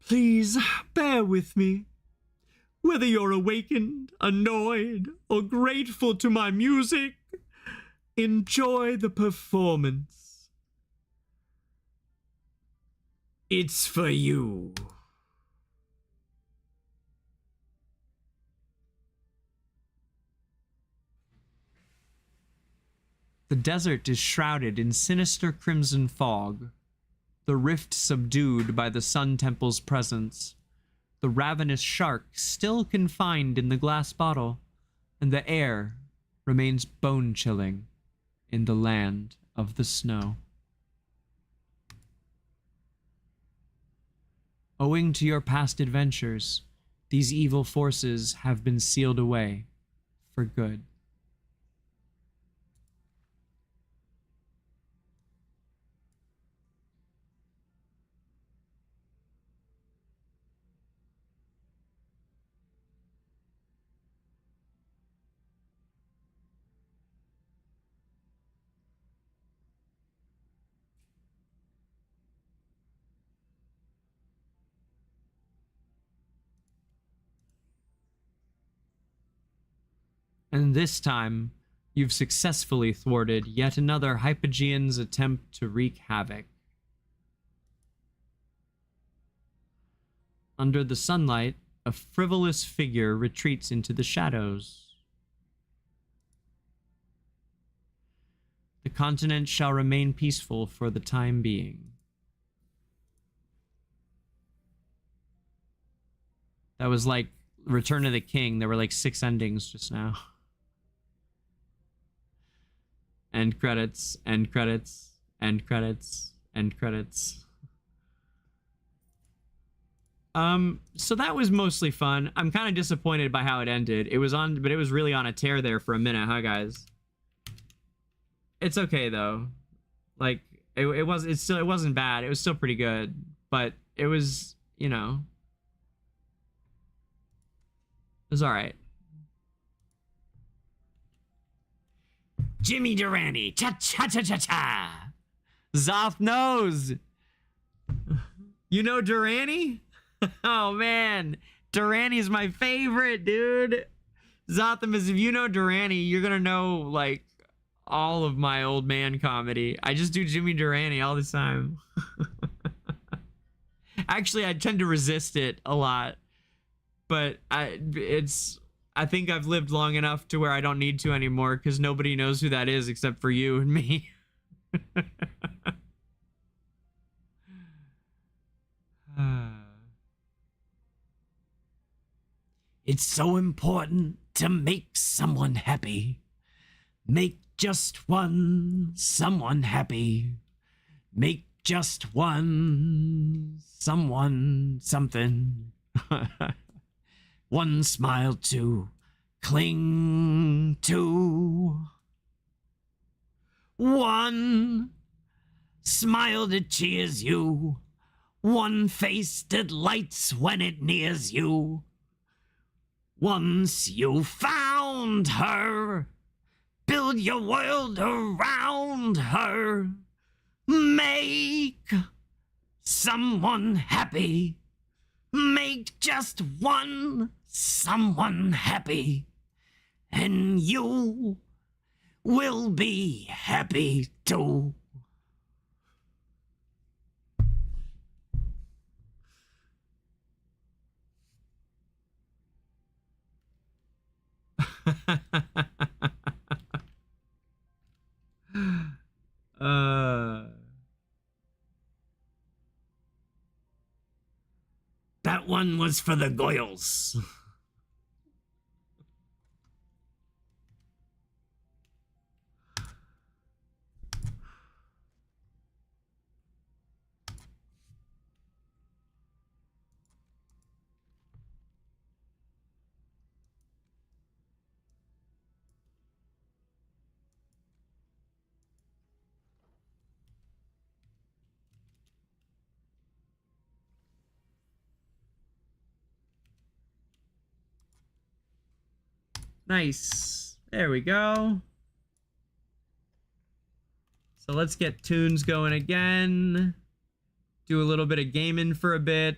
Please bear with me. Whether you're awakened, annoyed, or grateful to my music, enjoy the performance. It's for you. The desert is shrouded in sinister crimson fog, the rift subdued by the Sun Temple's presence. The ravenous shark still confined in the glass bottle, and the air remains bone-chilling in the land of the snow. Owing to your past adventures, these evil forces have been sealed away for good. And this time, you've successfully thwarted yet another Hypogean's attempt to wreak havoc. Under the sunlight, a frivolous figure retreats into the shadows. The continent shall remain peaceful for the time being. That was like Return of the King. There were like 6 endings just now. End credits, end credits, end credits, end credits. So that was mostly fun. I'm kind of disappointed by how it ended. It was really on a tear there for a minute, huh, guys? It's okay though. Like it wasn't bad. It was still pretty good, but it was, you know, it was all right. Jimmy Durante, cha-cha-cha-cha-cha. Zoth knows. You know Durante? Oh man, Durante's my favorite, dude. Zothamus, if you know Durante, you're gonna know like all of my old man comedy. I just do Jimmy Durante all the time. Actually, I tend to resist it a lot, but I think I've lived long enough to where I don't need to anymore because nobody knows who that is except for you and me. It's so important to make someone happy. Make just one someone happy. Make just one someone something. One smile to cling to. One smile that cheers you. One face that lights when it nears you. Once you found her, build your world around her. Make someone happy. Make just one someone happy. And you will be happy too. That one was for the Goyles. Nice. There we go. So let's get tunes going again. Do a little bit of gaming for a bit.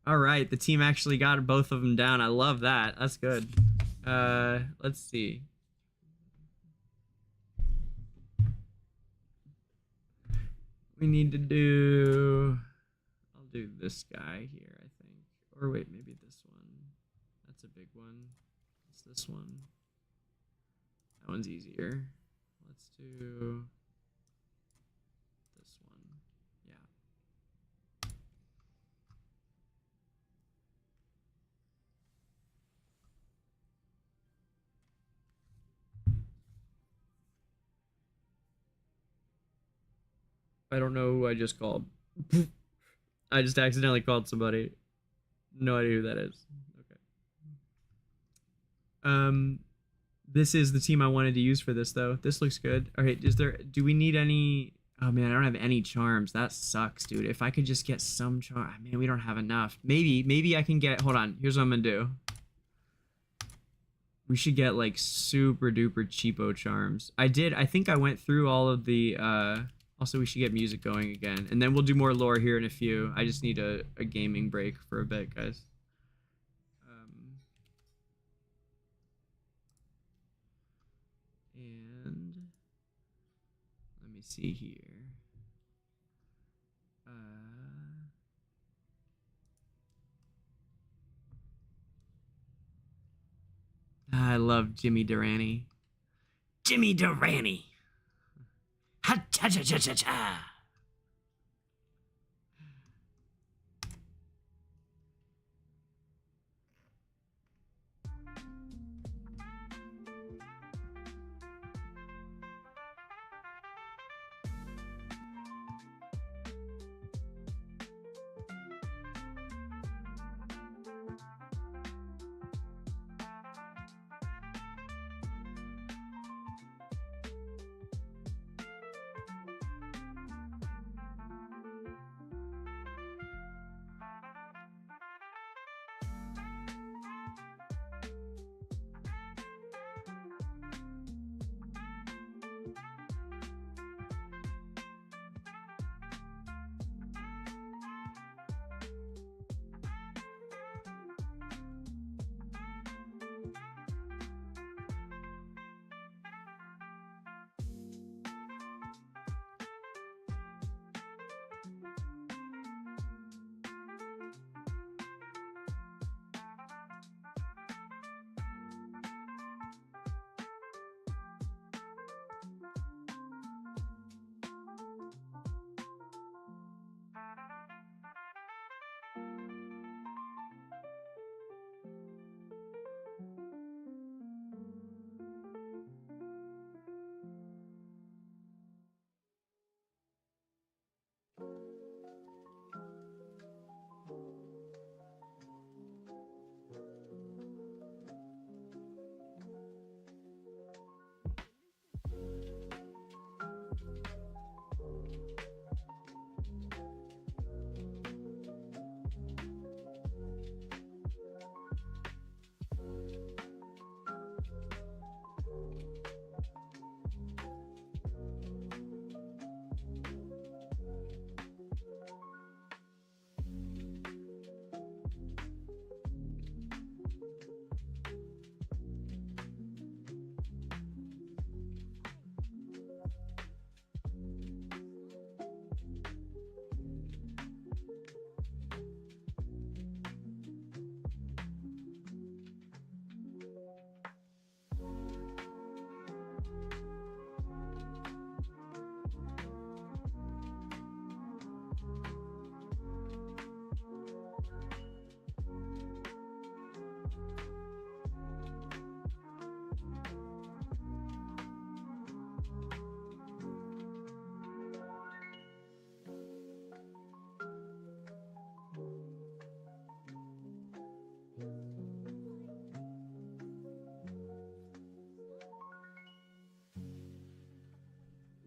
All right, the team actually got both of them down. I love that. That's good. Let's see. We need to do... I'll do this guy here, I think. Or wait, maybe this one. That's a big one. It's this one. That one's easier. Let's do this one. Yeah. I don't know who I just called. I just accidentally called somebody. No idea who that is. Okay. This is the team I wanted to use for this though. This looks good. All right, do we need any? Oh man, I don't have any charms. That sucks, dude. If I could just get some charm. Man, we don't have enough. Maybe I can get, hold on. Here's what I'm gonna do. We should get like super duper cheapo charms. I think I went through all of the, also we should get music going again. And then we'll do more lore here in a few. I just need a gaming break for a bit, guys. And let me see here. I love Jimmy Durante. Jimmy Durante. Ha cha cha cha cha cha.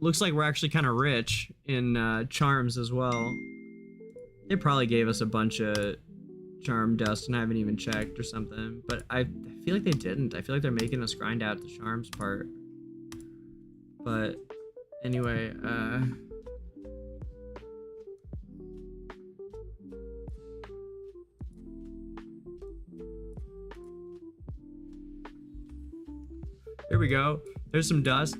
Looks like we're actually kind of rich in charms as well. They probably gave us a bunch of charm dust and I haven't even checked or something, but I feel like they didn't. I feel like they're making us grind out the charms part. But anyway, here we go. There's some dust.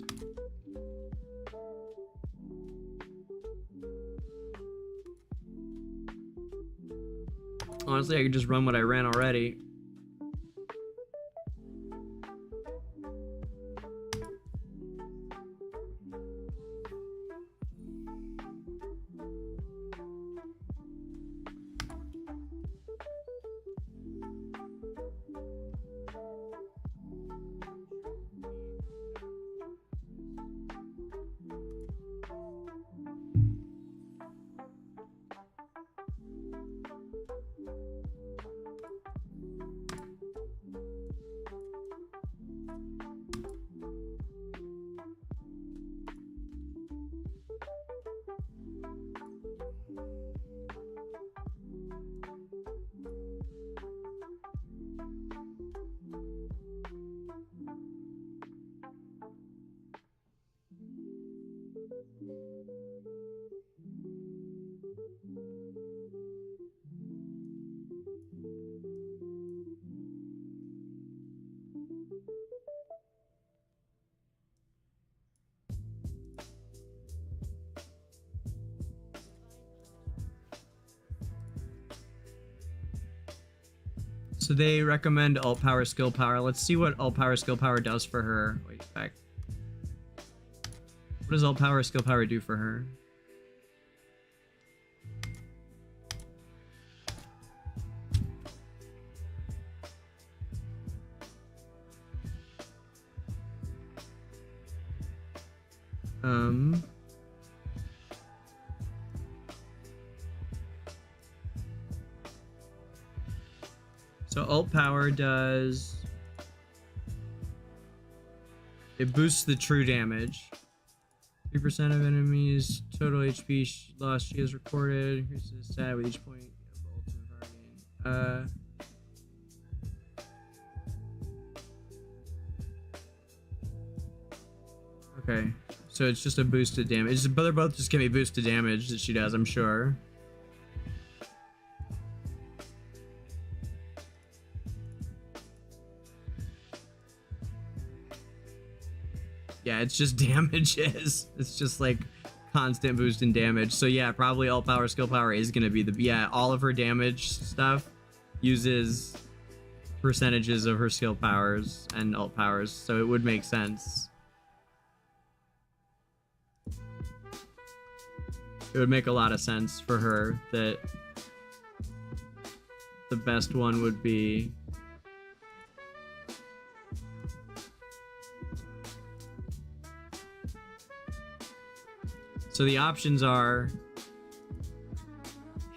Honestly, I could just run what I ran already. So they recommend alt power, skill power. Let's see what alt power, skill power does for her. Wait, back. What does alt power, skill power do for her? So alt power does, it boosts the true damage. 3% of enemies total HP lost she has recorded. Increases the stat with each point of ultimate power gain. Okay, so it's just a boosted damage. They're both just gonna be boosted damage that she does, I'm sure. Yeah, it's just damages. It's just like constant boost in damage. So yeah, probably alt power, skill power is gonna be the, yeah, all of her damage stuff uses percentages of her skill powers and alt powers, so it would make sense. It would make a lot of sense for her that the best one would be so the options are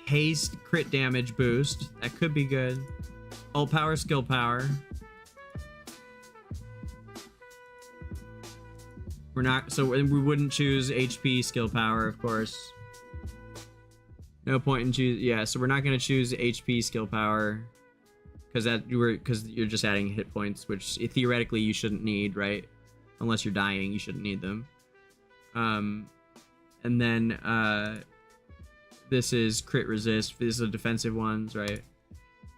haste, crit damage boost. That could be good. Alt power, skill power. We're not, so we wouldn't choose HP skill power, of course. No point in choose. Yeah, so we're not going to choose HP skill power because you're just adding hit points, which theoretically you shouldn't need, right? Unless you're dying, you shouldn't need them. And then this is crit resist. These are the defensive ones, right?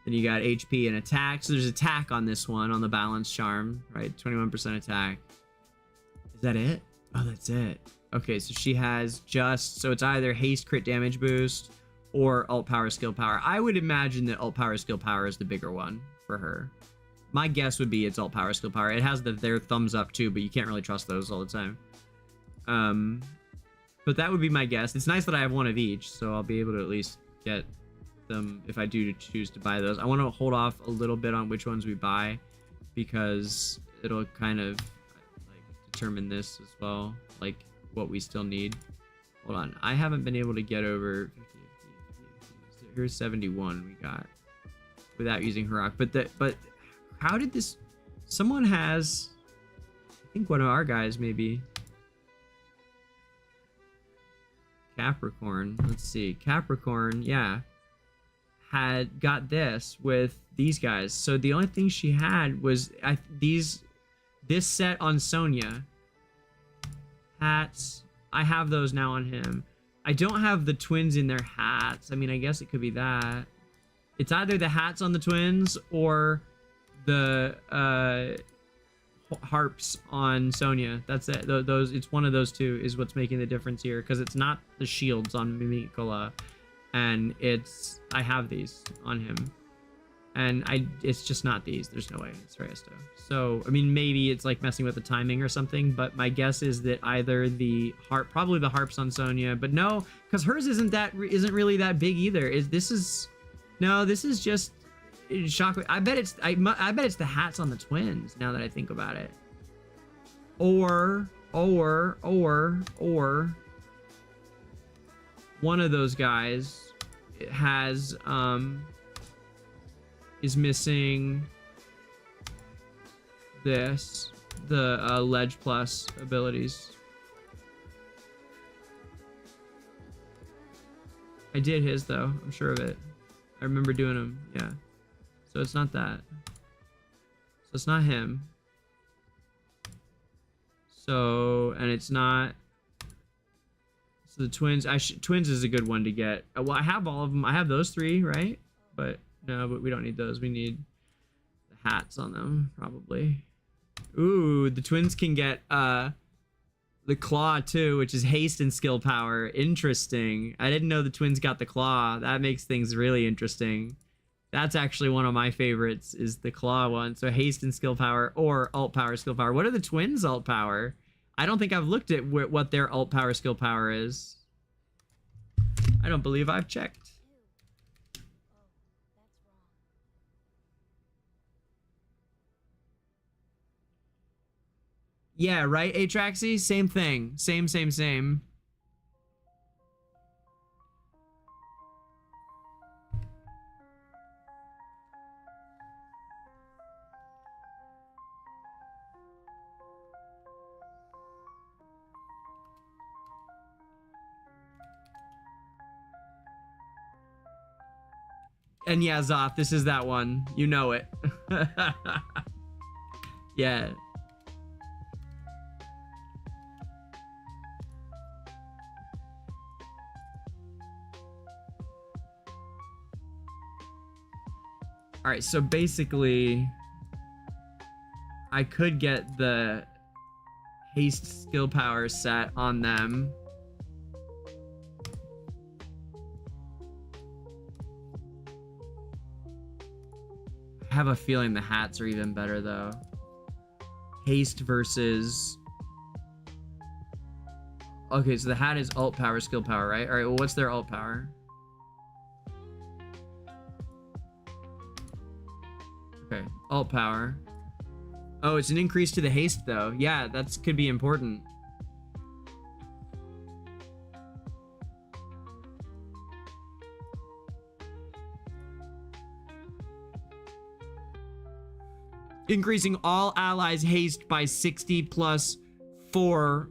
Then you got HP and attack. So there's attack on this one on the balance charm, right? 21% attack. Is that it? Oh, that's it. Okay, so she has just, so it's either haste crit damage boost or alt power skill power. I would imagine that alt power skill power is the bigger one for her. My guess would be it's alt power skill power. It has their thumbs up too, but you can't really trust those all the time. But that would be my guess. It's nice that I have one of each, so I'll be able to at least get them if I do choose to buy those. I want to hold off a little bit on which ones we buy because it'll kind of like determine this as well, like what we still need. Hold on, I haven't been able to get over 50. Here's 71 we got without using Heroic. But how did this? Someone has, I think one of our guys maybe. Capricorn, let's see, Capricorn, yeah, had got this with these guys. So the only thing she had was this set on Sonya. Hats, I have those now on him. I don't have the twins in their hats. I mean, I guess it could be that. It's either the hats on the twins or the harps on Sonya. That's it. Those, it's one of those two is what's making the difference here, because it's not the shields on Mimikula, and I have these on him, and it's just not these. There's no way it's Resto. So I mean, maybe it's like messing with the timing or something, but my guess is that either the harp, probably the harps on Sonya, but no, because hers isn't really that big either. This is just Shockwave. I bet it's the hats on the twins, now that I think about it. Or one of those guys has is missing the Ledge Plus abilities. I did his though, I'm sure of it. I remember doing them, yeah. So it's not that. So it's not him. So, and it's not. So the twins, twins is a good one to get. Well, I have all of them. I have those three, right? But no, but we don't need those. We need the hats on them, probably. Ooh, the twins can get the claw too, which is haste and skill power. Interesting. I didn't know the twins got the claw. That makes things really interesting. That's actually one of my favorites, is the claw one. So haste and skill power, or alt power, skill power. What are the twins' alt power? I don't think I've looked at what their alt power, skill power is. I don't believe I've checked. Yeah, right, Atraxy? Same thing. Same. And yeah, Zoth, this is that one. You know it. Yeah. All right, so basically, I could get the haste skill power set on them. I have a feeling the hats are even better though. Haste versus... Okay, so the hat is alt power, skill power, right? All right, well, what's their alt power? Okay, alt power. Oh, it's an increase to the haste though. Yeah, that could be important. Increasing all allies' haste by 60 plus 4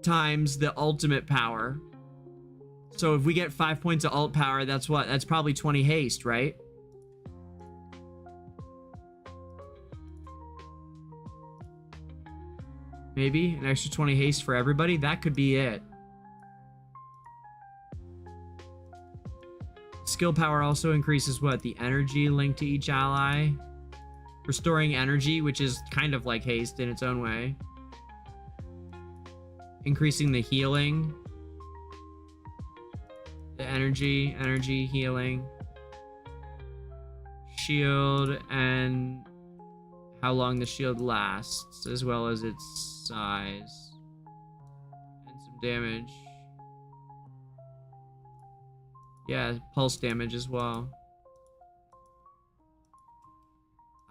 times the ultimate power. So if we get 5 points of alt power, that's what? That's probably 20 haste, right? Maybe an extra 20 haste for everybody. That could be it. Skill power also increases what? The energy linked to each ally. Restoring energy, which is kind of like haste in its own way. Increasing the healing. The energy healing. Shield, and how long the shield lasts, as well as its size. And some damage. Yeah, pulse damage as well.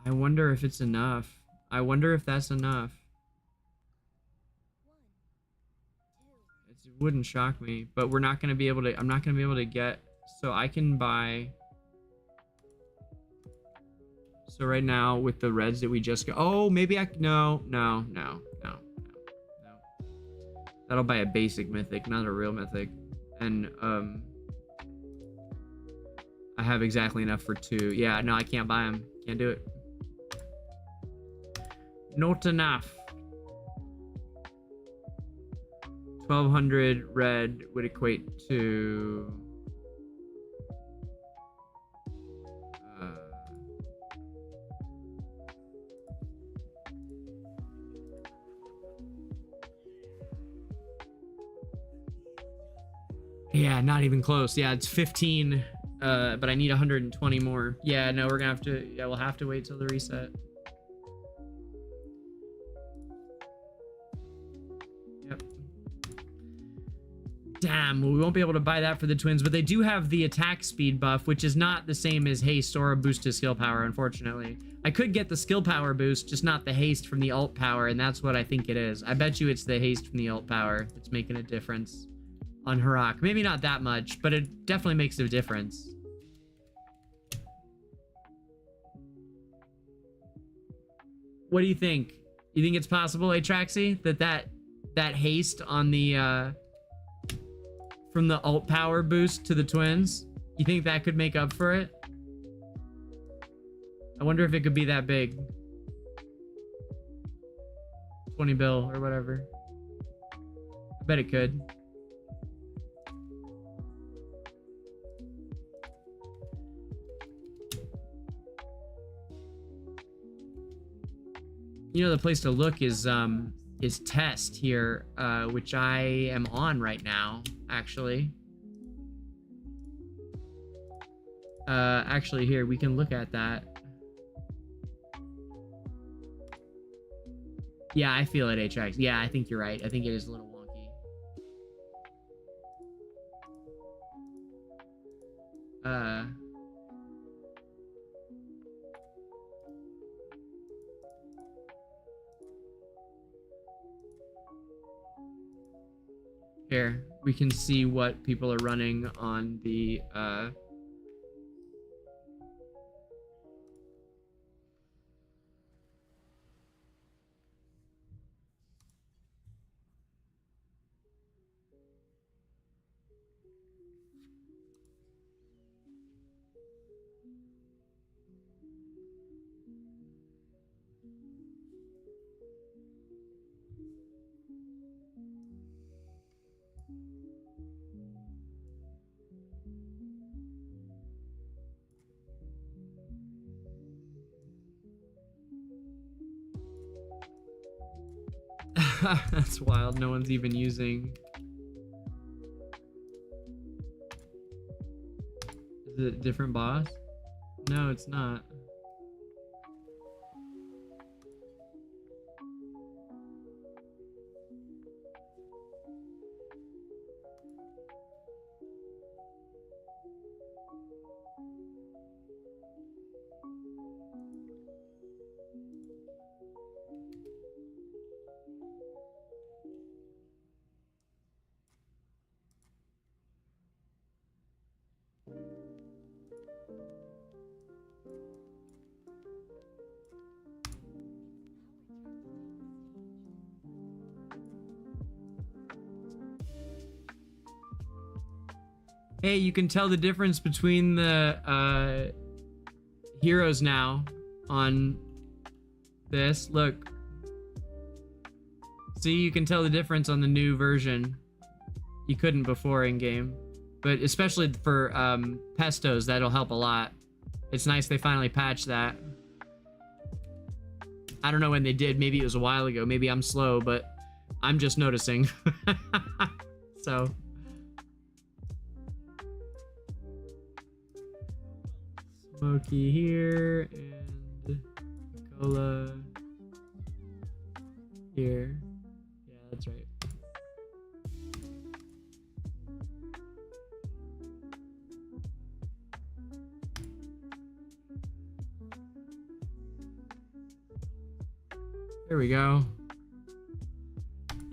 I wonder if it's enough. I wonder if that's enough. It wouldn't shock me, but we're not going to be able to, I'm not going to be able to get, so I can buy, so right now with the reds that we just got, oh, maybe I, no. That'll buy a basic mythic, not a real mythic. And, I have exactly enough for 2. Yeah, no, I can't buy them. Can't do it. Not enough. 1200 red would equate to... yeah, not even close. Yeah, it's 15, but I need 120 more. Yeah, no, we're gonna have to, yeah, we'll have to wait till the reset. Yep. Damn, well, we won't be able to buy that for the twins, but they do have the attack speed buff, which is not the same as haste or a boost to skill power, unfortunately. I could get the skill power boost, just not the haste from the alt power, and that's what I think it is. I bet you it's the haste from the alt power that's making a difference on Harak. Maybe not that much, but it definitely makes a difference. What do you think? You think it's possible, Atraxy, that haste on the from the alt power boost to the twins? You think that could make up for it? I wonder if it could be that big. 20 bill or whatever. I bet it could. You know, the place to look is test here, which I am on right now, actually. Actually, here, we can look at that. Yeah, I feel it, Atraxy. Yeah, I think you're right. I think it is a little wonky. Here, we can see what people are running on the, that's wild. No one's even using. Is it a different boss? No, it's not. Hey, you can tell the difference between the heroes now on this. Look. See, you can tell the difference on the new version. You couldn't before in game. But especially for pestos, that'll help a lot. It's nice they finally patched that. I don't know when they did. Maybe it was a while ago. Maybe I'm slow, but I'm just noticing. So... Smokey here, and Cola here. Yeah, that's right. There we go.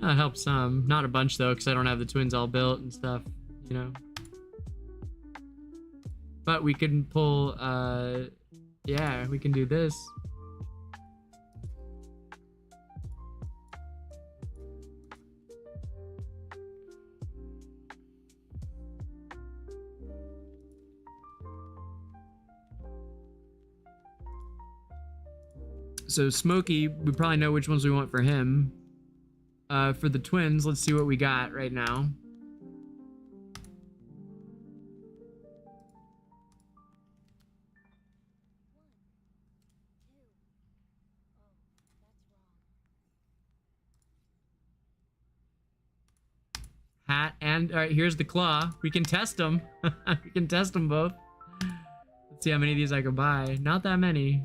That helps some. Not a bunch, though, because I don't have the twins all built and stuff, you know. But we can pull, yeah, we can do this. So Smokey, we probably know which ones we want for him. For the twins, let's see what we got right now. Hat and all right, here's the claw. We can test them. We can test them both. Let's see how many of these I can buy. Not that many.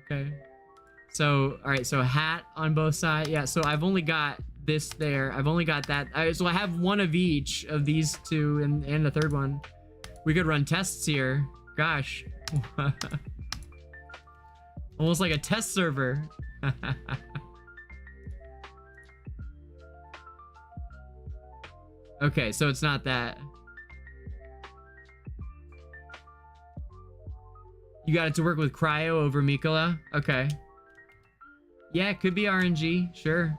Okay. So all right, so hat on both sides. Yeah. So I've only got this there. I've only got that. So I have one of each of these two and the third one. We could run tests here. Gosh. Almost like a test server. Okay, so it's not that. You got it to work with Cryo over Mikola? Okay. Yeah, it could be RNG, sure.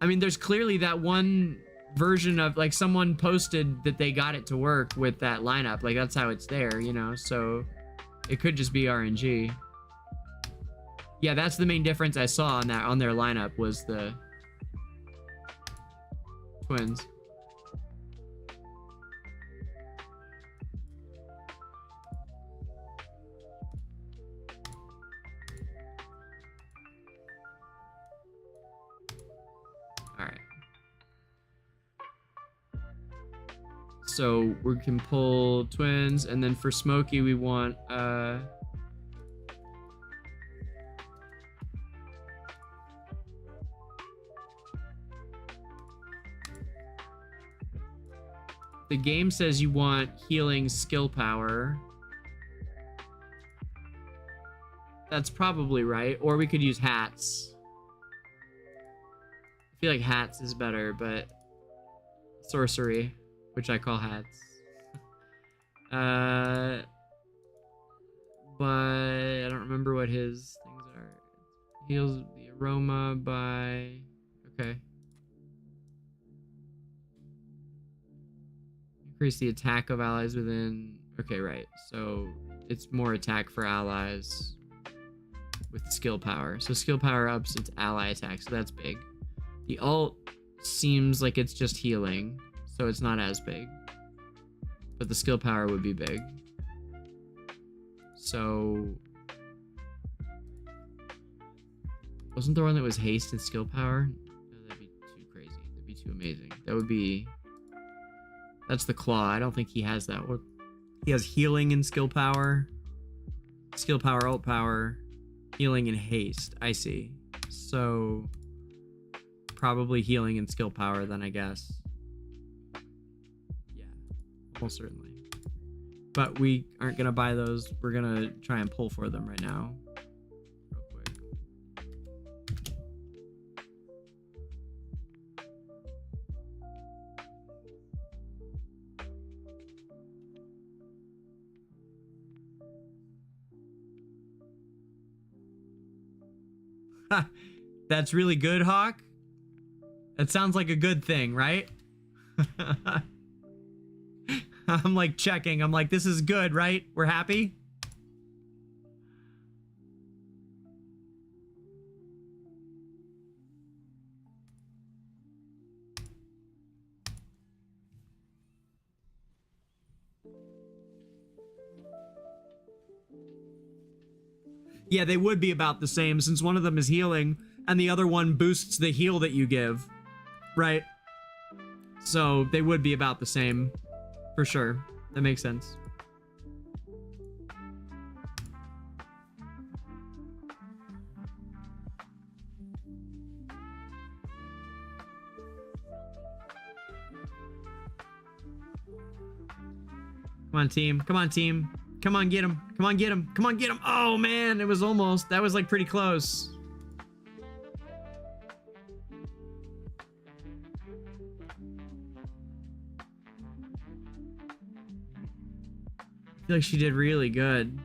I mean, there's clearly that one version of, like, someone posted that they got it to work with that lineup. Like, that's how it's there, you know? So, it could just be RNG. Yeah, that's the main difference I saw on that, on their lineup, was the twins. So we can pull twins, and then for Smokey we want the game says you want healing skill power. That's probably right. Or we could use hats. I feel like hats is better, but sorcery, which I call hats. But I don't remember what his things are. Heals the aroma by... Okay. Increase the attack of allies within... Okay, right. So it's more attack for allies with skill power. So skill power ups its ally attack, so that's big. The ult seems like it's just healing, so it's not as big. But the skill power would be big. So... Wasn't there one that was haste and skill power? No, that'd be too crazy. That'd be too amazing. That would be... That's the claw. I don't think he has that one. He has healing and skill power. Skill power, ult power. Healing and haste. I see. So... Probably healing and skill power then, I guess. Yeah. Almost certainly. But we aren't going to buy those. We're going to try and pull for them right now. Real quick. Ha! That's really good, Hawk. That sounds like a good thing, right? I'm like checking. I'm like, this is good, right? We're happy? Yeah, they would be about the same since one of them is healing and the other one boosts the heal that you give. Right? So they would be about the same. For sure. That makes sense. Come on, team. Come on, team. Come on, get him. Come on, get him. Come on, get him. Oh, man. It was almost. That was like pretty close. I feel like she did really good.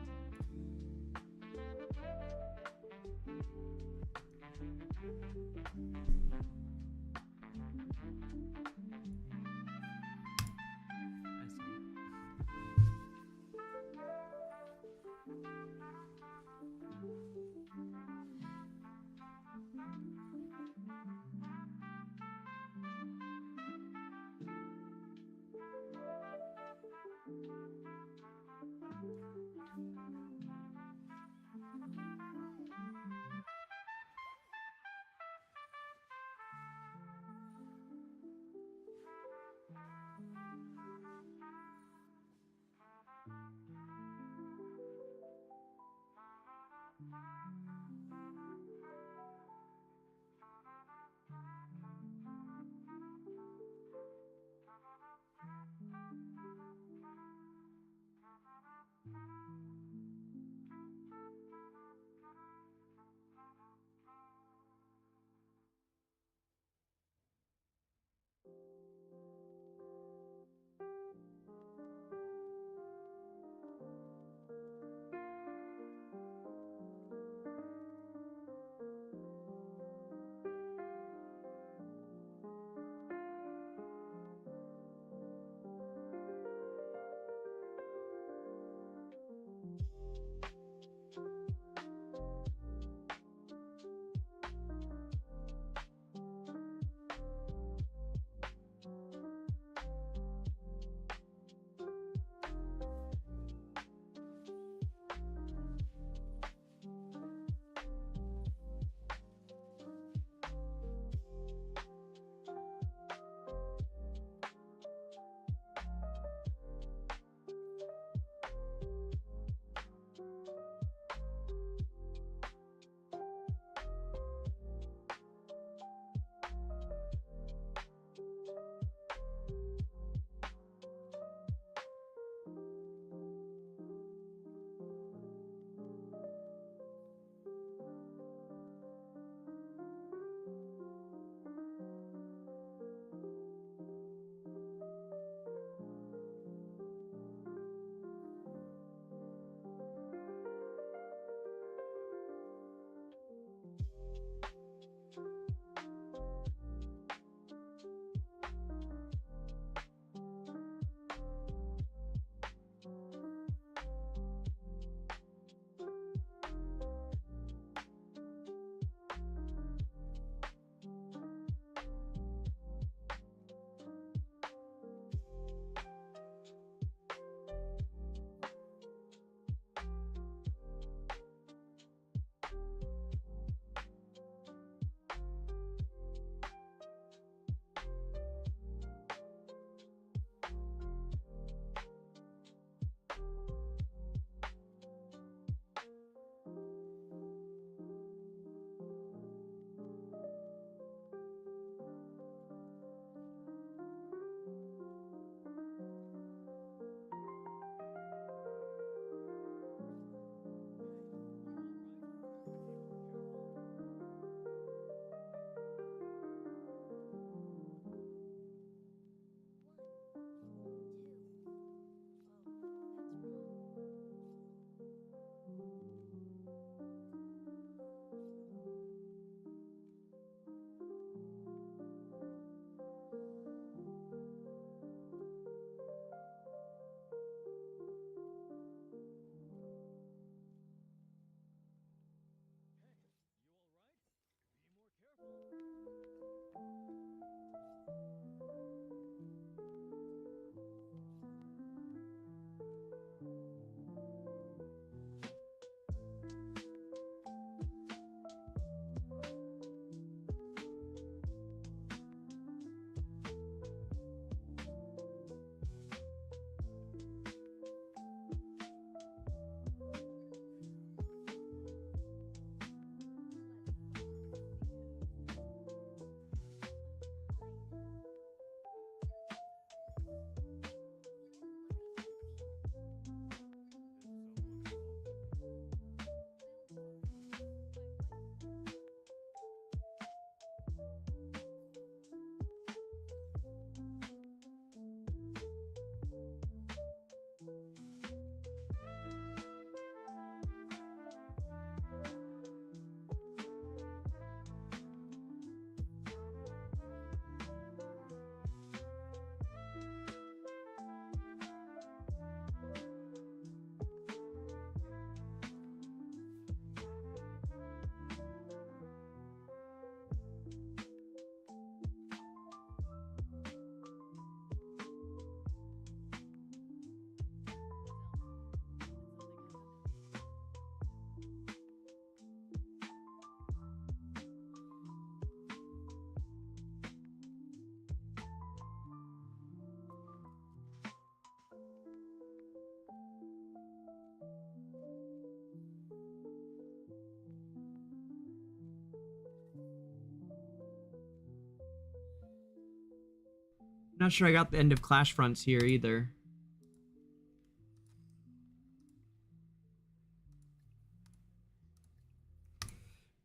Not sure I got the end of Clash Fronts here either.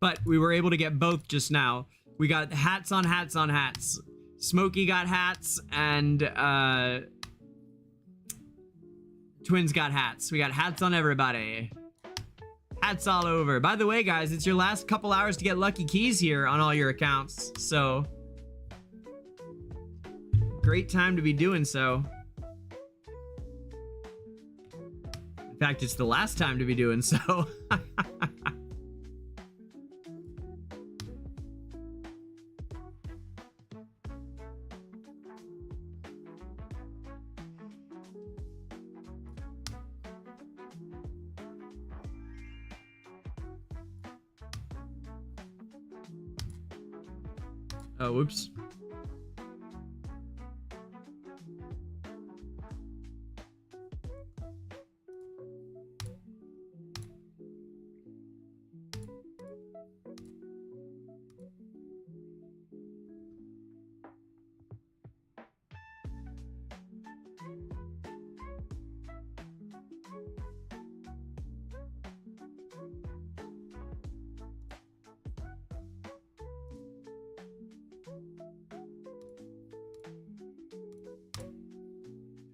But we were able to get both just now. We got hats on hats on hats. Smokey got hats, and Twins got hats. We got hats on everybody. Hats all over. By the way, guys, it's your last couple hours to get lucky keys here on all your accounts. So, great time to be doing so. In fact, it's the last time to be doing so. Oh, whoops.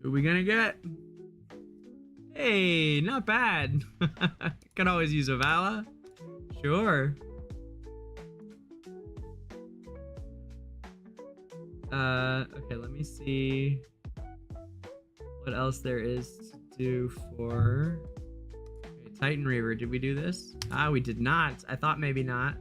Who we gonna get? Hey, not bad. Could always use a Vala. Sure. Okay, let me see what else there is to do for... Okay, Titan Reaver, did we do this? Ah, we did not. I thought maybe not.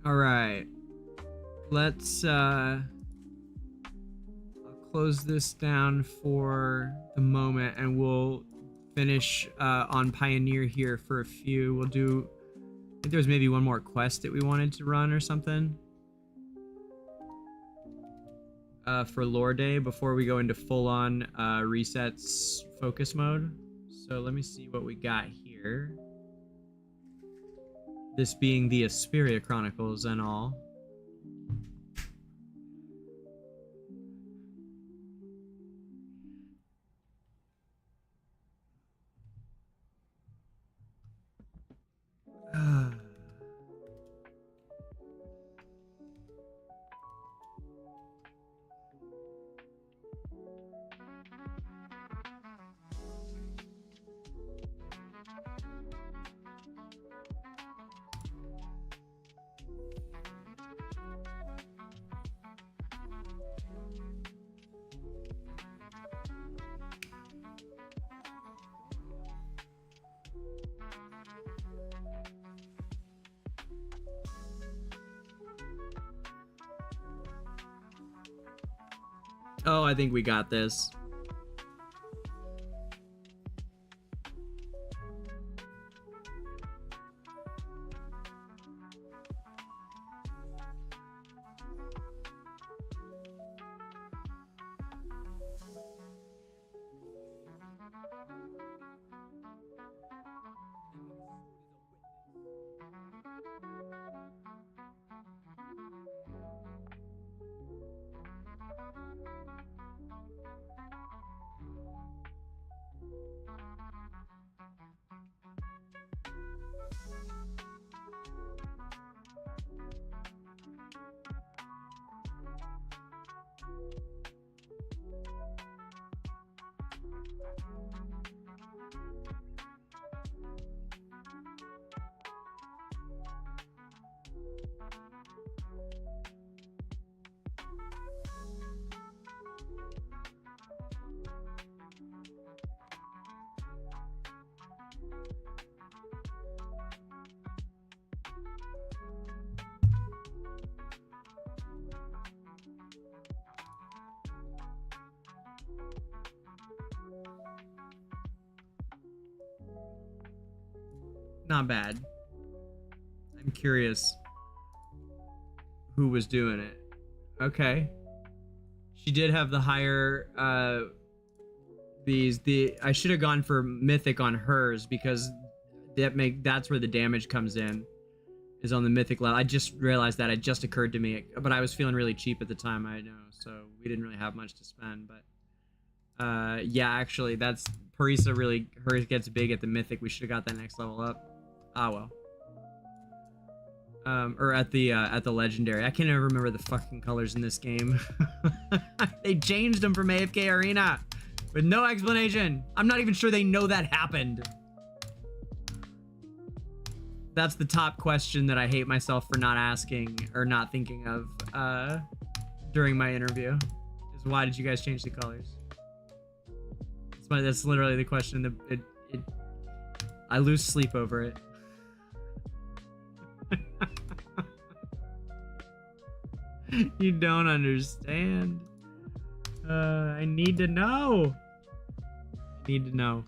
All right. let's I'll close this down for the moment, and we'll finish on Pioneer here for a few. We'll do, I think there's maybe one more quest that we wanted to run or something for Lore Day before we go into full-on resets focus mode. So let me see what we got here. This being the Esperia Chronicles and all. Oh, I think we got this. Not bad. I'm curious who was doing it. Okay. She did have the higher I should have gone for mythic on hers, because that's where the damage comes in, is on the mythic level. I just realized that. It just occurred to me, but I was feeling really cheap at the time, I know, so we didn't really have much to spend. But yeah, actually that's Parisa, really hers gets big at the mythic. We should have got that next level up. Ah well. Or at the legendary. I can't even remember the fucking colors in this game. They changed them from AFK Arena with no explanation. I'm not even sure they know that happened. That's the top question that I hate myself for not asking or not thinking of during my interview. Is why did you guys change the colors? That's literally the question. I lose sleep over it. You don't understand. I need to know. I need to know.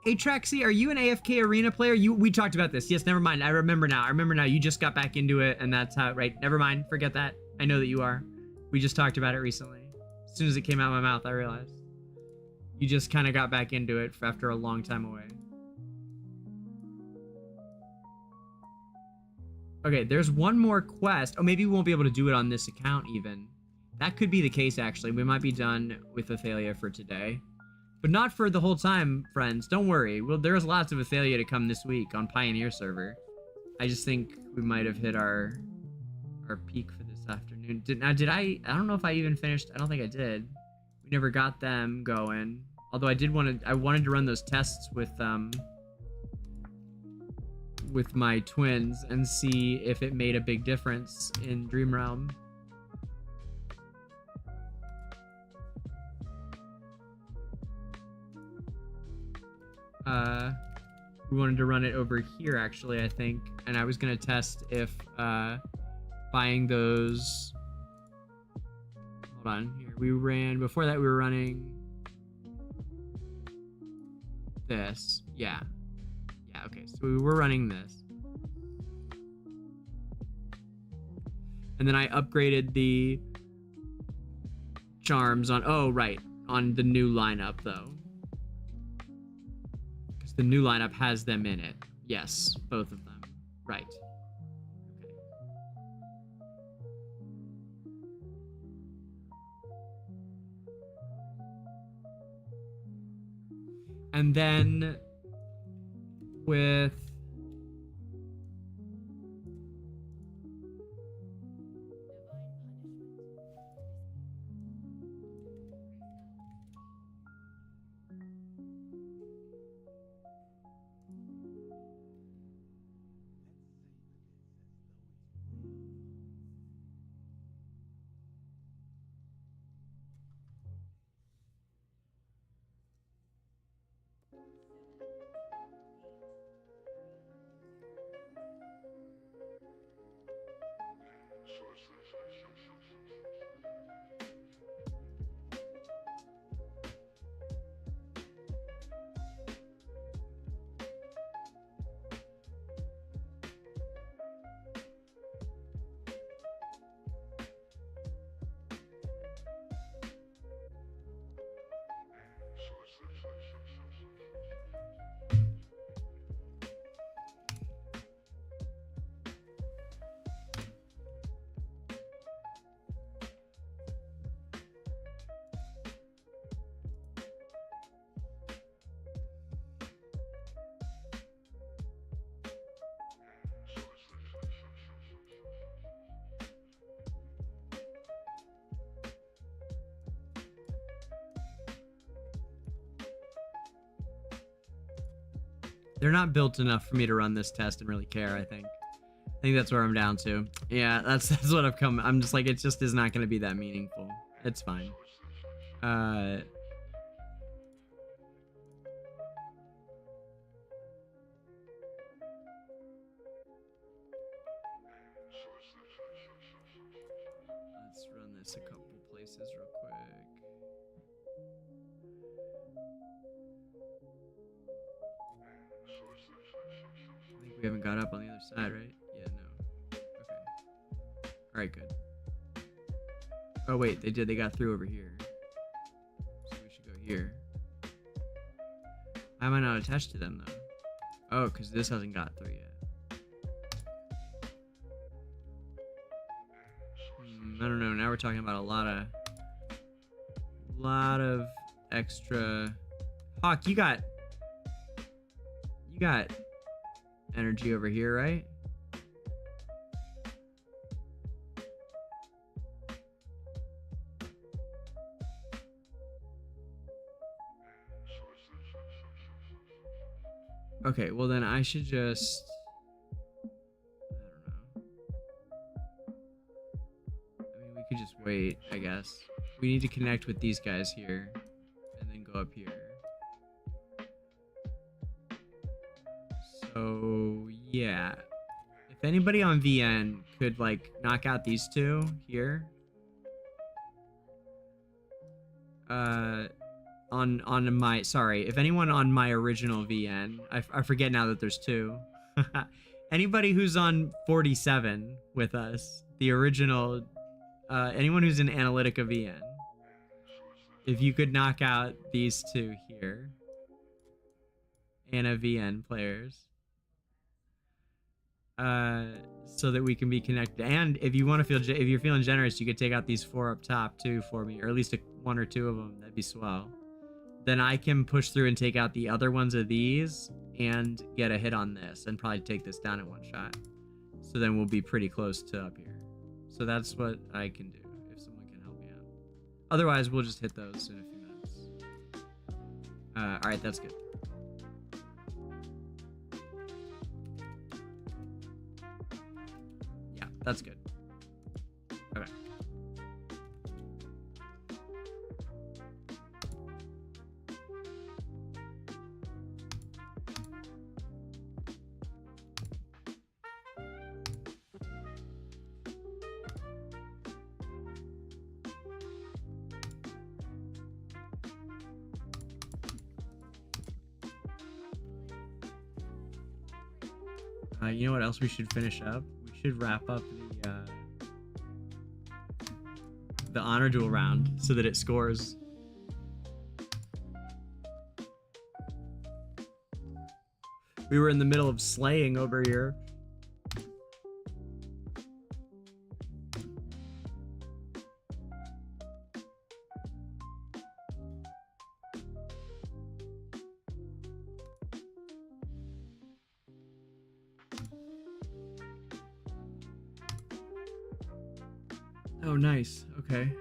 Atraxy, are you an AFK Arena player? We talked about this. Yes, never mind. I remember now. You just got back into it, and that's how, right? Never mind. Forget that. I know that you are. We just talked about it recently. As soon as it came out of my mouth, I realized. You just kind of got back into it after a long time away. Okay, there's one more quest. Oh, maybe we won't be able to do it on this account even. That could be the case, actually. We might be done with Athalia for today. But not for the whole time, friends. Don't worry. There's lots of Athalia to come this week on Pioneer server. I just think we might have hit our peak for this afternoon. I don't know if I even finished. I don't think I did. We never got them going. Although I wanted to run those tests with my twins and see if it made a big difference in Dream Realm. we wanted to run it over here, actually, I think. And I was going to test if buying those... Hold on, here. We ran... Before that, we were running... this. Yeah. Yeah, okay. So we were running this. And then I upgraded the charms on... Oh, right. On the new lineup, though. Because the new lineup has them in it. Yes, both of them. Right. Okay. And then with... They're not built enough for me to run this test and really care, I think. I think that's where I'm down to. Yeah, that's what I've come... I'm just like, it just is not going to be that meaningful. It's fine. Let's run this a couple places real quick. I think we haven't got up on the other side, right? Yeah, no. Okay. Alright, good. Oh, wait, they did. They got through over here. So we should go here. Why am I not attached to them, though? Oh, because this hasn't got through yet. I don't know. Now we're talking about a lot of extra... Hawk, you got energy over here, right? Okay, well then I should just... I don't know. I mean, we could just wait, I guess. We need to connect with these guys here, and then go up here. So, yeah. If anybody on VN could, like, knock out these two here. On my... Sorry, if anyone on my original VN... I forget now that there's two. Anybody who's on 47 with us, the original... anyone who's in Analytica VN. If you could knock out these two here. Ana VN players. So that we can be connected. And if you want to feel, if you're feeling generous, you could take out these 4 up top too for me, or at least one or two of them. That'd be swell. Then I can push through and take out the other ones of these and get a hit on this and probably take this down in one shot. So then we'll be pretty close to up here. So that's what I can do if someone can help me out. Otherwise, we'll just hit those in a few minutes. All right, that's good. That's good. Okay. You know what else we should finish up? We should wrap up the honor duel round so that it scores. We were in the middle of slaying over here. Oh, nice. Okay.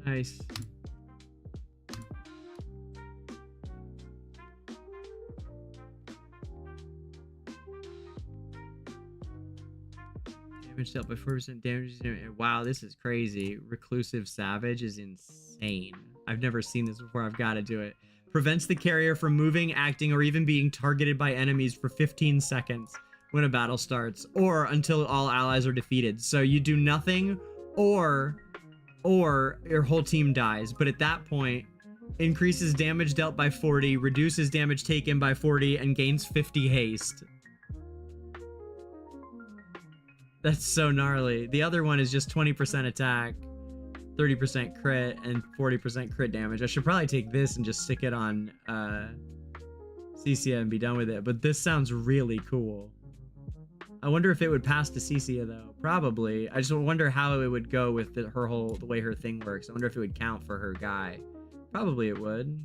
Nice. Damage dealt by 4% damage. Wow, this is crazy. Reclusive Savage is insane. I've never seen this before. I've got to do it. Prevents the carrier from moving, acting, or even being targeted by enemies for 15 seconds when a battle starts, or until all allies are defeated. So you do nothing, or your whole team dies. But at that point, increases damage dealt by 40, reduces damage taken by 40, and gains 50 haste. That's so gnarly. The other one is just 20% attack, 30% crit, and 40% crit damage. I should probably take this and just stick it on Cecia and be done with it. But this sounds really cool. I wonder if it would pass to Cecia though. Probably. I just wonder how it would go with the way her thing works. I wonder if it would count for her guy. Probably it would.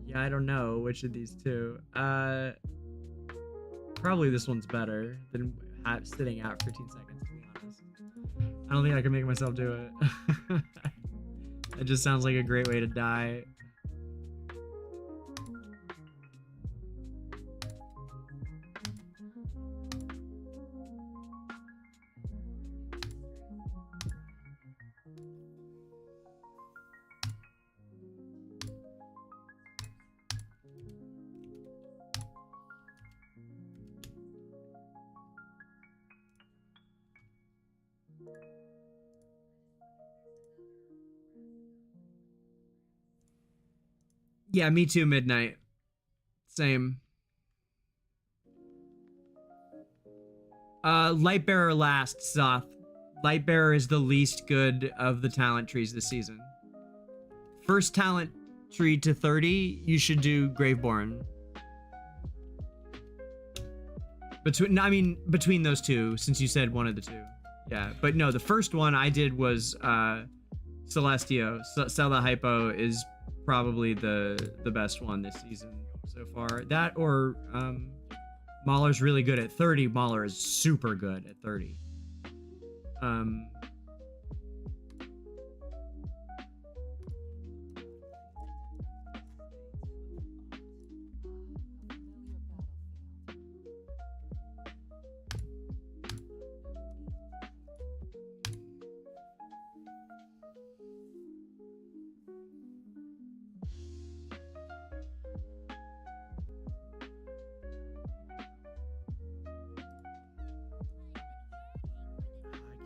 Yeah, I don't know which of these two. Probably this one's better than sitting out for 15 seconds, to be honest. I don't think I can make myself do it. It just sounds like a great way to die. Yeah, me too, Midnight. Same. Lightbearer last, Zoth. Lightbearer is the least good of the talent trees this season. First talent tree to 30, you should do Graveborn. Between those two, since you said one of the two. Yeah, but no, the first one I did was Celestio. Cella Hypo is probably the best one this season so far. That or Mauler's really good at 30. Mauler is super good at 30.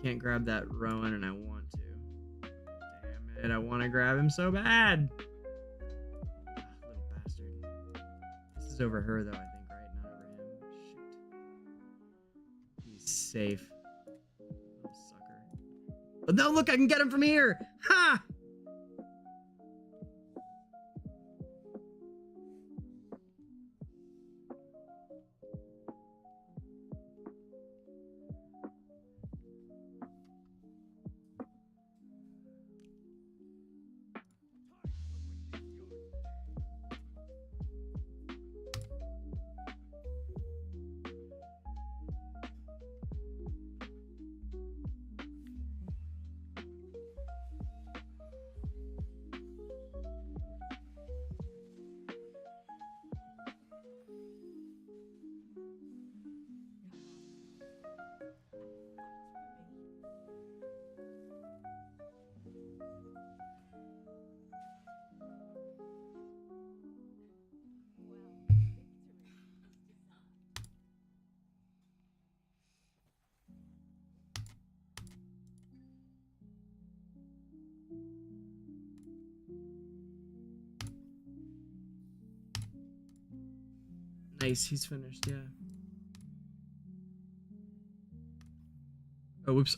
Can't grab that Rowan and I want to. Damn it, I want to grab him so bad. Little bastard. This is over her though, I think, right? Not over him. Shit. He's safe. Little sucker. Oh, no, look, I can get him from here! Ha! Nice, he's finished, yeah. Oh, whoops.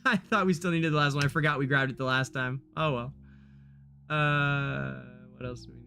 I thought we still needed the last one. I forgot we grabbed it the last time. Oh, well. What else do we need?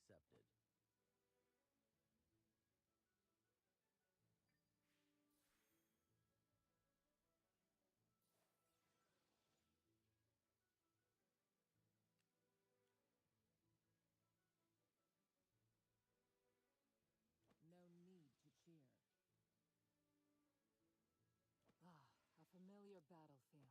accepted. No need to cheer. Ah, a familiar battlefield.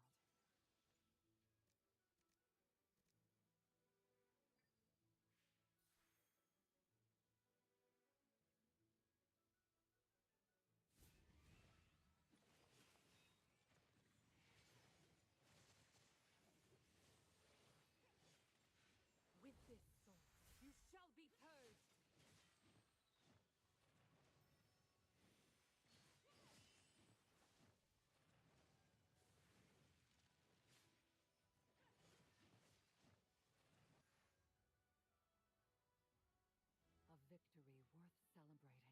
With this sword, you shall be purged! A victory worth celebrating.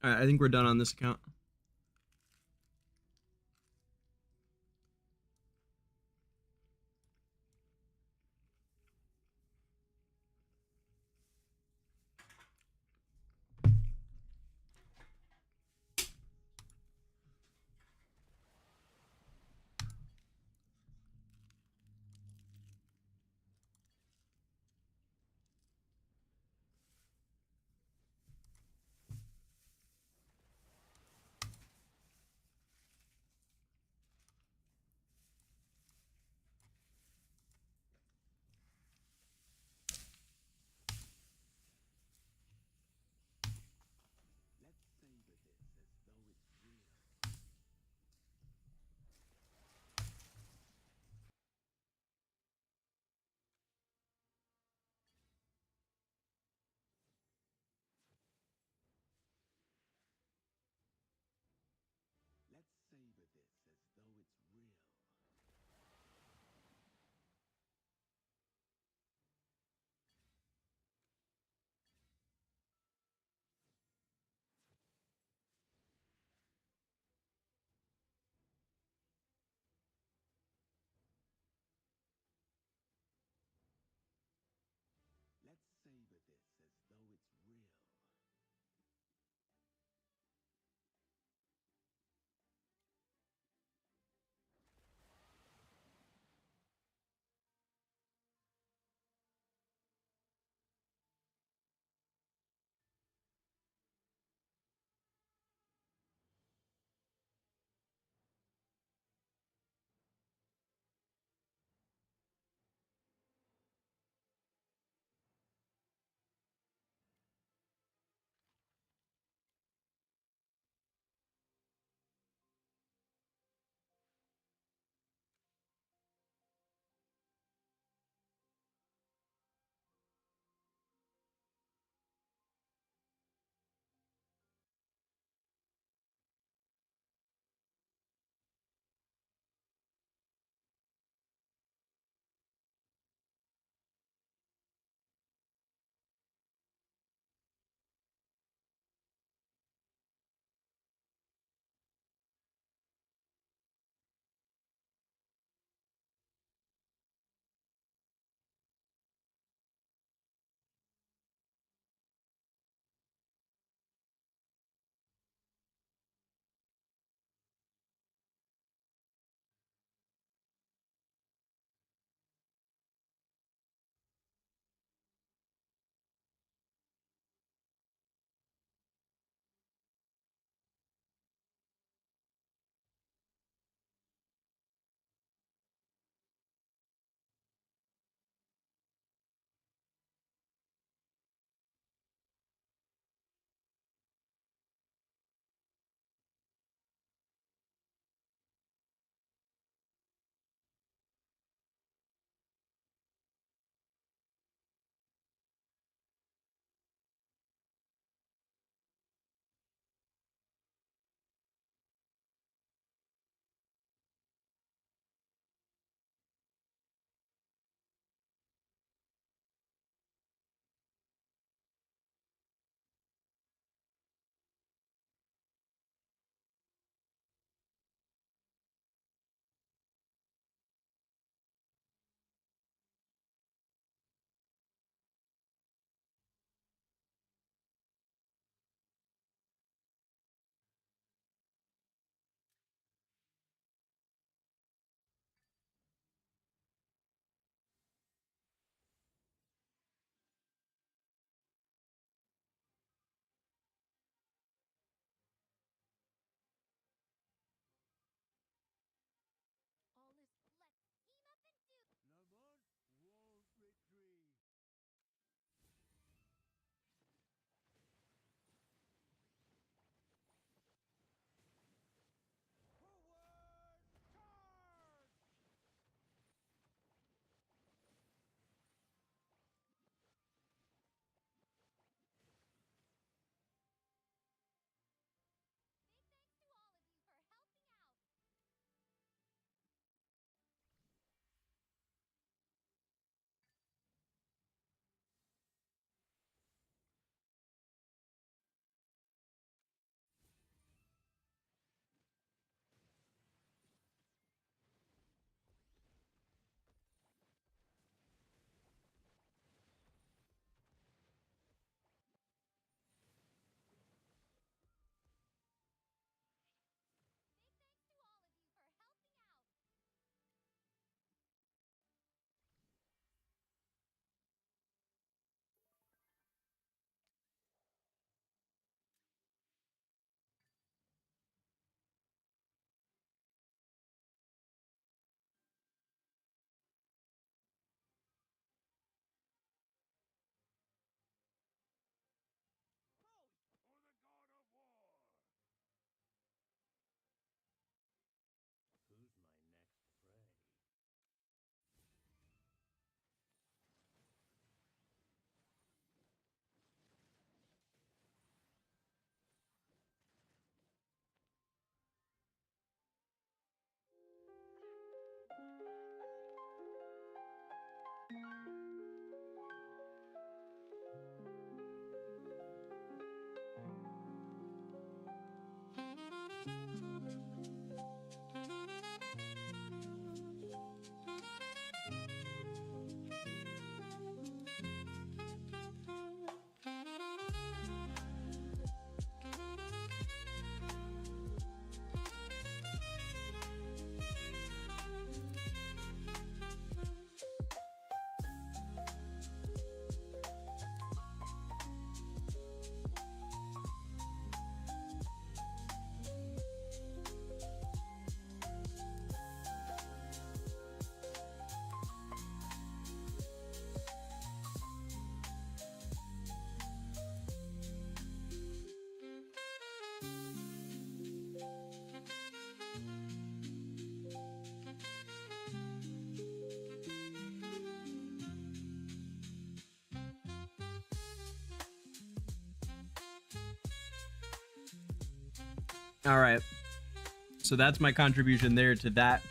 All right, I think we're done on this account. All right. So that's my contribution there to that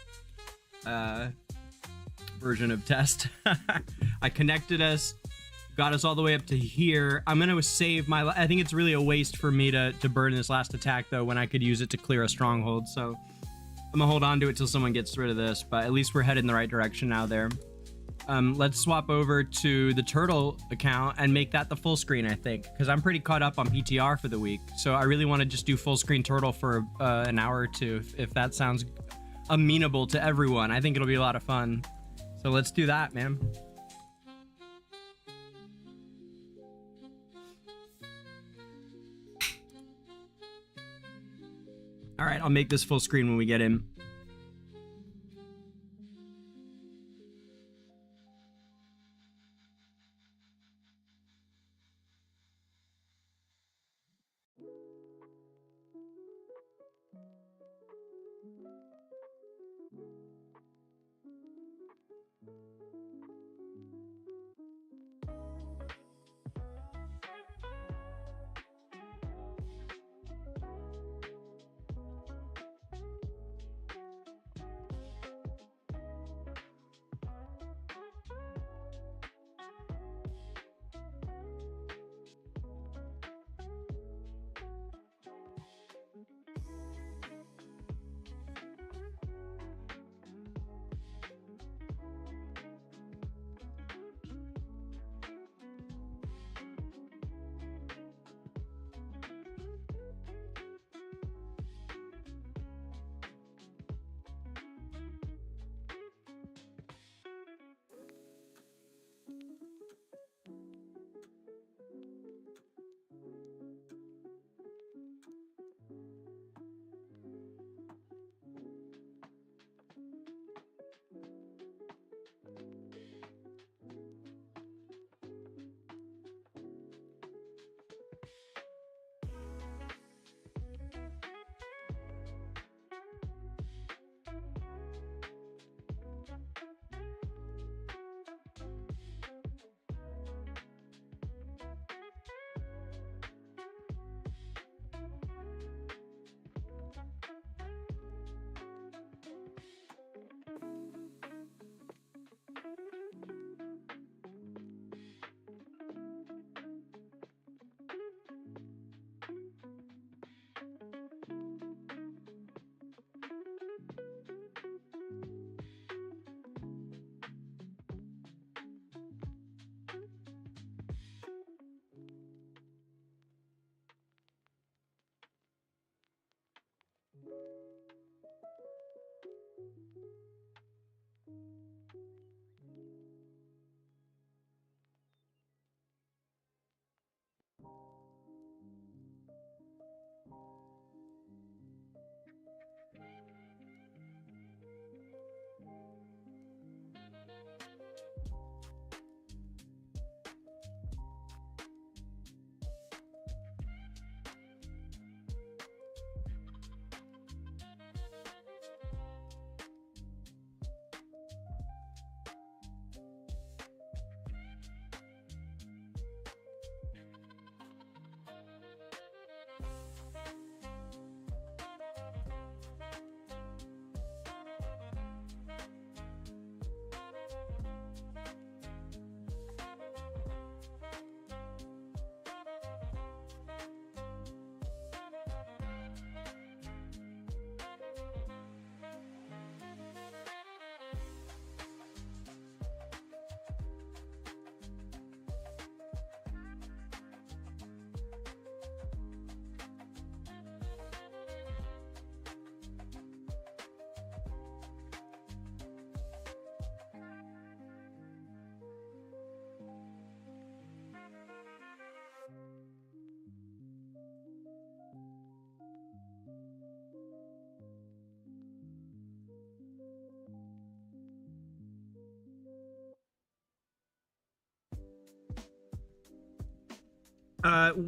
version of test. I connected us, got us all the way up to here. I'm going to save my... I think it's really a waste for me to burn this last attack, though, when I could use it to clear a stronghold. So I'm going to hold on to it till someone gets rid of this, but at least we're headed in the right direction now there. Let's swap over to the Turtle account and make that the full screen, I think, because I'm pretty caught up on PTR for the week. So I really want to just do full screen Turtle for an hour or two, if that sounds amenable to everyone. I think it'll be a lot of fun. So let's do that, man. All right, I'll make this full screen when we get in.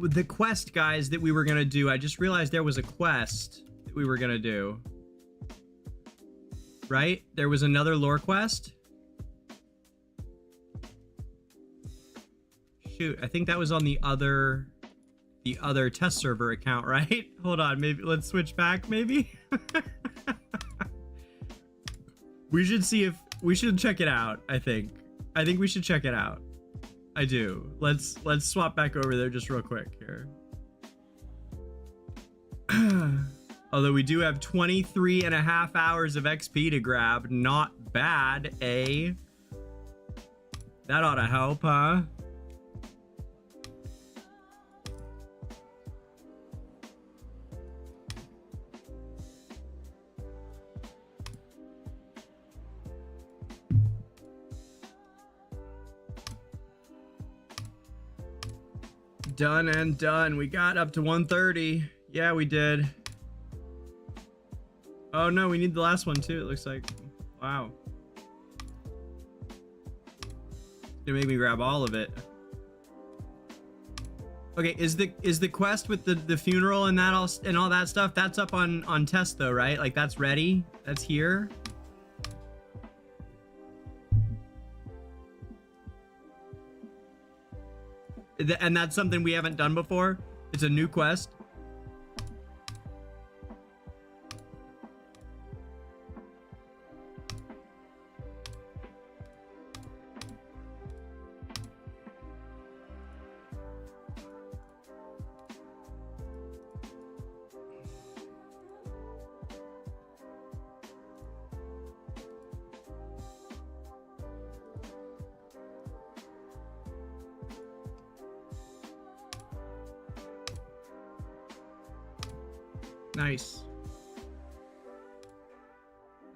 The quest, guys, that we were gonna do, I just realized there was a quest that we were gonna do. Right? There was another lore quest? Shoot, I think that was on the other the other test server account, right? Hold on, maybe let's switch back, maybe? We should see if we should check it out, I think. I think we should check it out. I do. Let's swap back over there just real quick here. Although we do have 23 and a half hours of XP to grab. Not bad, eh? That ought to help, huh? Done and done. We got up to 130. Yeah, we did. Oh no, we need the last one too, it looks like. Wow. It made me grab all of it. Okay, is the quest with the funeral and that all that stuff, that's up on test though, right? Like that's ready? That's here? And that's something we haven't done before? It's a new quest? Nice.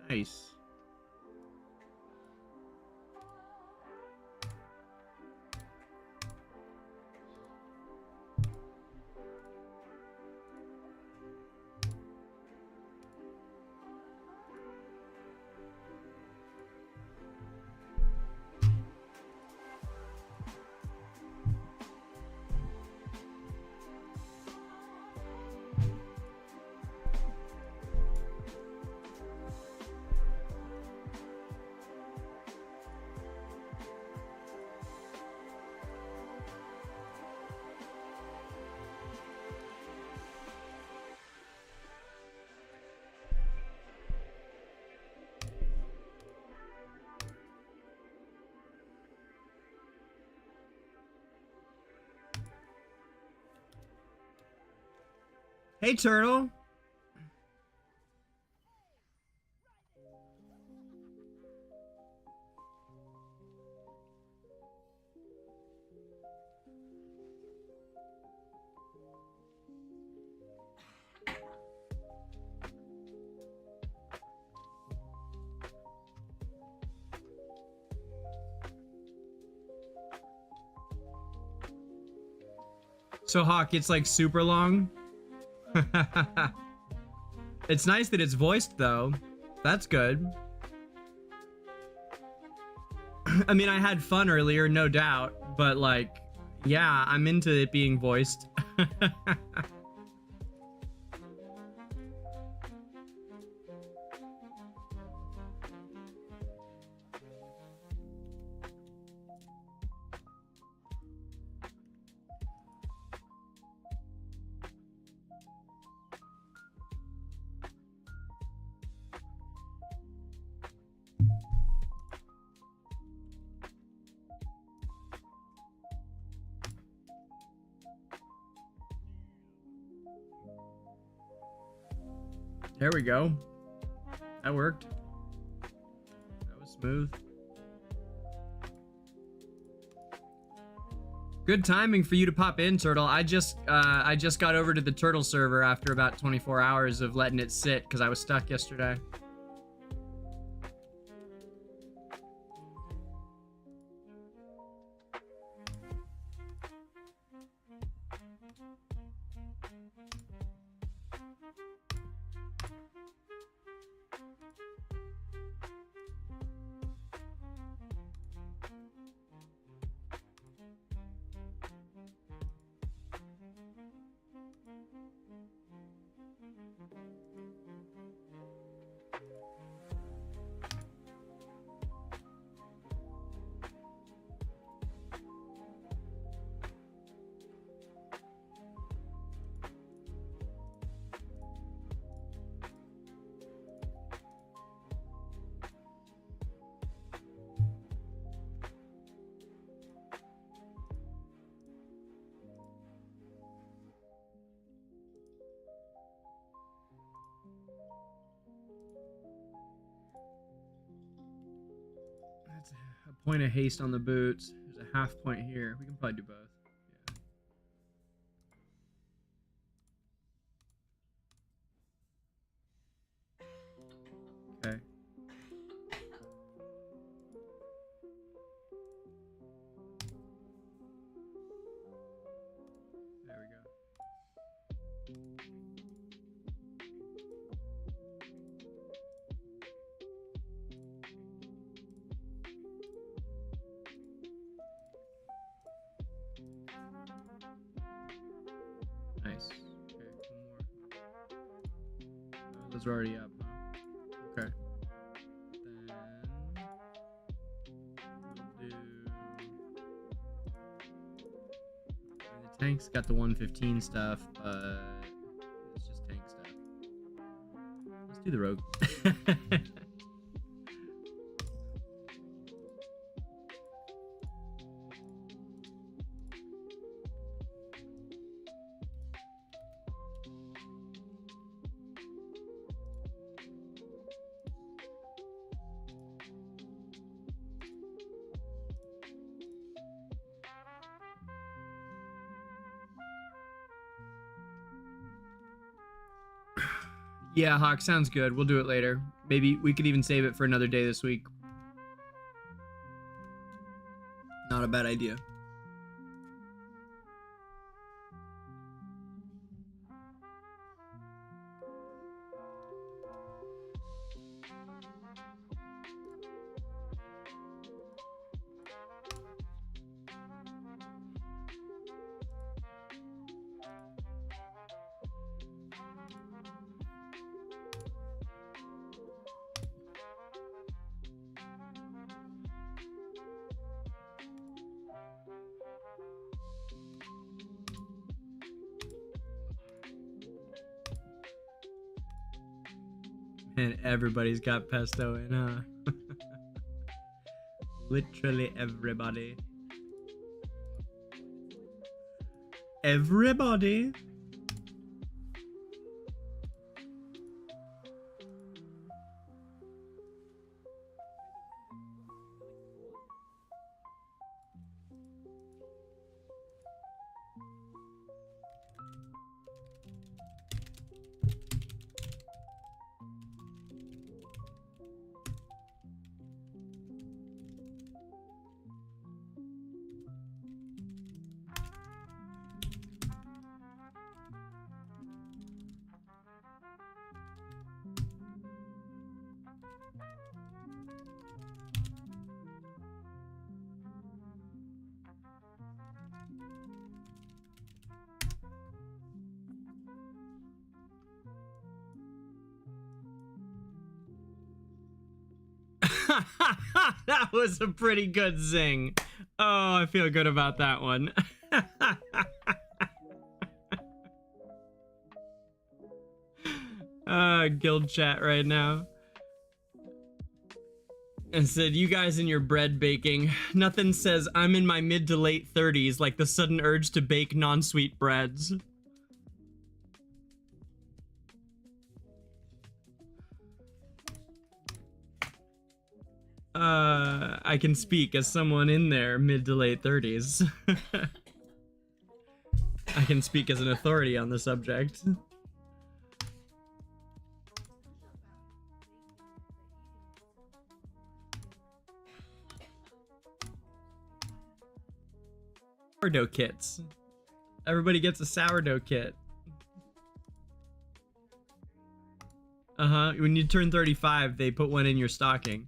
Nice. Hey, Turtle. So, Hawk, it's like super long. It's nice that it's voiced though. That's good. I mean, I had fun earlier, no doubt, but like, yeah, I'm into it being voiced. There we go. That worked. That was smooth. Good timing for you to pop in, Turtle. I just got over to the Turtle server after about 24 hours of letting it sit because I was stuck yesterday. That's a point of haste on the boots. There's a half point here. We can probably do both. Yeah. Okay. There we go. Nice. Okay, one more. Those are already up, huh? Okay. Then we'll do. The tank's got the 115 stuff, but it's just tank stuff. Let's do the rogue. Yeah, Hawk, sounds good. We'll do it later. Maybe we could even save it for another day this week. Not a bad idea. And everybody's got pesto in, huh? Literally everybody. Everybody. That was a pretty good zing. Oh, I feel good about that one. Guild chat right now. And said, you guys in your bread baking. Nothing says I'm in my mid to late 30s like the sudden urge to bake non-sweet breads. I can speak as someone in their mid to late 30s. I can speak as an authority on the subject. Sourdough kits. Everybody gets a sourdough kit. Uh-huh. When you turn 35, they put one in your stocking.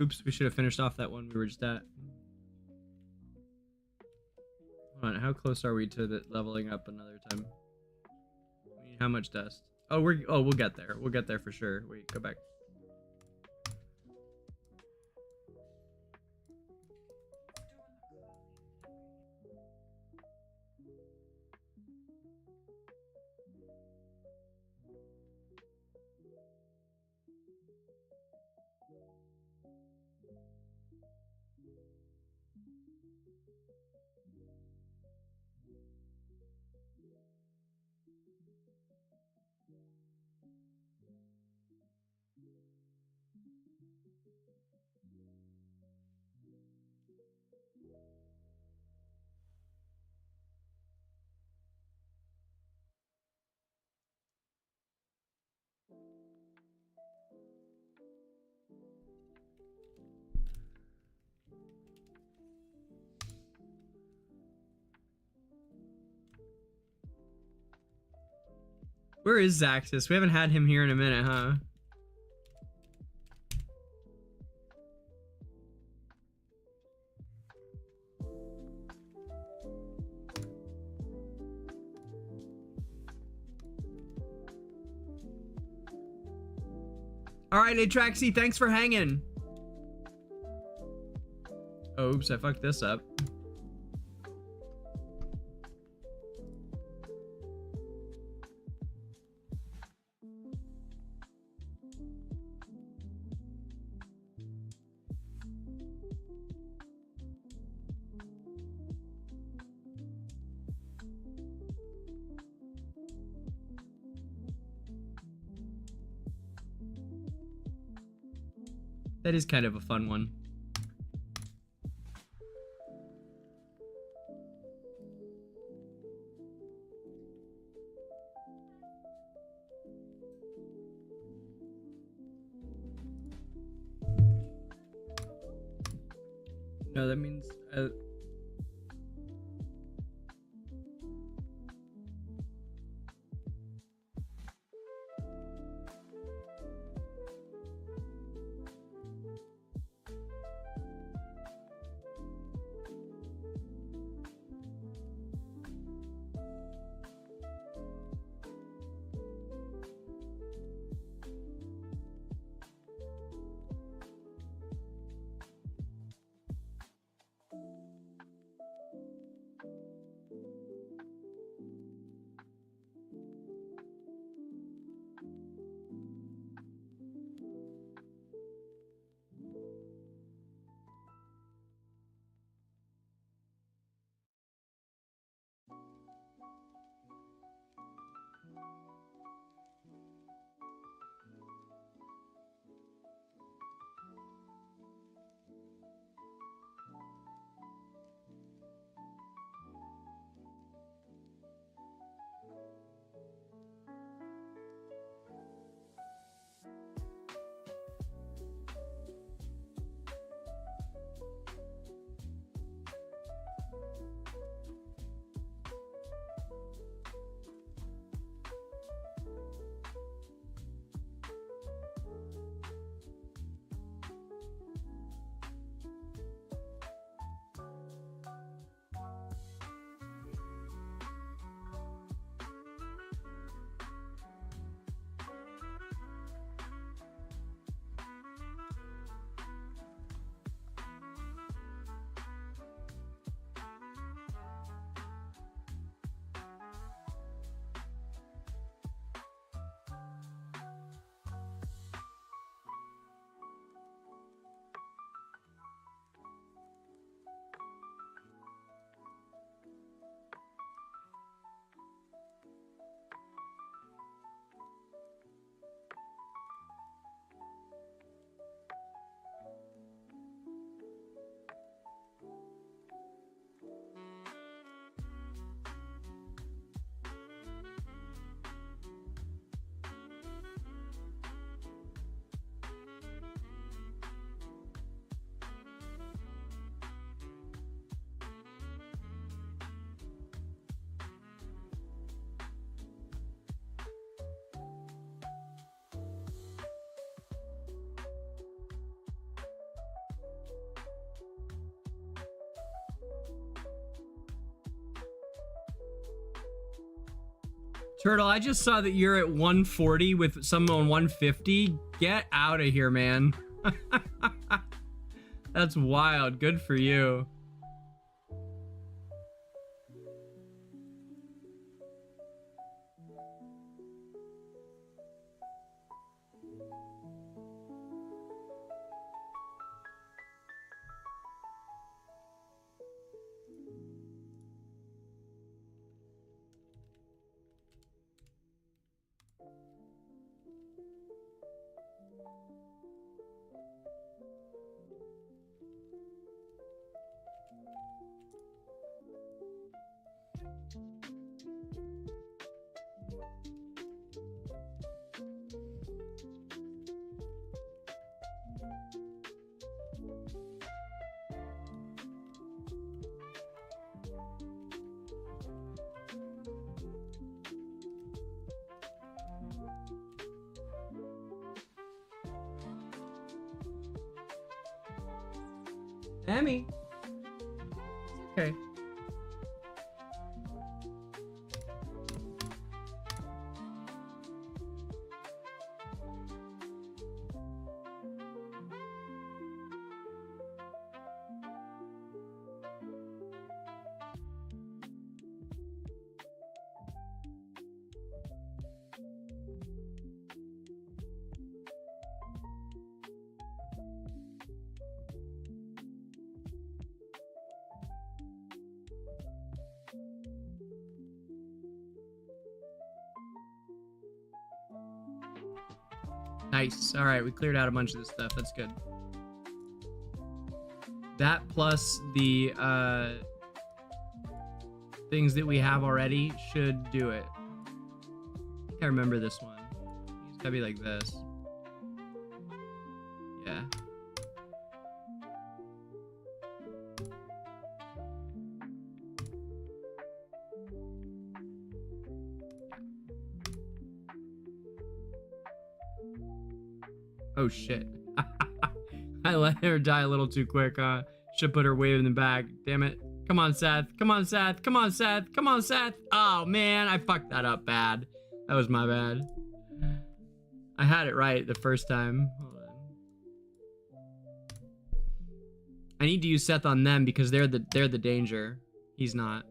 Oops, we should have finished off that one we were just at. Hold on, how close are we to the leveling up another time? We need how much dust? Oh, we'll get there. We'll get there for sure. Wait, go back. Where is Zacess? We haven't had him here in a minute, huh? All right, Atraxy, thanks for hanging. Oops, I fucked this up. That is kind of a fun one. No, that means Turtle, I just saw that you're at 140 with someone on 150. Get out of here, man. That's wild. Good for you. Emmy. Okay. Nice. All right, we cleared out a bunch of this stuff. That's good. That plus the things that we have already should do it. I think I remember this one. It's gotta be like this. Yeah. Oh shit. I let her die a little too quick, should put her way in the back. Damn it. Come on, Seth. Come on, Seth. Come on, Seth. Come on, Seth. Oh man, I fucked that up bad. That was my bad. I had it right the first time. Hold on. I need to use Seth on them because they're the danger. He's not.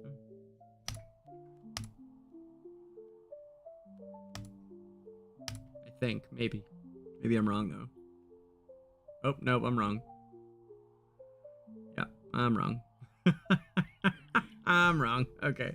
I think, maybe. Maybe I'm wrong, though. Oh, nope, I'm wrong. Yeah, I'm wrong. I'm wrong. Okay.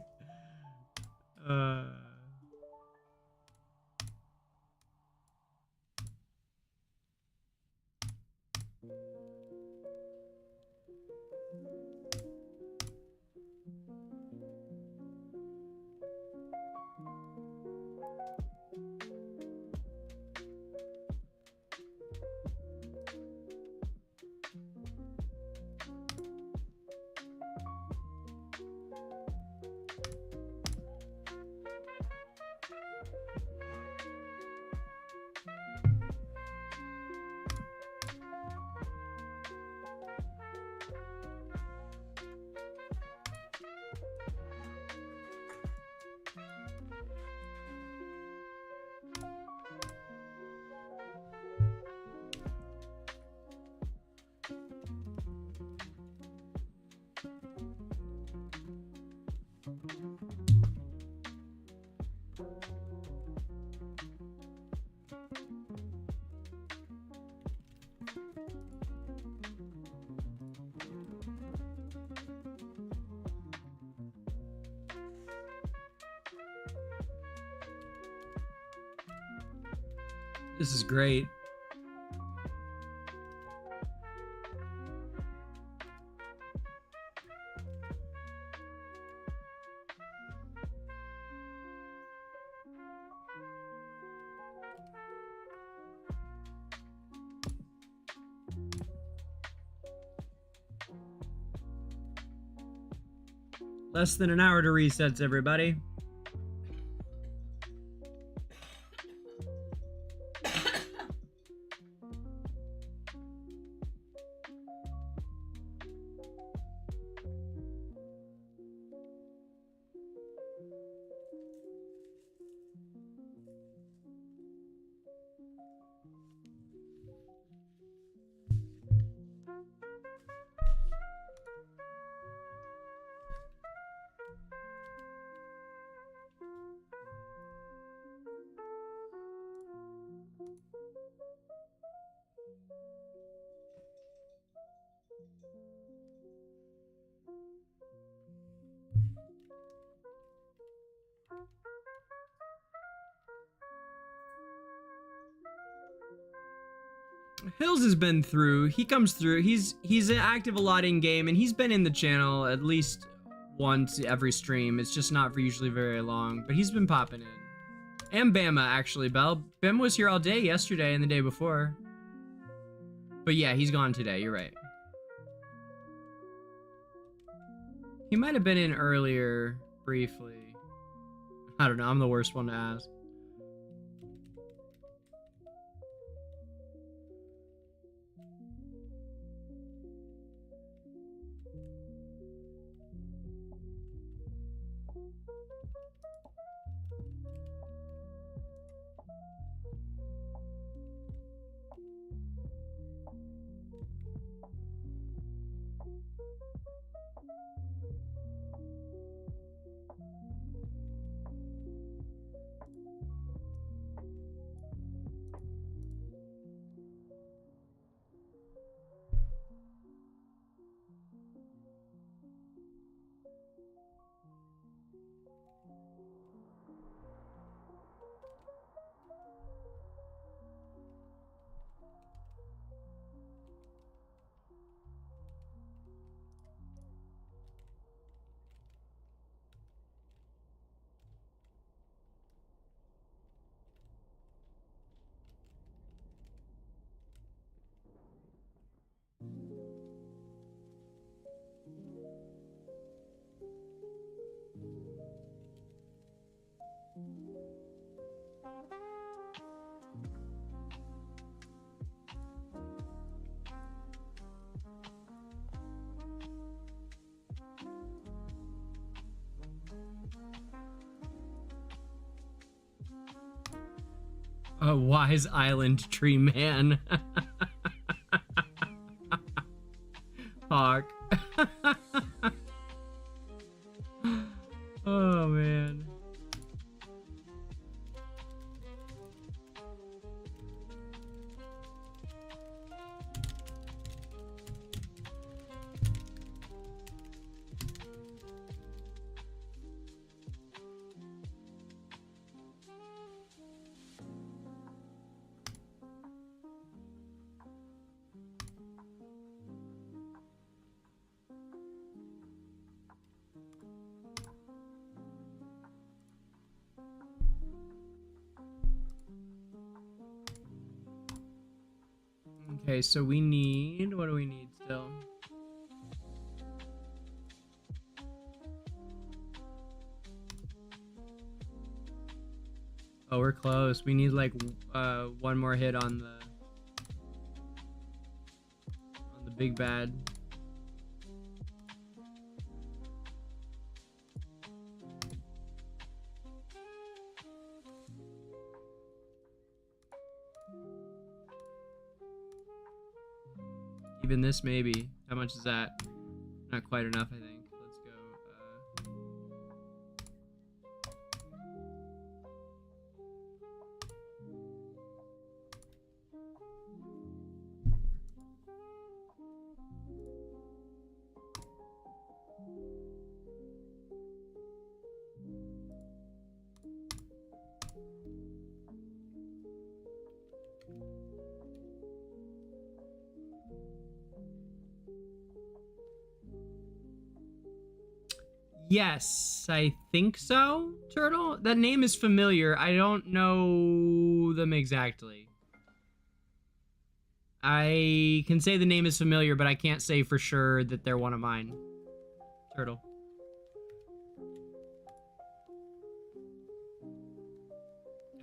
This is great. Less than an hour to resets, everybody. Hills has been through. He comes through. He's active a lot in game, and he's been in the channel at least once every stream. It's just not for usually very long, but he's been popping in. And Bama, actually, Bell. Bam was here all day yesterday and the day before. But yeah, he's gone today. You're right. He might have been in earlier, briefly. I don't know. I'm the worst one to ask. A wise island tree man. Hawk. Oh man. Okay, so we need, what do we need still? Oh, we're close. We need like one more hit on the big bad. Even this, maybe. How much is that? Not quite enough, I think. Let's go. Yes, I think so, Turtle. That name is familiar. I don't know them exactly. I can say the name is familiar, but I can't say for sure that they're one of mine. Turtle.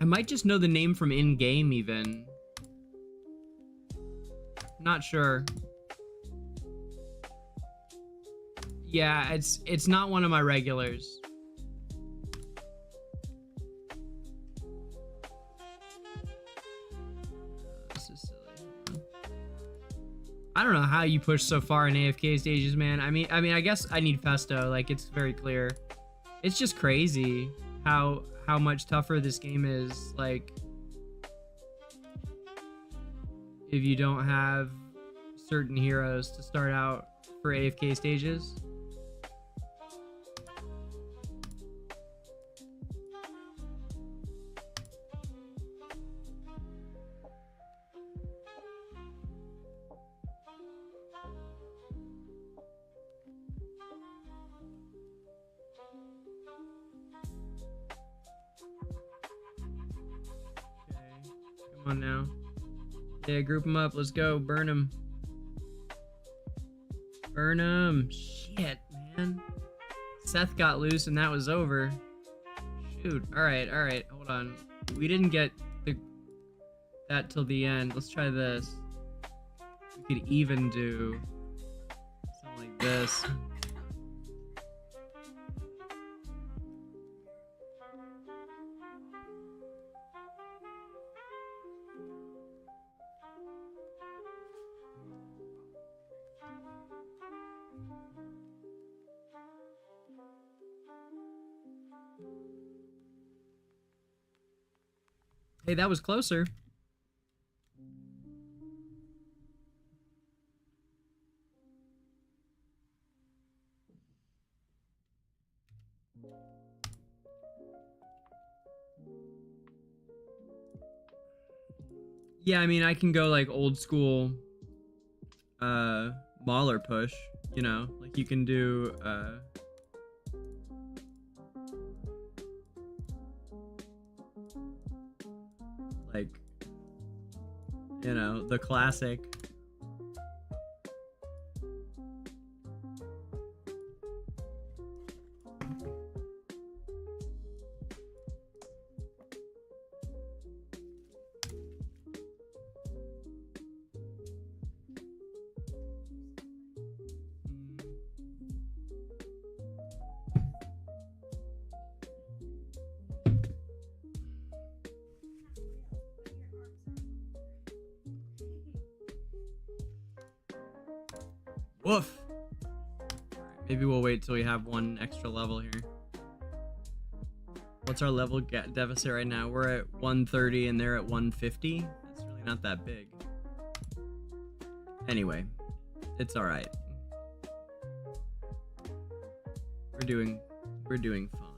I might just know the name from in-game even. Not sure. Yeah, it's not one of my regulars. This is silly. I don't know how you push so far in AFK stages, man. I mean, I guess I need Festo. Like, it's very clear. It's just crazy how much tougher this game is. Like, if you don't have certain heroes to start out for AFK stages. Come on now. Yeah, group them up. Let's go. Burn them. Burn them. Shit, man. Seth got loose and that was over. Shoot. Alright, alright. Hold on. We didn't get that till the end. Let's try this. We could even do something like this. Hey, that was closer. Yeah, I mean, I can go like old school Mauler push, you know, like you can do like, you know, the classic. Woof. Maybe we'll wait till we have one extra level here. What's our level deficit right now? We're at 130 and they're at 150. That's really not that big. Anyway, it's all right. We're doing fine.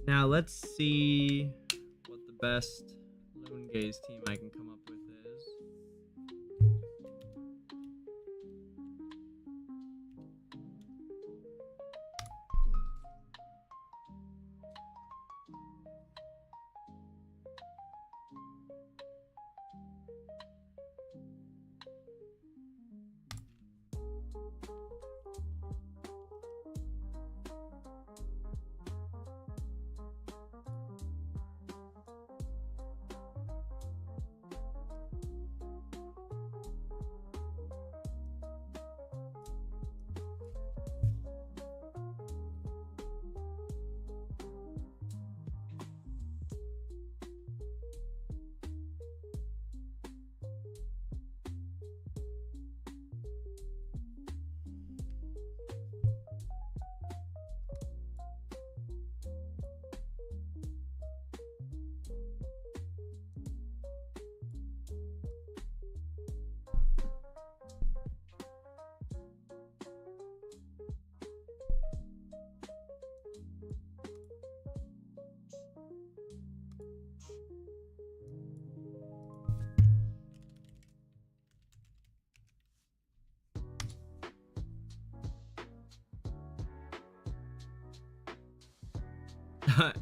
Now let's see what the best lone gaze team I can come up with is.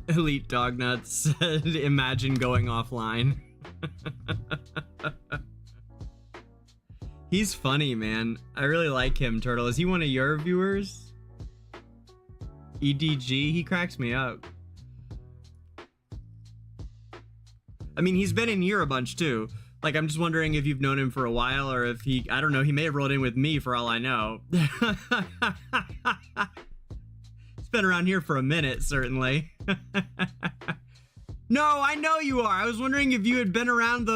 Elite Dognuts said, imagine going offline. He's funny, man. I really like him, Turtle. Is he one of your viewers? EDG, he cracks me up. I mean, he's been in here a bunch too. Like, I'm just wondering if you've known him for a while or if he, I don't know, he may have rolled in with me for all I know. Been around here for a minute, certainly. No, I know you are. I was wondering if you had been around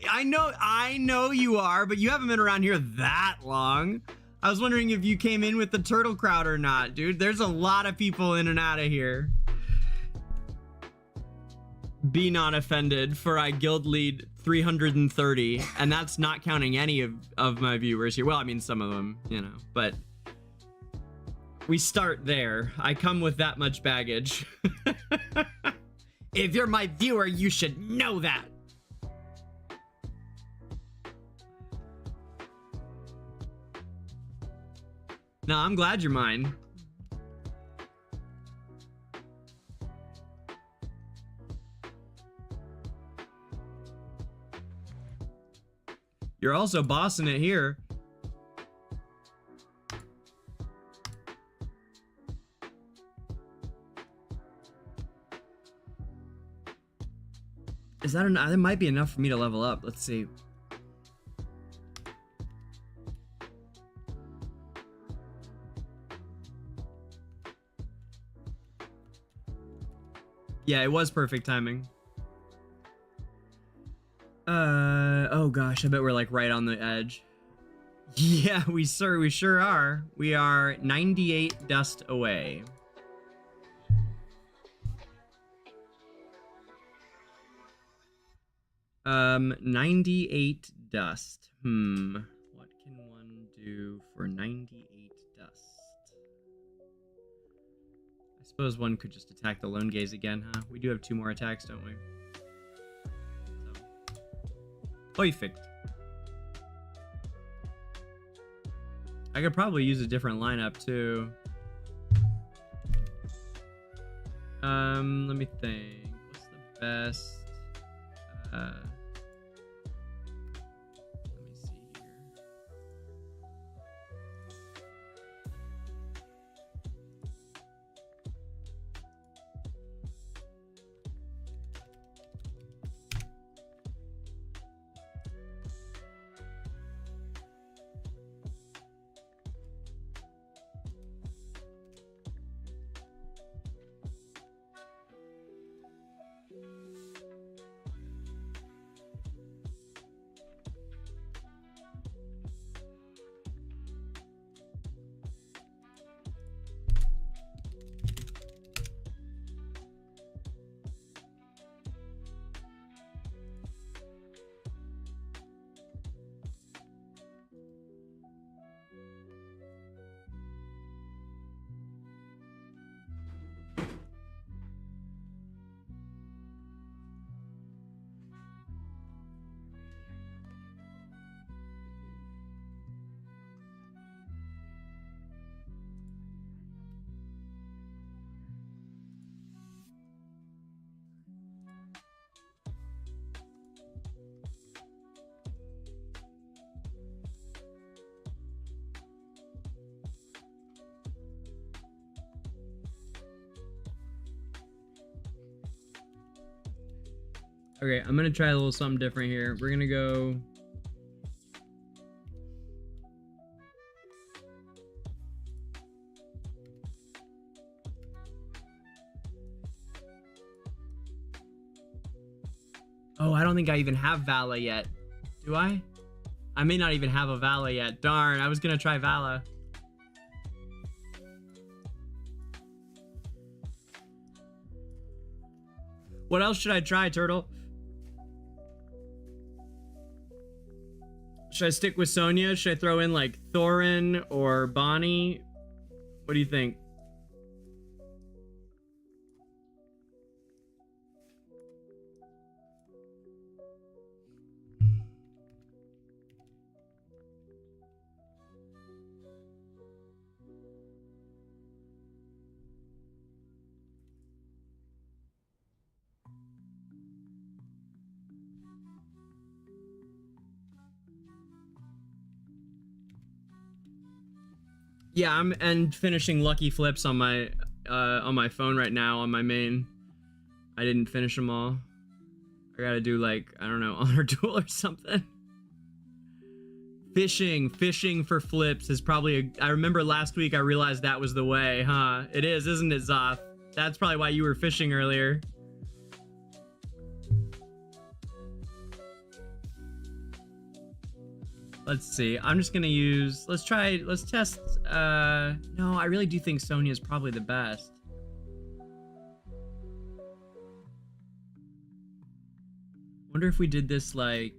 I know you are, but you haven't been around here that long. I was wondering if you came in with the turtle crowd or not, dude. There's a lot of people in and out of here. Be not offended, for I guild lead 330, and that's not counting any of my viewers here. Well, I mean, some of them, you know, but we start there. I come with that much baggage. If you're my viewer, you should know that. No, I'm glad you're mine. You're also bossing it here. Is that enough? That might be enough for me to level up. Let's see. Yeah, it was perfect timing. Oh gosh, I bet we're like right on the edge. Yeah, we sure are. We are 98 dust away. 98 dust. What can one do for 98 dust? I suppose one could just attack the lone gaze again, huh? We do have 2 more attacks, don't we? So. Perfect. I could probably use a different lineup too. Let me think. What's the best? Let me see here. Okay, I'm gonna try a little something different here. We're gonna go. Oh, I don't think I even have Vala yet. Do I? I may not even have a Vala yet. Darn, I was gonna try Vala. What else should I try, Turtle? Should I stick with Sonya? Should I throw in like Thorin or Bonnie? What do you think? Yeah, I'm finishing Lucky Flips on my phone right now on my main. I didn't finish them all. I gotta do like, I don't know, Honor Duel or something. Fishing for flips is probably I remember last week I realized that was the way, huh? It is, isn't it, Zoth? That's probably why you were fishing earlier. Let's see. I'm just gonna use. Let's test. No, I really do think Sonya is probably the best. Wonder if we did this like.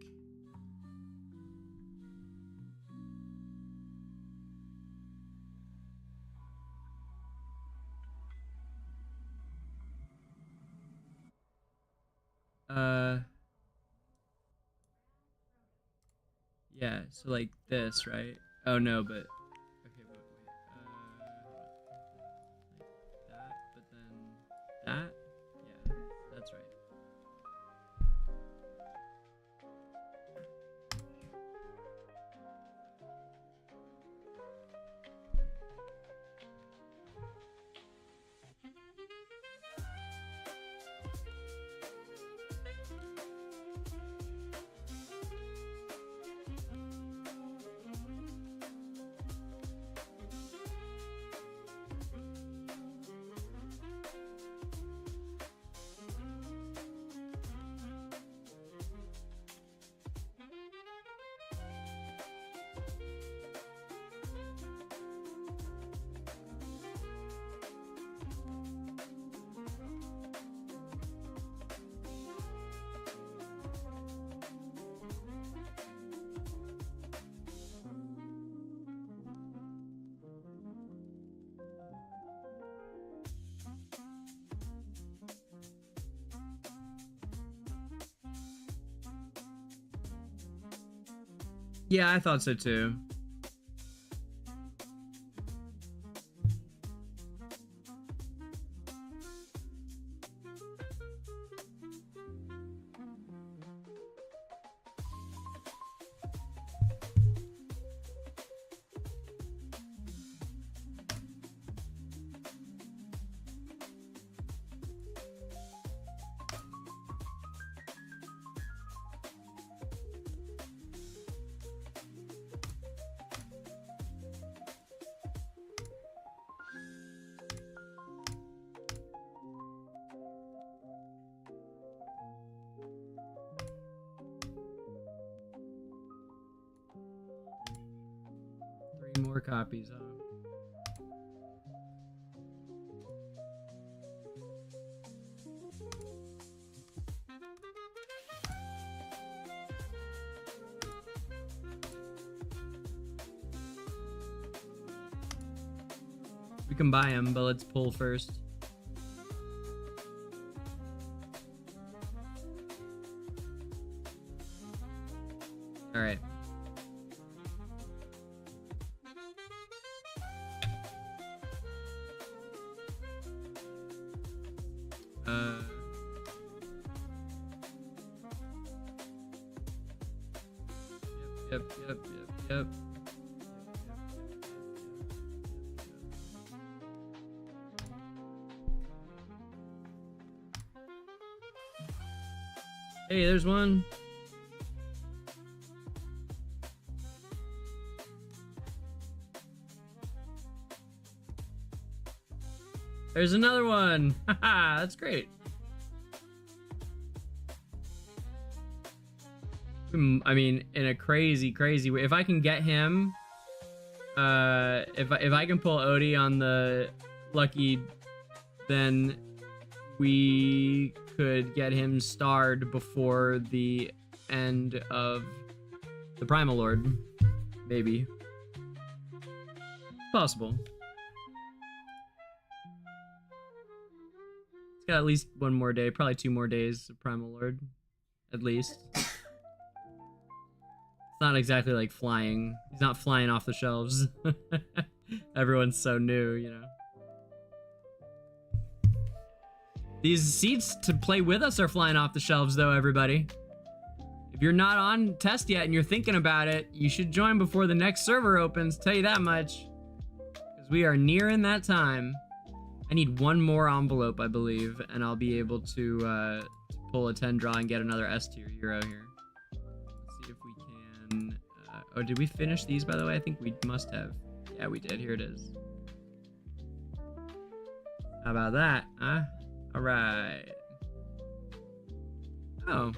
Yeah, so like this, right? Oh no, but okay, wait. Like that, but then that. Yeah, that's right. Yeah, I thought so too. More copies of. We can buy them, but let's pull first. All right. Yep. Hey, there's one. There's another one. Haha, that's great. I mean, in a crazy way. If I can get him, if I can pull Odie on the lucky, then we could get him starred before the end of the Primal Lord. Maybe. Possible. It's got at least one more day, probably 2 more days of Primal Lord. At least. It's not exactly like flying. He's not flying off the shelves. Everyone's so new, you know. These seats to play with us are flying off the shelves though, everybody. If you're not on test yet and you're thinking about it, you should join before the next server opens, tell you that much. Because we are nearing that time. I need 1 more envelope, I believe, and I'll be able to pull a 10 draw and get another S tier hero here. Let's see if we can... oh, did we finish these, by the way? I think we must have. Yeah, we did. Here it is. How about that, huh? All right. Oh.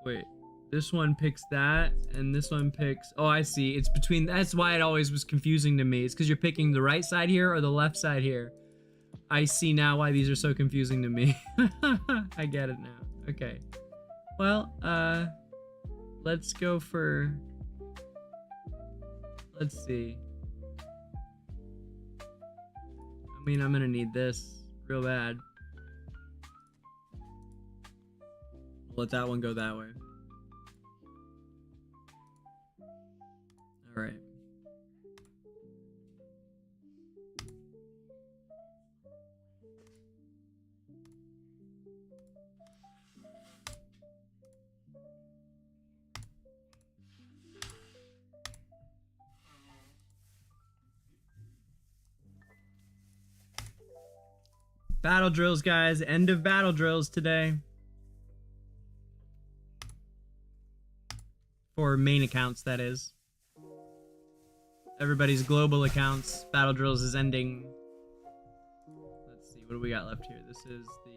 Wait, this one picks that, and this one picks... Oh, I see. It's between... That's why it always was confusing to me. It's because you're picking the right side here or the left side here. I see now why these are so confusing to me. I get it now. Okay. Well, let's go for... Let's see. I mean, I'm gonna need this real bad. Let that one go that way. All right. Battle drills, guys. End of battle drills today. For main accounts, that is. Everybody's global accounts. Battle drills is ending. Let's see, what do we got left here? This is the...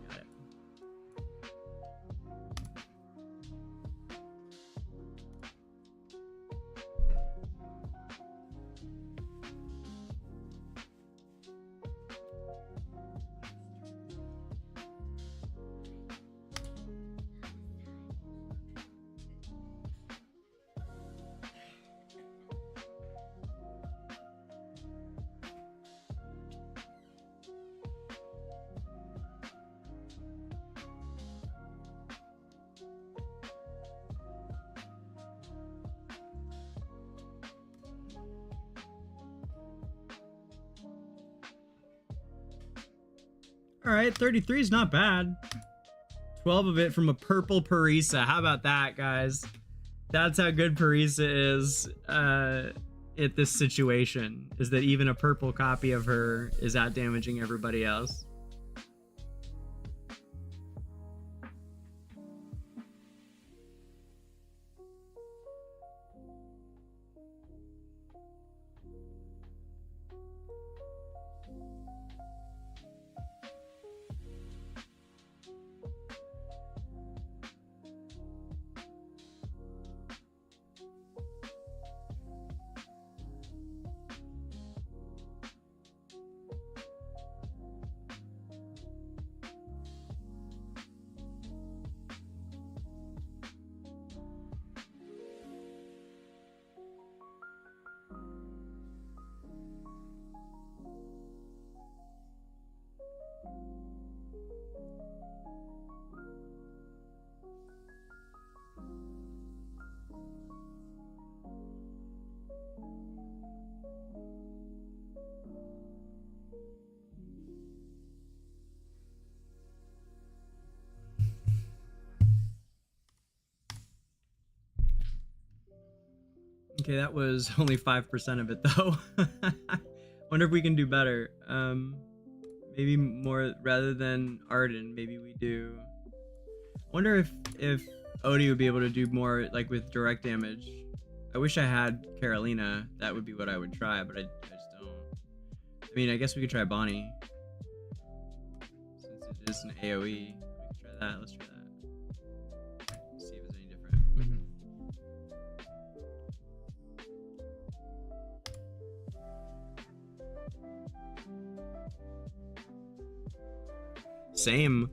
Got it. All right, 33 is not bad. 12 of it from a purple Parisa. How about that, guys? That's how good Parisa is at this situation, is that even a purple copy of her is out damaging everybody else. Okay, that was only 5% of it though. Wonder if we can do better. Maybe more rather than Arden. Maybe we do. Wonder if Odie would be able to do more like with direct damage. I wish I had Carolina. That would be what I would try, but I just don't. I mean, I guess we could try Bonnie. Since it is an AoE, we could try that. Let's try that. See if it's any different. Same.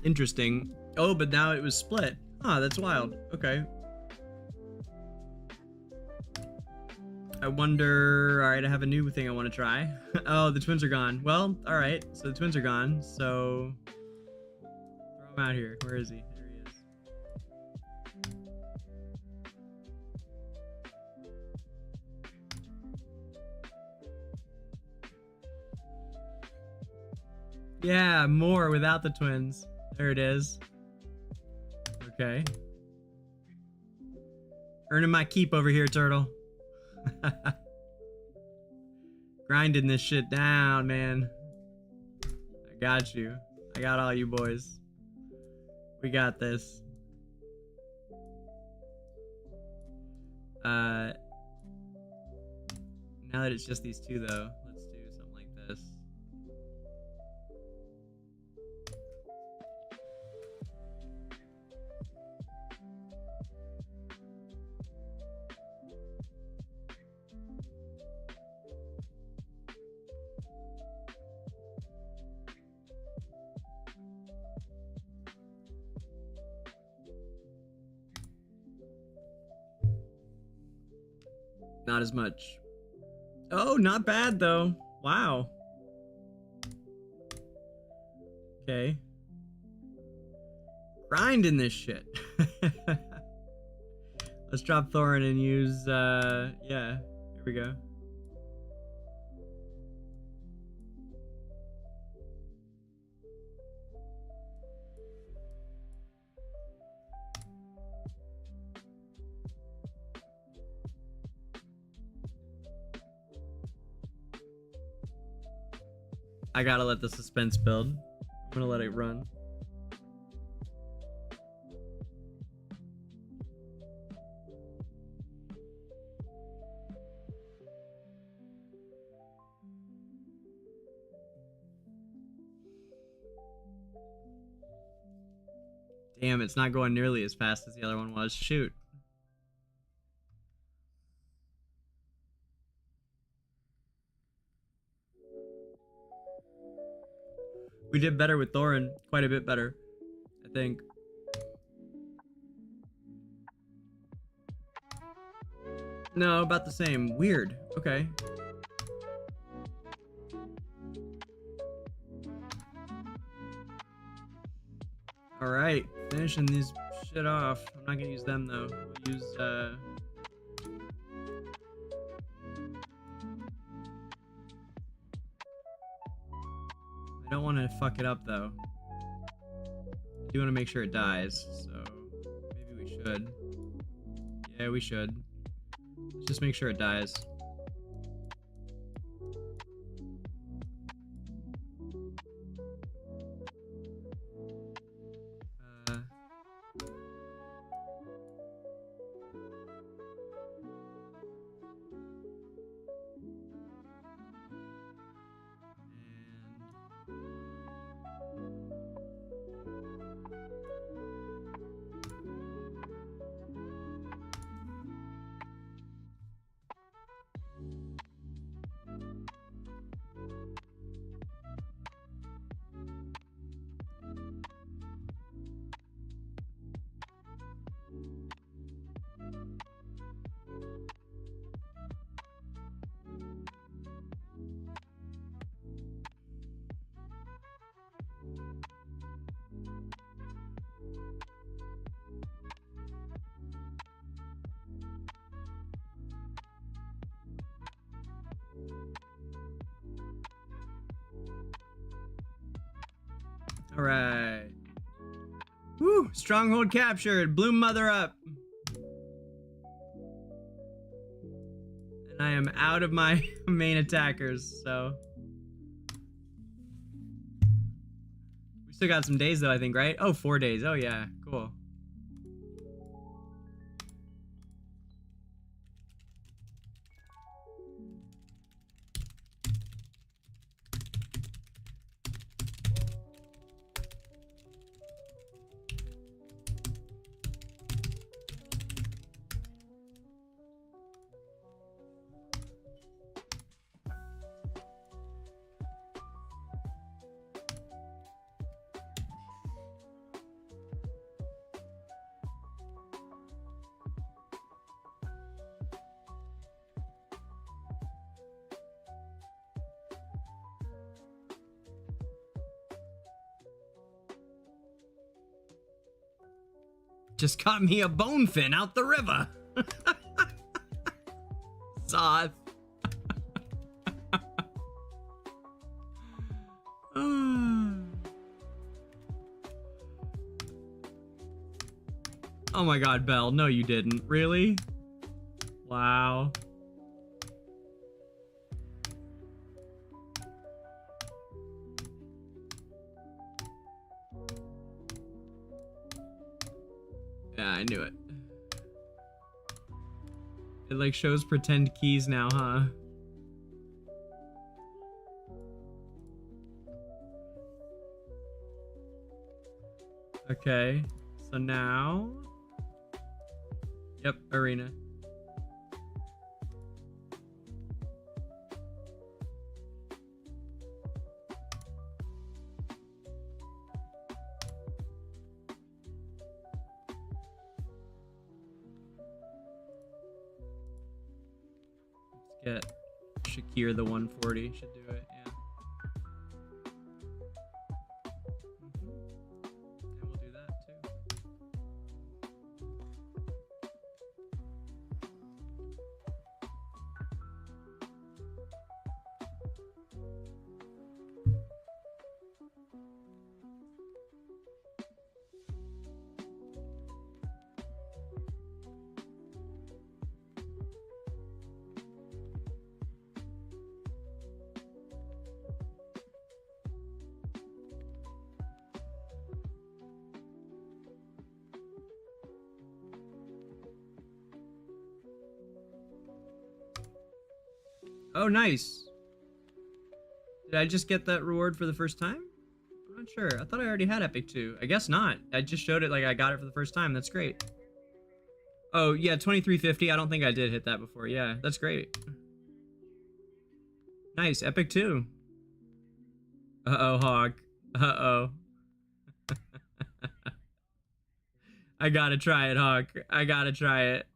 Interesting. Oh, but now it was split. Ah, that's wild. Okay. I wonder... Alright, I have a new thing I want to try. Oh, the twins are gone. Well, alright. So the twins are gone. So... Throw him out here. Where is he? There he is. Yeah, more without the twins. There it is. Okay. Earning my keep over here, Turtle. Grinding this shit down, man. I got you. I got all you boys. We got this. Now that it's just these two, though, let's do something like this. Not as much. Oh, not bad though. Wow. Okay. Grinding this shit. Let's drop Thorin and use, yeah, here we go. I gotta let the suspense build. I'm gonna let it run. Damn, it's not going nearly as fast as the other one was. Shoot. We did better with Thorin. Quite a bit better, I think. No, about the same. Weird. Okay. Alright, finishing these shit off. I'm not gonna use them though. We'll use, I don't want to fuck it up though. I do want to make sure it dies, so maybe we should. Yeah, we should. Let's just make sure it dies. All right. Woo! Stronghold captured. Bloom Mother up. I am out of my main attackers, so. We still got some days though, I think, right? Oh, 4 days. Oh yeah, cool. Just caught me a bonefin out the river. Soth. Oh my god, Belle. No, you didn't. Really? Wow. Yeah, I knew it. It like shows pretend keys now, huh? Okay, so now... Yep, arena. Let's get Shakir the 140, should do it, yeah. And we'll do that too. Oh, nice. Did I just get that reward for the first time? I'm not sure. I thought I already had Epic 2. I guess not. I just showed it like I got it for the first time. That's great. Oh, yeah, 2350. I don't think I did hit that before. Yeah, that's great. Nice. Epic 2. Uh-oh, Hawk. Uh-oh. I gotta try it, Hawk. I gotta try it.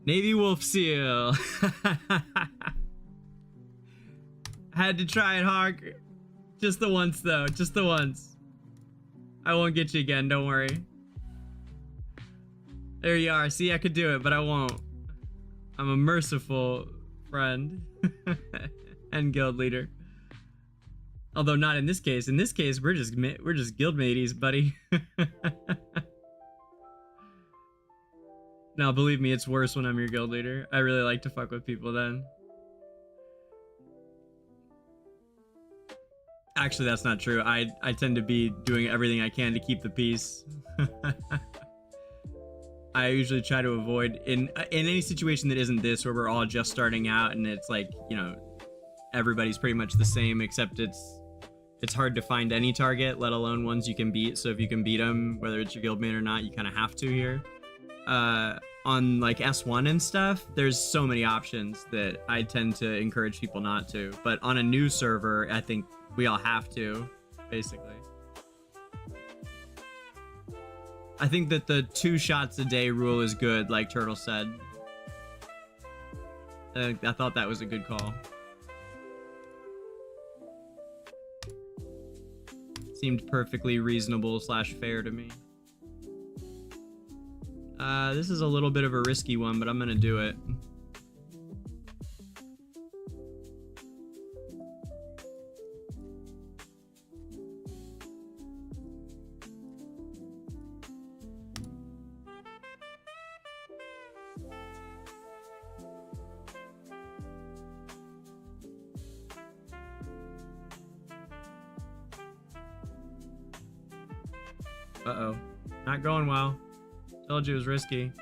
Navy Wolf Seal. Had to try it, Hawk. Just the once, though. Just the once. I won't get you again, don't worry. There you are. See, I could do it, but I won't. I'm a merciful friend. And guild leader. Although not in this case. In this case, we're just guild mateys, buddy. No, believe me, it's worse when I'm your guild leader. I really like to fuck with people then. Actually, that's not true. I tend to be doing everything I can to keep the peace. I usually try to avoid, in any situation that isn't this, where we're all just starting out and it's like, you know, everybody's pretty much the same, except it's hard to find any target, let alone ones you can beat. So if you can beat them, whether it's your guildmate or not, you kind of have to here. on like S1 and stuff, there's so many options that I tend to encourage people not to. But on a new server, I think we all have to, basically. I think that the 2 shots a day rule is good, like Turtle said. I thought that was a good call. Seemed perfectly reasonable / fair to me. This is a little bit of a risky one, but I'm gonna do it. Uh-oh. Not going well. Told you it was risky.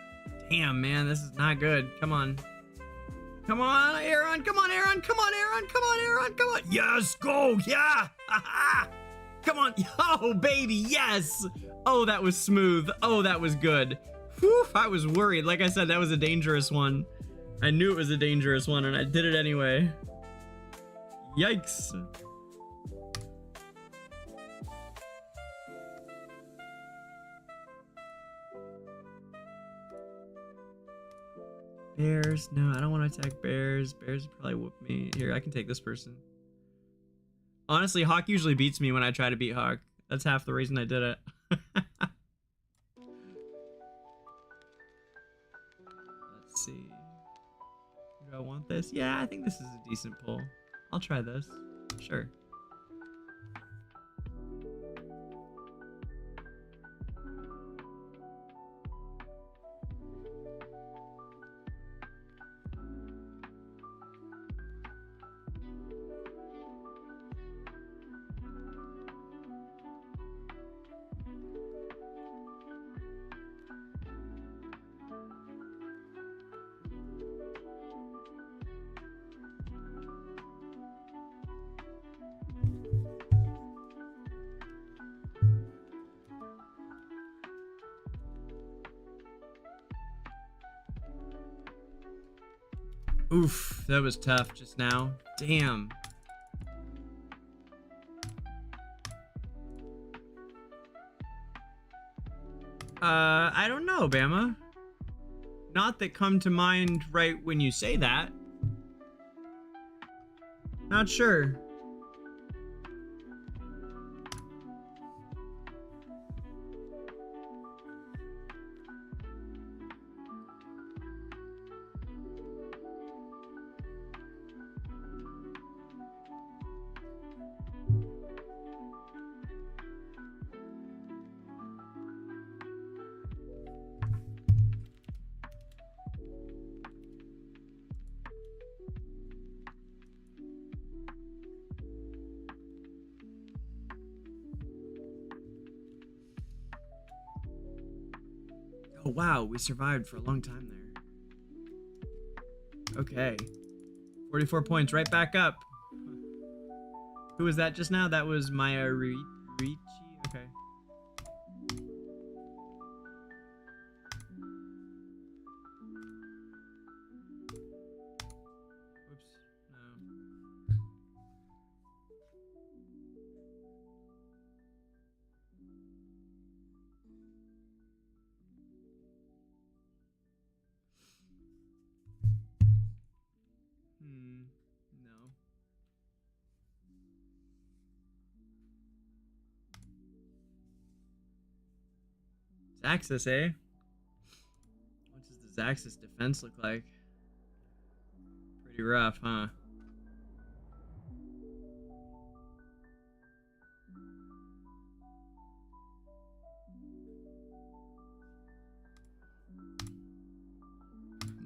Damn, man, this is not good. Come on. Come on, Aaron. Come on, Aaron. Come on, Aaron. Come on, Aaron. Come on. Yes, go. Yeah. Come on. Oh, baby. Yes. Oh, that was smooth. Oh, that was good. Whew, I was worried. Like I said, that was a dangerous one. I knew it was a dangerous one, and I did it anyway. Yikes. Bears? No, I don't want to attack bears. Bears would probably whoop me. Here, I can take this person. Honestly, Hawk usually beats me when I try to beat Hawk. That's half the reason I did it. Let's see. Do I want this? Yeah, I think this is a decent pull. I'll try this. Sure. Oof, that was tough just now. Damn. I don't know, Bama. Not that come to mind right when you say that. Not sure. Oh, wow, we survived for a long time there. Okay. 44 points, right back up. Who was that just now? That was Maya Ricci? Okay. Whoops. No. No. Zacess, eh? What does the Zacess defense look like? Pretty rough, huh?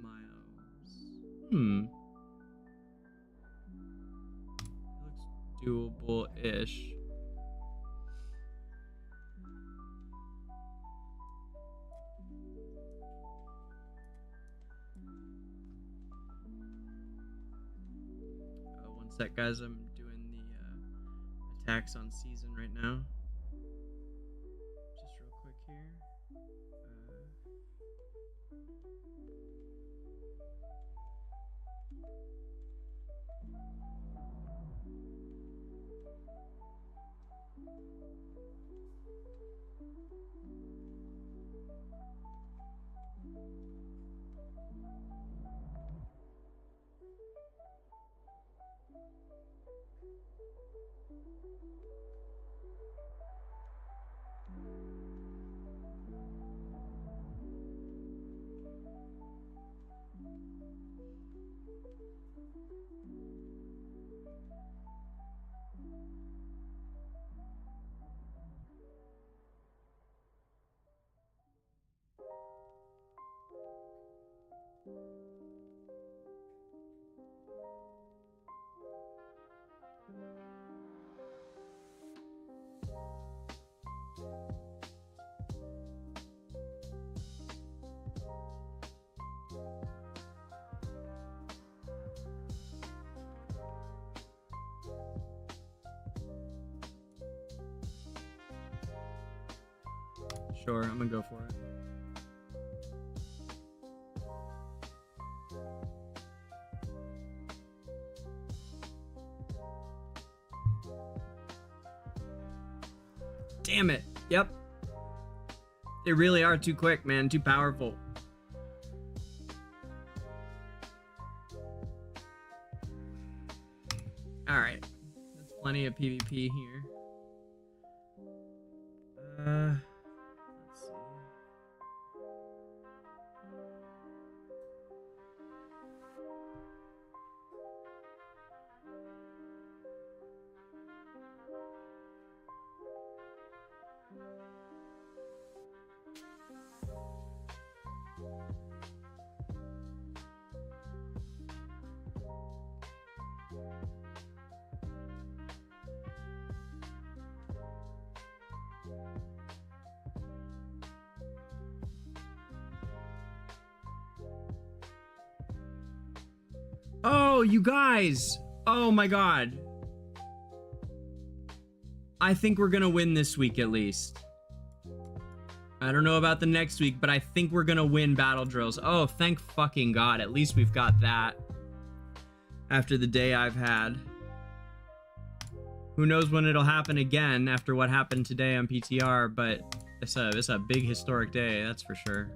Miles. Looks doable-ish. One sec, guys. I'm doing the attacks on season right now. Just real quick here. Sure, I'm gonna go for it. Damn it. Yep. They really are too quick, man. Too powerful. Alright. That's plenty of PvP here. Let's see. Oh, you guys! Oh my god. I think we're gonna win this week at least. I don't know about the next week, but I think we're gonna win battle drills. Oh, thank fucking god. At least we've got that. After the day I've had. Who knows when it'll happen again after what happened today on PTR, but it's a big historic day, that's for sure.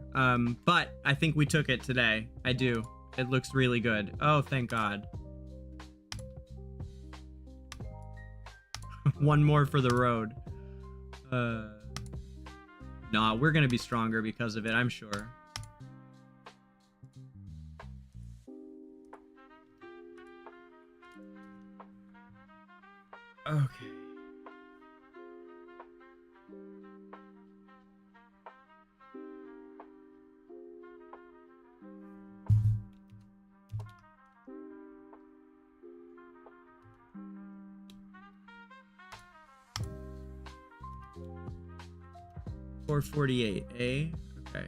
But I think we took it today. I do. It looks really good. Oh, thank God. One more for the road. Nah, we're gonna be stronger because of it, I'm sure. Okay. $448, eh? Okay.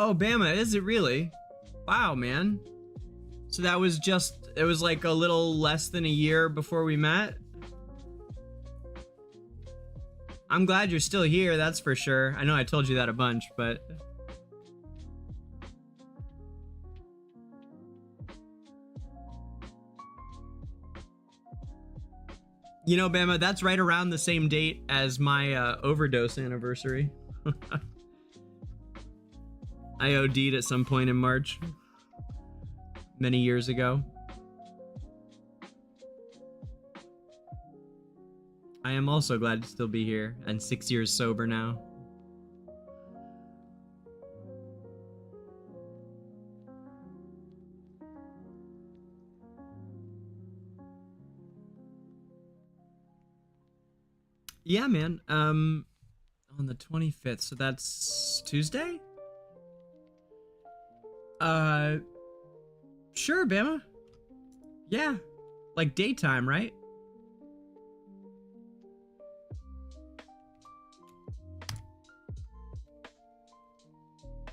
Oh, Bama, is it really? Wow, man. So that was just, it was like a little less than a year before we met. I'm glad you're still here, that's for sure. I know I told you that a bunch, but... You know, Bama, that's right around the same date as my overdose anniversary. I OD'd at some point in March. Many years ago. I am also glad to still be here, and 6 years sober now. Yeah, man. On the 25th, so that's Tuesday? Sure, Bama. Yeah. Like daytime, right?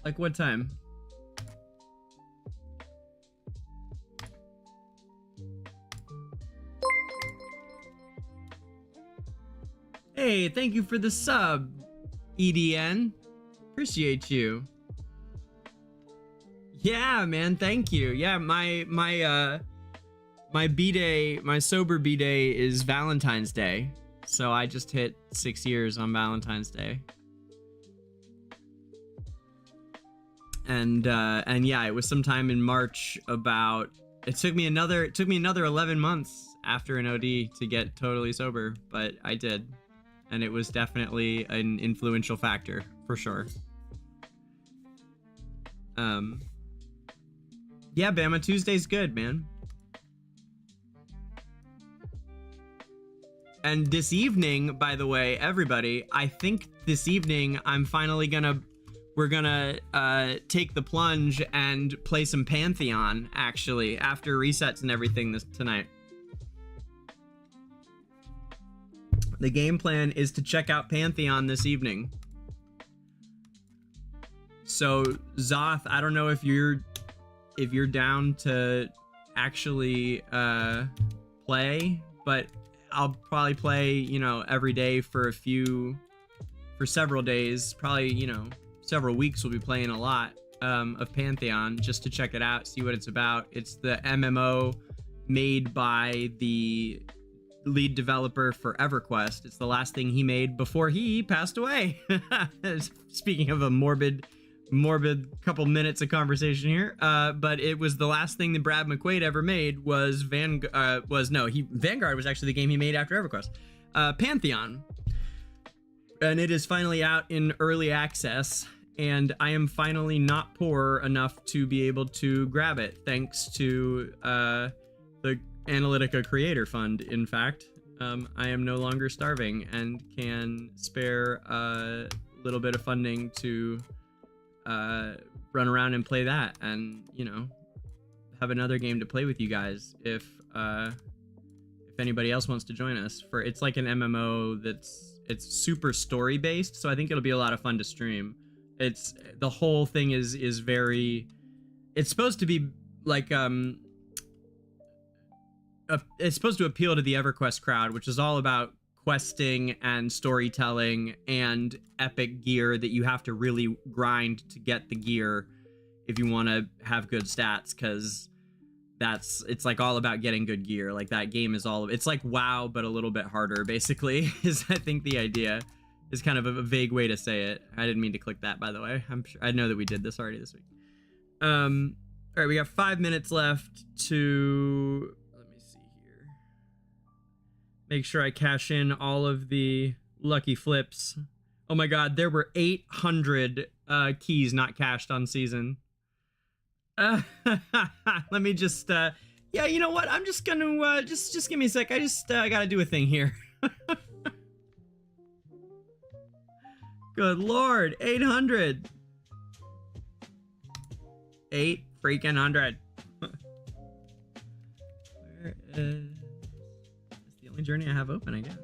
Like what time? Hey, thank you for the sub, EDN. Appreciate you. Yeah, man, thank you. Yeah, my B-day, my sober B-day is Valentine's Day. So I just hit 6 years on Valentine's Day. And yeah, it was sometime in March about, it took me another 11 months after an OD to get totally sober, but I did. And it was definitely an influential factor, for sure. Yeah, Bama, Tuesday's good, man. And this evening, by the way, everybody, I think this evening I'm finally we're gonna take the plunge and play some Pantheon, actually, after resets and everything tonight. The game plan is to check out Pantheon this evening. So, Zoth, I don't know if you're down to actually play, but I'll probably play, you know, every day for several days, probably, you know, several weeks. We'll be playing a lot of Pantheon just to check it out, see what it's about. It's the MMO made by the lead developer for EverQuest. It's the last thing he made before he passed away. Speaking of a morbid couple minutes of conversation here, but it was the last thing that Brad McQuaid ever made was Vanguard was actually the game he made after EverQuest. Pantheon. And it is finally out in early access, and I am finally not poor enough to be able to grab it, thanks to the Analytica Creator Fund, in fact. I am no longer starving and can spare a little bit of funding to run around and play that, and, you know, have another game to play with you guys if anybody else wants to join us. It's like an MMO it's super story based, so I think it'll be a lot of fun to stream. The whole thing is very, it's supposed to be like it's supposed to appeal to the EverQuest crowd, which is all about questing and storytelling and epic gear that you have to really grind to get the gear if you want to have good stats, because it's like all about getting good gear. Like that game is it's like WoW but a little bit harder, basically, is I think the idea. Is kind of a vague way to say it. I didn't mean to click that, by the way. I'm sure I know that we did this already this week. All right, we got 5 minutes left to, let me see here, make sure I cash in all of the lucky flips. Oh my god, there were 800 keys not cashed on season. Let me just yeah, you know what, I'm just gonna just give me a sec. I gotta do a thing here. Good lord, 800. 8 freaking hundred. Where is... It's the only journey I have open, I guess.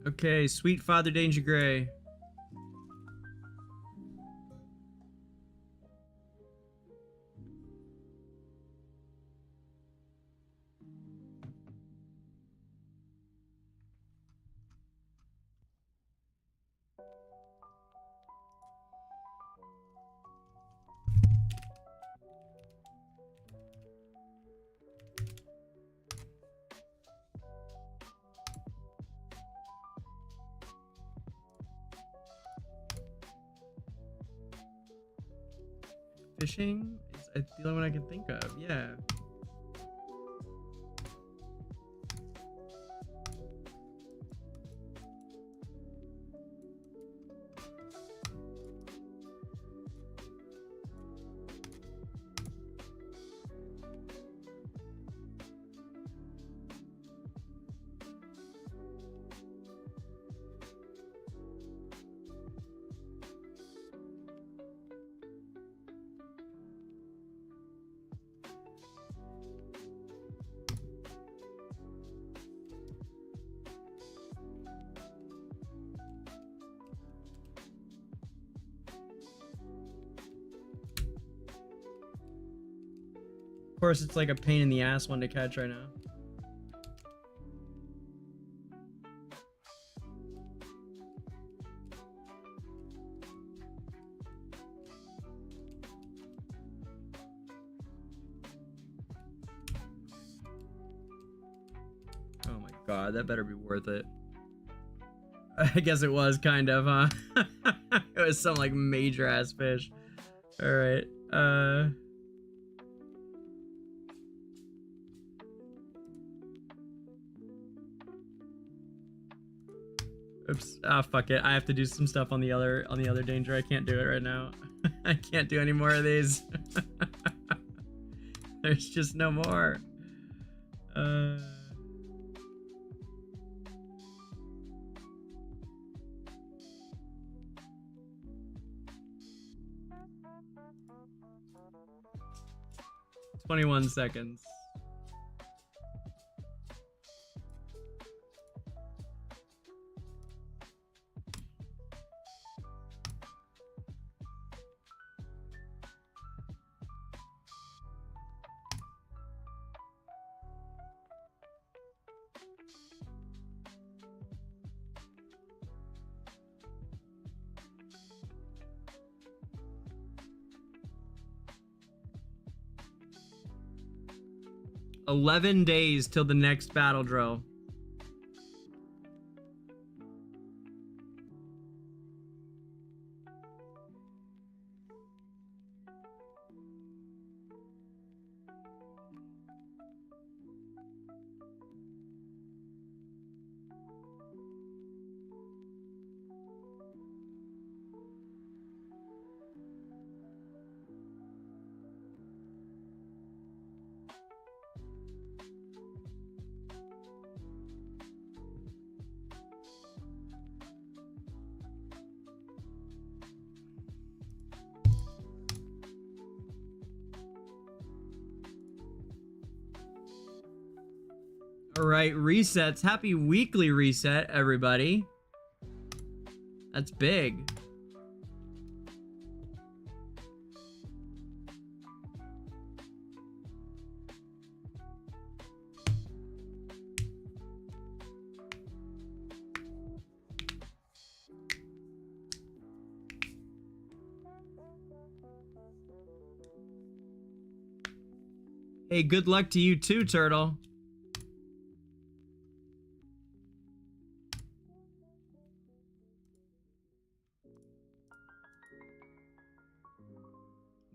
Okay, sweet Father DangerGrey. Fishing is the only one I can think of. Yeah. Of course, it's like a pain in the ass one to catch right now. Oh my god, that better be worth it. I guess it was kind of, huh? It was some like major ass fish. All right. Oops. Ah, fuck it. I have to do some stuff on the other danger. I can't do it right now. I can't do any more of these. There's just no more. 21 seconds. $11 days till the next battle drill. All right, resets. Happy weekly reset, everybody. That's big. Hey, good luck to you too, Turtle.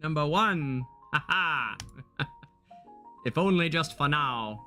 Number 1. Haha. If only just for now.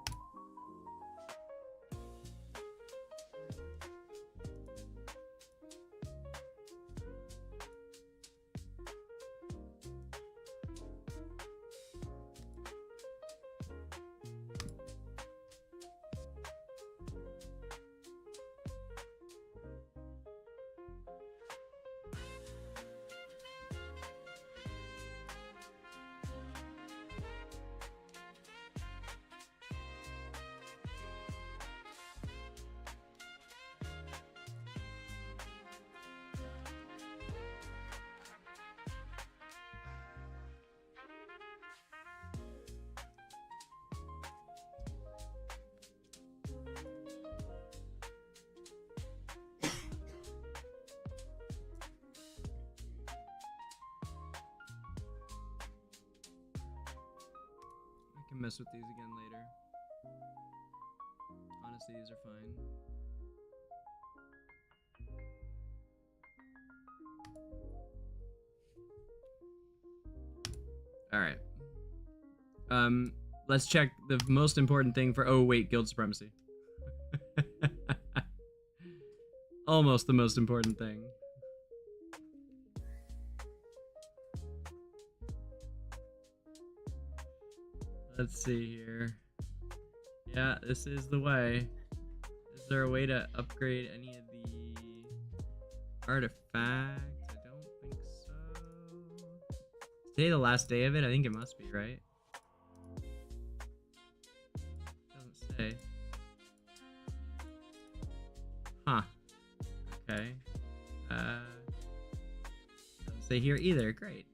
can mess with these again later. Honestly, these are fine. All right. Let's check the most important thing for. Oh wait, guild supremacy. Almost the most important thing. Let's see here. Yeah, this is the way. Is there a way to upgrade any of the artifacts? I don't think so. Is today the last day of it? I think it must be, right? Doesn't say. Huh. Okay. Doesn't say here either. Great.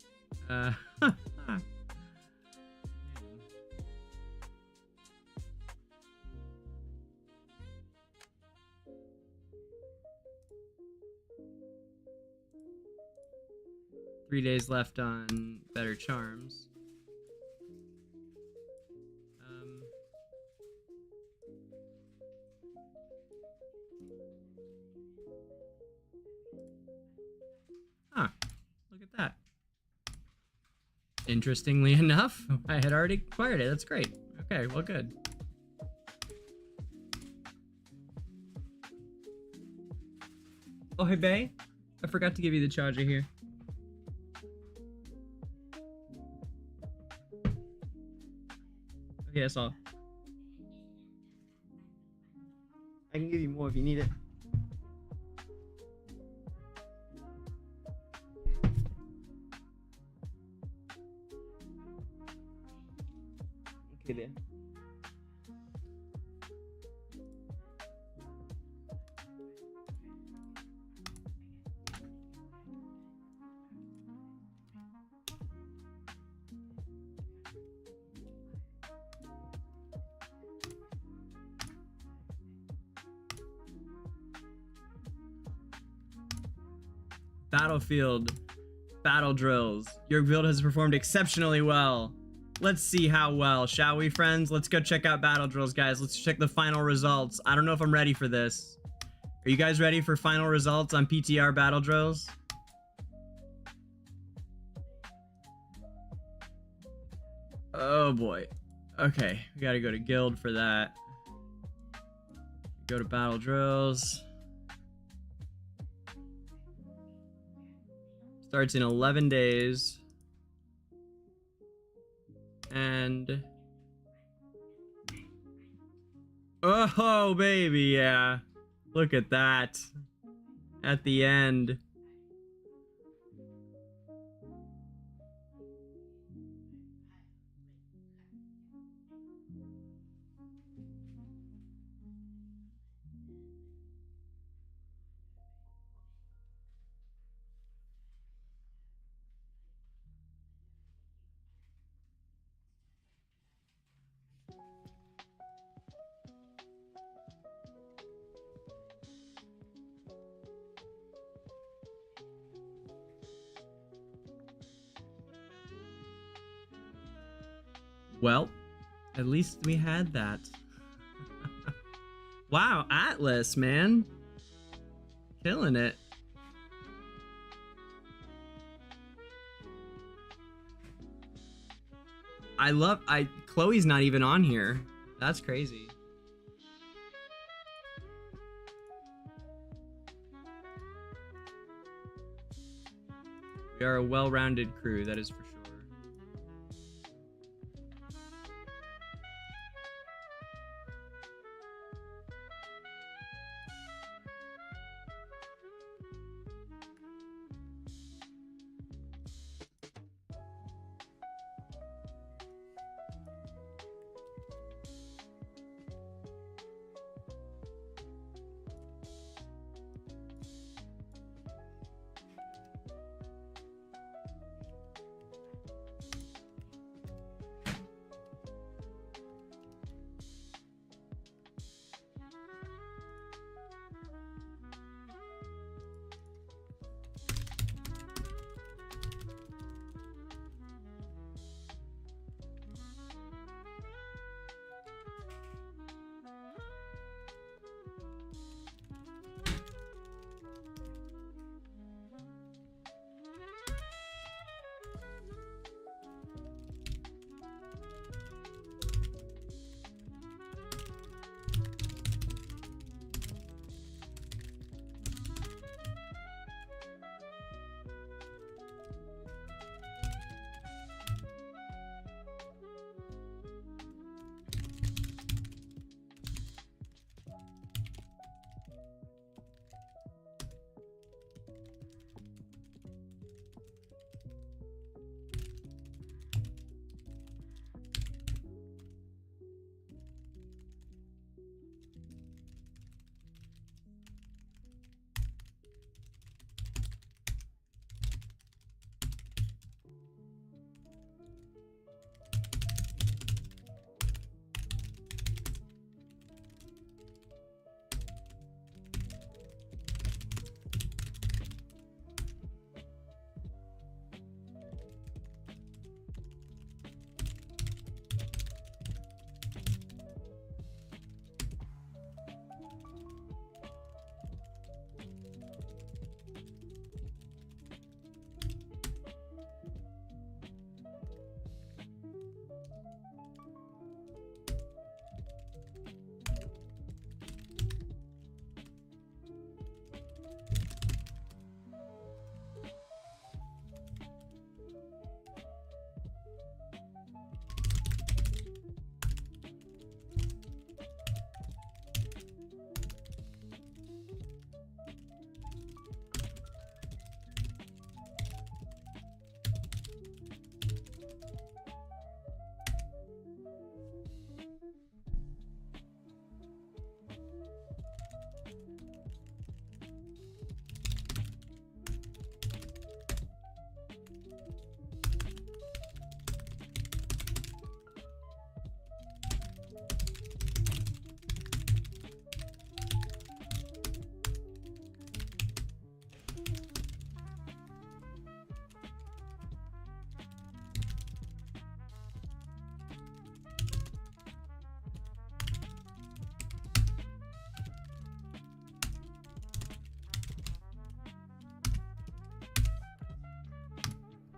3 days left on better charms. Huh. Look at that. Interestingly enough, I had already acquired it. That's great. Okay, well, good. Oh, hey, Bay. I forgot to give you the charger here. Okay, that's all. I can give you more if you need it. Okay, there. Battlefield. Battle drills. Your build has performed exceptionally well. Let's see how well, shall we, friends? Let's go check out battle drills, guys. Let's check the final results. I don't know if I'm ready for this. Are you guys ready for final results on PTR battle drills? Oh boy. Okay, we gotta go to guild for that. Go to battle drills. Starts in 11 days. And... oh, baby, yeah. Look at that. At the end. Well, at least we had that. Wow, Atlas, man. Killing it. Chloe's not even on here. That's crazy. We are a well-rounded crew, that is for sure.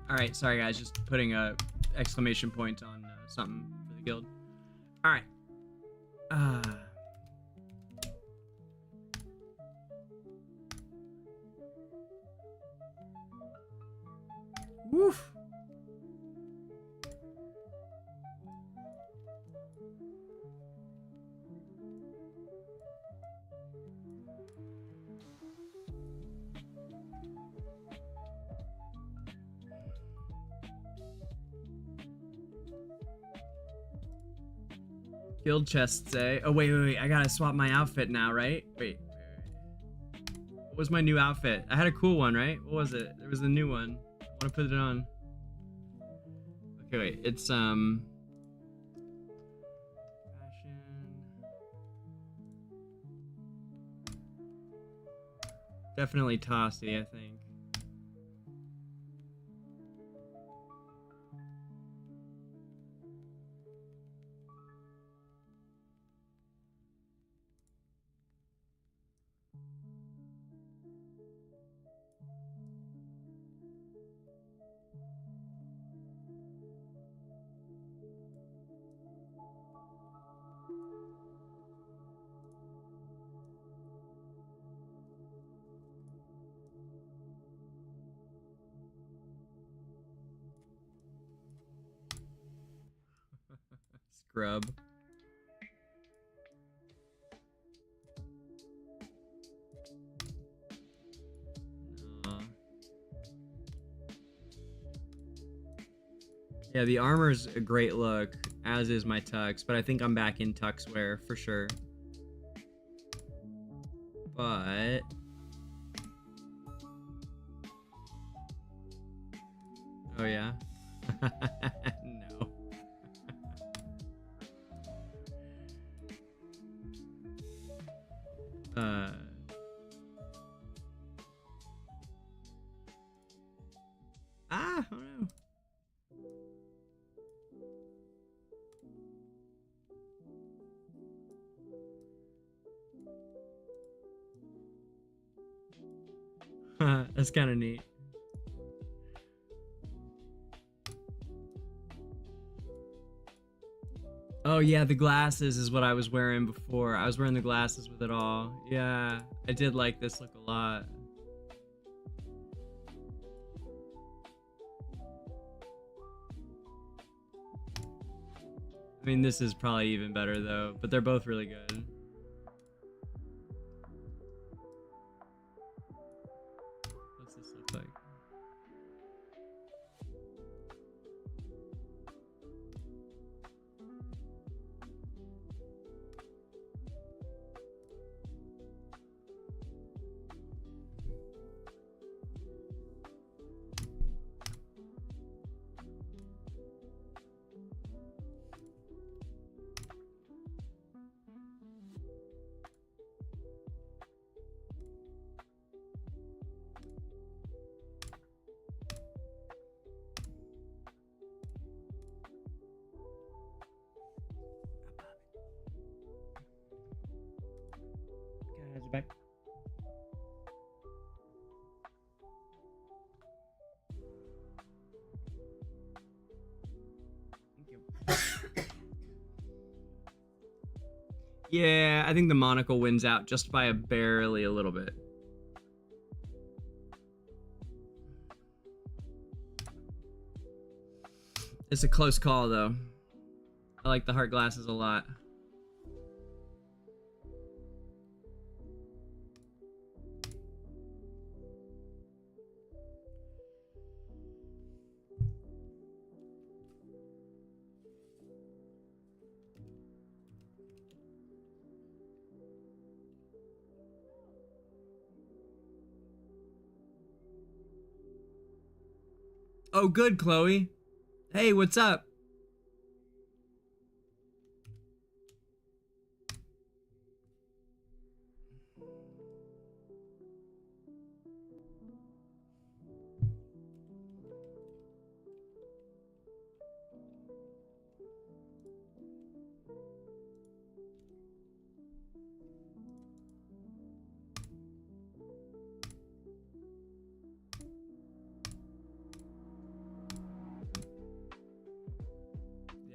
Alright, sorry guys, just putting a exclamation point on something for the guild. Alright. Woof. Guild chests say, oh wait, I gotta swap my outfit now, right? Wait. What was my new outfit? I had a cool one, right? What was it? There was a new one. I wanna put it on. Okay, wait, it's fashion. Definitely tossy, I think. Scrub. Yeah, the armor's a great look, as is my tux, but I think I'm back in tux wear for sure. But oh yeah. No. Oh no. That's kind of neat. Oh yeah, the glasses is what I was wearing before. I was wearing the glasses with it all. Yeah, I did like this look a lot. I mean, this is probably even better though, but they're both really good. What's this look like? Back. Yeah, I think the monocle wins out just by barely a little bit. It's a close call though. I like the heart glasses a lot. Oh, good, Chloe. Hey, what's up?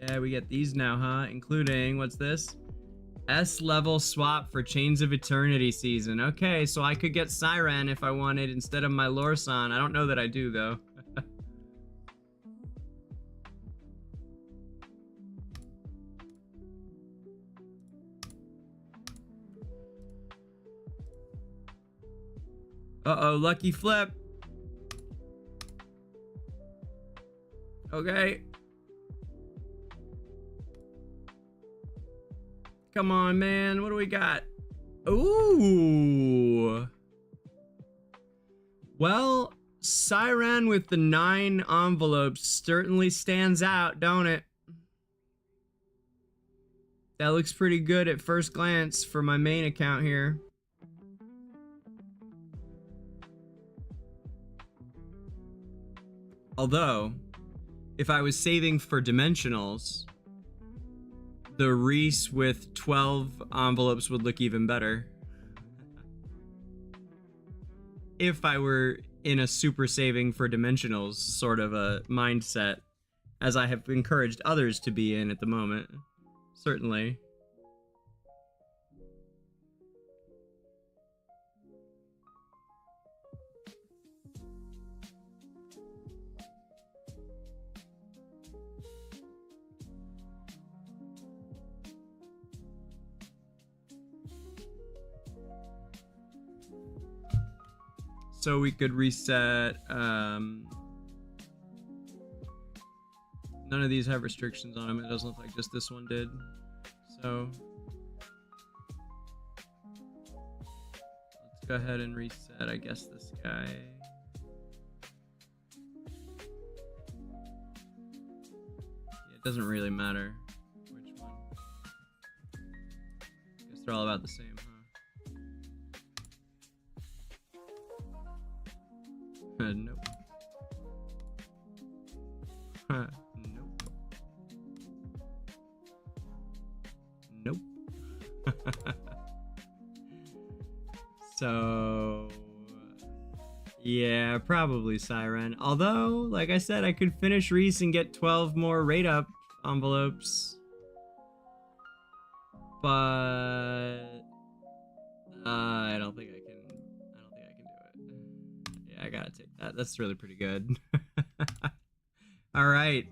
Yeah, we get these now, huh? Including, what's this? S-level swap for Chains of Eternity season. Okay, so I could get Siren if I wanted instead of my Lorsan. I don't know that I do, though. Uh-oh, lucky flip. Okay. Come on, man. What do we got? Ooh. Well, Siren with the 9 envelopes certainly stands out, don't it? That looks pretty good at first glance for my main account here. Although, if I was saving for dimensionals, the Reese with 12 envelopes would look even better. If I were in a super saving for dimensionals sort of a mindset, as I have encouraged others to be in at the moment. Certainly. So we could reset, none of these have restrictions on them. It doesn't look like just this one did. So let's go ahead and reset, I guess, this guy. Yeah, it doesn't really matter which one. I guess they're all about the same, huh? Nope. Nope. Nope. So, yeah, probably Siren. Although, like I said, I could finish Reese and get 12 more rate up envelopes. But I don't think I can. I don't think I can do it. Yeah, I gotta take that. That's really pretty good. All right,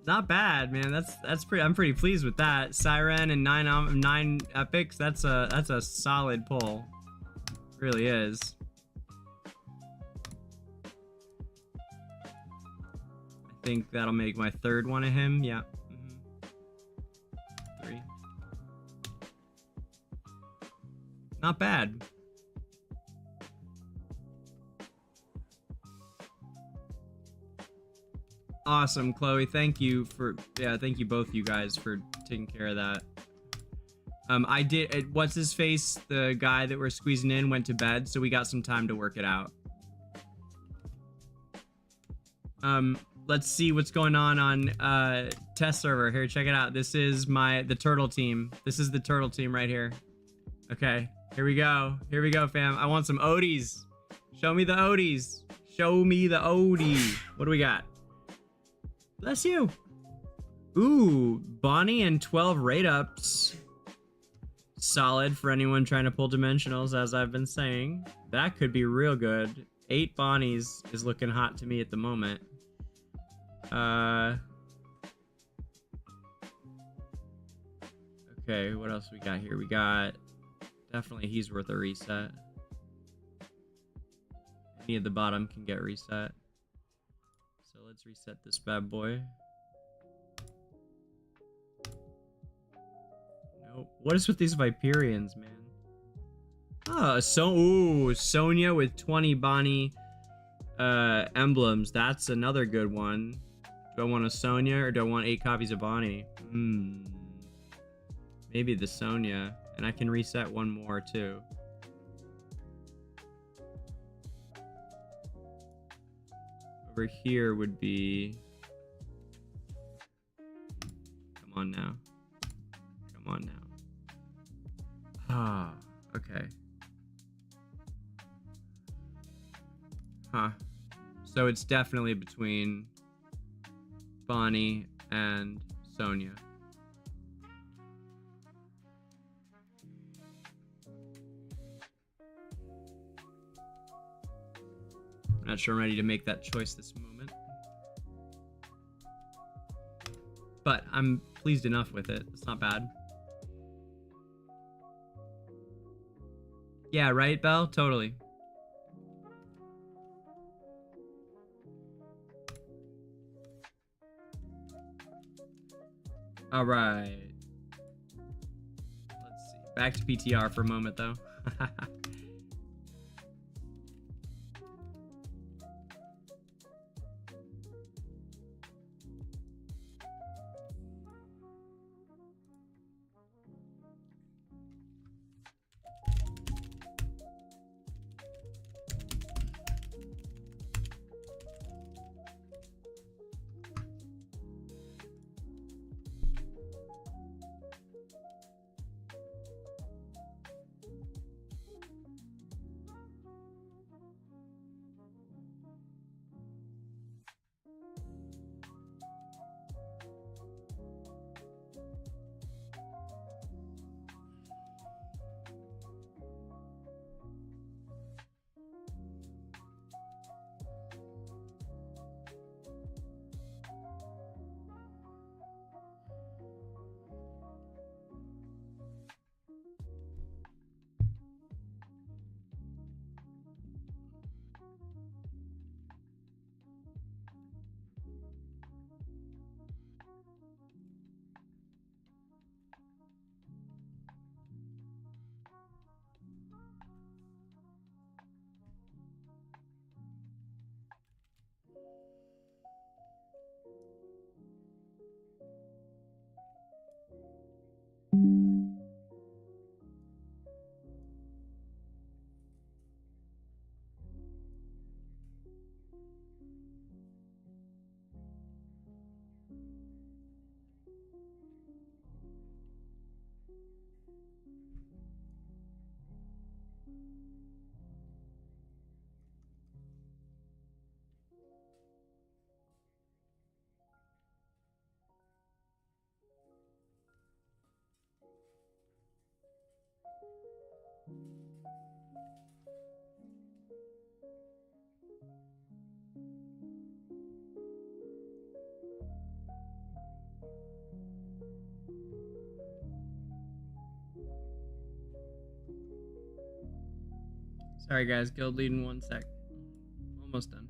not bad, man. That's pretty. I'm pretty pleased with that. Siren and 9 epics. That's a solid pull. Really is. I think that'll make my third one of him. Yeah. 3. Not bad. Awesome, Chloe. Thank you for, thank you both you guys for taking care of that. I did, what's his face? The guy that we're squeezing in went to bed, so we got some time to work it out. Let's see what's going on test server. Here, check it out. This is the turtle team. This is the turtle team right here. Okay, here we go. Here we go, fam. I want some Odies. Show me the Odies. Show me the Odie. What do we got? Bless you. Ooh, Bonnie and 12 rate ups. Solid for anyone trying to pull dimensionals, as I've been saying. That could be real good. 8 Bonnies is looking hot to me at the moment. Okay, what else we got here? We got, definitely he's worth a reset. Any at the bottom can get reset. So let's reset this bad boy. Nope. What is with these Viperians, man? Oh, Sonya with 20 Bonnie emblems. That's another good one. Do I want a Sonya or do I want 8 copies of Bonnie? Maybe the Sonya. And I can reset one more too. Over here would be... Come on now. Come on now. Ah, okay. Huh. So it's definitely between Bonnie and Sonya. I'm not sure I'm ready to make that choice this moment. But I'm pleased enough with it. It's not bad. Yeah, right, Belle? Totally. All right. Let's see. Back to PTR for a moment, though. Sorry, guys. Guild lead in 1 sec. Almost done.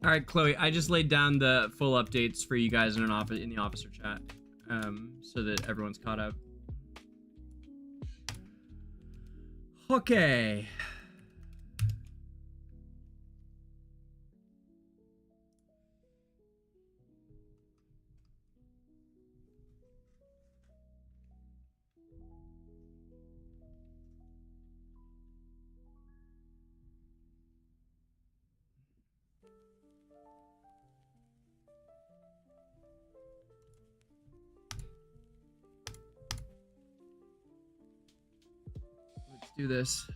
All right, Chloe, I just laid down the full updates for you guys in the officer chat, so that everyone's caught up. Okay. Let's do this.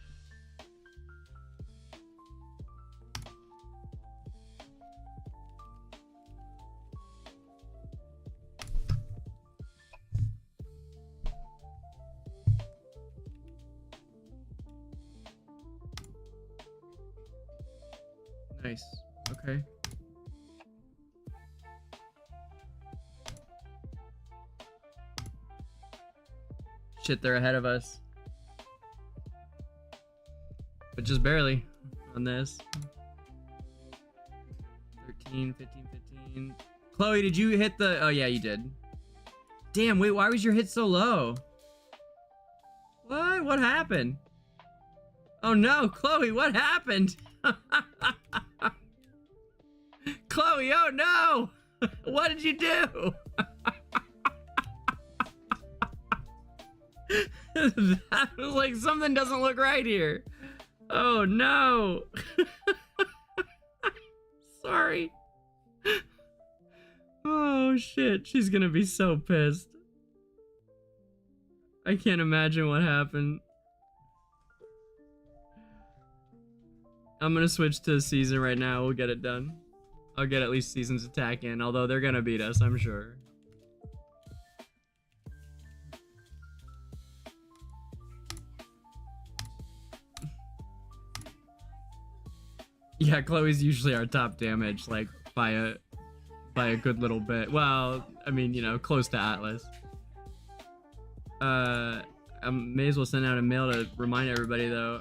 Nice. Okay. Shit, they're ahead of us. But just barely on this. 13, 15, 15. Chloe, did you hit the... Oh, yeah, you did. Damn, wait, why was your hit so low? What? What happened? Oh, no, Chloe, what happened? Chloe, oh, no! What did you do? That was like something doesn't look right here. Oh no. Sorry. Oh shit, she's gonna be so pissed. I can't imagine what happened. I'm gonna switch to season right now. We'll get it done. I'll get at least season's attack in, although they're gonna beat us, I'm sure. Yeah, Chloe's usually our top damage, like by a good little bit. Well, I mean, you know, close to Atlas. I may as well send out a mail to remind everybody though.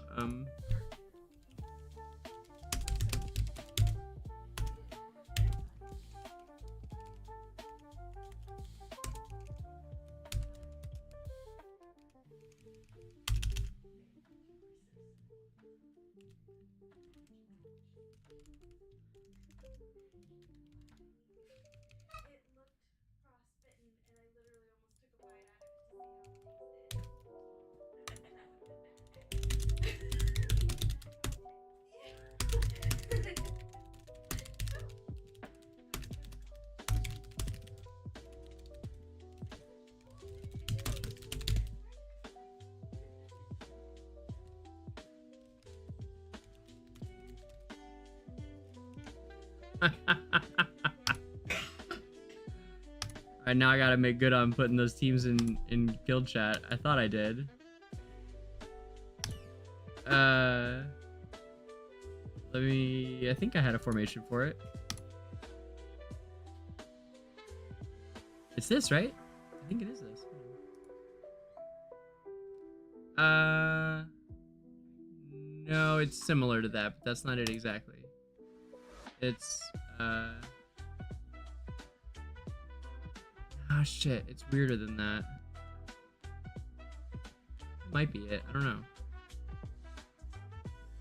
Alright, now I gotta make good on putting those teams in guild chat. I thought I did. I think I had a formation for it. It's this, right? I think it is this. No, it's similar to that, but that's not it exactly. It's, oh shit, it's weirder than that. Might be it, I don't know.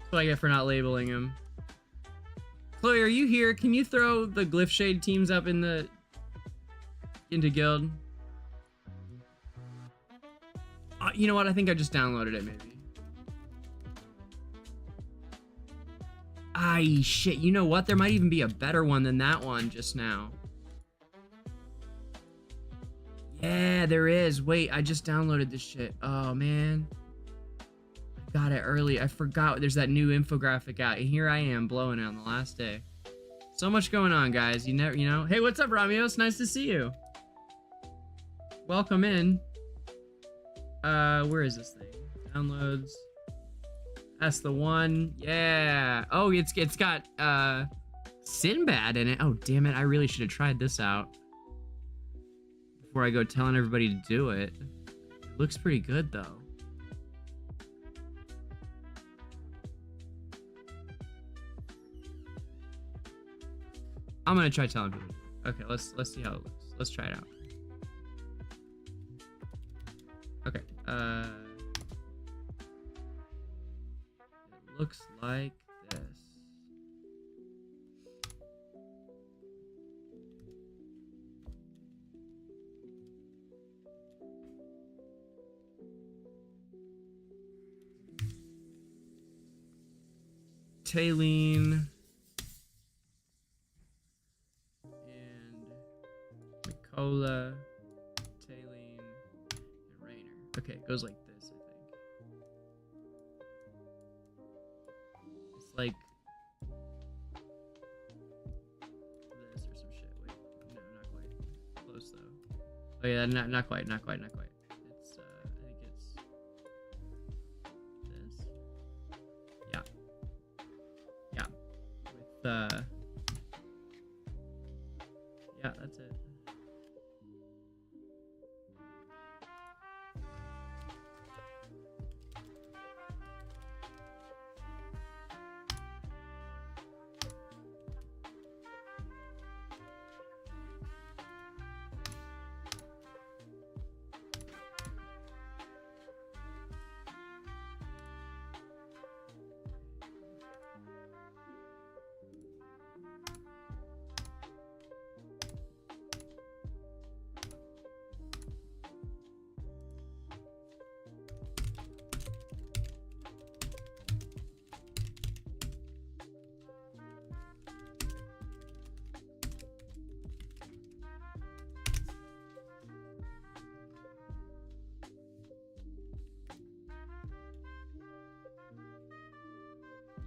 That's what I get for not labeling him. Chloe, are you here? Can you throw the Glyph Shade teams up into guild? You know what, I think I just downloaded it maybe. Ay, shit, you know what? There might even be a better one than that one just now. Yeah, there is. Wait, I just downloaded this shit. Oh, man. I got it early. I forgot there's that new infographic out. And here I am blowing it on the last day. So much going on, guys. You know. Hey, what's up, Romeo? It's nice to see you. Welcome in. Where is this thing? Downloads. That's the one. Yeah. Oh, it's got Sinbad in it. Oh, damn it. I really should have tried this out before I go telling everybody to do it. It looks pretty good though. I'm gonna try telling people. Okay, let's see how it looks. Let's try it out. Okay. It looks like this. Taline and Nicola, Taline, and Rainer. Okay, it goes like this, I think. It's like this or some shit. Wait, no, not quite. Close though. Oh yeah, not quite. It's I think it's this. Yeah. Yeah. With yeah, that's it.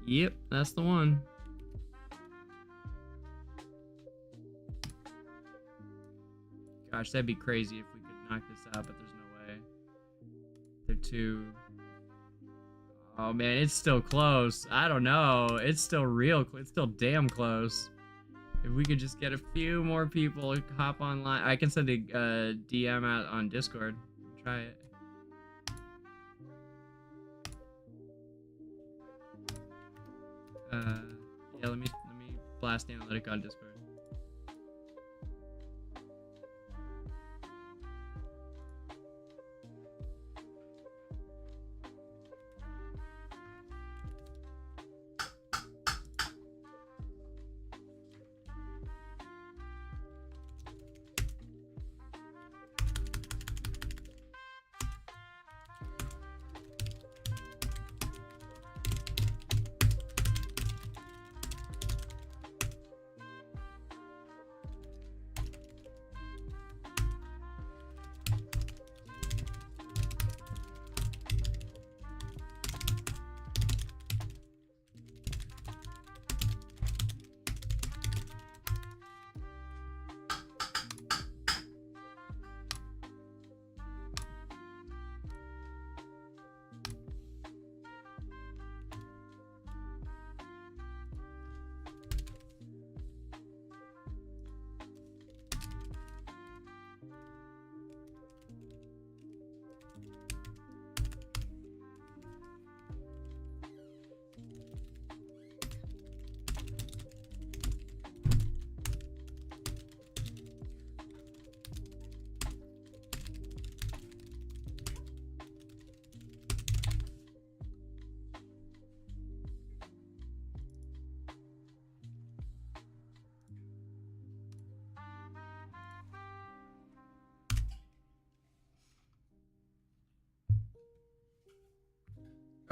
Yep, that's the one. Gosh, that'd be crazy if we could knock this out, but there's no way. They're too... Oh man, it's still close. I don't know. It's still it's still damn close. If we could just get a few more people to hop online. I can send a DM out on Discord. Try it. Yeah, let me blast Analytica on Discord.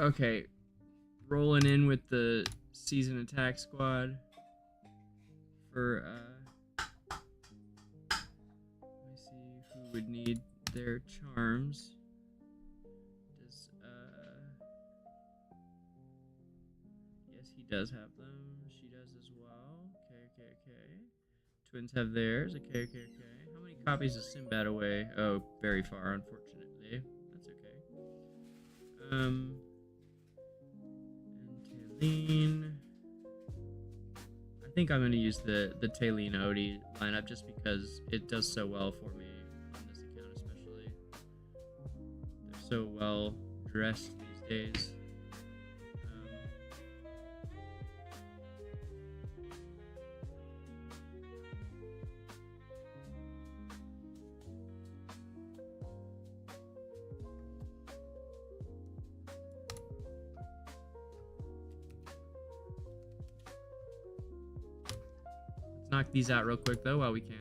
Okay, rolling in with the season attack squad for let me see who would need their charms. Does yes, he does have them. She does as well. Okay. Twins have theirs. Okay. How many copies is Sinbad away? Oh, very far, unfortunately. That's okay. And Taylene. I think I'm gonna use the Taylene Odie lineup just because it does so well for me on this account, especially. They're so well dressed these days. Knock these out real quick though while we can.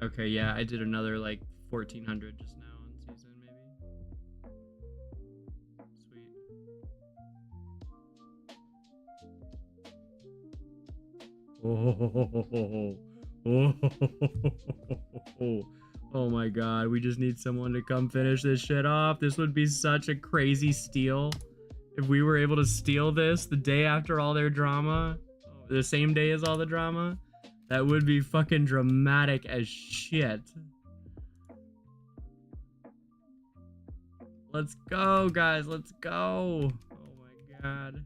Okay, yeah, I did another like 1400 just now on season, maybe. Sweet. Oh my god, we just need someone to come finish this shit off. This would be such a crazy steal. If we were able to steal this the day after all their drama, the same day as all the drama, that would be fucking dramatic as shit. Let's go, guys, let's go. Oh my god.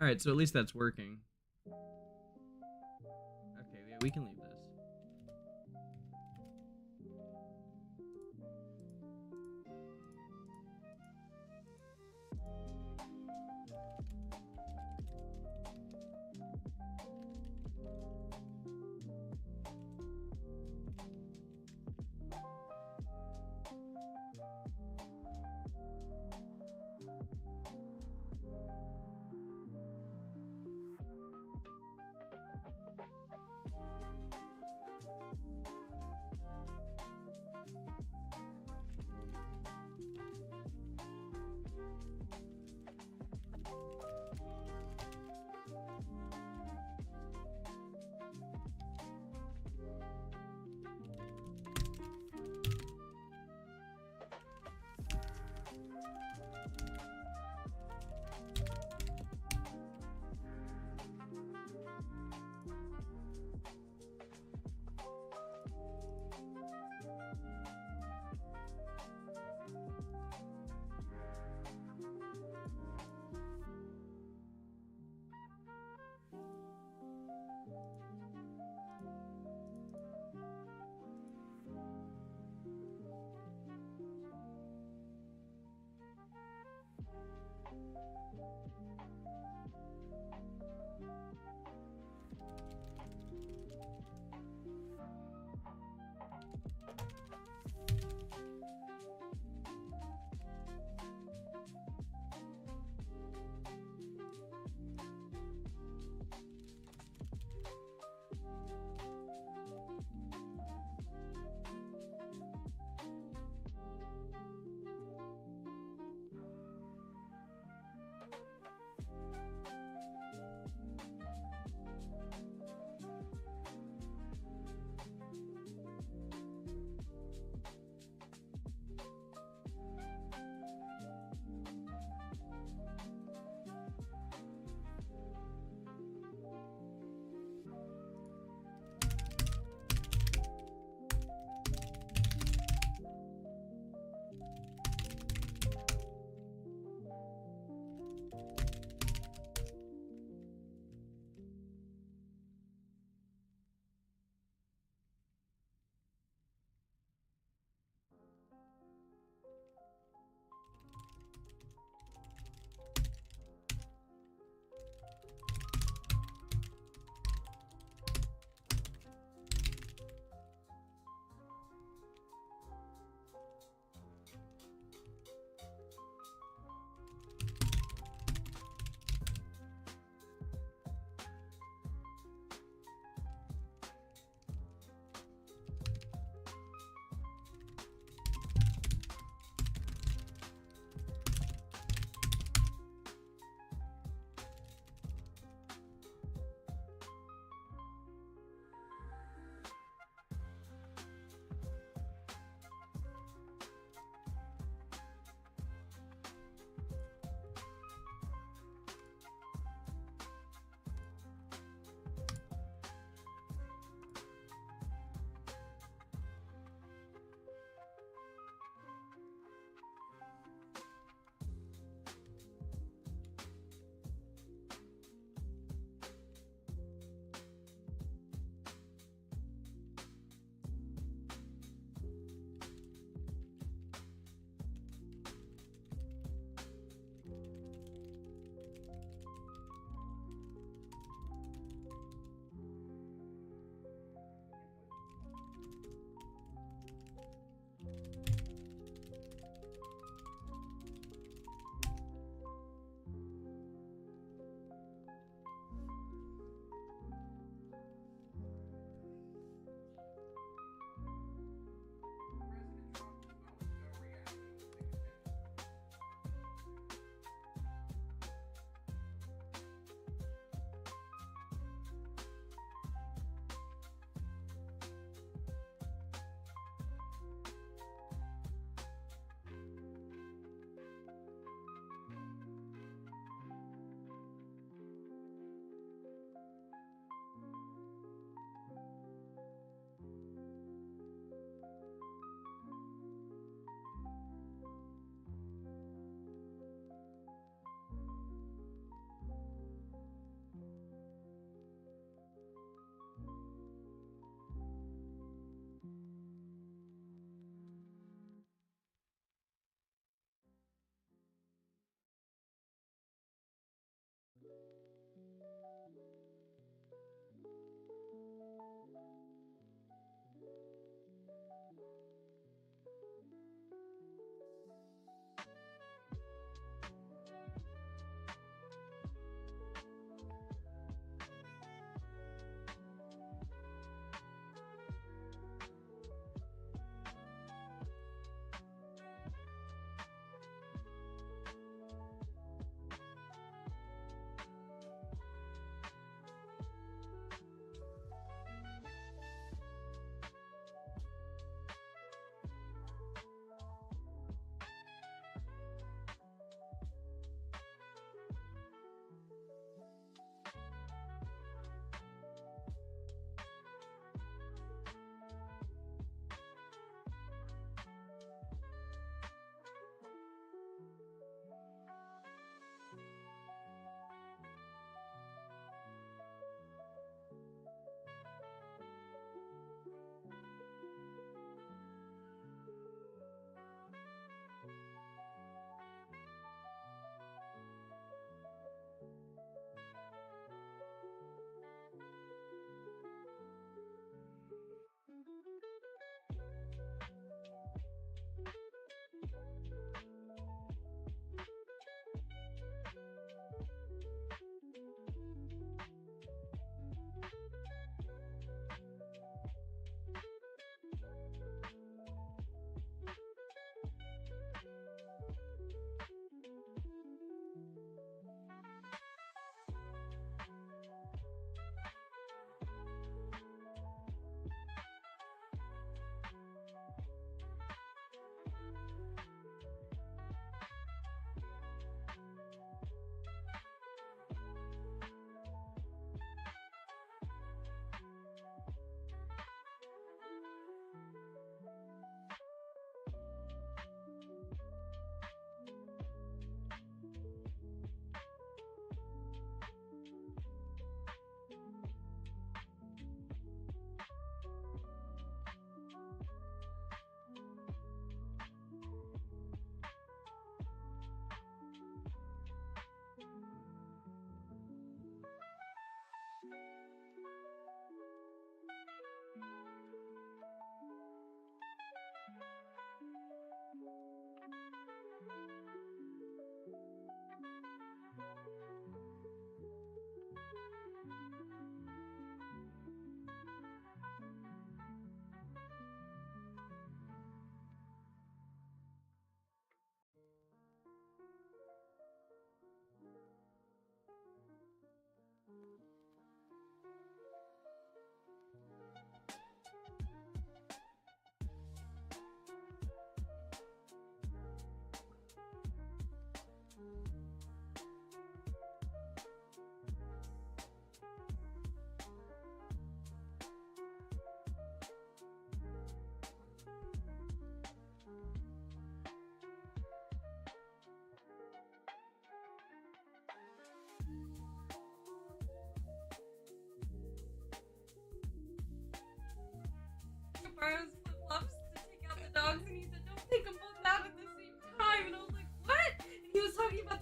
All right, so at least that's working. Okay, yeah, we can leave this.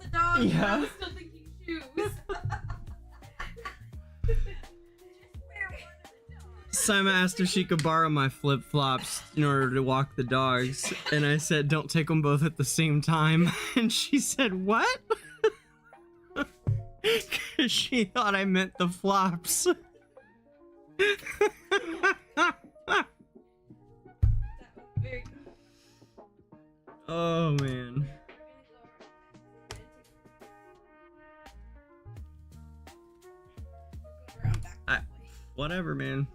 the dogs. Yeah. I was still thinking shoes. Simon asked if she could borrow my flip-flops in order to walk the dogs, and I said, don't take them both at the same time. And she said, what? Because she thought I meant the flops. Oh, man. Whatever, man.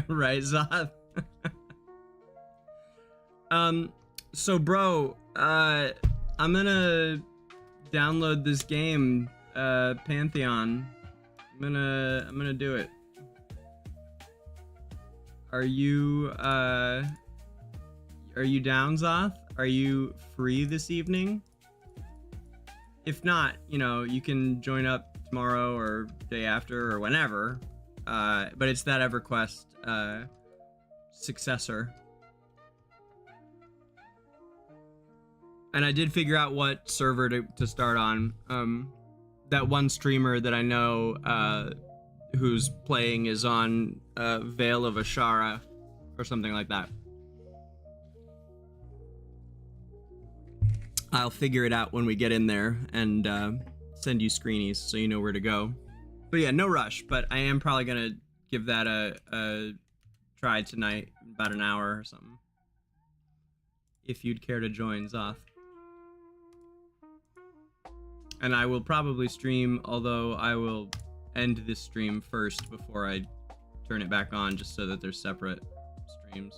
Right, Zoth? So bro, I'm gonna download this game, Pantheon. I'm gonna do it. Are you down, Zoth? Are you free this evening? If not, you know, you can join up tomorrow or day after or whenever. But it's that EverQuest successor. And I did figure out what server to start on. That one streamer that I know who's playing is on Veil of Ashara or something like that. I'll figure it out when we get in there and send you screenies so you know where to go. But yeah, no rush, but I am probably gonna give that a try tonight, about an hour or something. If you'd care to join, Zoth. And I will probably stream, although I will end this stream first before I turn it back on, just so that they're separate streams.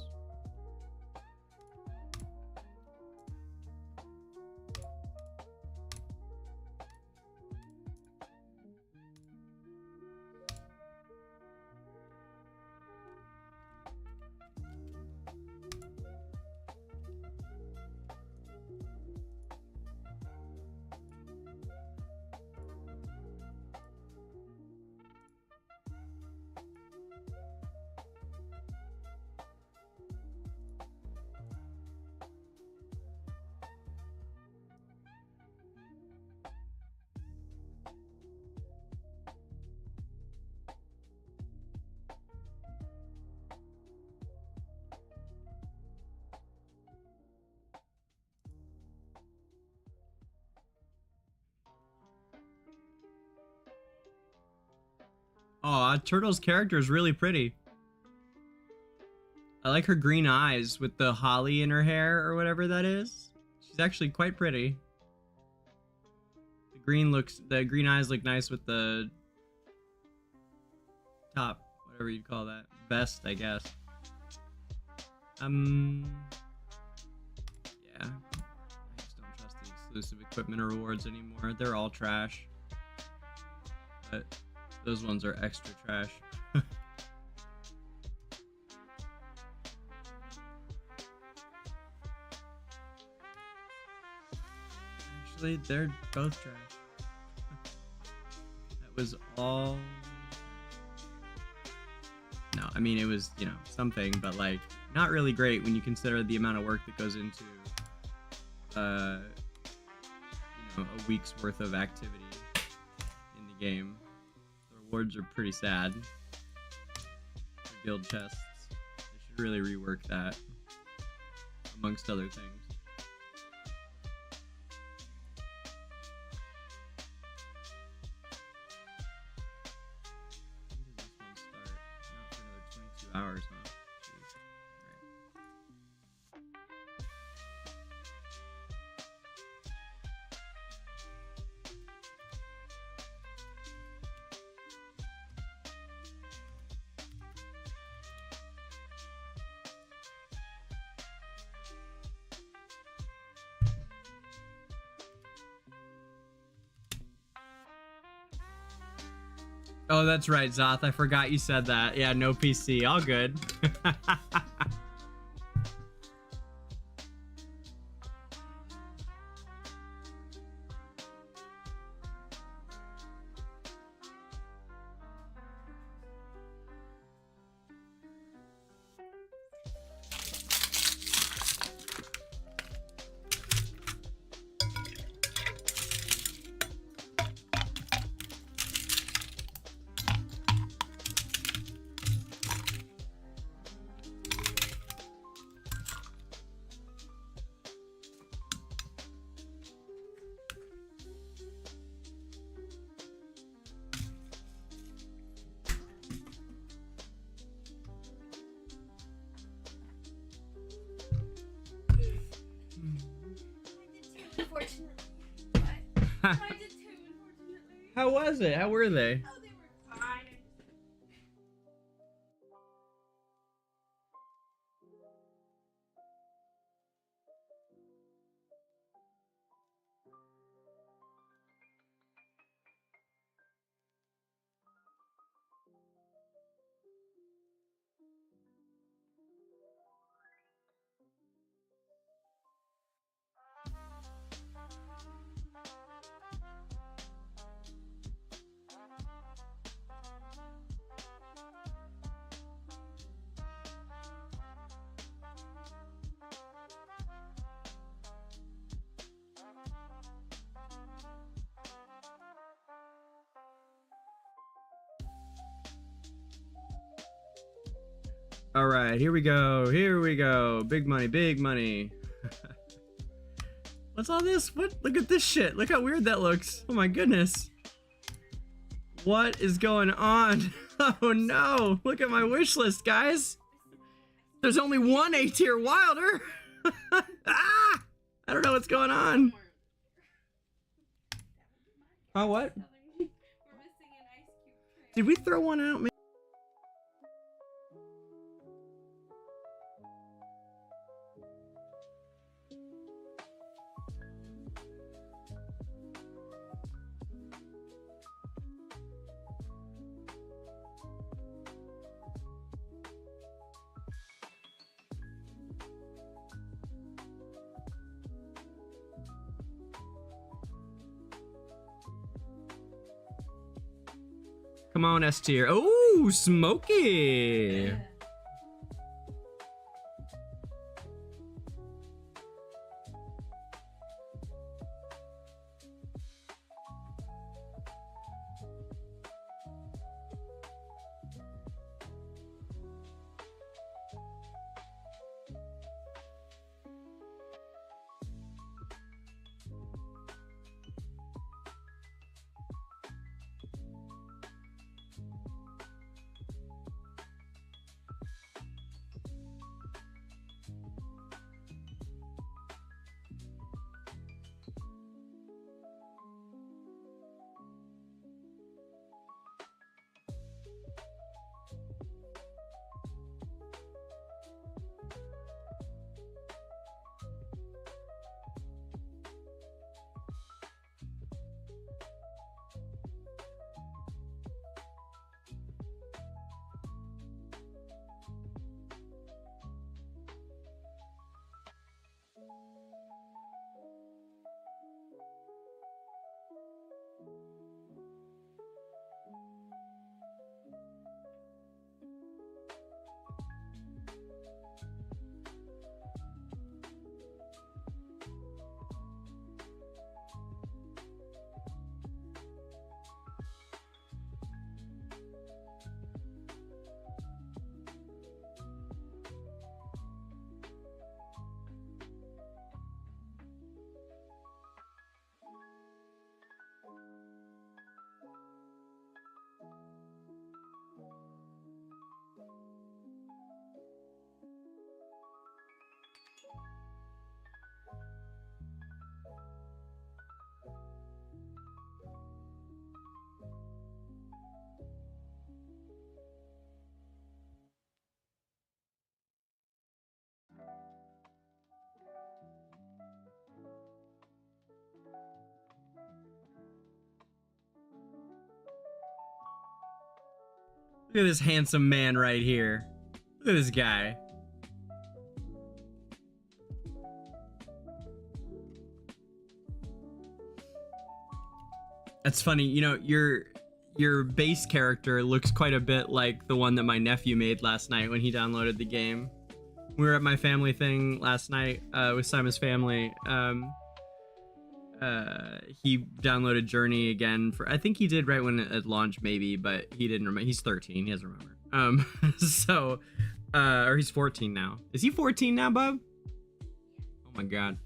Aw, Turtle's character is really pretty. I like her green eyes with the holly in her hair or whatever that is. She's actually quite pretty. The green eyes look nice with the top, whatever you'd call that. Vest, I guess. Yeah. I just don't trust the exclusive equipment or rewards anymore. They're all trash. But those ones are extra trash. Actually, they're both trash. That was all... No, I mean, it was, you know, something, but, like, not really great when you consider the amount of work that goes into, you know, a week's worth of activity in the game. Rewards are pretty sad. For guild chests. They should really rework that, amongst other things. When does this one start? Not for another 22 hours, huh? Jeez. Oh, that's right, Zoth. I forgot you said that. Yeah, no PC. All good. Unfortunately. I did too, unfortunately. How was it? How were they? Oh, they were fine. All right, here we go. Here we go. Big money, big money. What's all this? What? Look at this shit. Look how weird that looks. Oh my goodness. What is going on? Oh no. Look at my wish list, guys. There's only one A tier Wilder. Ah! I don't know what's going on. Oh, what? Did we throw one out? Come on, S tier. Oh, smoky. Look at this handsome man right here. Look at this guy. That's funny, you know, your base character looks quite a bit like the one that my nephew made last night when he downloaded the game. We were at my family thing last night with Simon's family. He downloaded Journey again for, I think he did right when it launched maybe, but he didn't remember. He's 13, he doesn't remember. So, or he's 14 now. Is he 14 now, bub? Oh my god.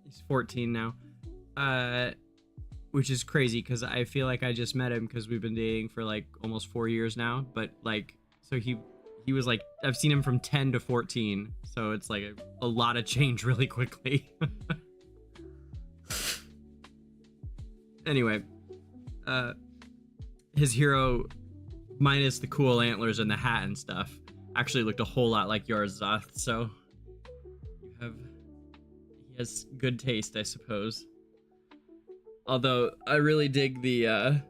He's 14 now. Which is crazy because I feel like I just met him because we've been dating for like almost 4 years now. But like, so he was like, I've seen him from 10 to 14. So it's like a lot of change really quickly. Anyway, his hero, minus the cool antlers and the hat and stuff, actually looked a whole lot like yours, Zoth. So he has good taste, I suppose. Although I really dig the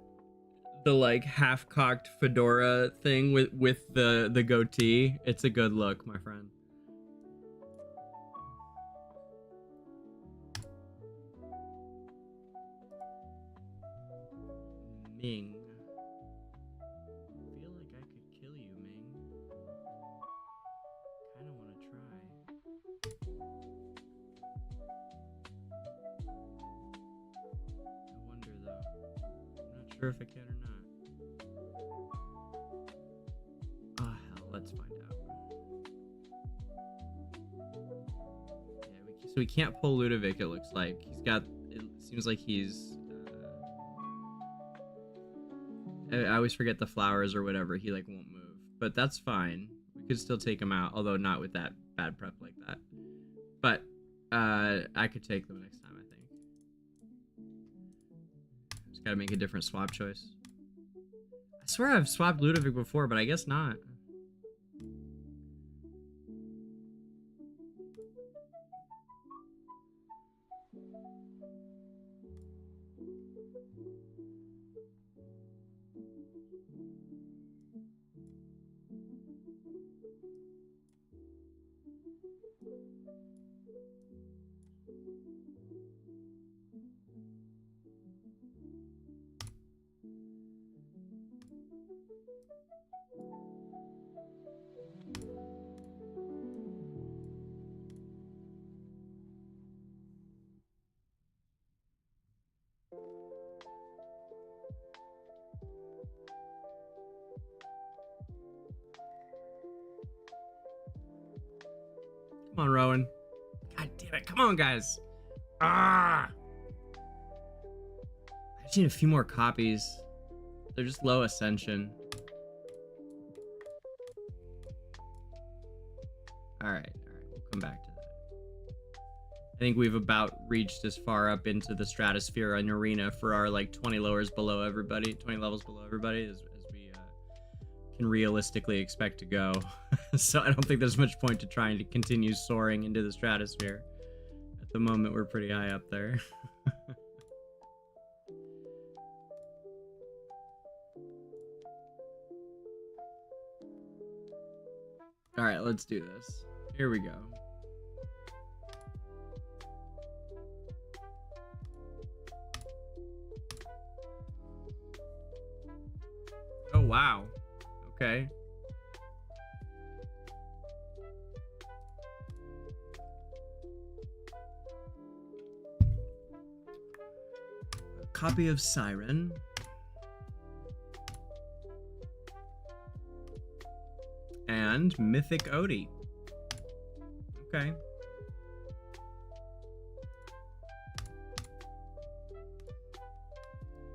like half-cocked fedora thing with the goatee. It's a good look, my friend. Ming. I feel like I could kill you, Ming. Kinda wanna try. I wonder though. I'm not sure if I can or not. Oh hell, let's find out. Yeah, so we can't pull Ludovic, it looks like. He's got, it seems like he's I always forget the flowers or whatever. He like won't move, but that's fine. We could still take him out, although not with that bad prep like that. But I could take them next time, I think. Just gotta make a different swap choice. I swear I've swapped Ludovic before, but I guess not. Come on, Rowan. God damn it. Come on, guys. Ah! I just need a few more copies. They're just low ascension. Alright. We'll come back to that. I think we've about reached as far up into the stratosphere and arena for our like 20 levels below everybody as we can realistically expect to go. So I don't think there's much point to trying to continue soaring into the stratosphere. At the moment, we're pretty high up there. All right, let's do this. Here we go. Oh, wow. Okay. A copy of Siren. And Mythic Odie. Okay.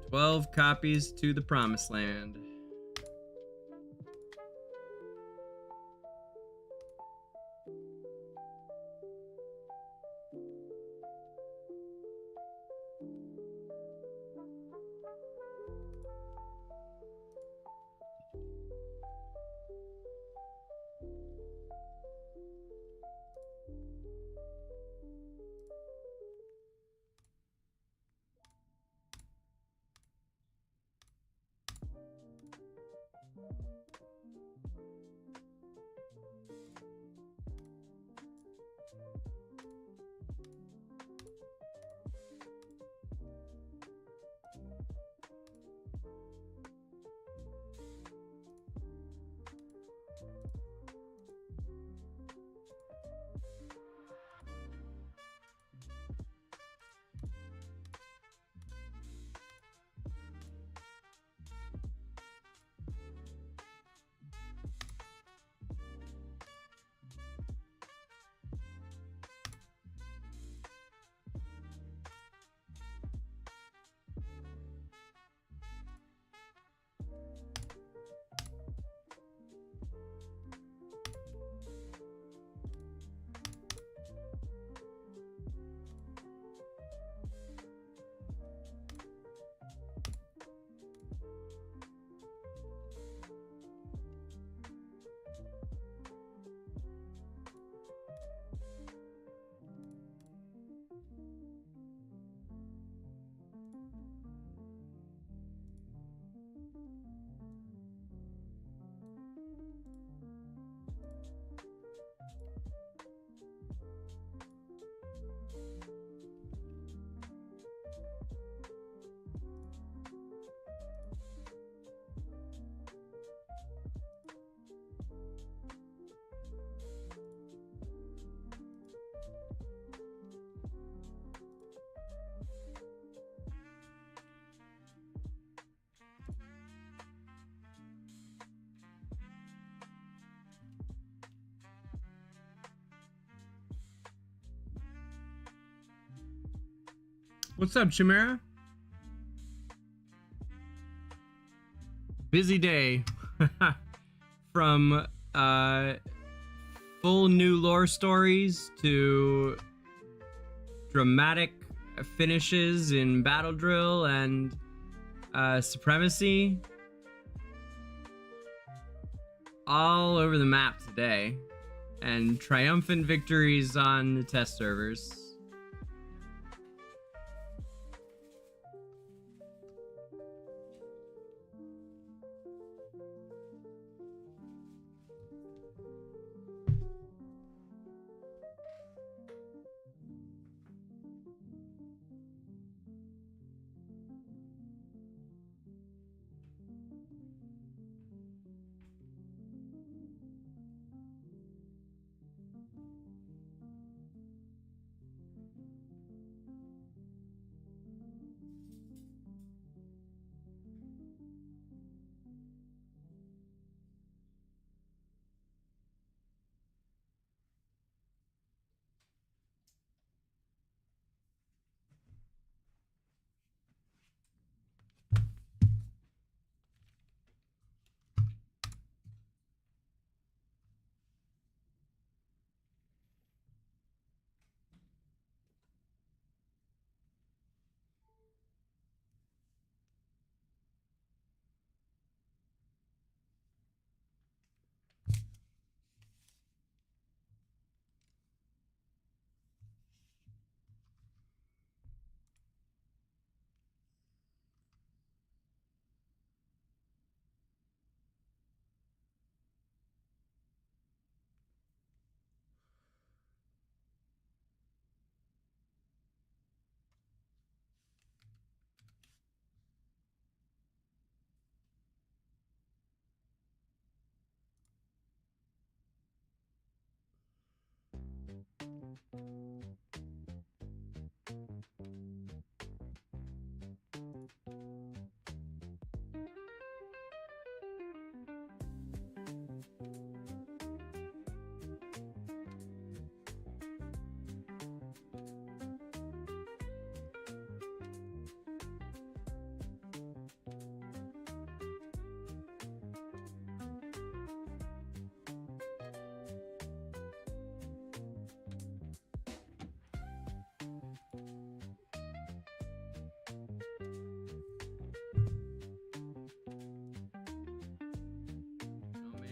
"12 copies to the Promised Land." What's up, Chimera? Busy day. From full new lore stories to dramatic finishes in Battle Drill and Supremacy. All over the map today. And triumphant victories on the test servers.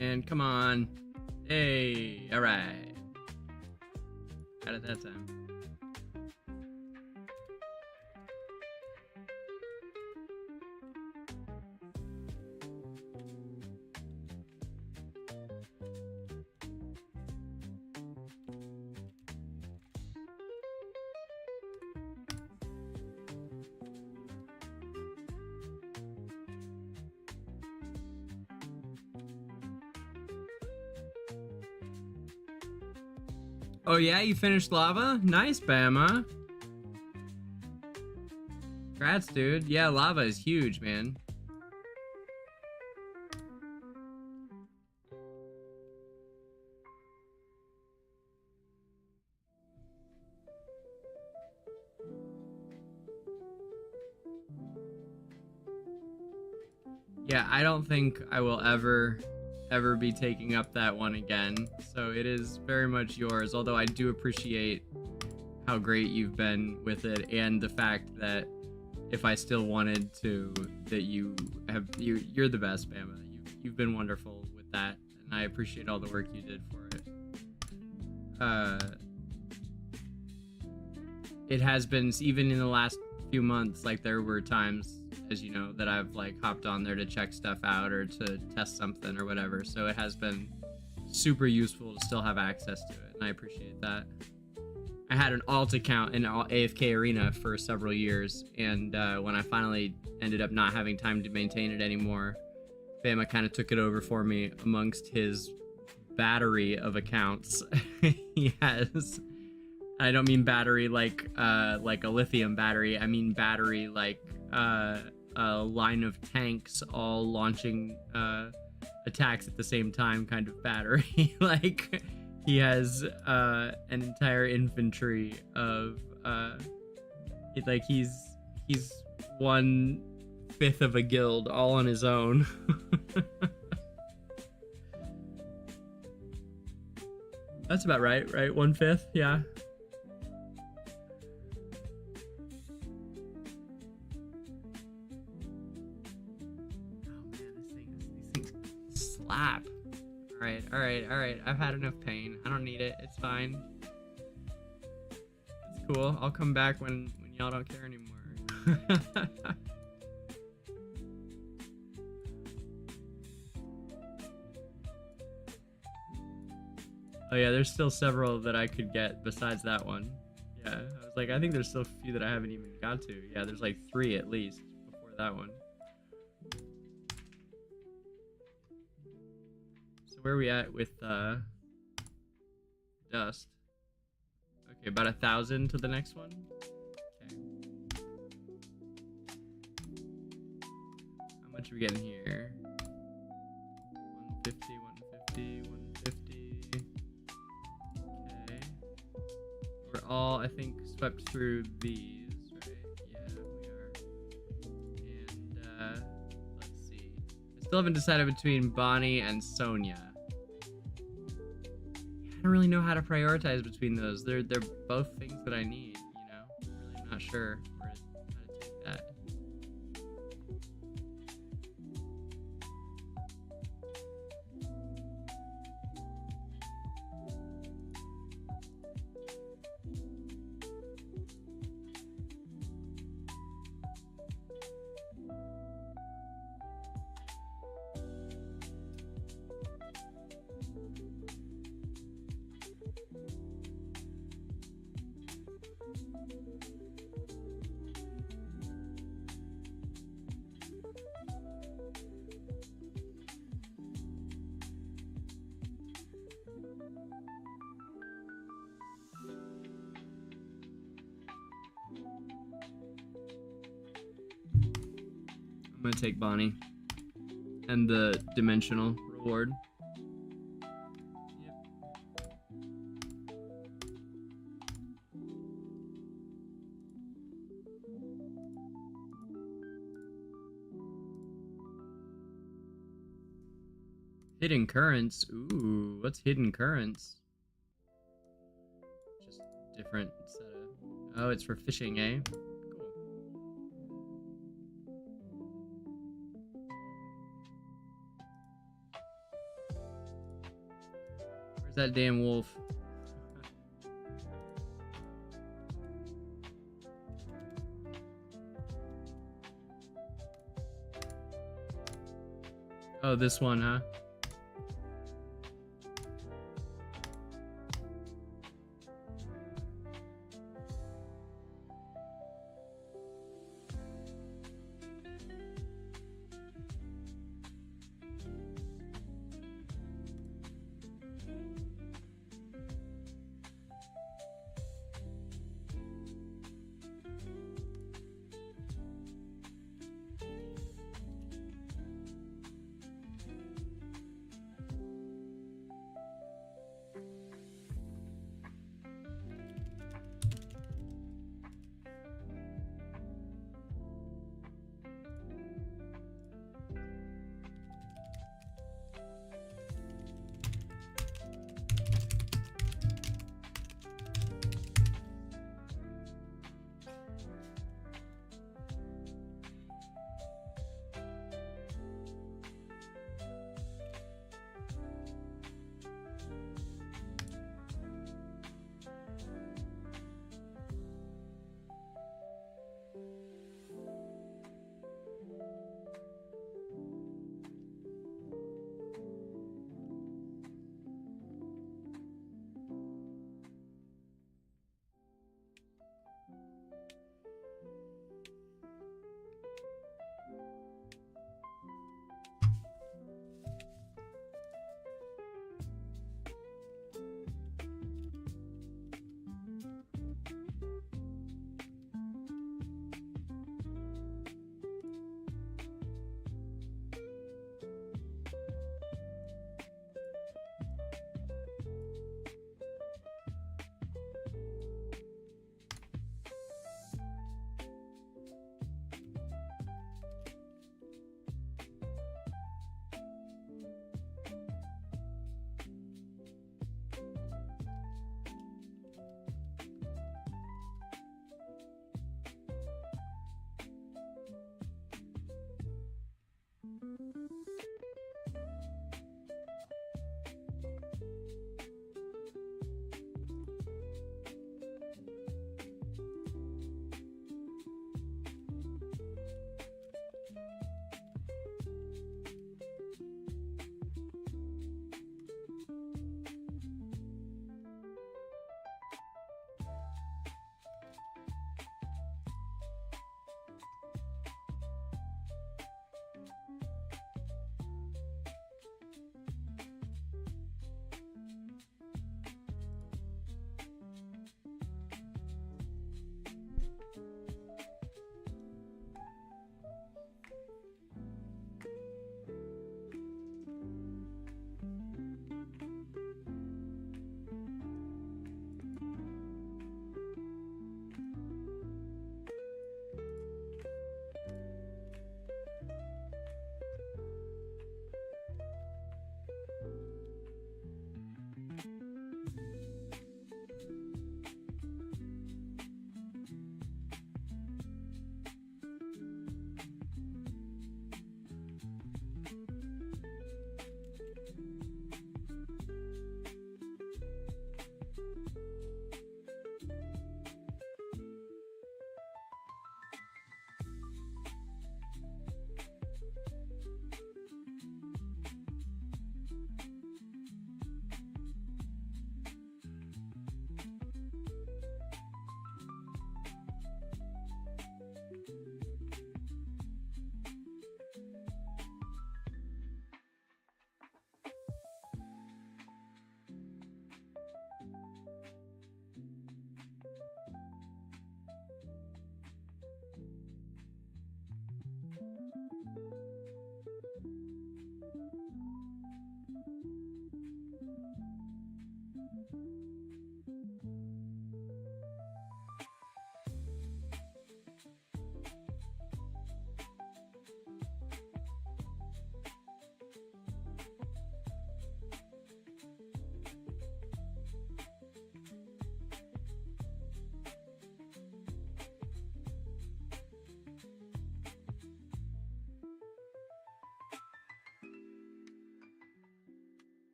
And come on. Hey, all right. Got it that time. Oh yeah, you finished lava? Nice, Bama. Congrats, dude. Yeah, lava is huge, man. Yeah, I don't think I will ever be taking up that one again, so it is very much yours, although I do appreciate how great you've been with it, and the fact that if I still wanted to, that you're the best, Bama. You've been wonderful with that, and I appreciate all the work you did for it. It has been, even in the last few months, like there were times as you know, that I've like hopped on there to check stuff out or to test something or whatever. So it has been super useful to still have access to it, and I appreciate that. I had an alt account in AFK Arena for several years, and when I finally ended up not having time to maintain it anymore, Bama kind of took it over for me amongst his battery of accounts. He has, I don't mean battery like a lithium battery, I mean battery like a line of tanks all launching attacks at the same time kind of battery. Like, he has an entire infantry of like he's 1/5 of a guild all on his own. That's about right? 1/5, yeah. Oh man, these things slap. All right. I've had enough pain. I don't need it. It's fine. It's cool. I'll come back when y'all don't care anymore. Oh yeah, there's still several that I could get besides that one. Yeah, I was like, I think there's still a few that I haven't even got to. Yeah, there's like 3 at least before that one. Where are we at with dust? Okay, about 1,000 to the next one. Okay. How much are we getting here? 150. Okay. We're all, I think, swept through these, right? Yeah, we are. And let's see. I still haven't decided between Bonnie and Sonia. I don't really know how to prioritize between those. They're both things that I need, you know? I'm really not sure how to take that. I'm gonna take Bonnie and the dimensional reward. Hidden currents. Ooh, what's hidden currents? Just different set of... Oh, it's for fishing, eh? Where's that damn wolf? Oh, this one, huh?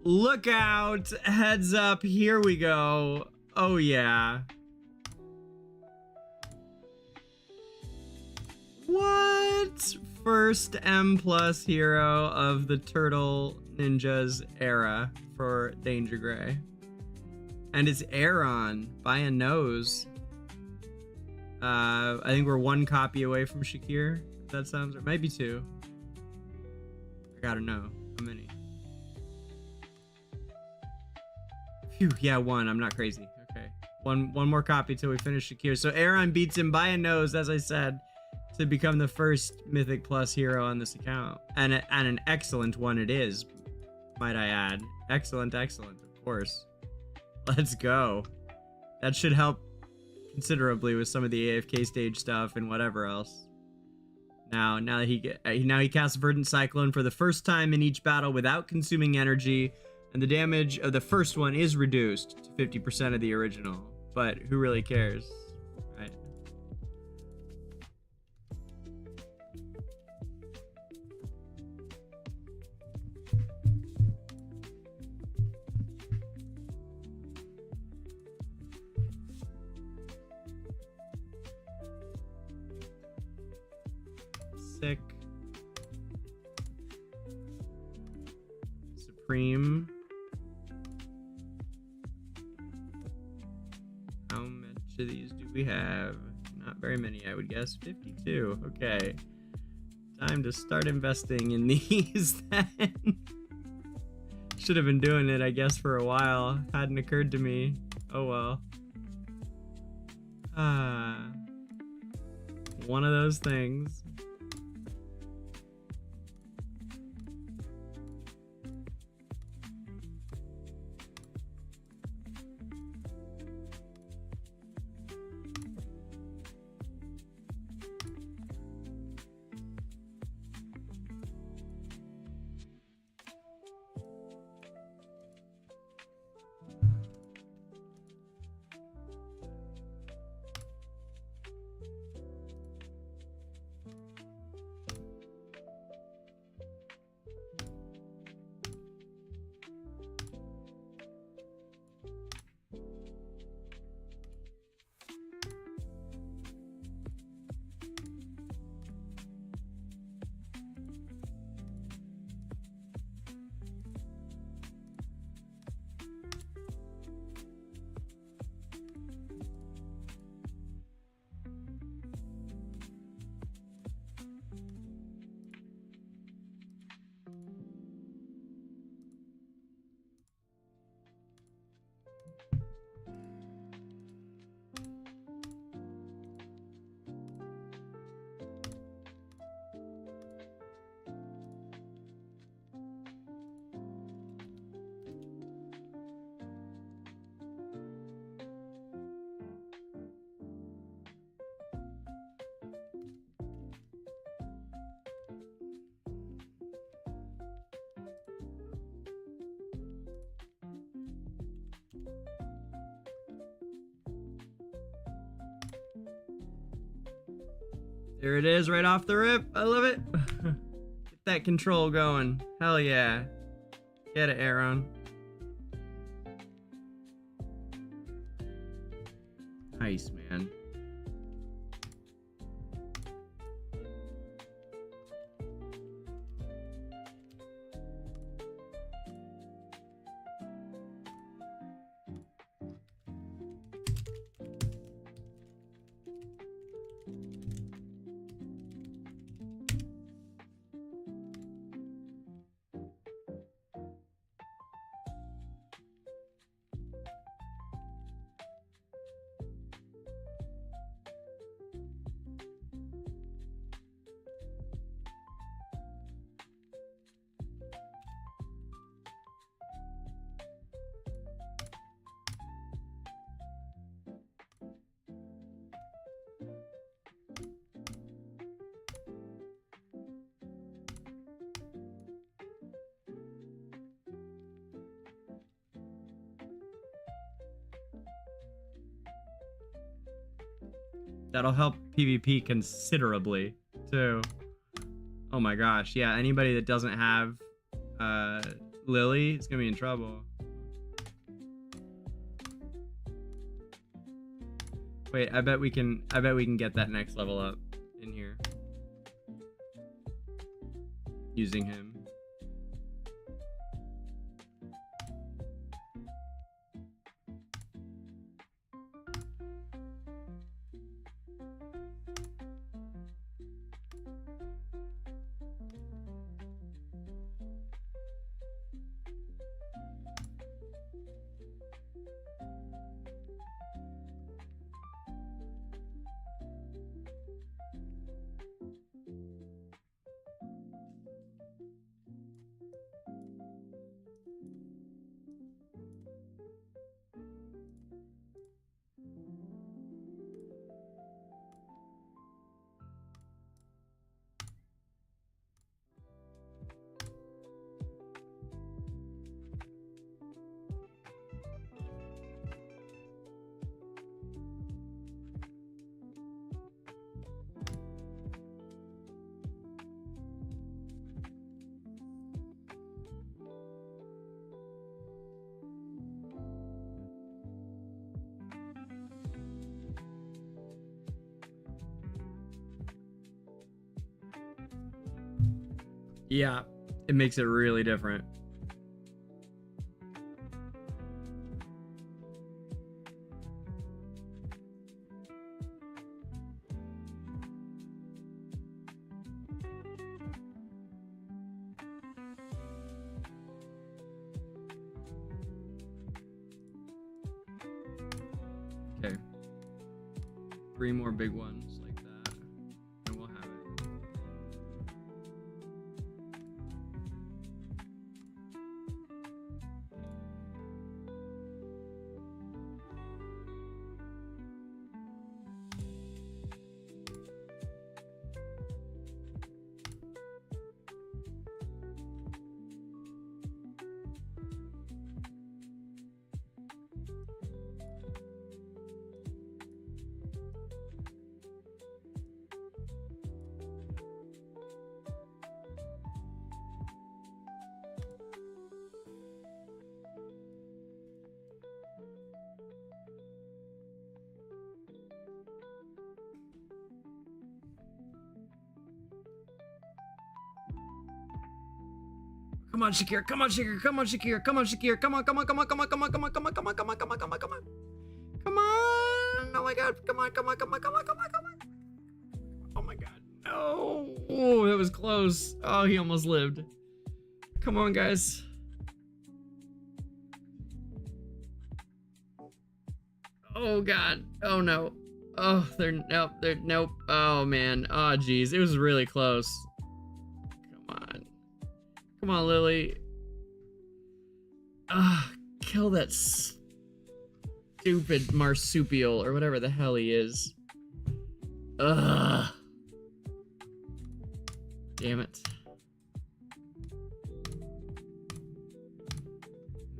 Look out. Heads up. Here we go. Oh, yeah. What? First M+ hero of the Turtle Ninjas era for DangerGrey. And it's Aaron by a nose. I think we're one copy away from Shakir. If that sounds right. Maybe two. I gotta know. How many? Phew, yeah, one. I'm not crazy. Okay. One more copy till we finish Shakir. So Aaron beats him by a nose, as I said, to become the first Mythic Plus hero on this account. And an excellent one it is, might I add. Excellent, excellent, of course. Let's go. That should help considerably with some of the AFK stage stuff and whatever else. Now he casts Verdant Cyclone for the first time in each battle without consuming energy, and the damage of the first one is reduced to 50% of the original. But who really cares, right? Sick. Supreme. How much of these do we have? Not very many, I would guess. 52. Okay. Time to start investing in these then. Should have been doing it, I guess, for a while. Hadn't occurred to me. Oh well. One of those things. There it is, right off the rip. I love it. Get that control going. Hell yeah. Get it, Aaron. Nice, man. That'll help PvP considerably, too. Oh my gosh, yeah, anybody that doesn't have, Lily is gonna be in trouble. Wait, I bet we can get that next level up in here. Using him. Yeah, it makes it really different. Okay. 3 more big ones like that, and we'll have it. Come on, Shakir. Come on, Shakir. Come on, Shakir. Come on, Shakir. Come on, come on, come on, come on, come on, come on, come on, come on, come on, come on, come on, come on. Come on. Oh my god. Come on, come on, come on, come on, come on, come on. Oh my god. No. Oh, that was close. Oh, he almost lived. Come on, guys. Oh god. Oh no. Oh, nope. Oh man. Oh geez. It was really close. Come on, Lily. Kill that stupid marsupial or whatever the hell he is. Ugh. Damn it.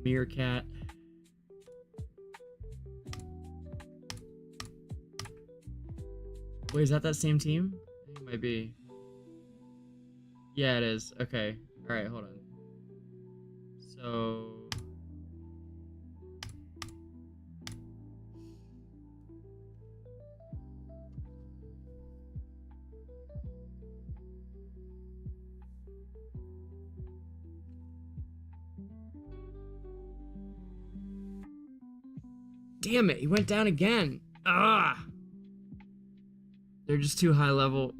Meerkat. Wait, is that same team? I think it might be. Yeah, it is. Okay. Alright, hold on. So... Damn it, he went down again. Ah! They're just too high level.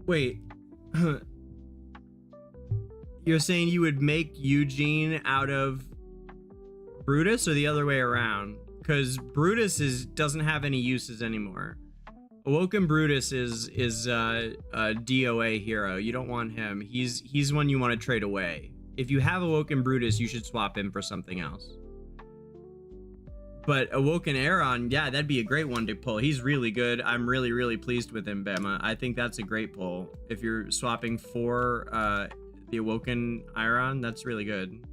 Wait. You're saying you would make Eugene out of Brutus, or the other way around? Because Brutus doesn't have any uses anymore. Awoken Brutus is a DOA hero. You don't want him. He's one you want to trade away. If you have Awoken Brutus, you should swap him for something else. But Awoken Aaron, yeah, that'd be a great one to pull. He's really good. I'm really, really pleased with him, Bama. I think that's a great pull. If you're swapping for the Awoken Aaron, that's really good.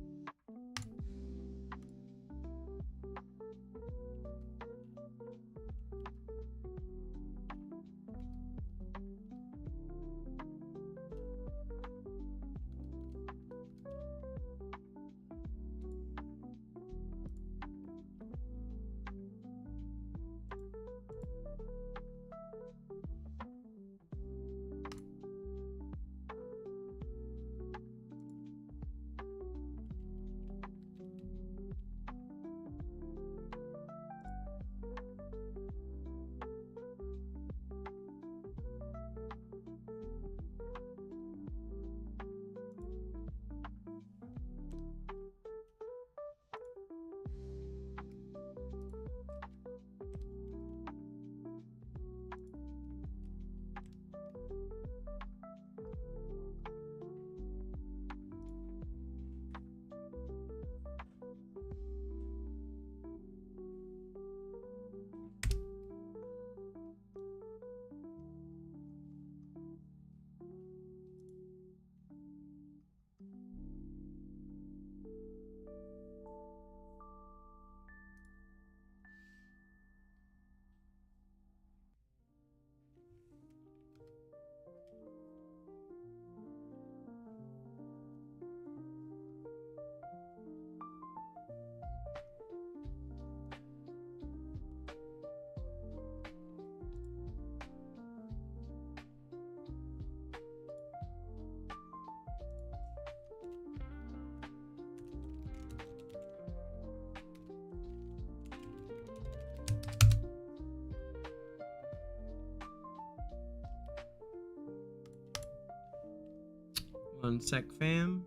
One sec, fam.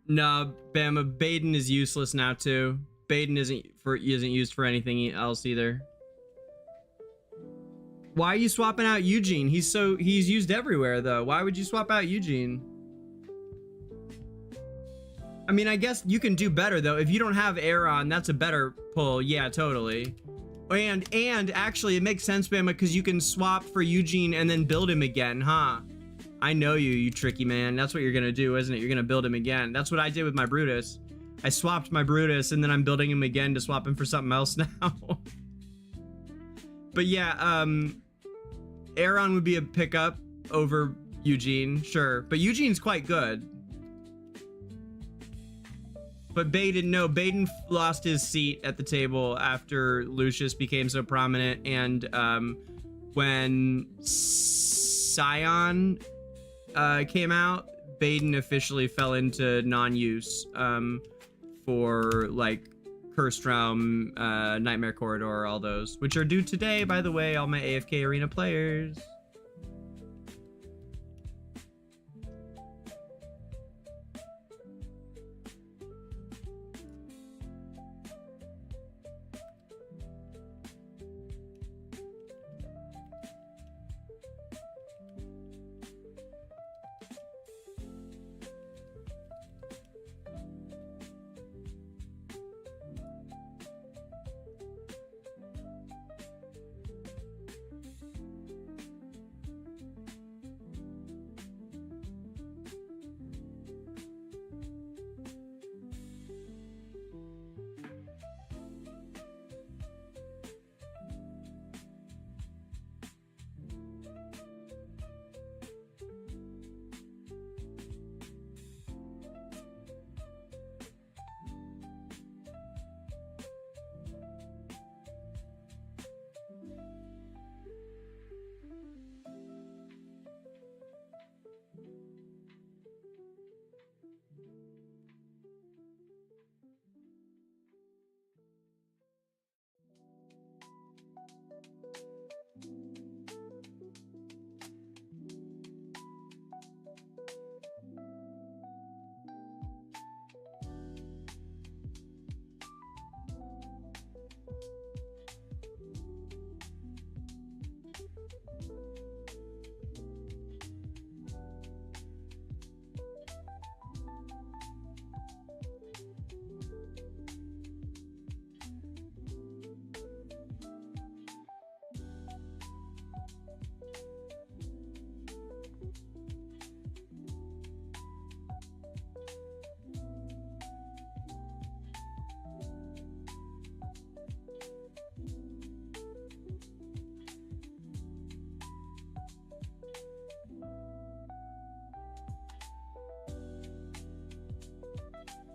Nah, Bama, Baden is useless now too. Baden isn't used for anything else either. Why are you swapping out Eugene? He's used everywhere though. Why would you swap out Eugene? I mean, I guess you can do better though. If you don't have Aaron, that's a better pull. Yeah, totally. And actually it makes sense, Bama, because you can swap for Eugene and then build him again, huh? I know you, you tricky man. That's what you're gonna do, isn't it? You're gonna build him again. That's what I did with my Brutus. I swapped my Brutus and then I'm building him again to swap him for something else now. But yeah, Aaron would be a pickup over Eugene, sure. But Eugene's quite good. But Baden, no, Baden lost his seat at the table after Lucius became so prominent, and when Scion came out, Baden officially fell into non-use for like Cursed Realm, Nightmare Corridor, all those, which are due today, by the way, all my AFK Arena players.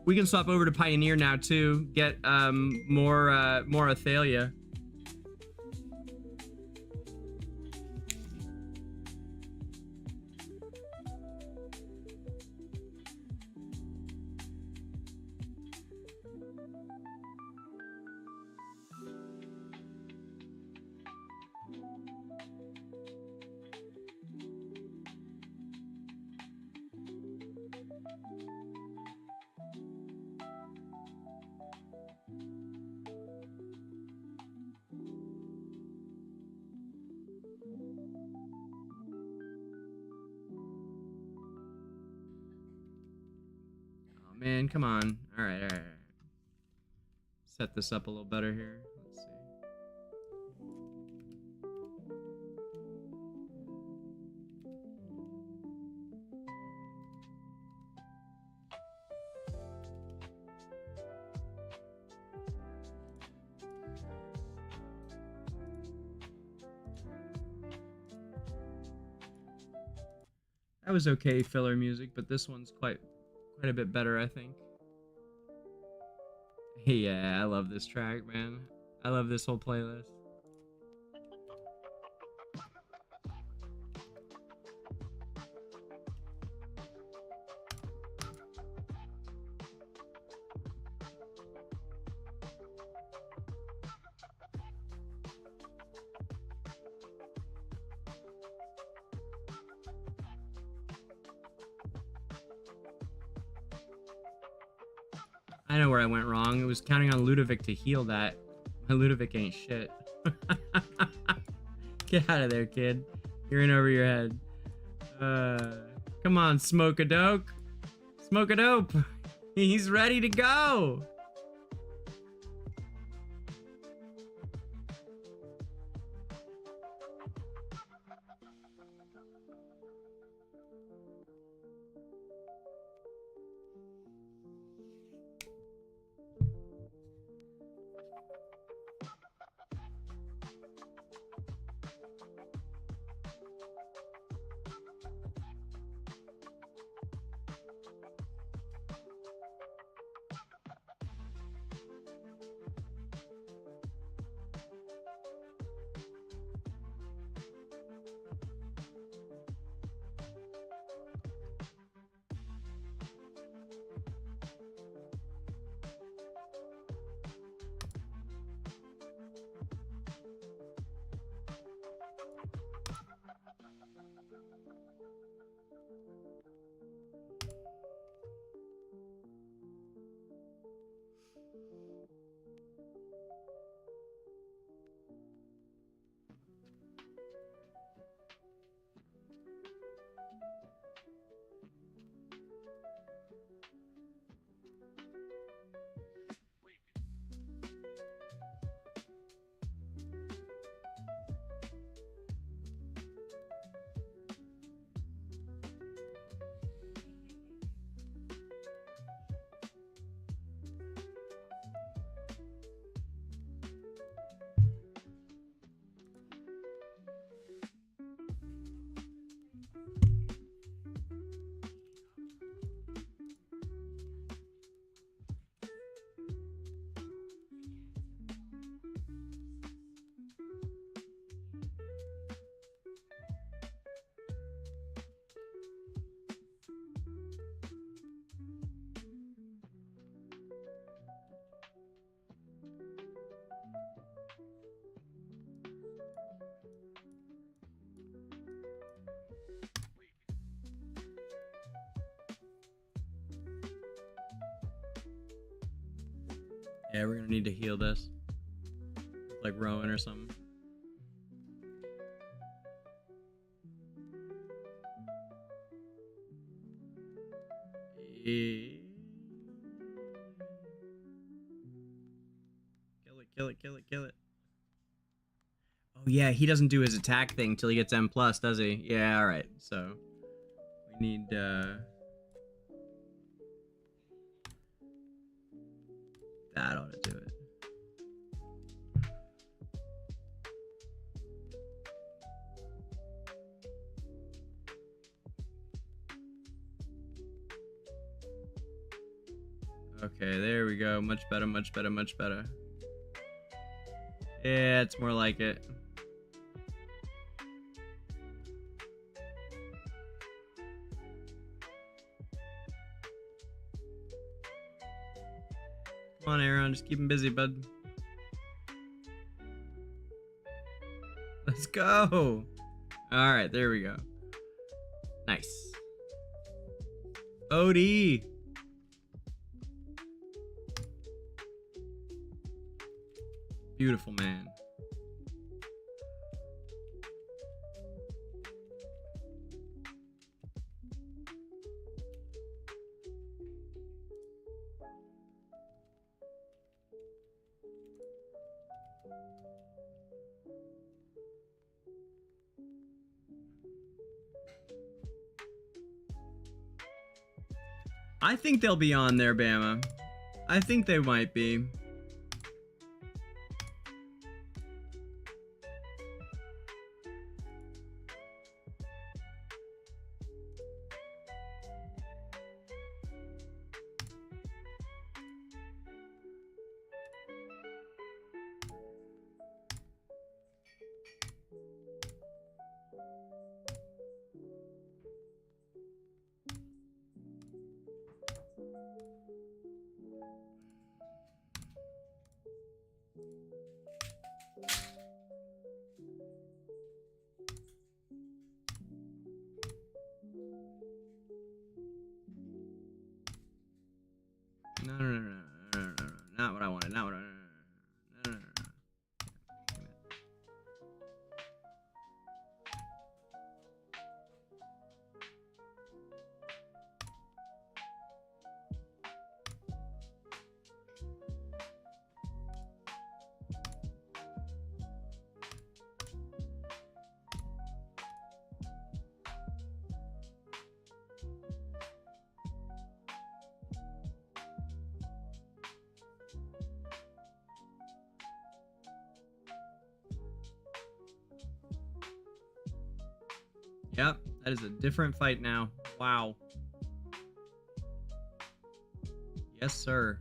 We can swap over to Pioneer now too. Get more Athalia. Man, come on. All right. Set this up a little better here. Let's see. That was okay filler music, but this one's quite a bit better, I think. Yeah, I love this track, man. I love this whole playlist. I know where I went wrong. It was counting on Ludovic to heal that. My Ludovic ain't shit. Get out of there, kid. You're in over your head. Come on, smoke a dope. Smoke a dope. He's ready to go. Yeah, we're gonna need to heal this. Like Rowan or something. Kill it. Oh yeah, he doesn't do his attack thing till he gets M+, does he? Yeah, alright. So we need that ought to do it. Okay, there we go. Much better. Yeah, it's more like it. Come on, Aaron, just keep him busy, bud. Let's go. All right, there we go. Nice. OD. Beautiful, man. I think they'll be on there, Bama. I think they might be. Yep, that is a different fight now. Wow. Yes, sir.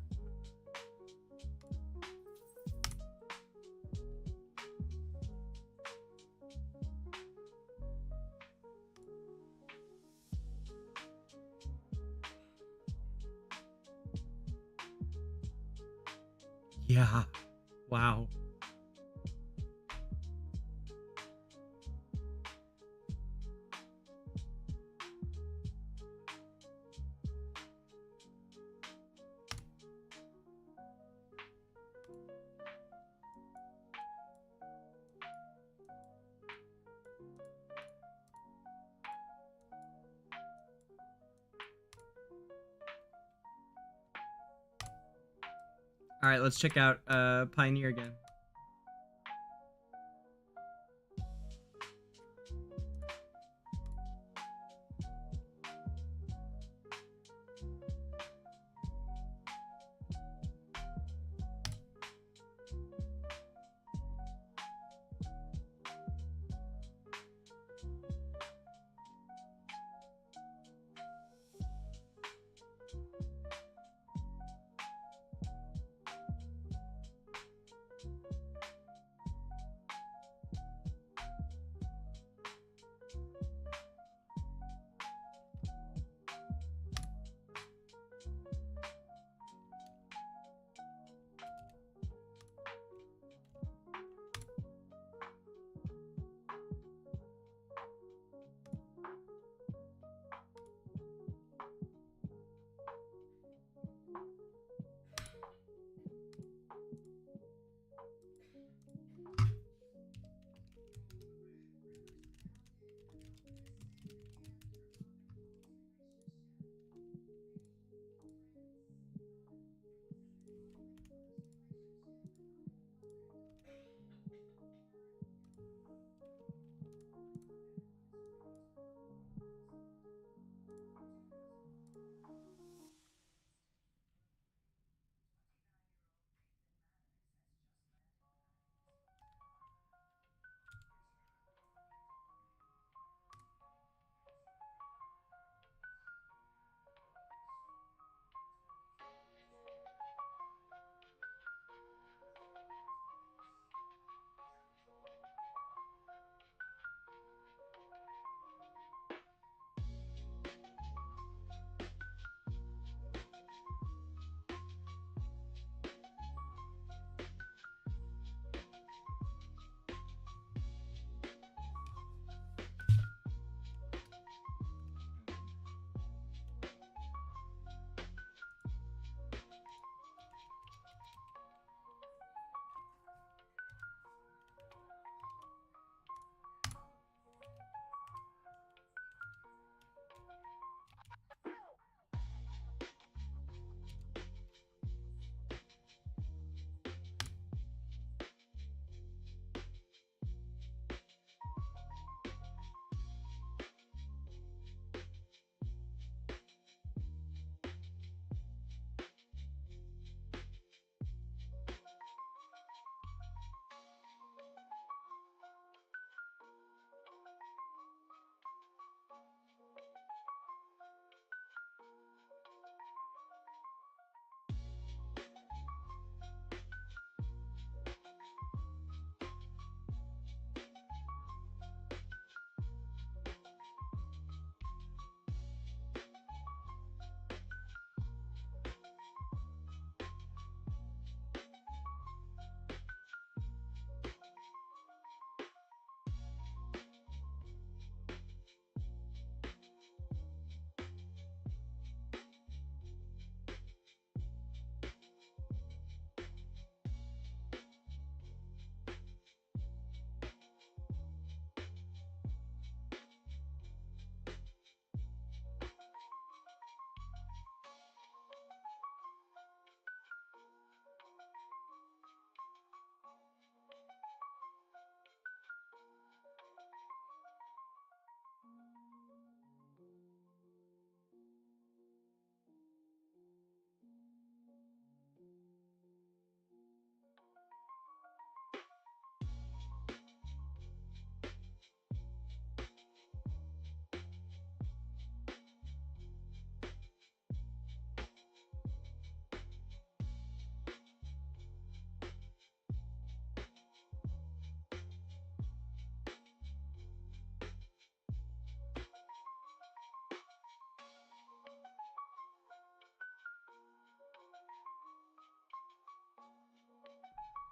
Yeah. Wow. All right, let's check out Pioneer again.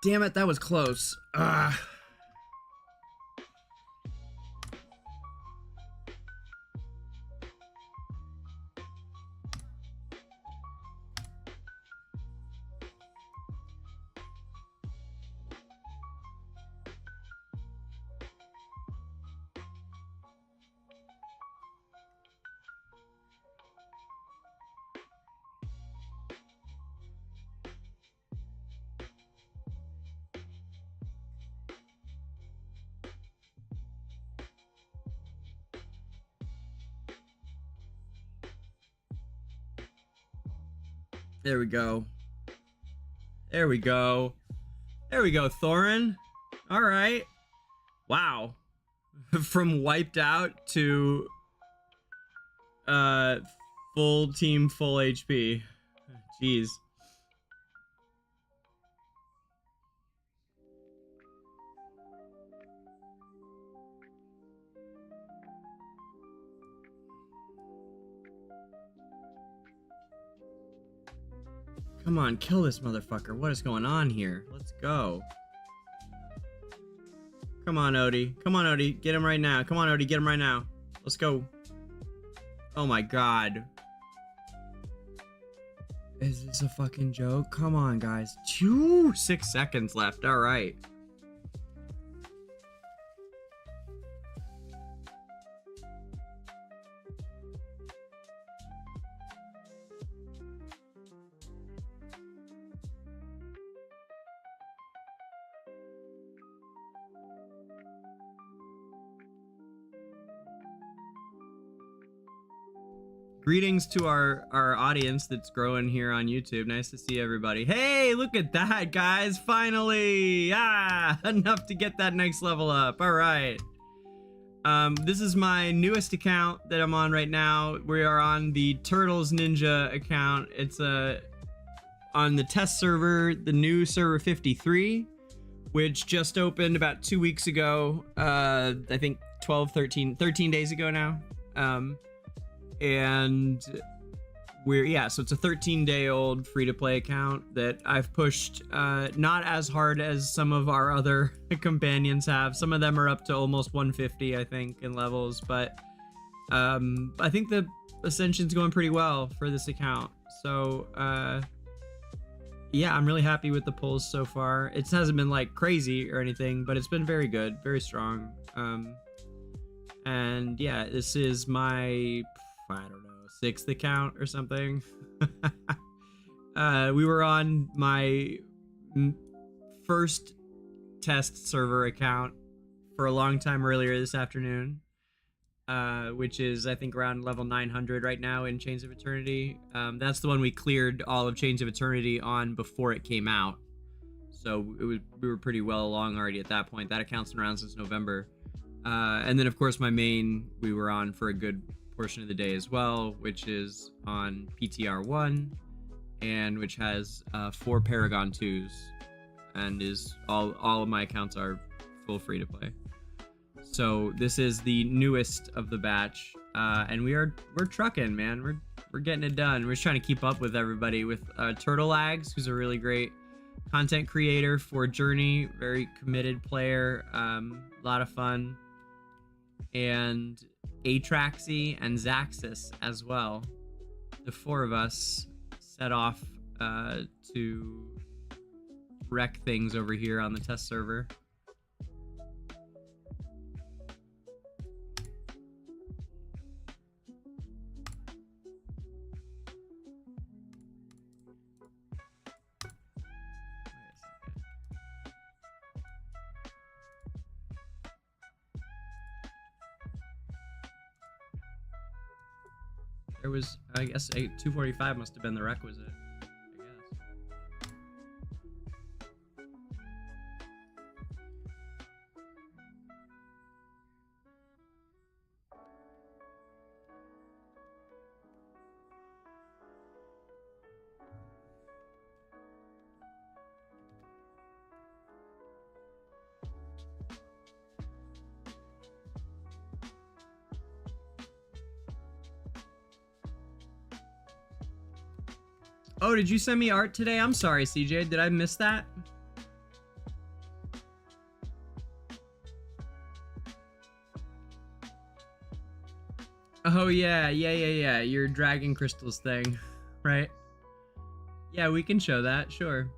damn it, that was close. There we go. There we go. There we go, Thorin. All right. Wow. From wiped out to full team, full HP. Jeez. Come on, kill this motherfucker. What is going on here? Let's go. Come on, Odie. Come on, Odie. Get him right now. Come on, Odie. Get him right now. Let's go. Oh my god. Is this a fucking joke? Come on, guys. 6 seconds left. All right. Greetings to our audience that's growing here on YouTube. Nice to see everybody. Hey, look at that, guys. Finally. Enough to get that next level up. All right. This is my newest account that I'm on right now. We are on the Turtles Ninja account. It's on the test server, the new server 53, which just opened about 2 weeks ago. I think 13 days ago now. And so it's a 13-day-old free-to-play account that I've pushed not as hard as some of our other companions have. Some of them are up to almost 150, I think, in levels, but I think the ascension's going pretty well for this account. So yeah, I'm really happy with the pulls so far. It hasn't been like crazy or anything, but it's been very good, very strong. And yeah, this is my, I don't know, 6th account or something. We were on my first test server account for a long time earlier this afternoon, which is I think around level 900 right now in Chains of Eternity. That's the one we cleared all of Chains of Eternity on before it came out, so we were pretty well along already at that point. That account's been around since November. And then of course my main we were on for a good portion of the day as well, which is on PTR 1, and which has 4 Paragon 2s, and is all of my accounts are full free to play. So this is the newest of the batch, and we're trucking, man. We're getting it done. We're just trying to keep up with everybody, with Turtlelagz, who's a really great content creator for Journey, very committed player, a lot of fun, and Atraxy and Zacess as well. The 4 of us set off to wreck things over here on the test server. There was, I guess, a 245 must have been the requisite, I guess. Oh, did you send me art today? I'm sorry, CJ. Did I miss that? Oh yeah, your dragon crystals thing, right? Yeah, we can show that, sure.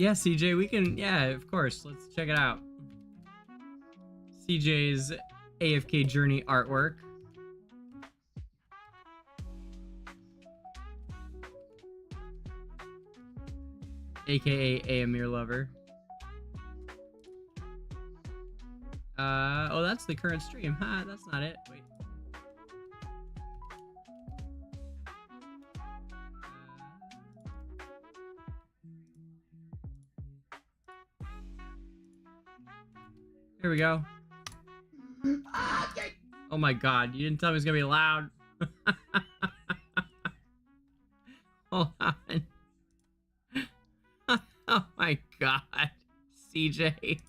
Yeah, CJ, we can, yeah, of course. Let's check it out. CJ's AFK Journey artwork. AKA Aamir Lover. Oh, that's the current stream. Huh, that's not it. Wait. Here we go. Oh my god, you didn't tell me it was gonna be loud. Hold on. Oh my god. CJ.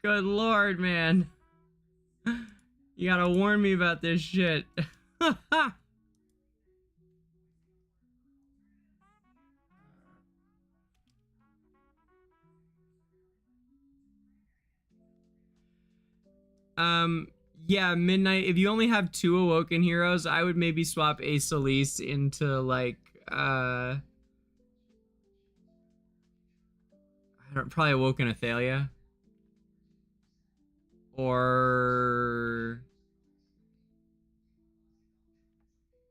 Good lord, man. You gotta warn me about this shit. Yeah, Midnight, if you only have 2 Awoken Heroes, I would maybe swap a Solis into, like, I don't, probably Awoken Athalia. Or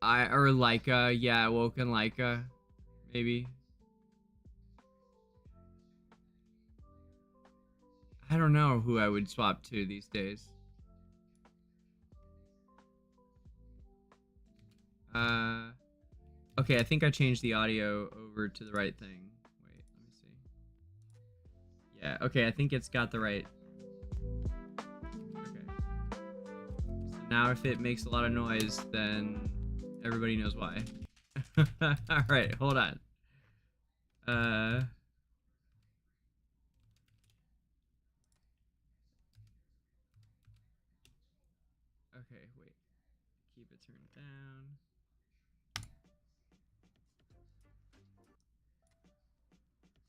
Leica, yeah, Awoken Leica, maybe. I don't know who I would swap to these days. Okay, I think I changed the audio over to the right thing. Wait, let me see. Yeah, okay, I think it's got the right. Okay. So now if it makes a lot of noise, then everybody knows why. Alright, hold on. Okay, wait. Keep it turned down.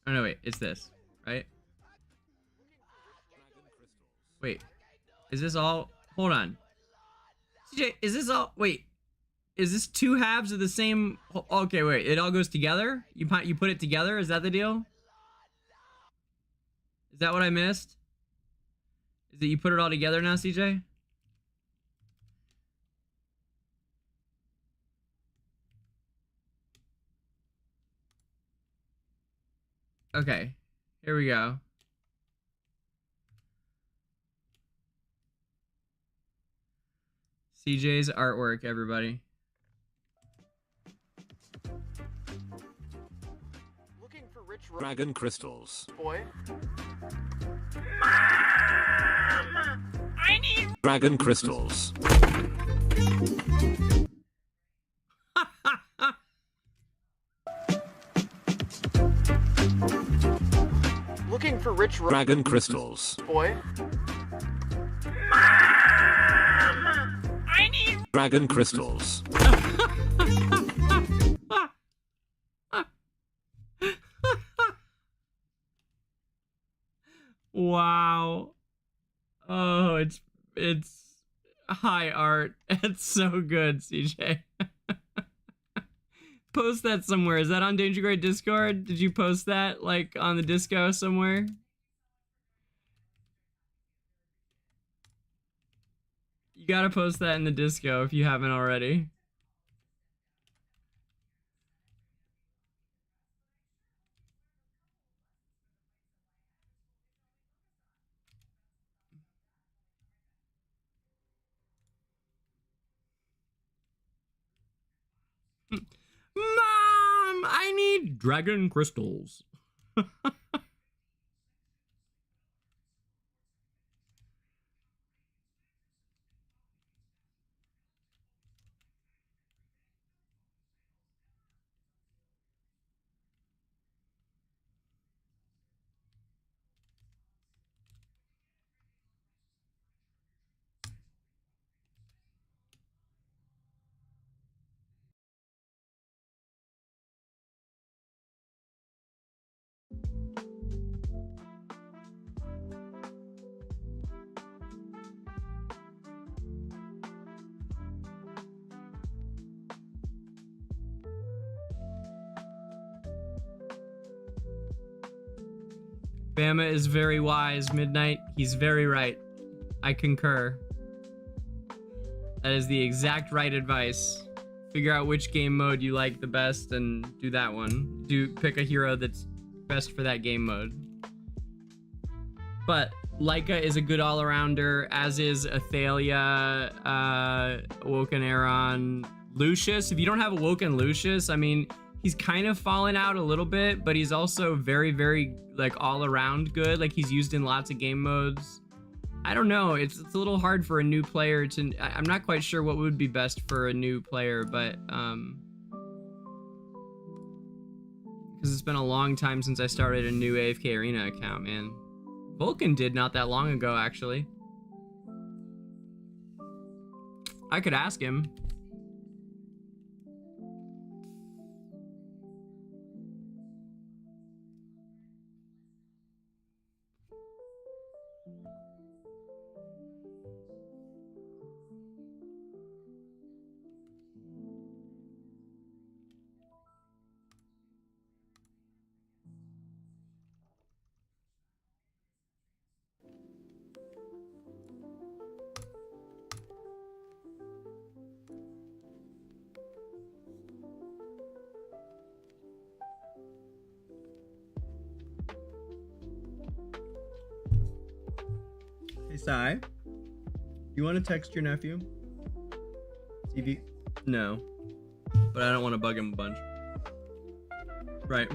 Oh no, wait, it's this, right? Wait, is this all? Hold on. CJ, is this all? Wait, is this 2 halves of the same? Okay, wait, it all goes together? You put it together? Is that the deal? Is that what I missed? Is it you put it all together now, CJ? Okay, here we go. CJ's artwork, everybody. Looking for rich Dragon crystals. boy. I need Dragon crystals. Looking for rich Dragon crystals. boy. I need Dragon crystals. Wow. Oh, it's high art. It's so good, CJ. Post that somewhere. Is that on DangerGrey Discord? Did you post that like on the disco somewhere? You gotta post that in the disco if you haven't already. Mom, I need dragon crystals. Bama is very wise, Midnight. He's very right. I concur. That is the exact right advice. Figure out which game mode you like the best and do that one. Pick a hero that's best for that game mode. But Leica is a good all-arounder, as is Athalia, Awoken Aeron, Lucius. If you don't have Awoken Lucius, I mean, he's kind of fallen out a little bit, but he's also very, very, like, all-around good. Like, he's used in lots of game modes. I don't know. It's a little hard for a new player to... I'm not quite sure what would be best for a new player, but... because it's been a long time since I started a new AFK Arena account, man. Vulcan did not that long ago, actually. I could ask him. Hey, Sai. You want to text your nephew? See if you... No. But I don't want to bug him a bunch. Right.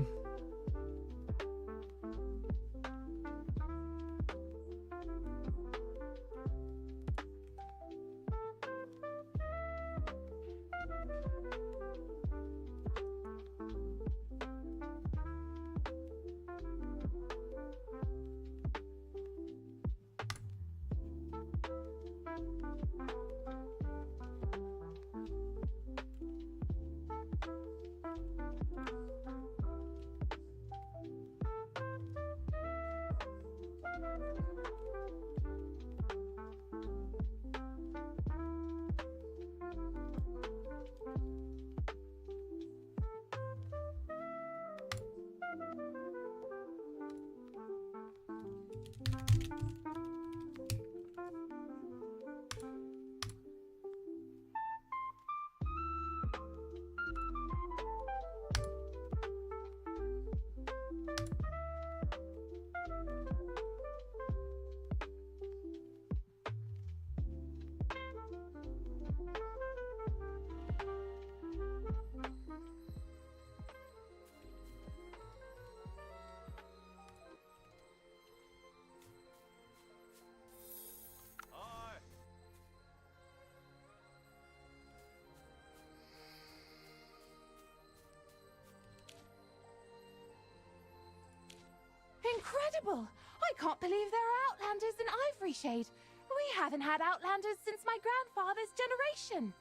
incredible! I can't believe there are Outlanders in Ivory Shade. We haven't had Outlanders since my grandfather's generation.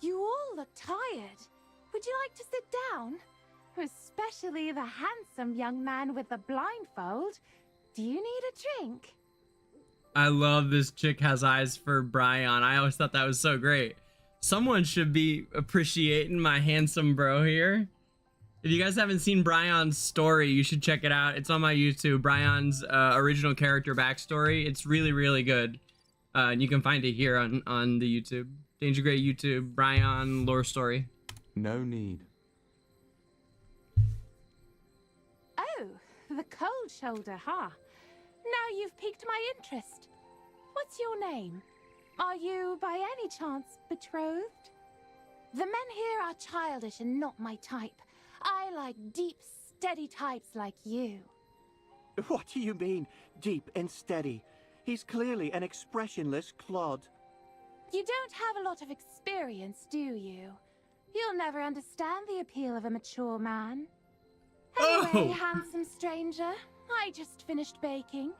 You all look tired. Would you like to sit down? Especially the handsome young man with the blindfold. Do you need a drink? I love this chick has eyes for Brian. I always thought that was so great. Someone should be appreciating my handsome bro here. If you guys haven't seen Brian's story, you should check it out. It's on my YouTube. Brian's original character backstory. It's really, really good. And you can find it here on the YouTube. DangerGrey YouTube, Brian lore story. No need. Oh, the cold shoulder, huh? Now you've piqued my interest. What's your name? Are you, by any chance, betrothed? The men here are childish and not my type. I like deep, steady types like you. What do you mean, deep and steady? He's clearly an expressionless clod. You don't have a lot of experience, do you? You'll never understand the appeal of a mature man. Anyway, handsome stranger, I just finished baking.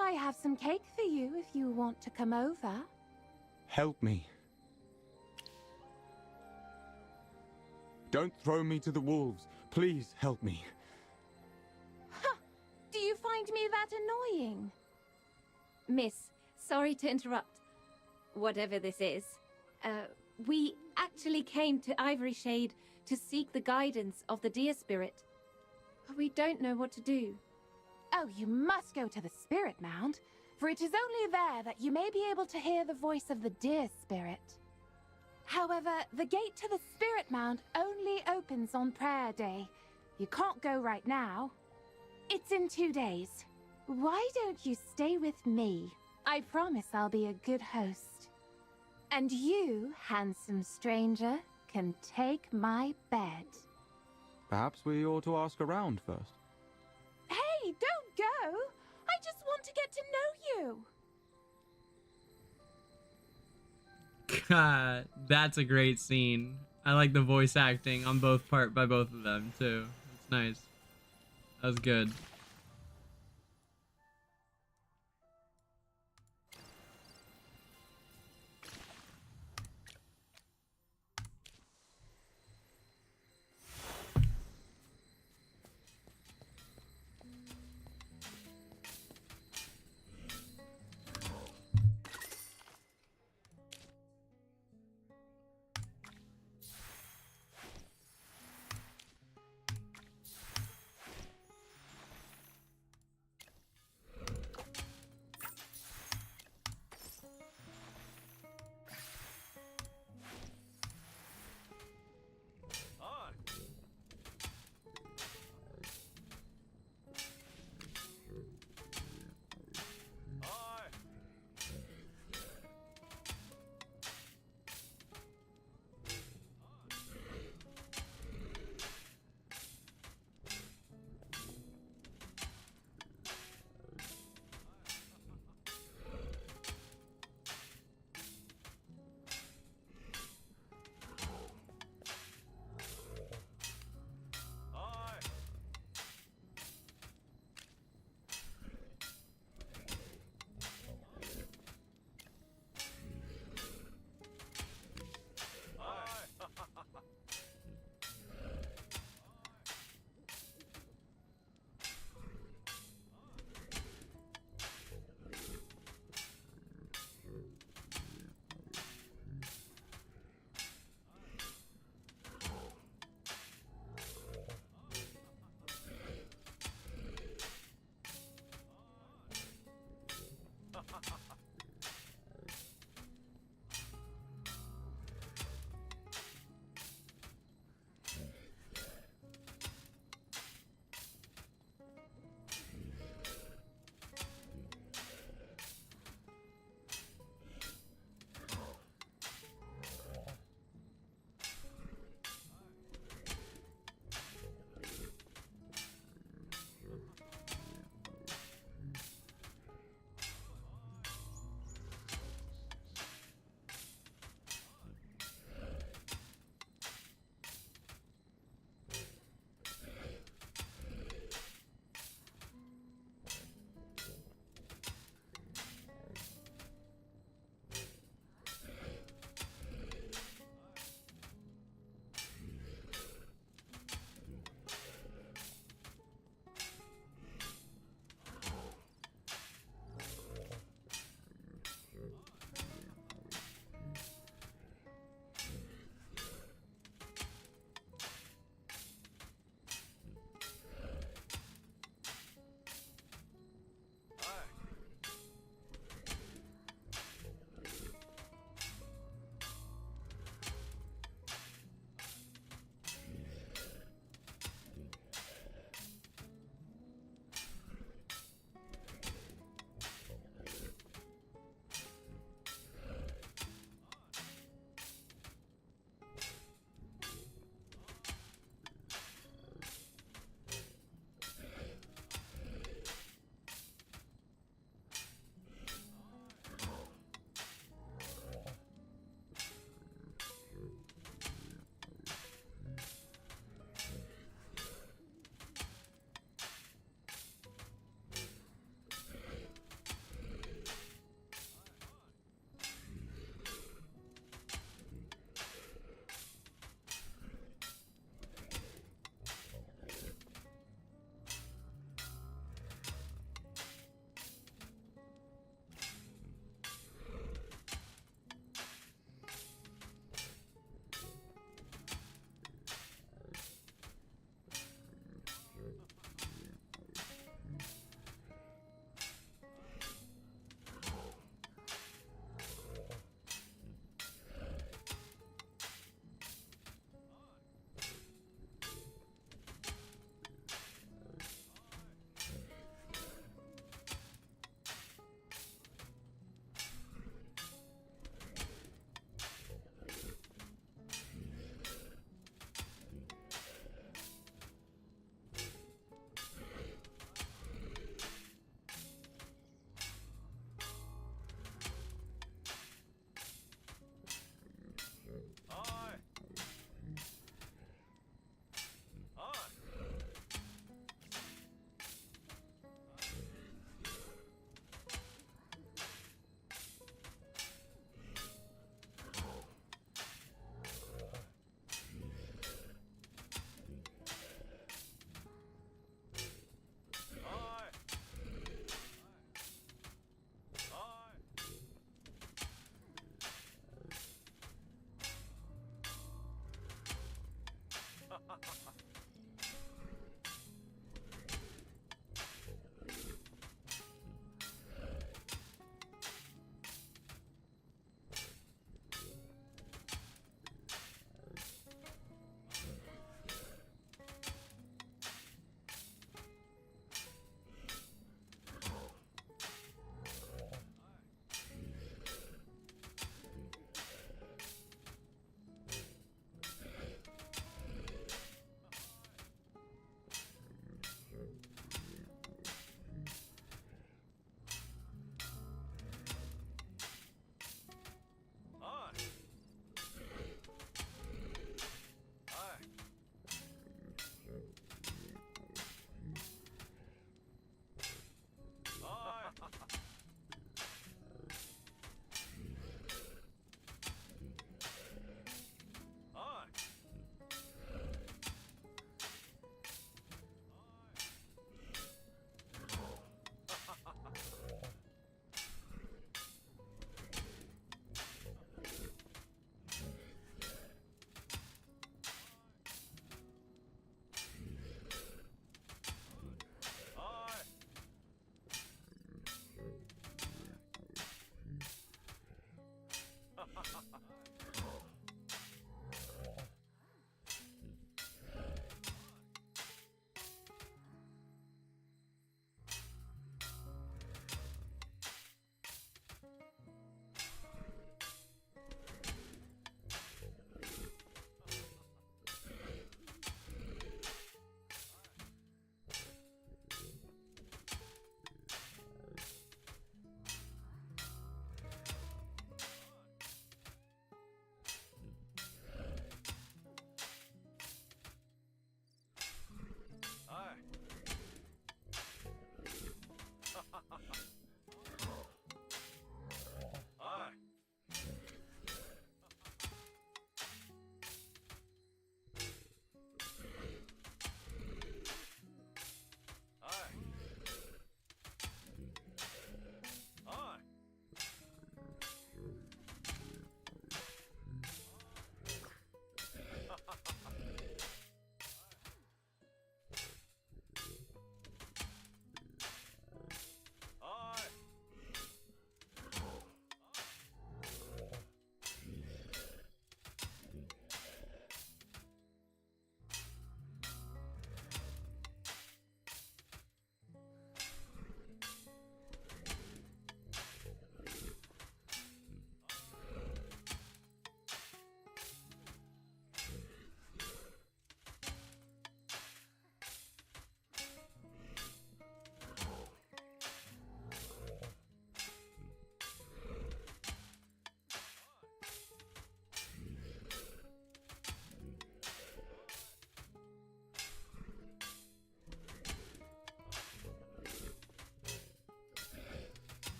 I have some cake for you if you want to come over. Help me. Don't throw me to the wolves. Please help me. Huh! Do you find me that annoying? Miss, sorry to interrupt. Whatever this is. We actually came to Ivory Shade to seek the guidance of the deer spirit. We don't know what to do. Oh, you must go to the spirit mound, for it is only there that you may be able to hear the voice of the deer spirit. However, the gate to the spirit mound only opens on prayer day. You can't go right now. It's in 2 days. Why don't you stay with me? I promise I'll be a good host. And you, handsome stranger, can take my bed. Perhaps we ought to ask around first. Hey, don't go! I just want to get to know you! God, that's a great scene. I like the voice acting on by both of them too. It's nice. That was good.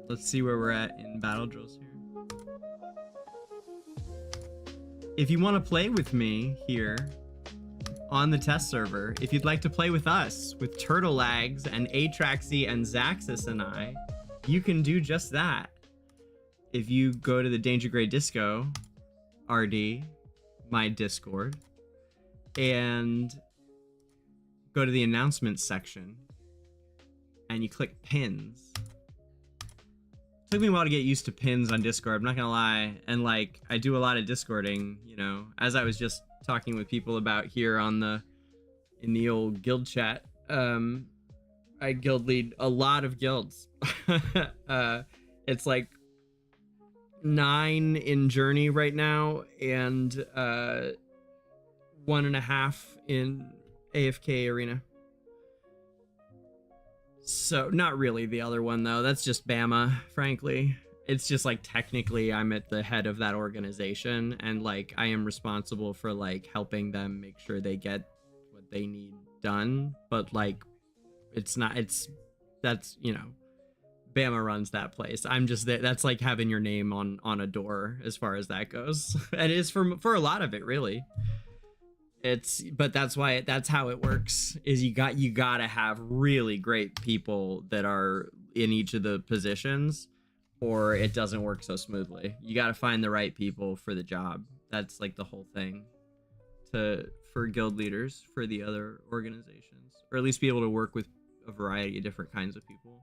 Let's see where we're at in battle drills here. If you want to play with me here on the test server, if you'd like to play with us, with Turtlelagz and Atraxy and Zacess and I, you can do just that. If you go to the DangerGreyDisco, RD, my Discord, and go to the announcements section, and you click pins. Took me a while to get used to pins on Discord, I'm not gonna lie, and like I do a lot of Discording, you know, as I was just talking with people about here on in the old guild chat. I guild lead a lot of guilds. It's like 9 in Journey right now, and 1.5 in AFK Arena. So, not really the other one, though. That's just Bama, frankly. It's just, like, technically I'm at the head of that organization, and, like, I am responsible for, like, helping them make sure they get what they need done. But, like, it's not, that's, you know, Bama runs that place. I'm just, that's like having your name on a door as far as that goes. And it is for a lot of it, really. But that's why that's how it works, is you gotta have really great people that are in each of the positions, or it doesn't work so smoothly. You gotta find the right people for the job. That's like the whole thing for guild leaders for the other organizations, or at least be able to work with a variety of different kinds of people.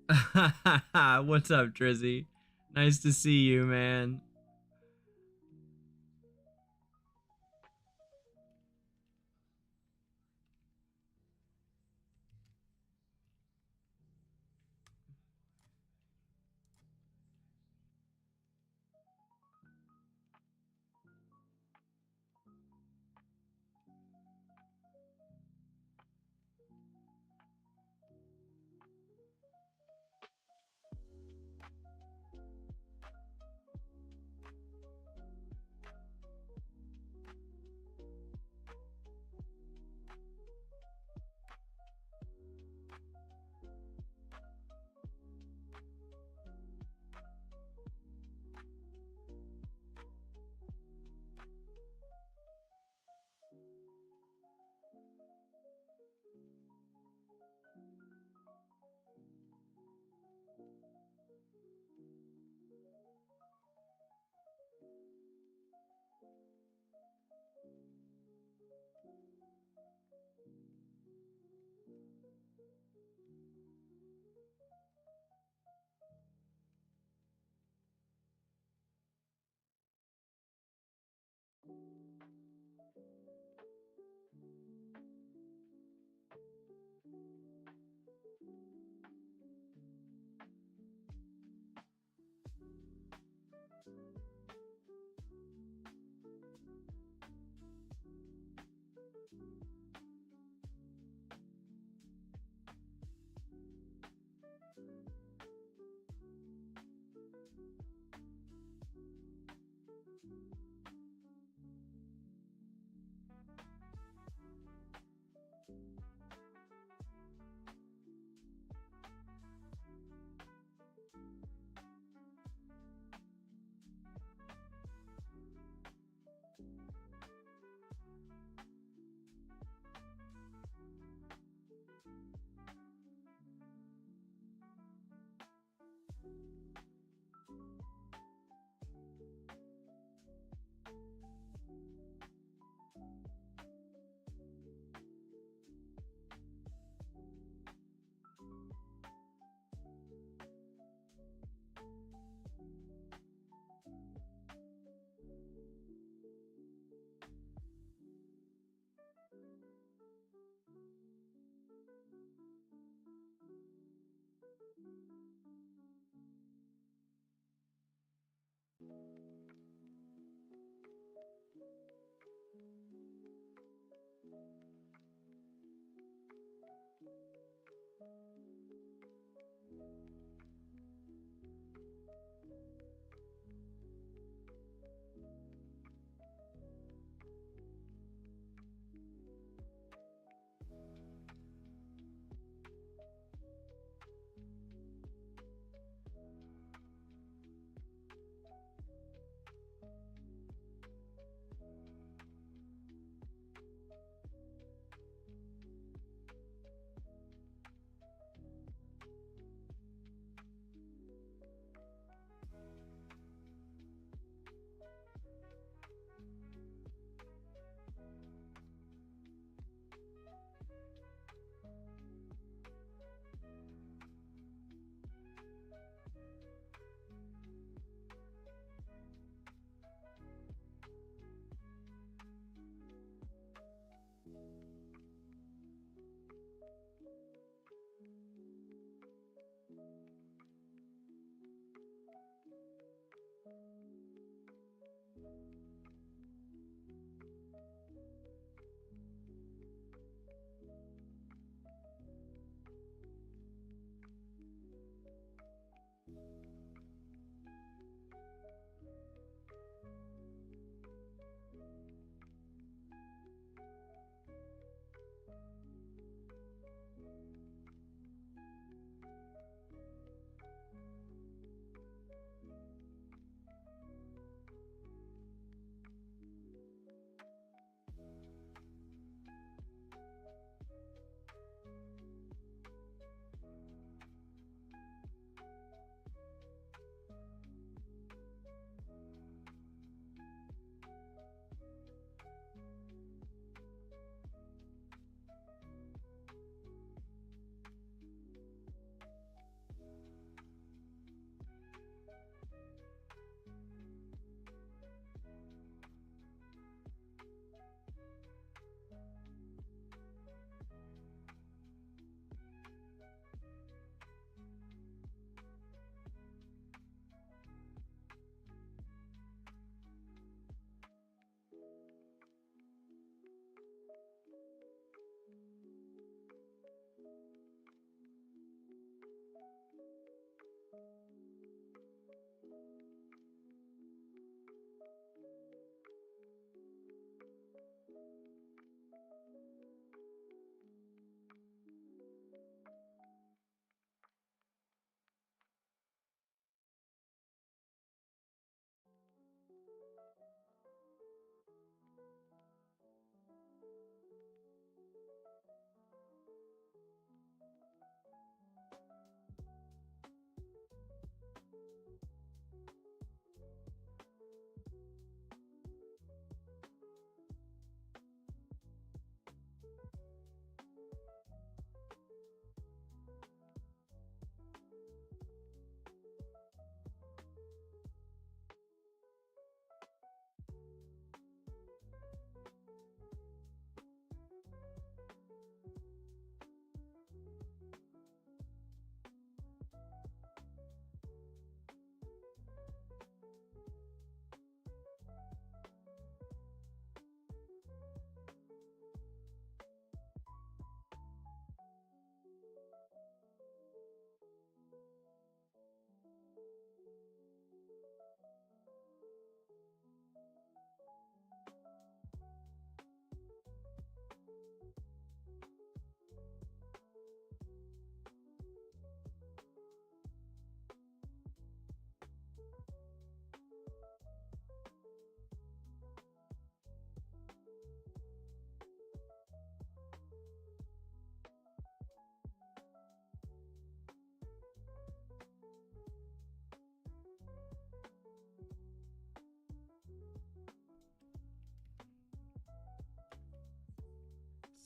What's up, Drizzy? Nice to see you, man.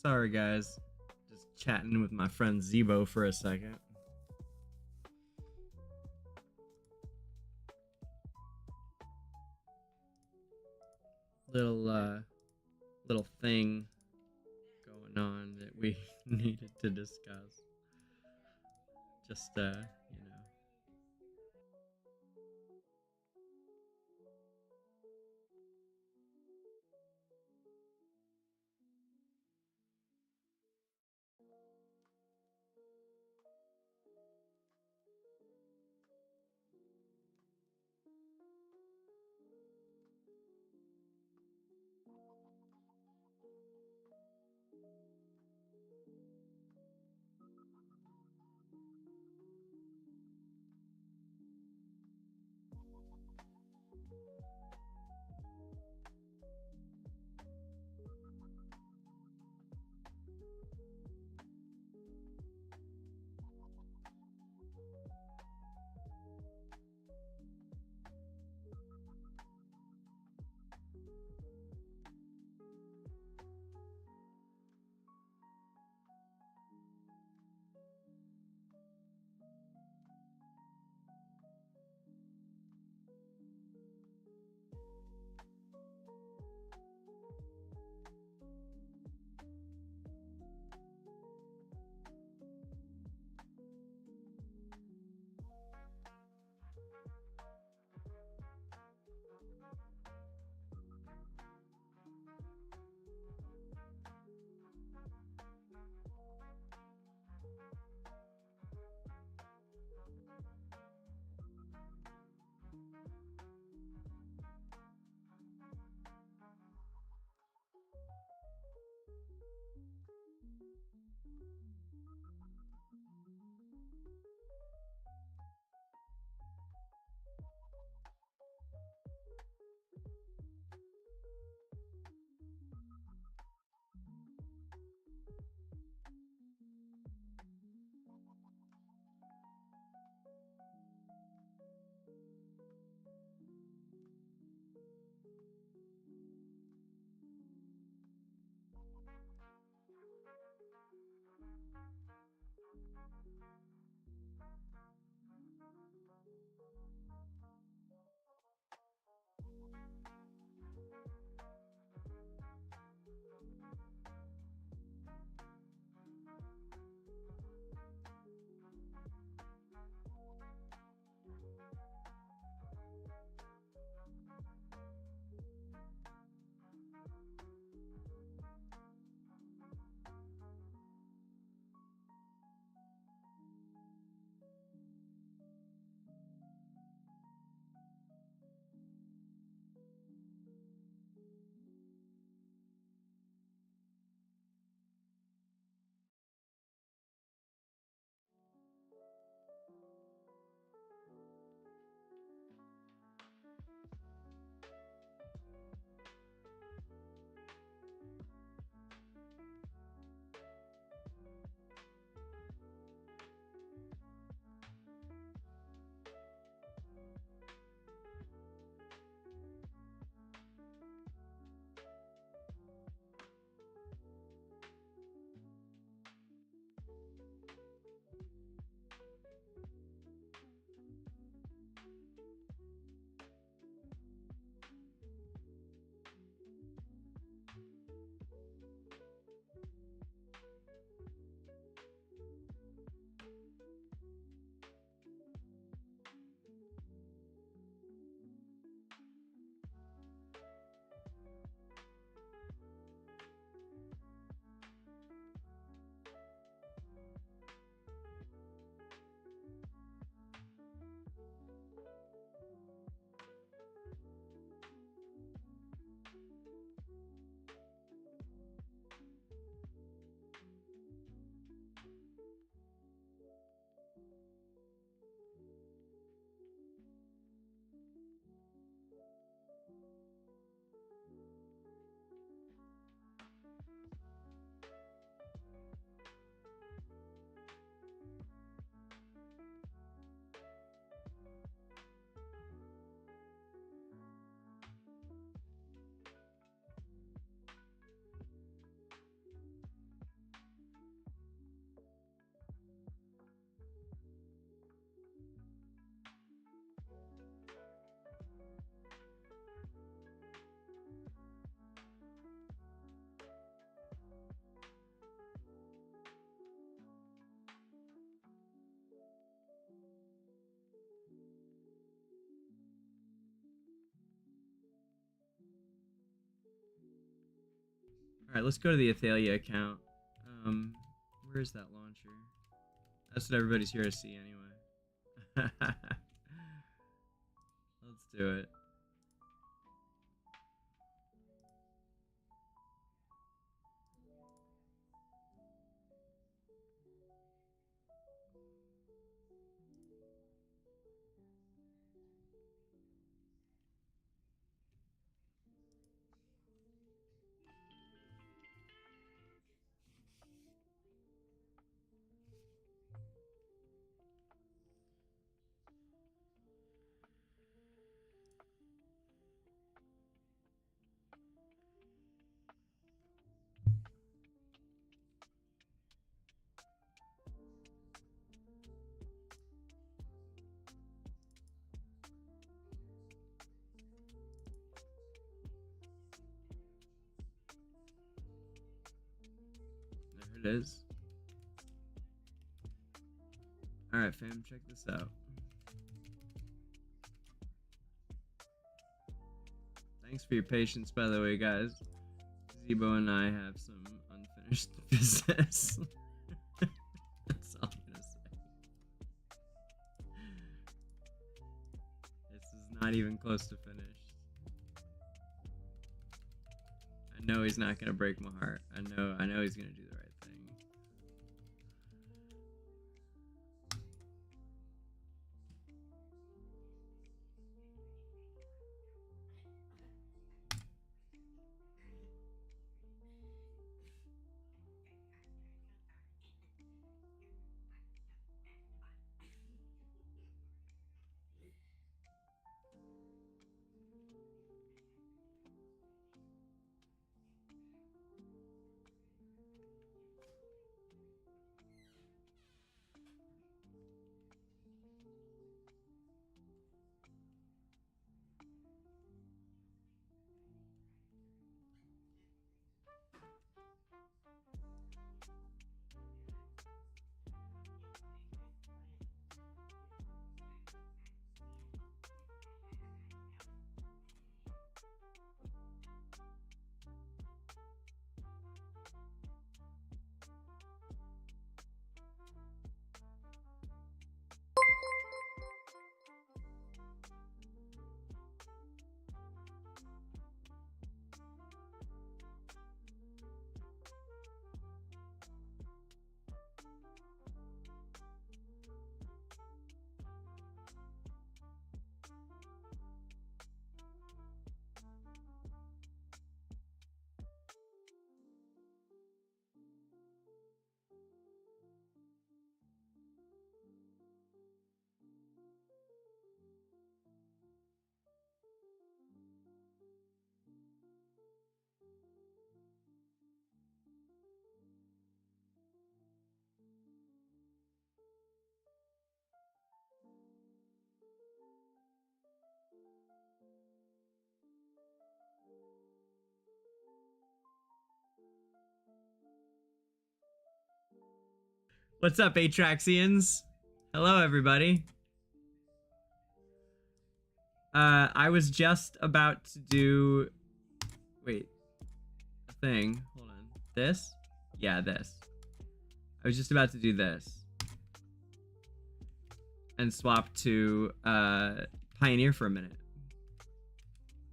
Sorry, guys. Just chatting with my friend Zebo for a second. Little thing going on that we needed to discuss. Just, you know. Alright, let's go to the Athalia account. Where's that launcher? That's what everybody's here to see anyway. Let's do it. There it is. Alright, fam, check this out. Thanks for your patience, by the way, guys. Zebo and I have some unfinished business. That's all I'm gonna say. This is not even close to finished. I know he's not gonna break my heart. I know he's gonna do the right thing. What's up, Atraxians? Hello, everybody. I was just about to do... Wait. A thing. Hold on. This? Yeah, this. I was just about to do this. And swap to Pioneer for a minute.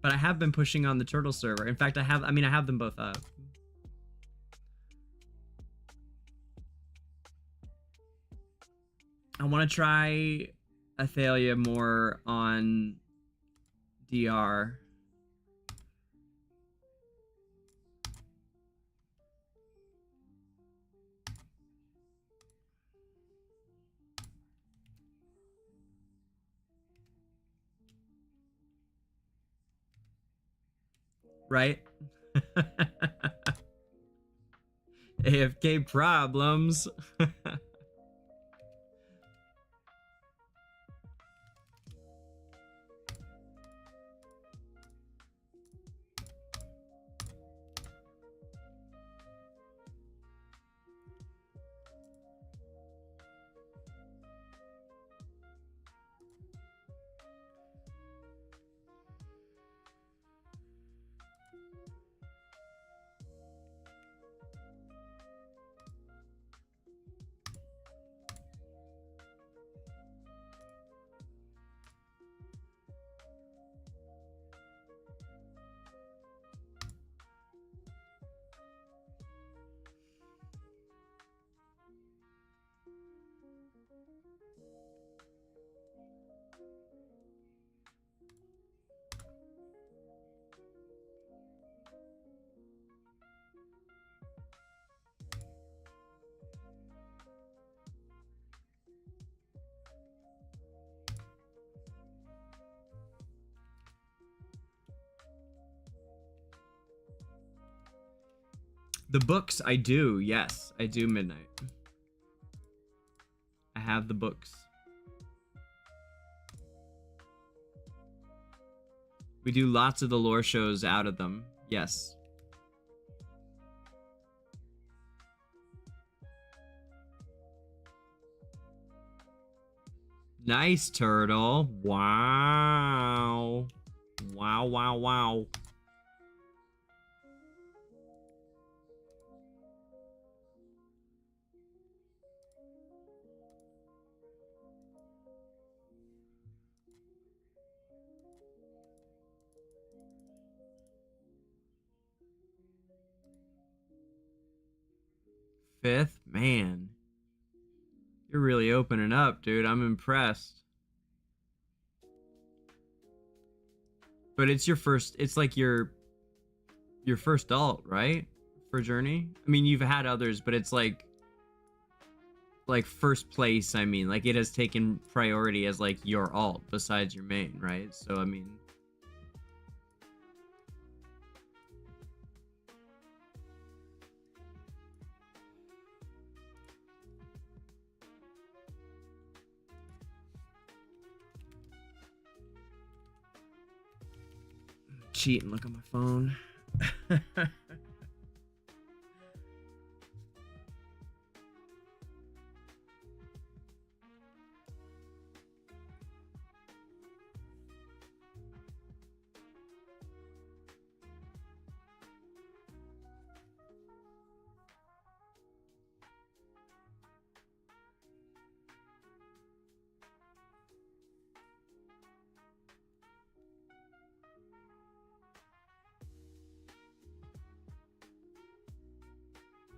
But I have been pushing on the Turtle server. In fact, I have them both up. I want to try Athalia more on DR. Right? AFK problems. The books, I do. Yes, I do Midnight. I have the books. We do lots of the lore shows out of them. Yes. Nice, Turtle. Wow. Wow, wow, wow. Fifth? Man. You're really opening up, dude. I'm impressed. But it's your first, it's like your first alt, right? For Journey? I mean, you've had others, but it's like first place, I mean. Like, it has taken priority as, like, your alt besides your main, right? So, I mean... cheat and look on my phone.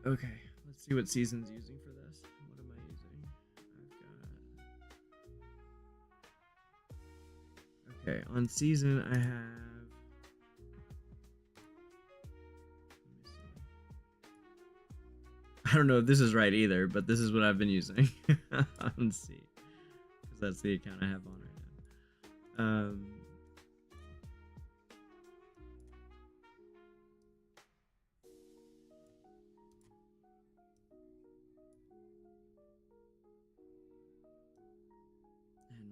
Okay, let's see what season's using for this. What am I using? I've got... Okay, on season I have... Let me see. I don't know if this is right either, but this is what I've been using on C. Because that's the account I have on right now.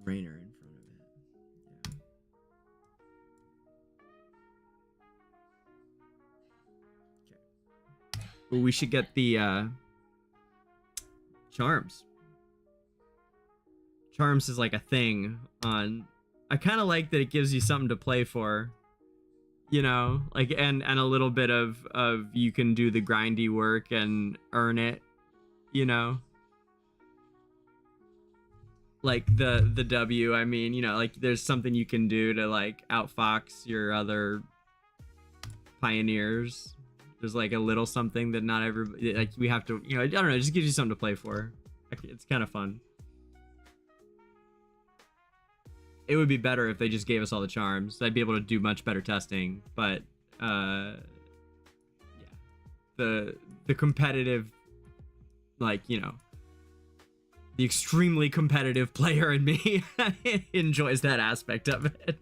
Rainer in front of it. Yeah. Okay. Well, we should get the charms. Charms is like a thing on... I kind of like that it gives you something to play for. You know, like, and a little bit of you can do the grindy work and earn it, you know? Like the W, I mean, you know, like there's something you can do to like outfox your other pioneers. There's like a little something that not everybody, like we have to, you know, I don't know, it just gives you something to play for. It's kind of fun. It would be better if they just gave us all the charms. I'd be able to do much better testing, but yeah. The competitive, like, you know, the extremely competitive player in me enjoys that aspect of it.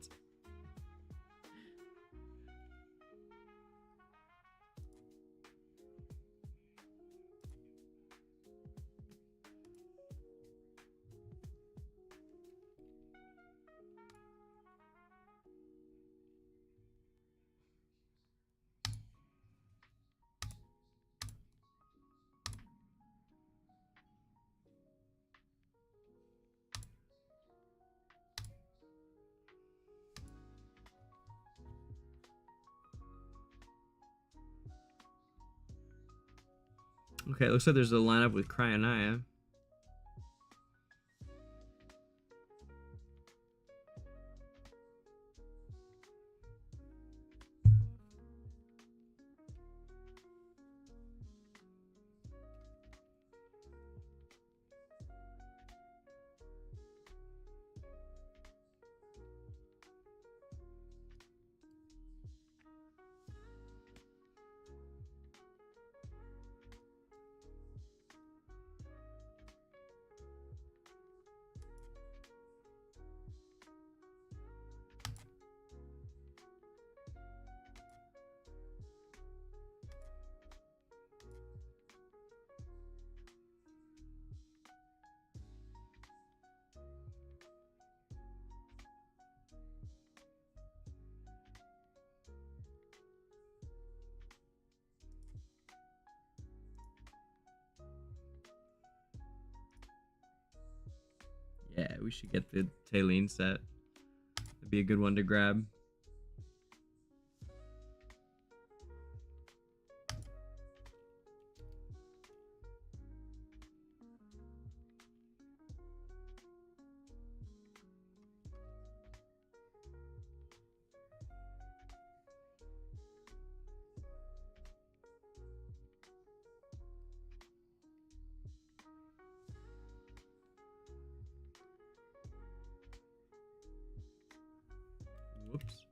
Okay, it looks like there's a lineup with Cryonia. we should get the Taline set. That'd be a good one to grab. Whoops.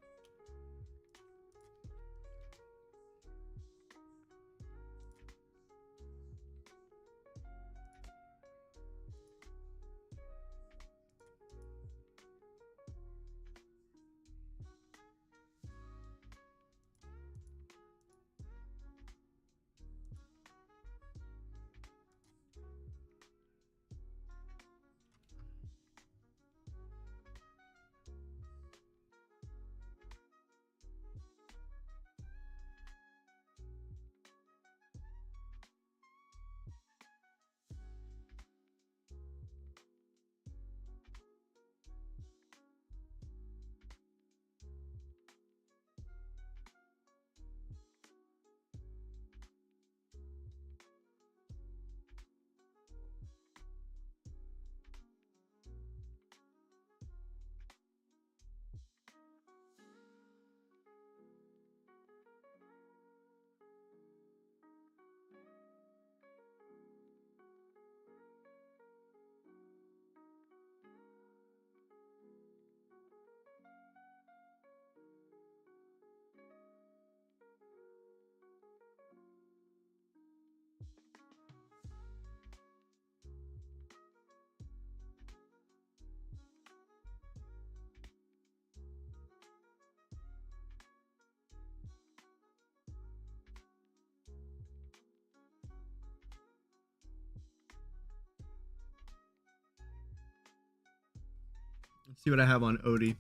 Let's see what I have on Odie.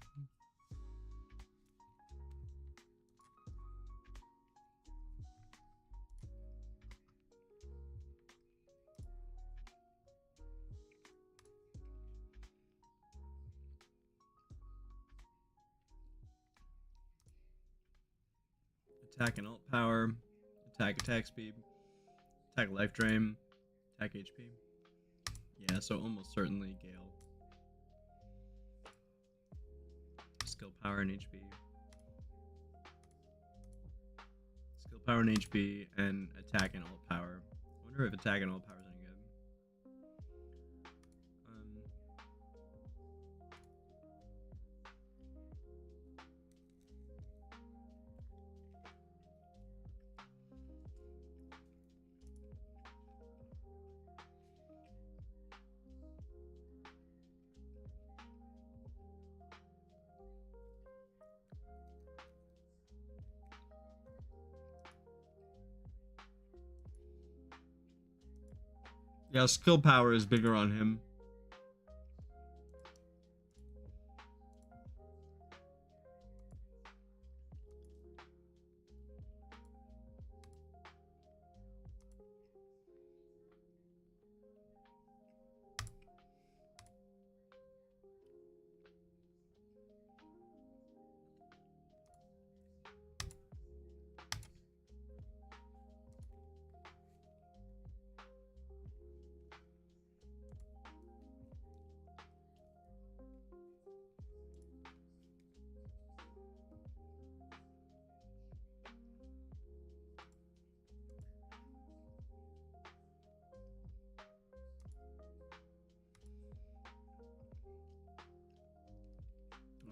Attack and alt power, attack speed, attack life drain, attack HP. Yeah, so almost certainly Gale. Skill power and HP. Skill power and HP, and attack and alt power. I wonder if attack and alt power is any good. Yeah, skill power is bigger on him.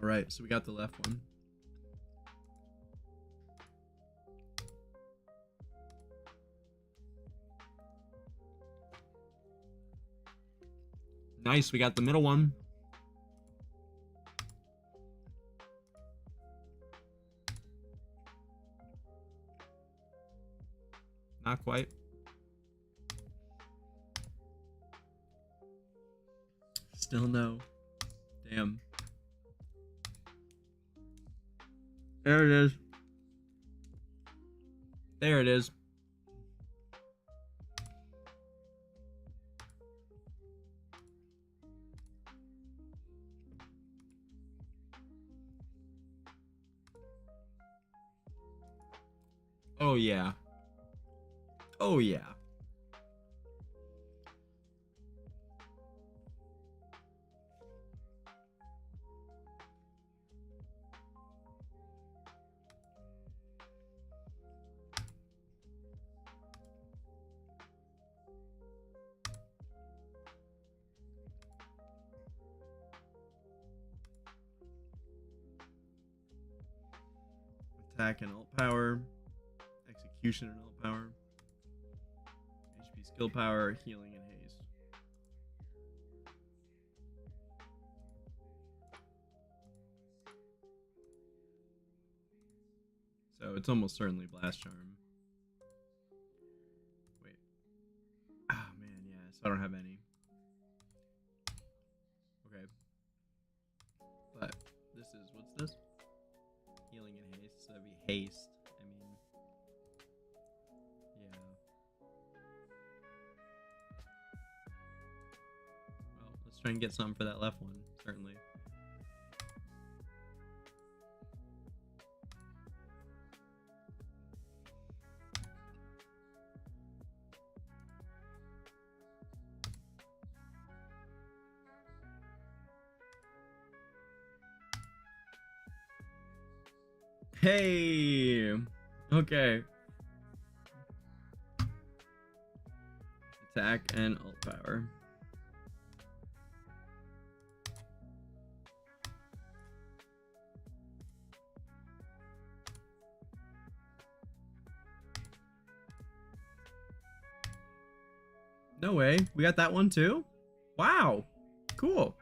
All right, so we got the left one. Nice, we got the middle one. Not quite. Still no. Damn. There it is. There it is. Oh yeah. Oh yeah. Attack and ult power, execution and ult power, HP skill power, healing and haste. So it's almost certainly blast charm. Wait. Ah man, yeah, so I don't have any. Okay. But this is, what's this? Healing and haste, so that'd be haste. I mean, yeah. Well, let's try and get something for that left one, certainly. Hey, okay. Attack and ult power. No way, we got that one too? Wow, cool.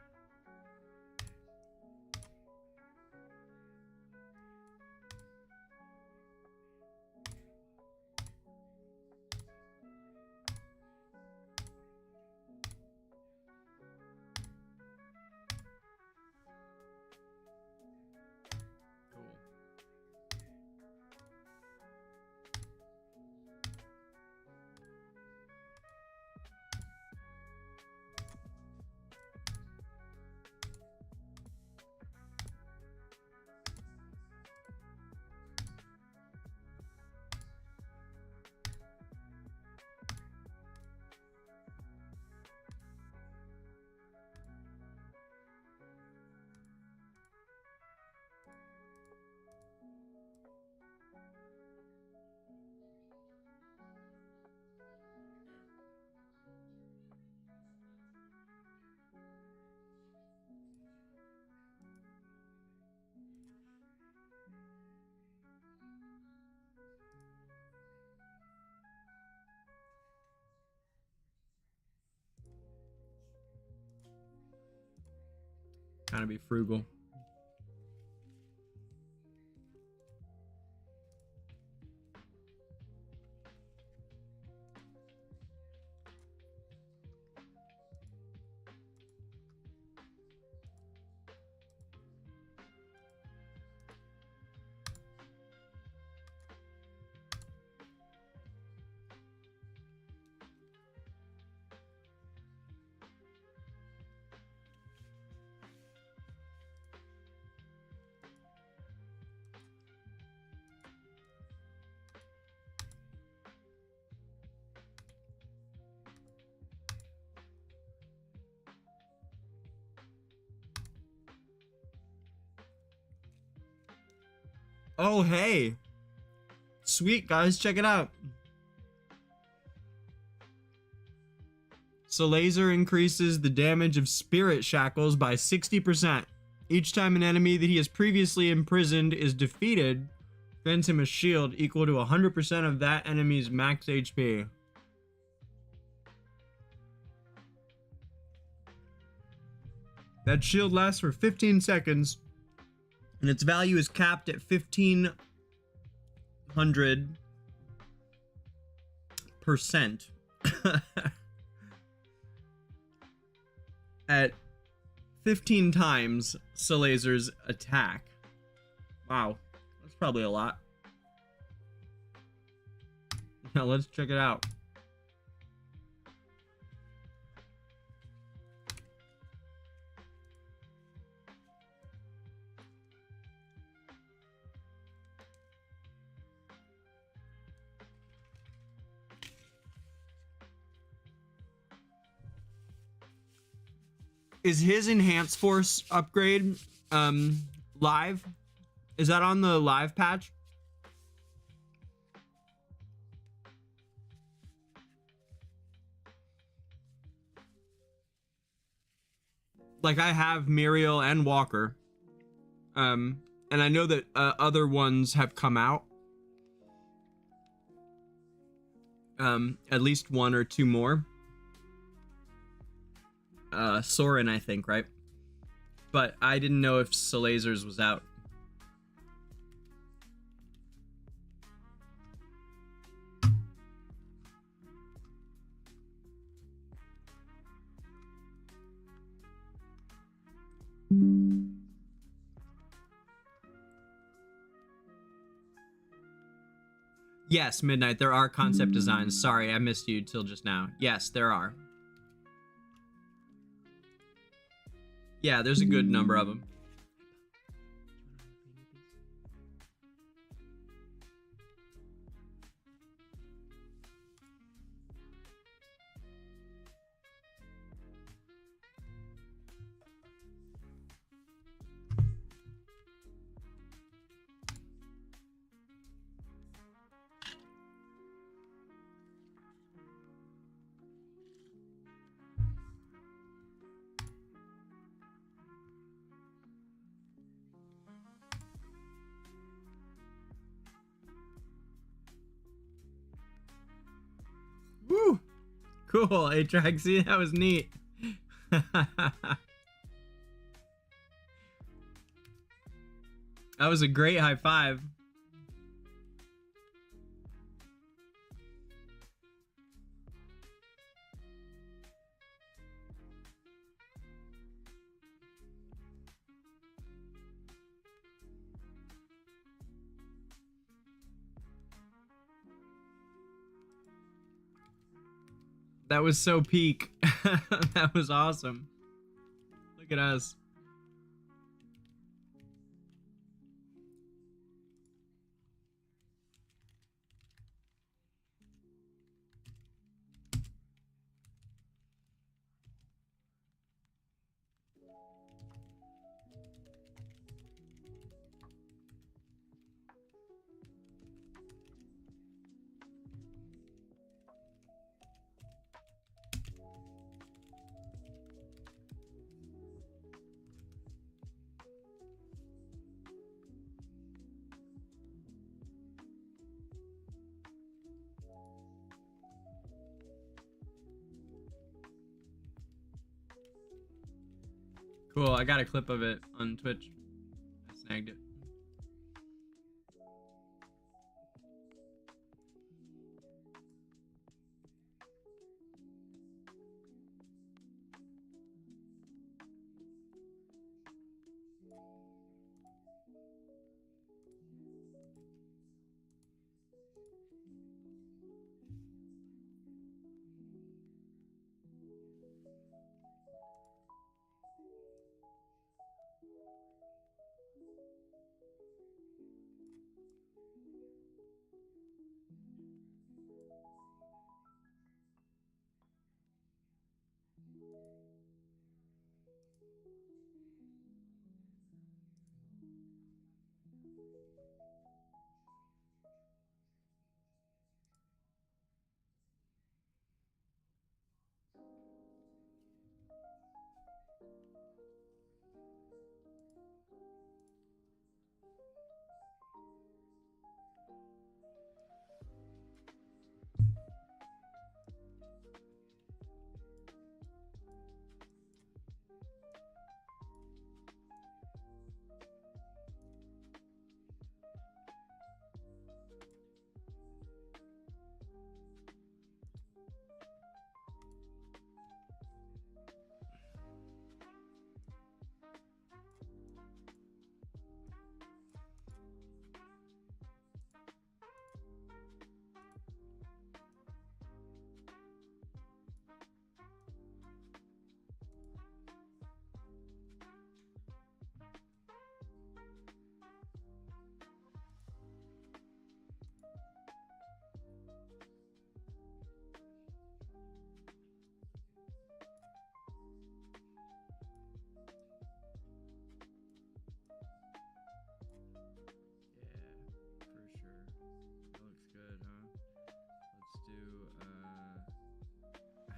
Kind of be frugal. Oh, hey. Sweet, guys. Check it out. So laser increases the damage of spirit shackles by 60%. Each time an enemy that he has previously imprisoned is defeated, grants him a shield equal to 100% of that enemy's max HP. That shield lasts for 15 seconds, and its value is capped at 1500%. At 15 times Salazar's attack. Wow, that's probably a lot. Now let's check it out. Is his Enhanced Force upgrade live? Is that on the live patch? Like, I have Muriel and Walker. And I know that other ones have come out. At least one or two more. Soren, I think, right? But I didn't know if Salazar's was out. Yes, Midnight, there are concept designs. Sorry, I missed you till just now. Yes, there are. Yeah, there's a good number of them. Woo! Cool, Atraxy, that was neat. That was a great high five. That was so peak. That was awesome. Look at us. Cool, I got a clip of it on Twitch. I snagged it.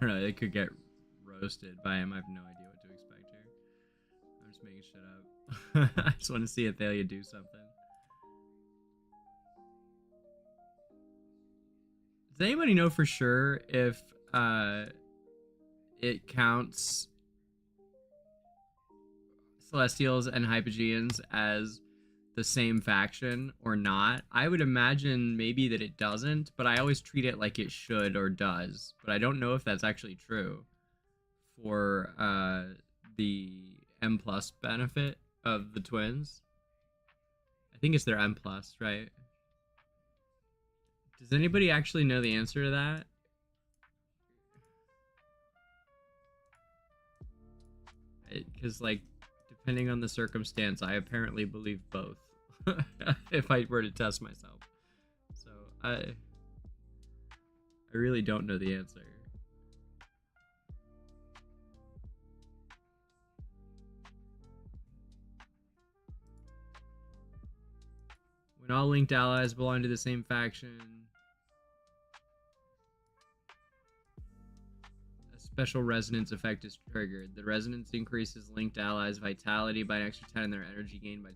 don't know. They could get roasted by him. I have no idea what to expect here. I'm just making shit up. I just want to see Athalia do something. Does anybody know for sure if it counts Celestials and Hypogeans as the same faction or not? I would imagine maybe that it doesn't, but I always treat it like it should or does. But I don't know if that's actually true for the M+ benefit of the twins. I think it's their M+, right? Does anybody actually know the answer to that? Because, like, depending on the circumstance, I apparently believe both. If I were to test myself. So, I really don't know the answer. When all linked allies belong to the same faction, a special resonance effect is triggered. The resonance increases linked allies' vitality by an extra 10 and their energy gain by 10%.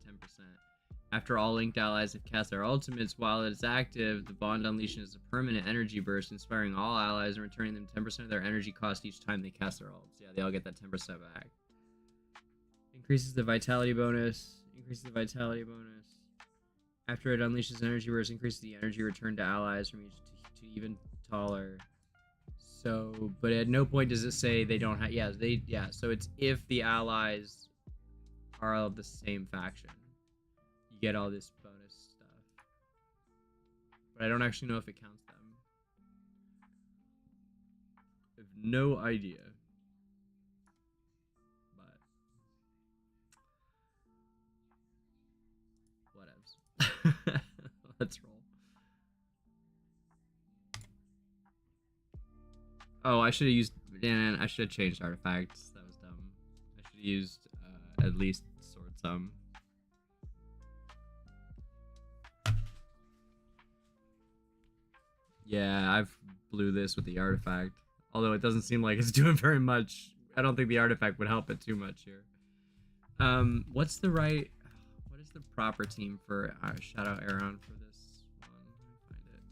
After all linked allies have cast their ultimates, while it is active, the bond unleashes a permanent energy burst, inspiring all allies and returning them 10% of their energy cost each time they cast their ults. Yeah, they all get that 10% back. Increases the vitality bonus. Increases the vitality bonus. After it unleashes energy burst, increases the energy return to allies from each to even taller. So, but at no point does it say they don't have. Yeah. So it's if the allies are of the same faction, you get all this bonus stuff. But I don't actually know if it counts them. I have no idea. Let's roll. Oh, I should have used. Man, I should have changed artifacts. That was dumb. I should have used at least sword sum. Yeah, I've blew this with the artifact. Although it doesn't seem like it's doing very much. I don't think the artifact would help it too much here. What's the right? What is the proper team for Shadow Aeron for this one? Let me find it.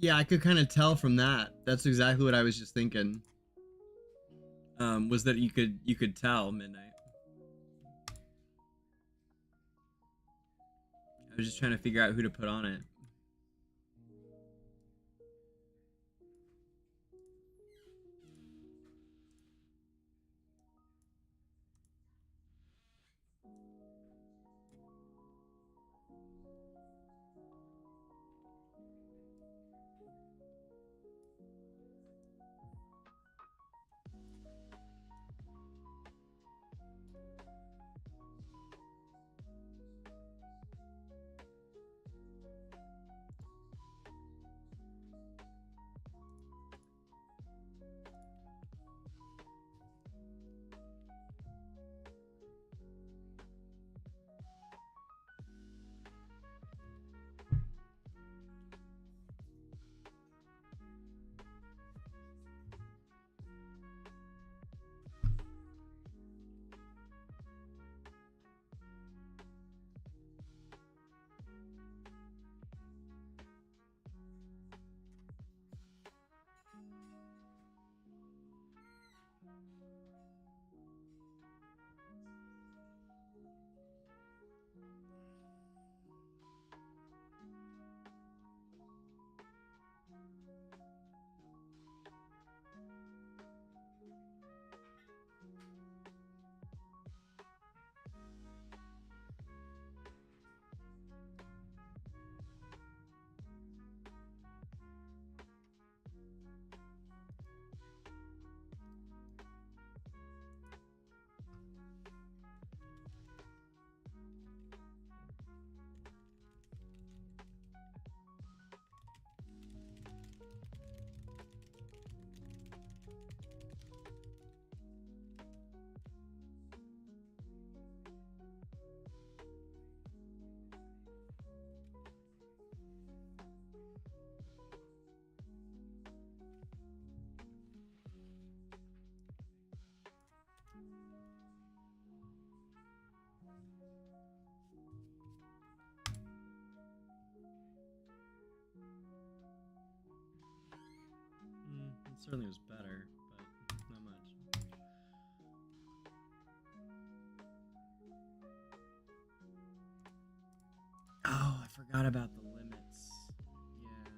Yeah, I could kind of tell from that. That's exactly what I was just thinking. Was that you could tell Midnight. I was just trying to figure out who to put on it. It certainly was better, but not much. Oh, I forgot about the limits. Yeah.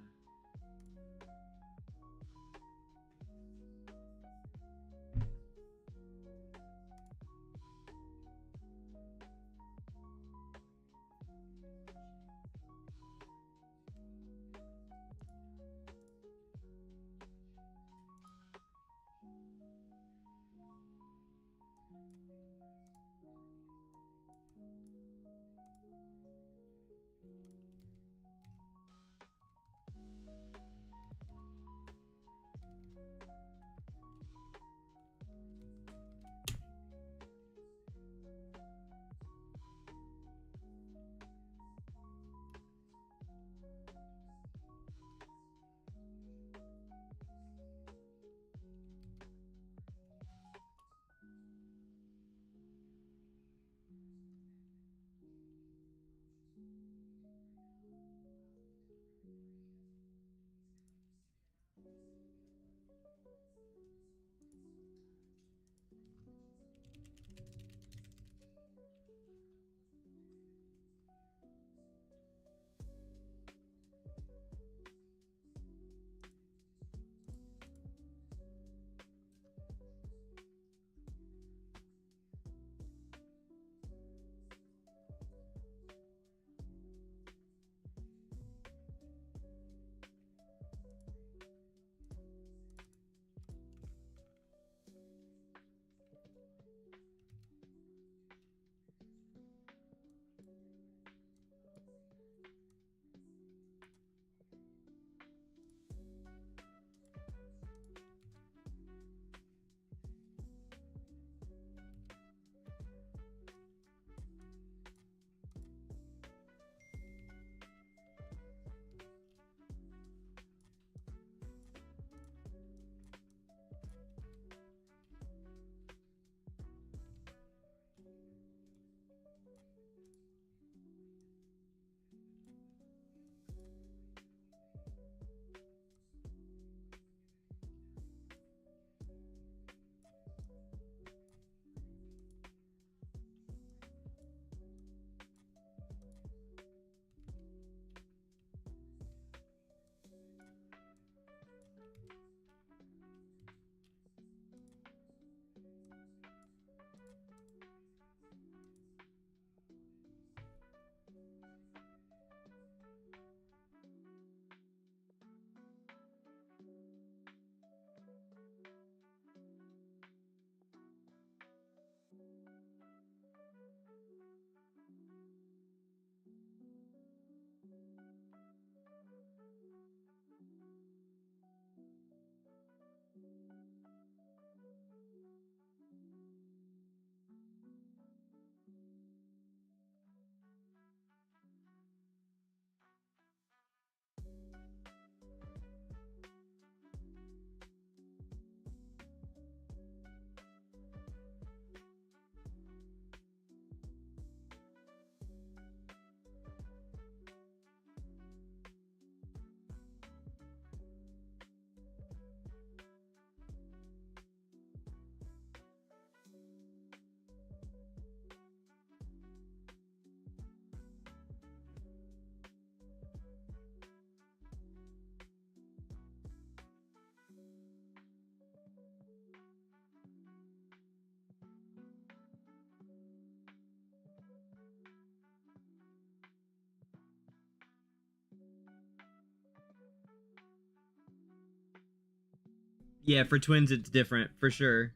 Yeah, for twins it's different, for sure.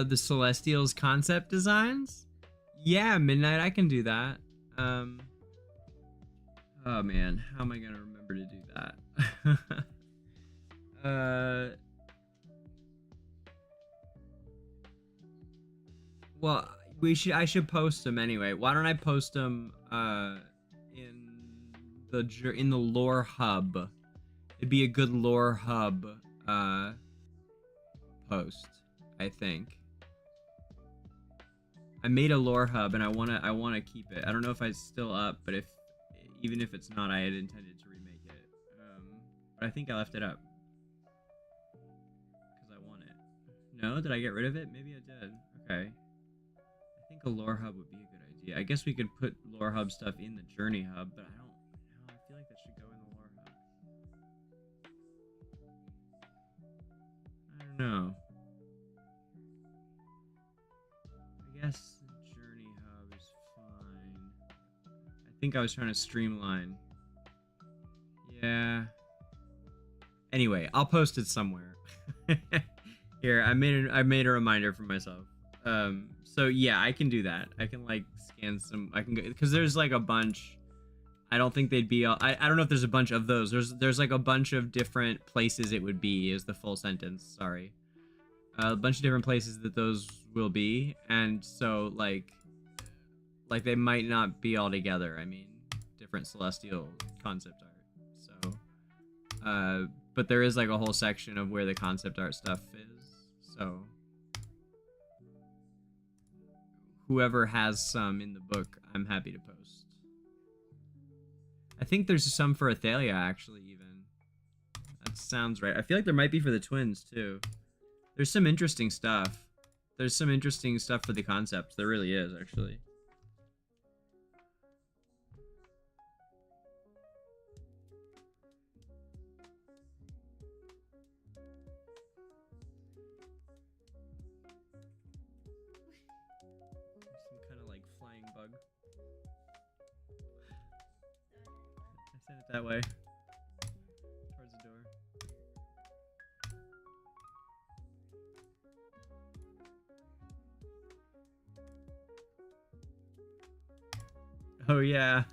The Celestials concept designs? Yeah, Midnight, I can do that. Oh man, how am I gonna remember to do that? Well, I should post them anyway. Why don't I post them in the lore hub? It'd be a good lore hub post, I think. I made a lore hub and I wanna keep it. I don't know if it's still up, but even if it's not, I had intended to remake it. But I think I left it up because I want it. No, did I get rid of it? Maybe I did. Okay. I think a lore hub would be a good idea. I guess we could put lore hub stuff in the journey hub, but I don't know. I feel like that should go in the lore hub. I don't know. I guess the journey hub is fine. I think I was trying to streamline. Yeah. Anyway, I'll post it somewhere. Here, I made a reminder for myself. So yeah, I can do that. I can like scan some. I can go because there's like a bunch. I don't think they'd be. I don't know if there's a bunch of those. There's like a bunch of different places it would be. Is the full sentence? Sorry. A bunch of different places that those will be, and so like they might not be all together. I mean, different celestial concept art. So, but there is like a whole section of where the concept art stuff is. So, whoever has some in the book, I'm happy to post. I think there's some for ATHALIA actually. Even that sounds right. I feel like there might be for the twins too. There's some interesting stuff. There's some interesting stuff for the concepts. There really is, actually. Some kind of like flying bug. I said it that way. Towards the door. Oh yeah.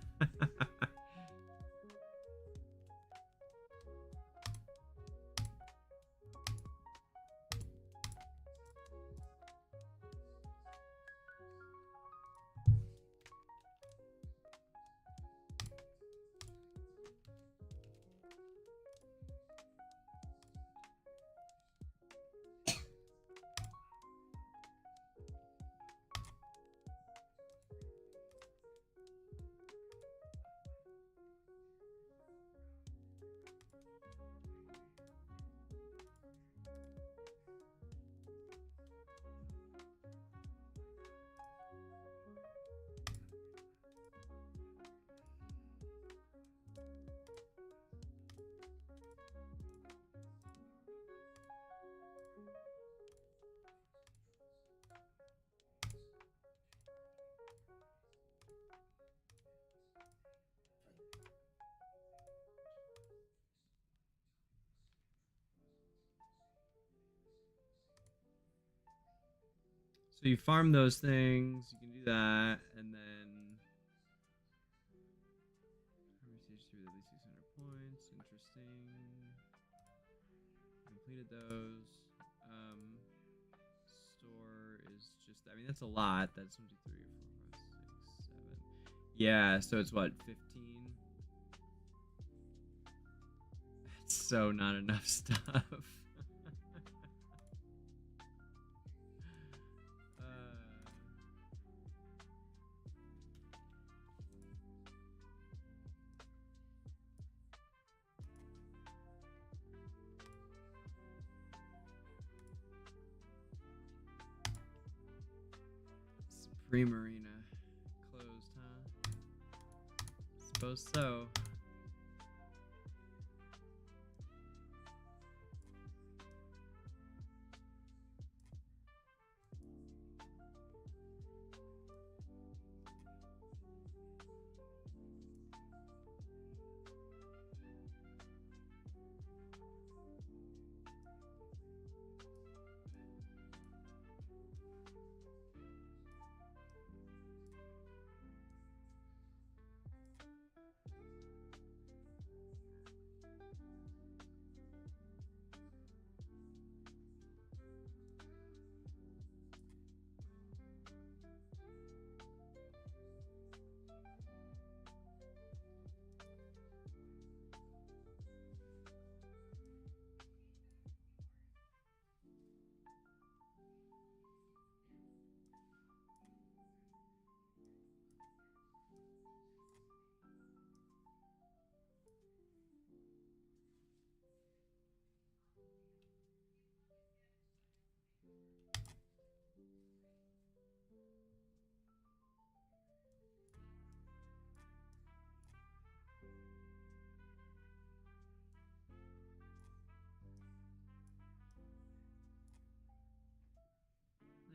So you farm those things, you can do that, and then stage 3 with at least 600 points. Interesting. Completed those. Store is just, I mean, that's a lot. That's 1, 2, 3, 4, 5, 6, 7. Yeah, so it's what, 15? That's so not enough stuff. Dream Arena closed, huh? Suppose so.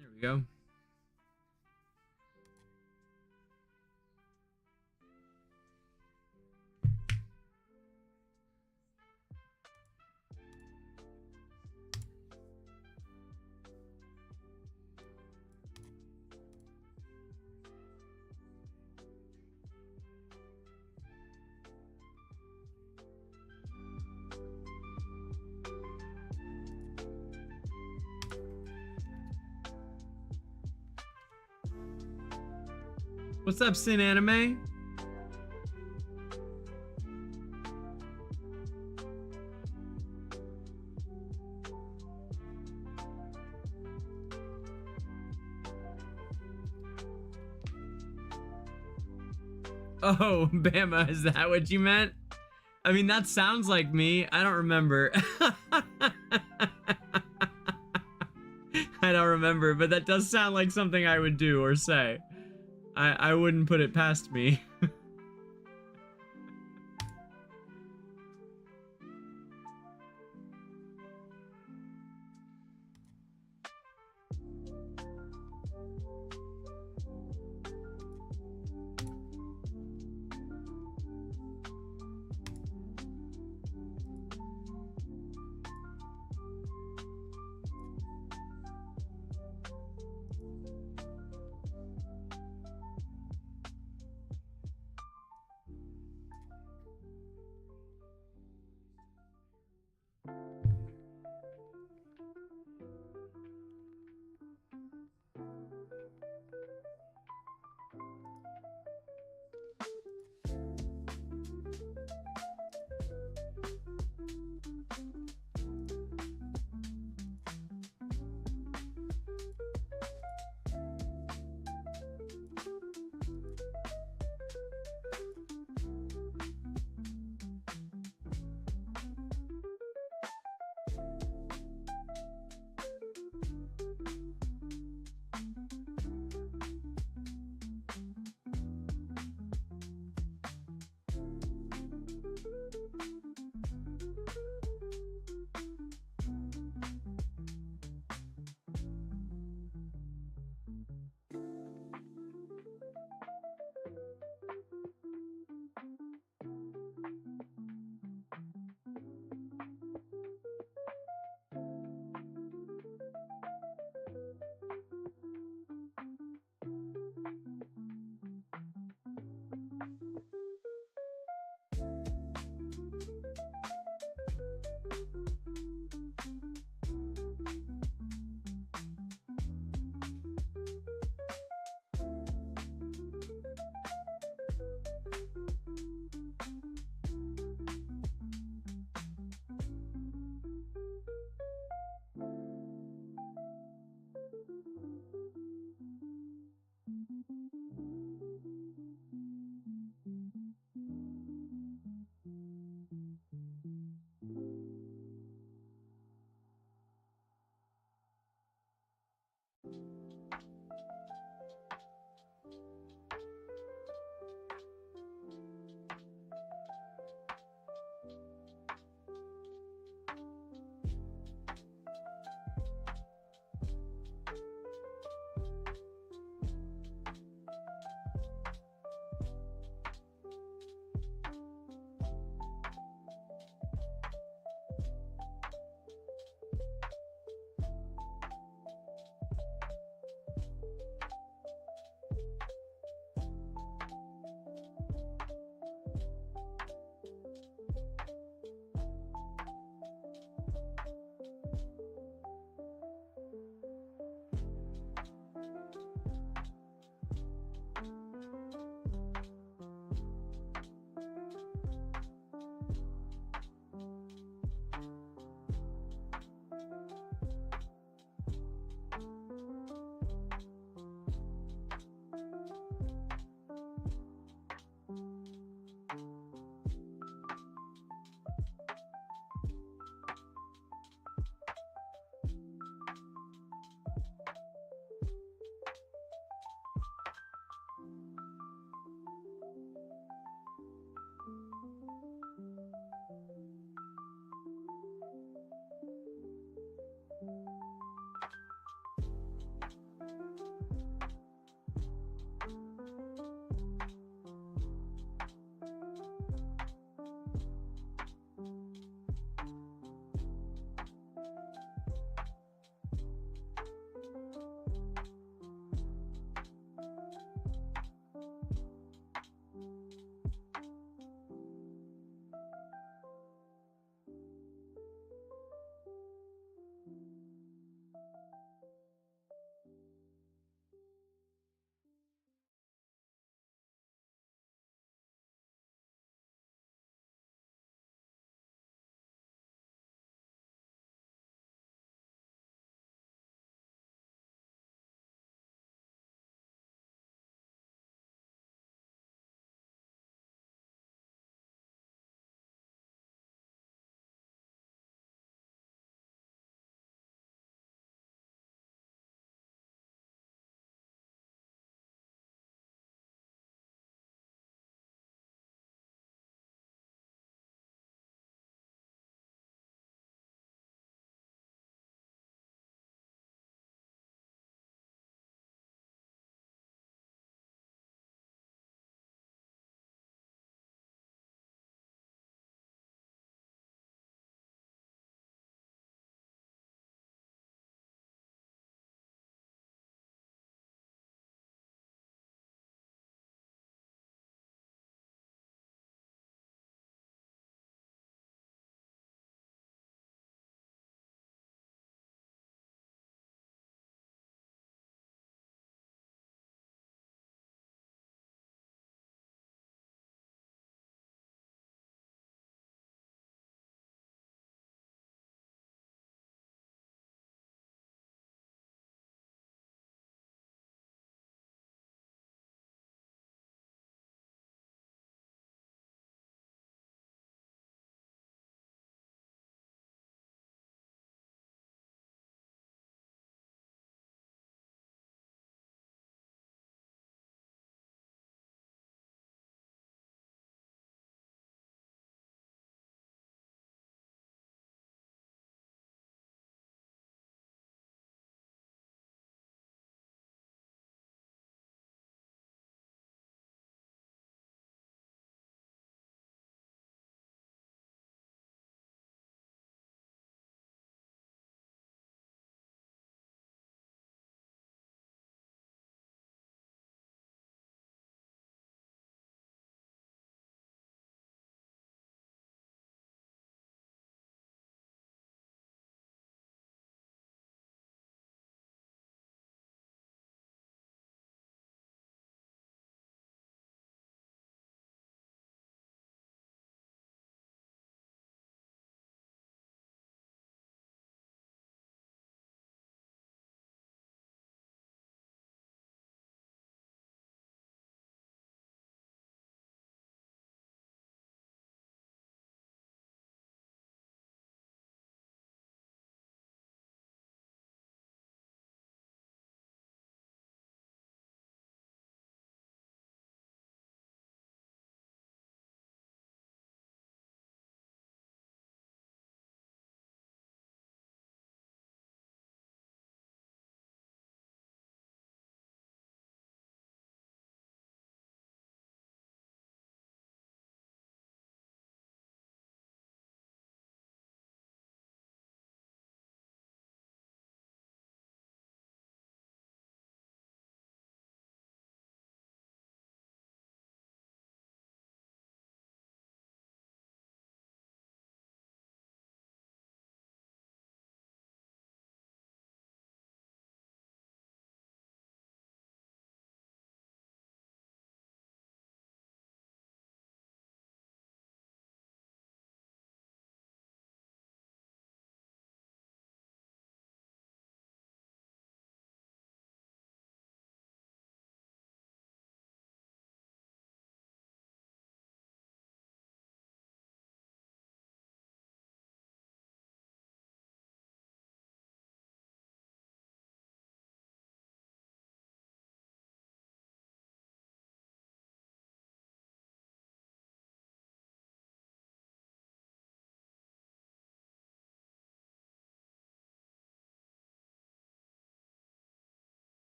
There we go. What's up, Sin Anime? Oh, Bama, is that what you meant? I mean, that sounds like me. I don't remember. I don't remember, but that does sound like something I would do or say. I wouldn't put it past me.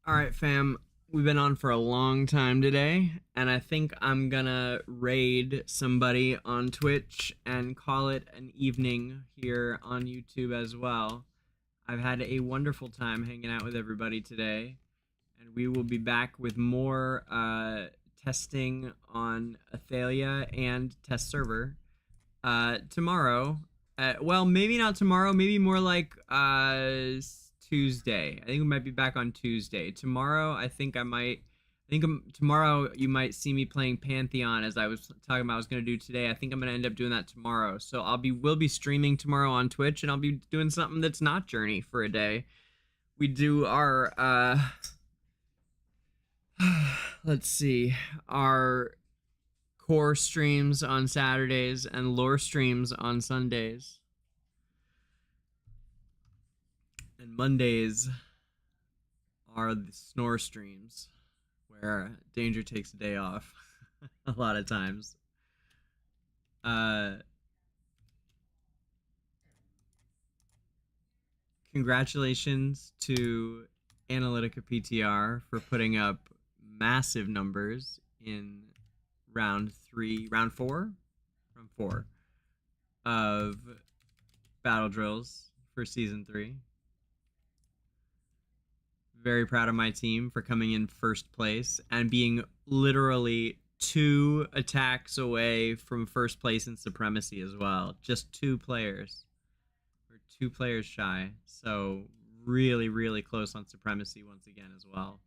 All right, fam. We've been on for a long time today, and I think I'm gonna raid somebody on Twitch and call it an evening here on YouTube as well. I've had a wonderful time hanging out with everybody today, and we will be back with more testing on ATHALIA and test server tomorrow. Well, maybe not tomorrow, maybe more like Tuesday. I think we might be back on Tuesday. Tomorrow, tomorrow you might see me playing Pantheon, as I was talking about I was going to do today. I think I'm going to end up doing that tomorrow. So we'll be streaming tomorrow on Twitch, and I'll be doing something that's not Journey for a day. We do our let's see, our core streams on Saturdays and lore streams on Sundays. And Mondays are the snore streams, where Danger takes a day off a lot of times. Congratulations to Analytica PTR for putting up massive numbers in round 4 of Battle Drills for Season 3. Very proud of my team for coming in first place and being literally 2 attacks away from first place in Supremacy as well. Just 2 players. We're 2 players shy. So really, really close on Supremacy once again as well.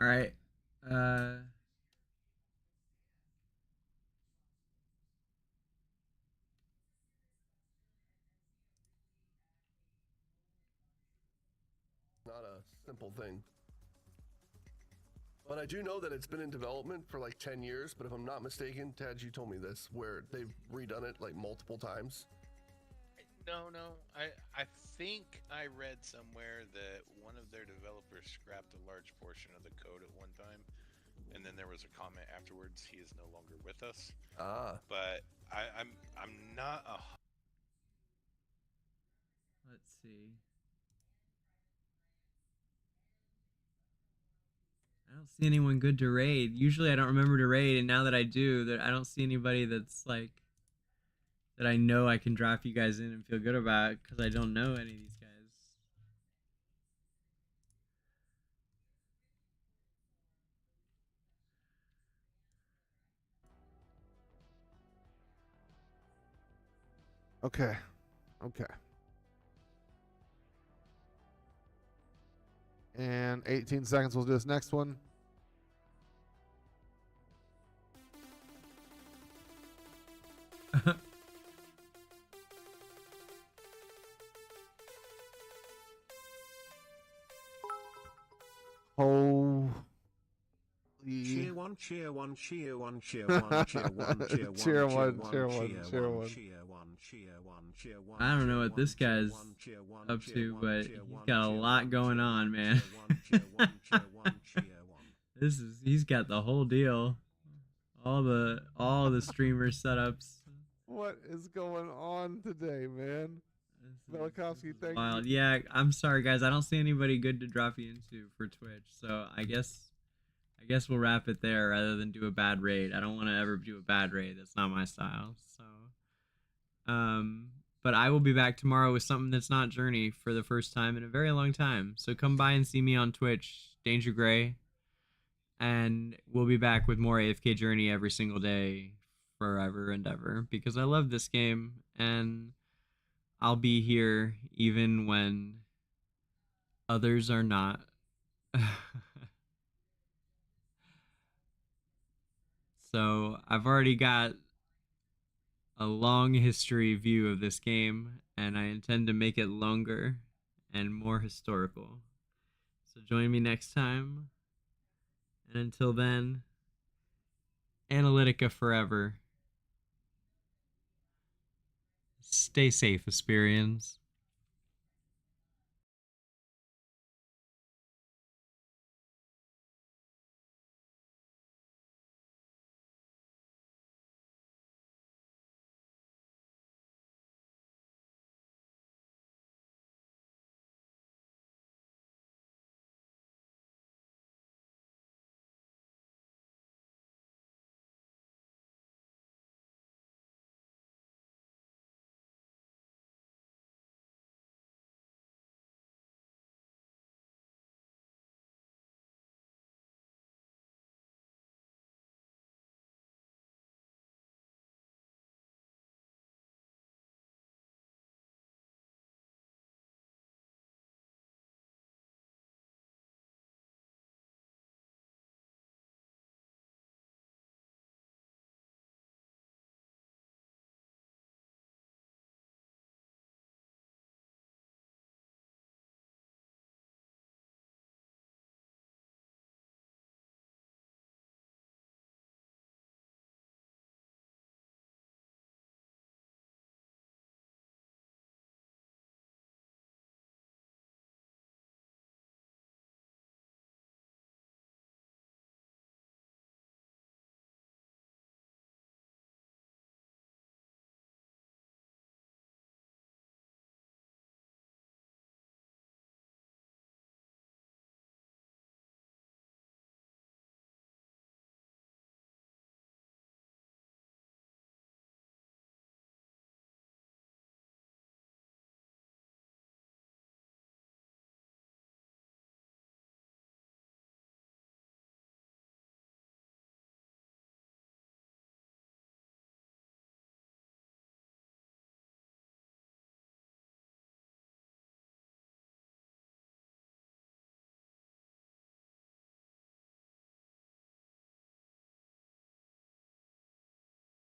All right. Not a simple thing. But I do know that it's been in development for like 10 years, but if I'm not mistaken, Tad, you told me this, where they've redone it like multiple times. No. I think I read somewhere that one of their developers scrapped a large portion of the code at one time, and then there was a comment afterwards, he is no longer with us. But I'm not a... Let's see. I don't see anyone good to raid. Usually I don't remember to raid, and now that I do, I don't see anybody that's like that I know I can drop you guys in and feel good about, because I don't know any of these guys. Okay. And 18 seconds, we'll do this next one. one, cheer one, cheer one, cheer one, cheer one, cheer one, Cheer one, cheer cheer one, one, cheer cheer one, one. cheer one, cheer one, cheer one. I don't know what this guy's up to, but he's got a lot going on, man. He's got the whole deal. All the streamer setups. What is going on today, man? Velikovsky, thank Wild. you. Yeah, I'm sorry guys, I don't see anybody good to drop you into for Twitch, so I guess we'll wrap it there rather than do a bad raid. I don't want to ever do a bad raid. That's not my style. So, but I will be back tomorrow with something that's not Journey for the first time in a very long time. So come by and see me on Twitch, DangerGrey, and we'll be back with more AFK Journey every single day, forever and ever, because I love this game and I'll be here even when others are not. So I've already got a long history view of this game, and I intend to make it longer and more historical. So join me next time. And until then, Analytica forever. Stay safe, Esperians.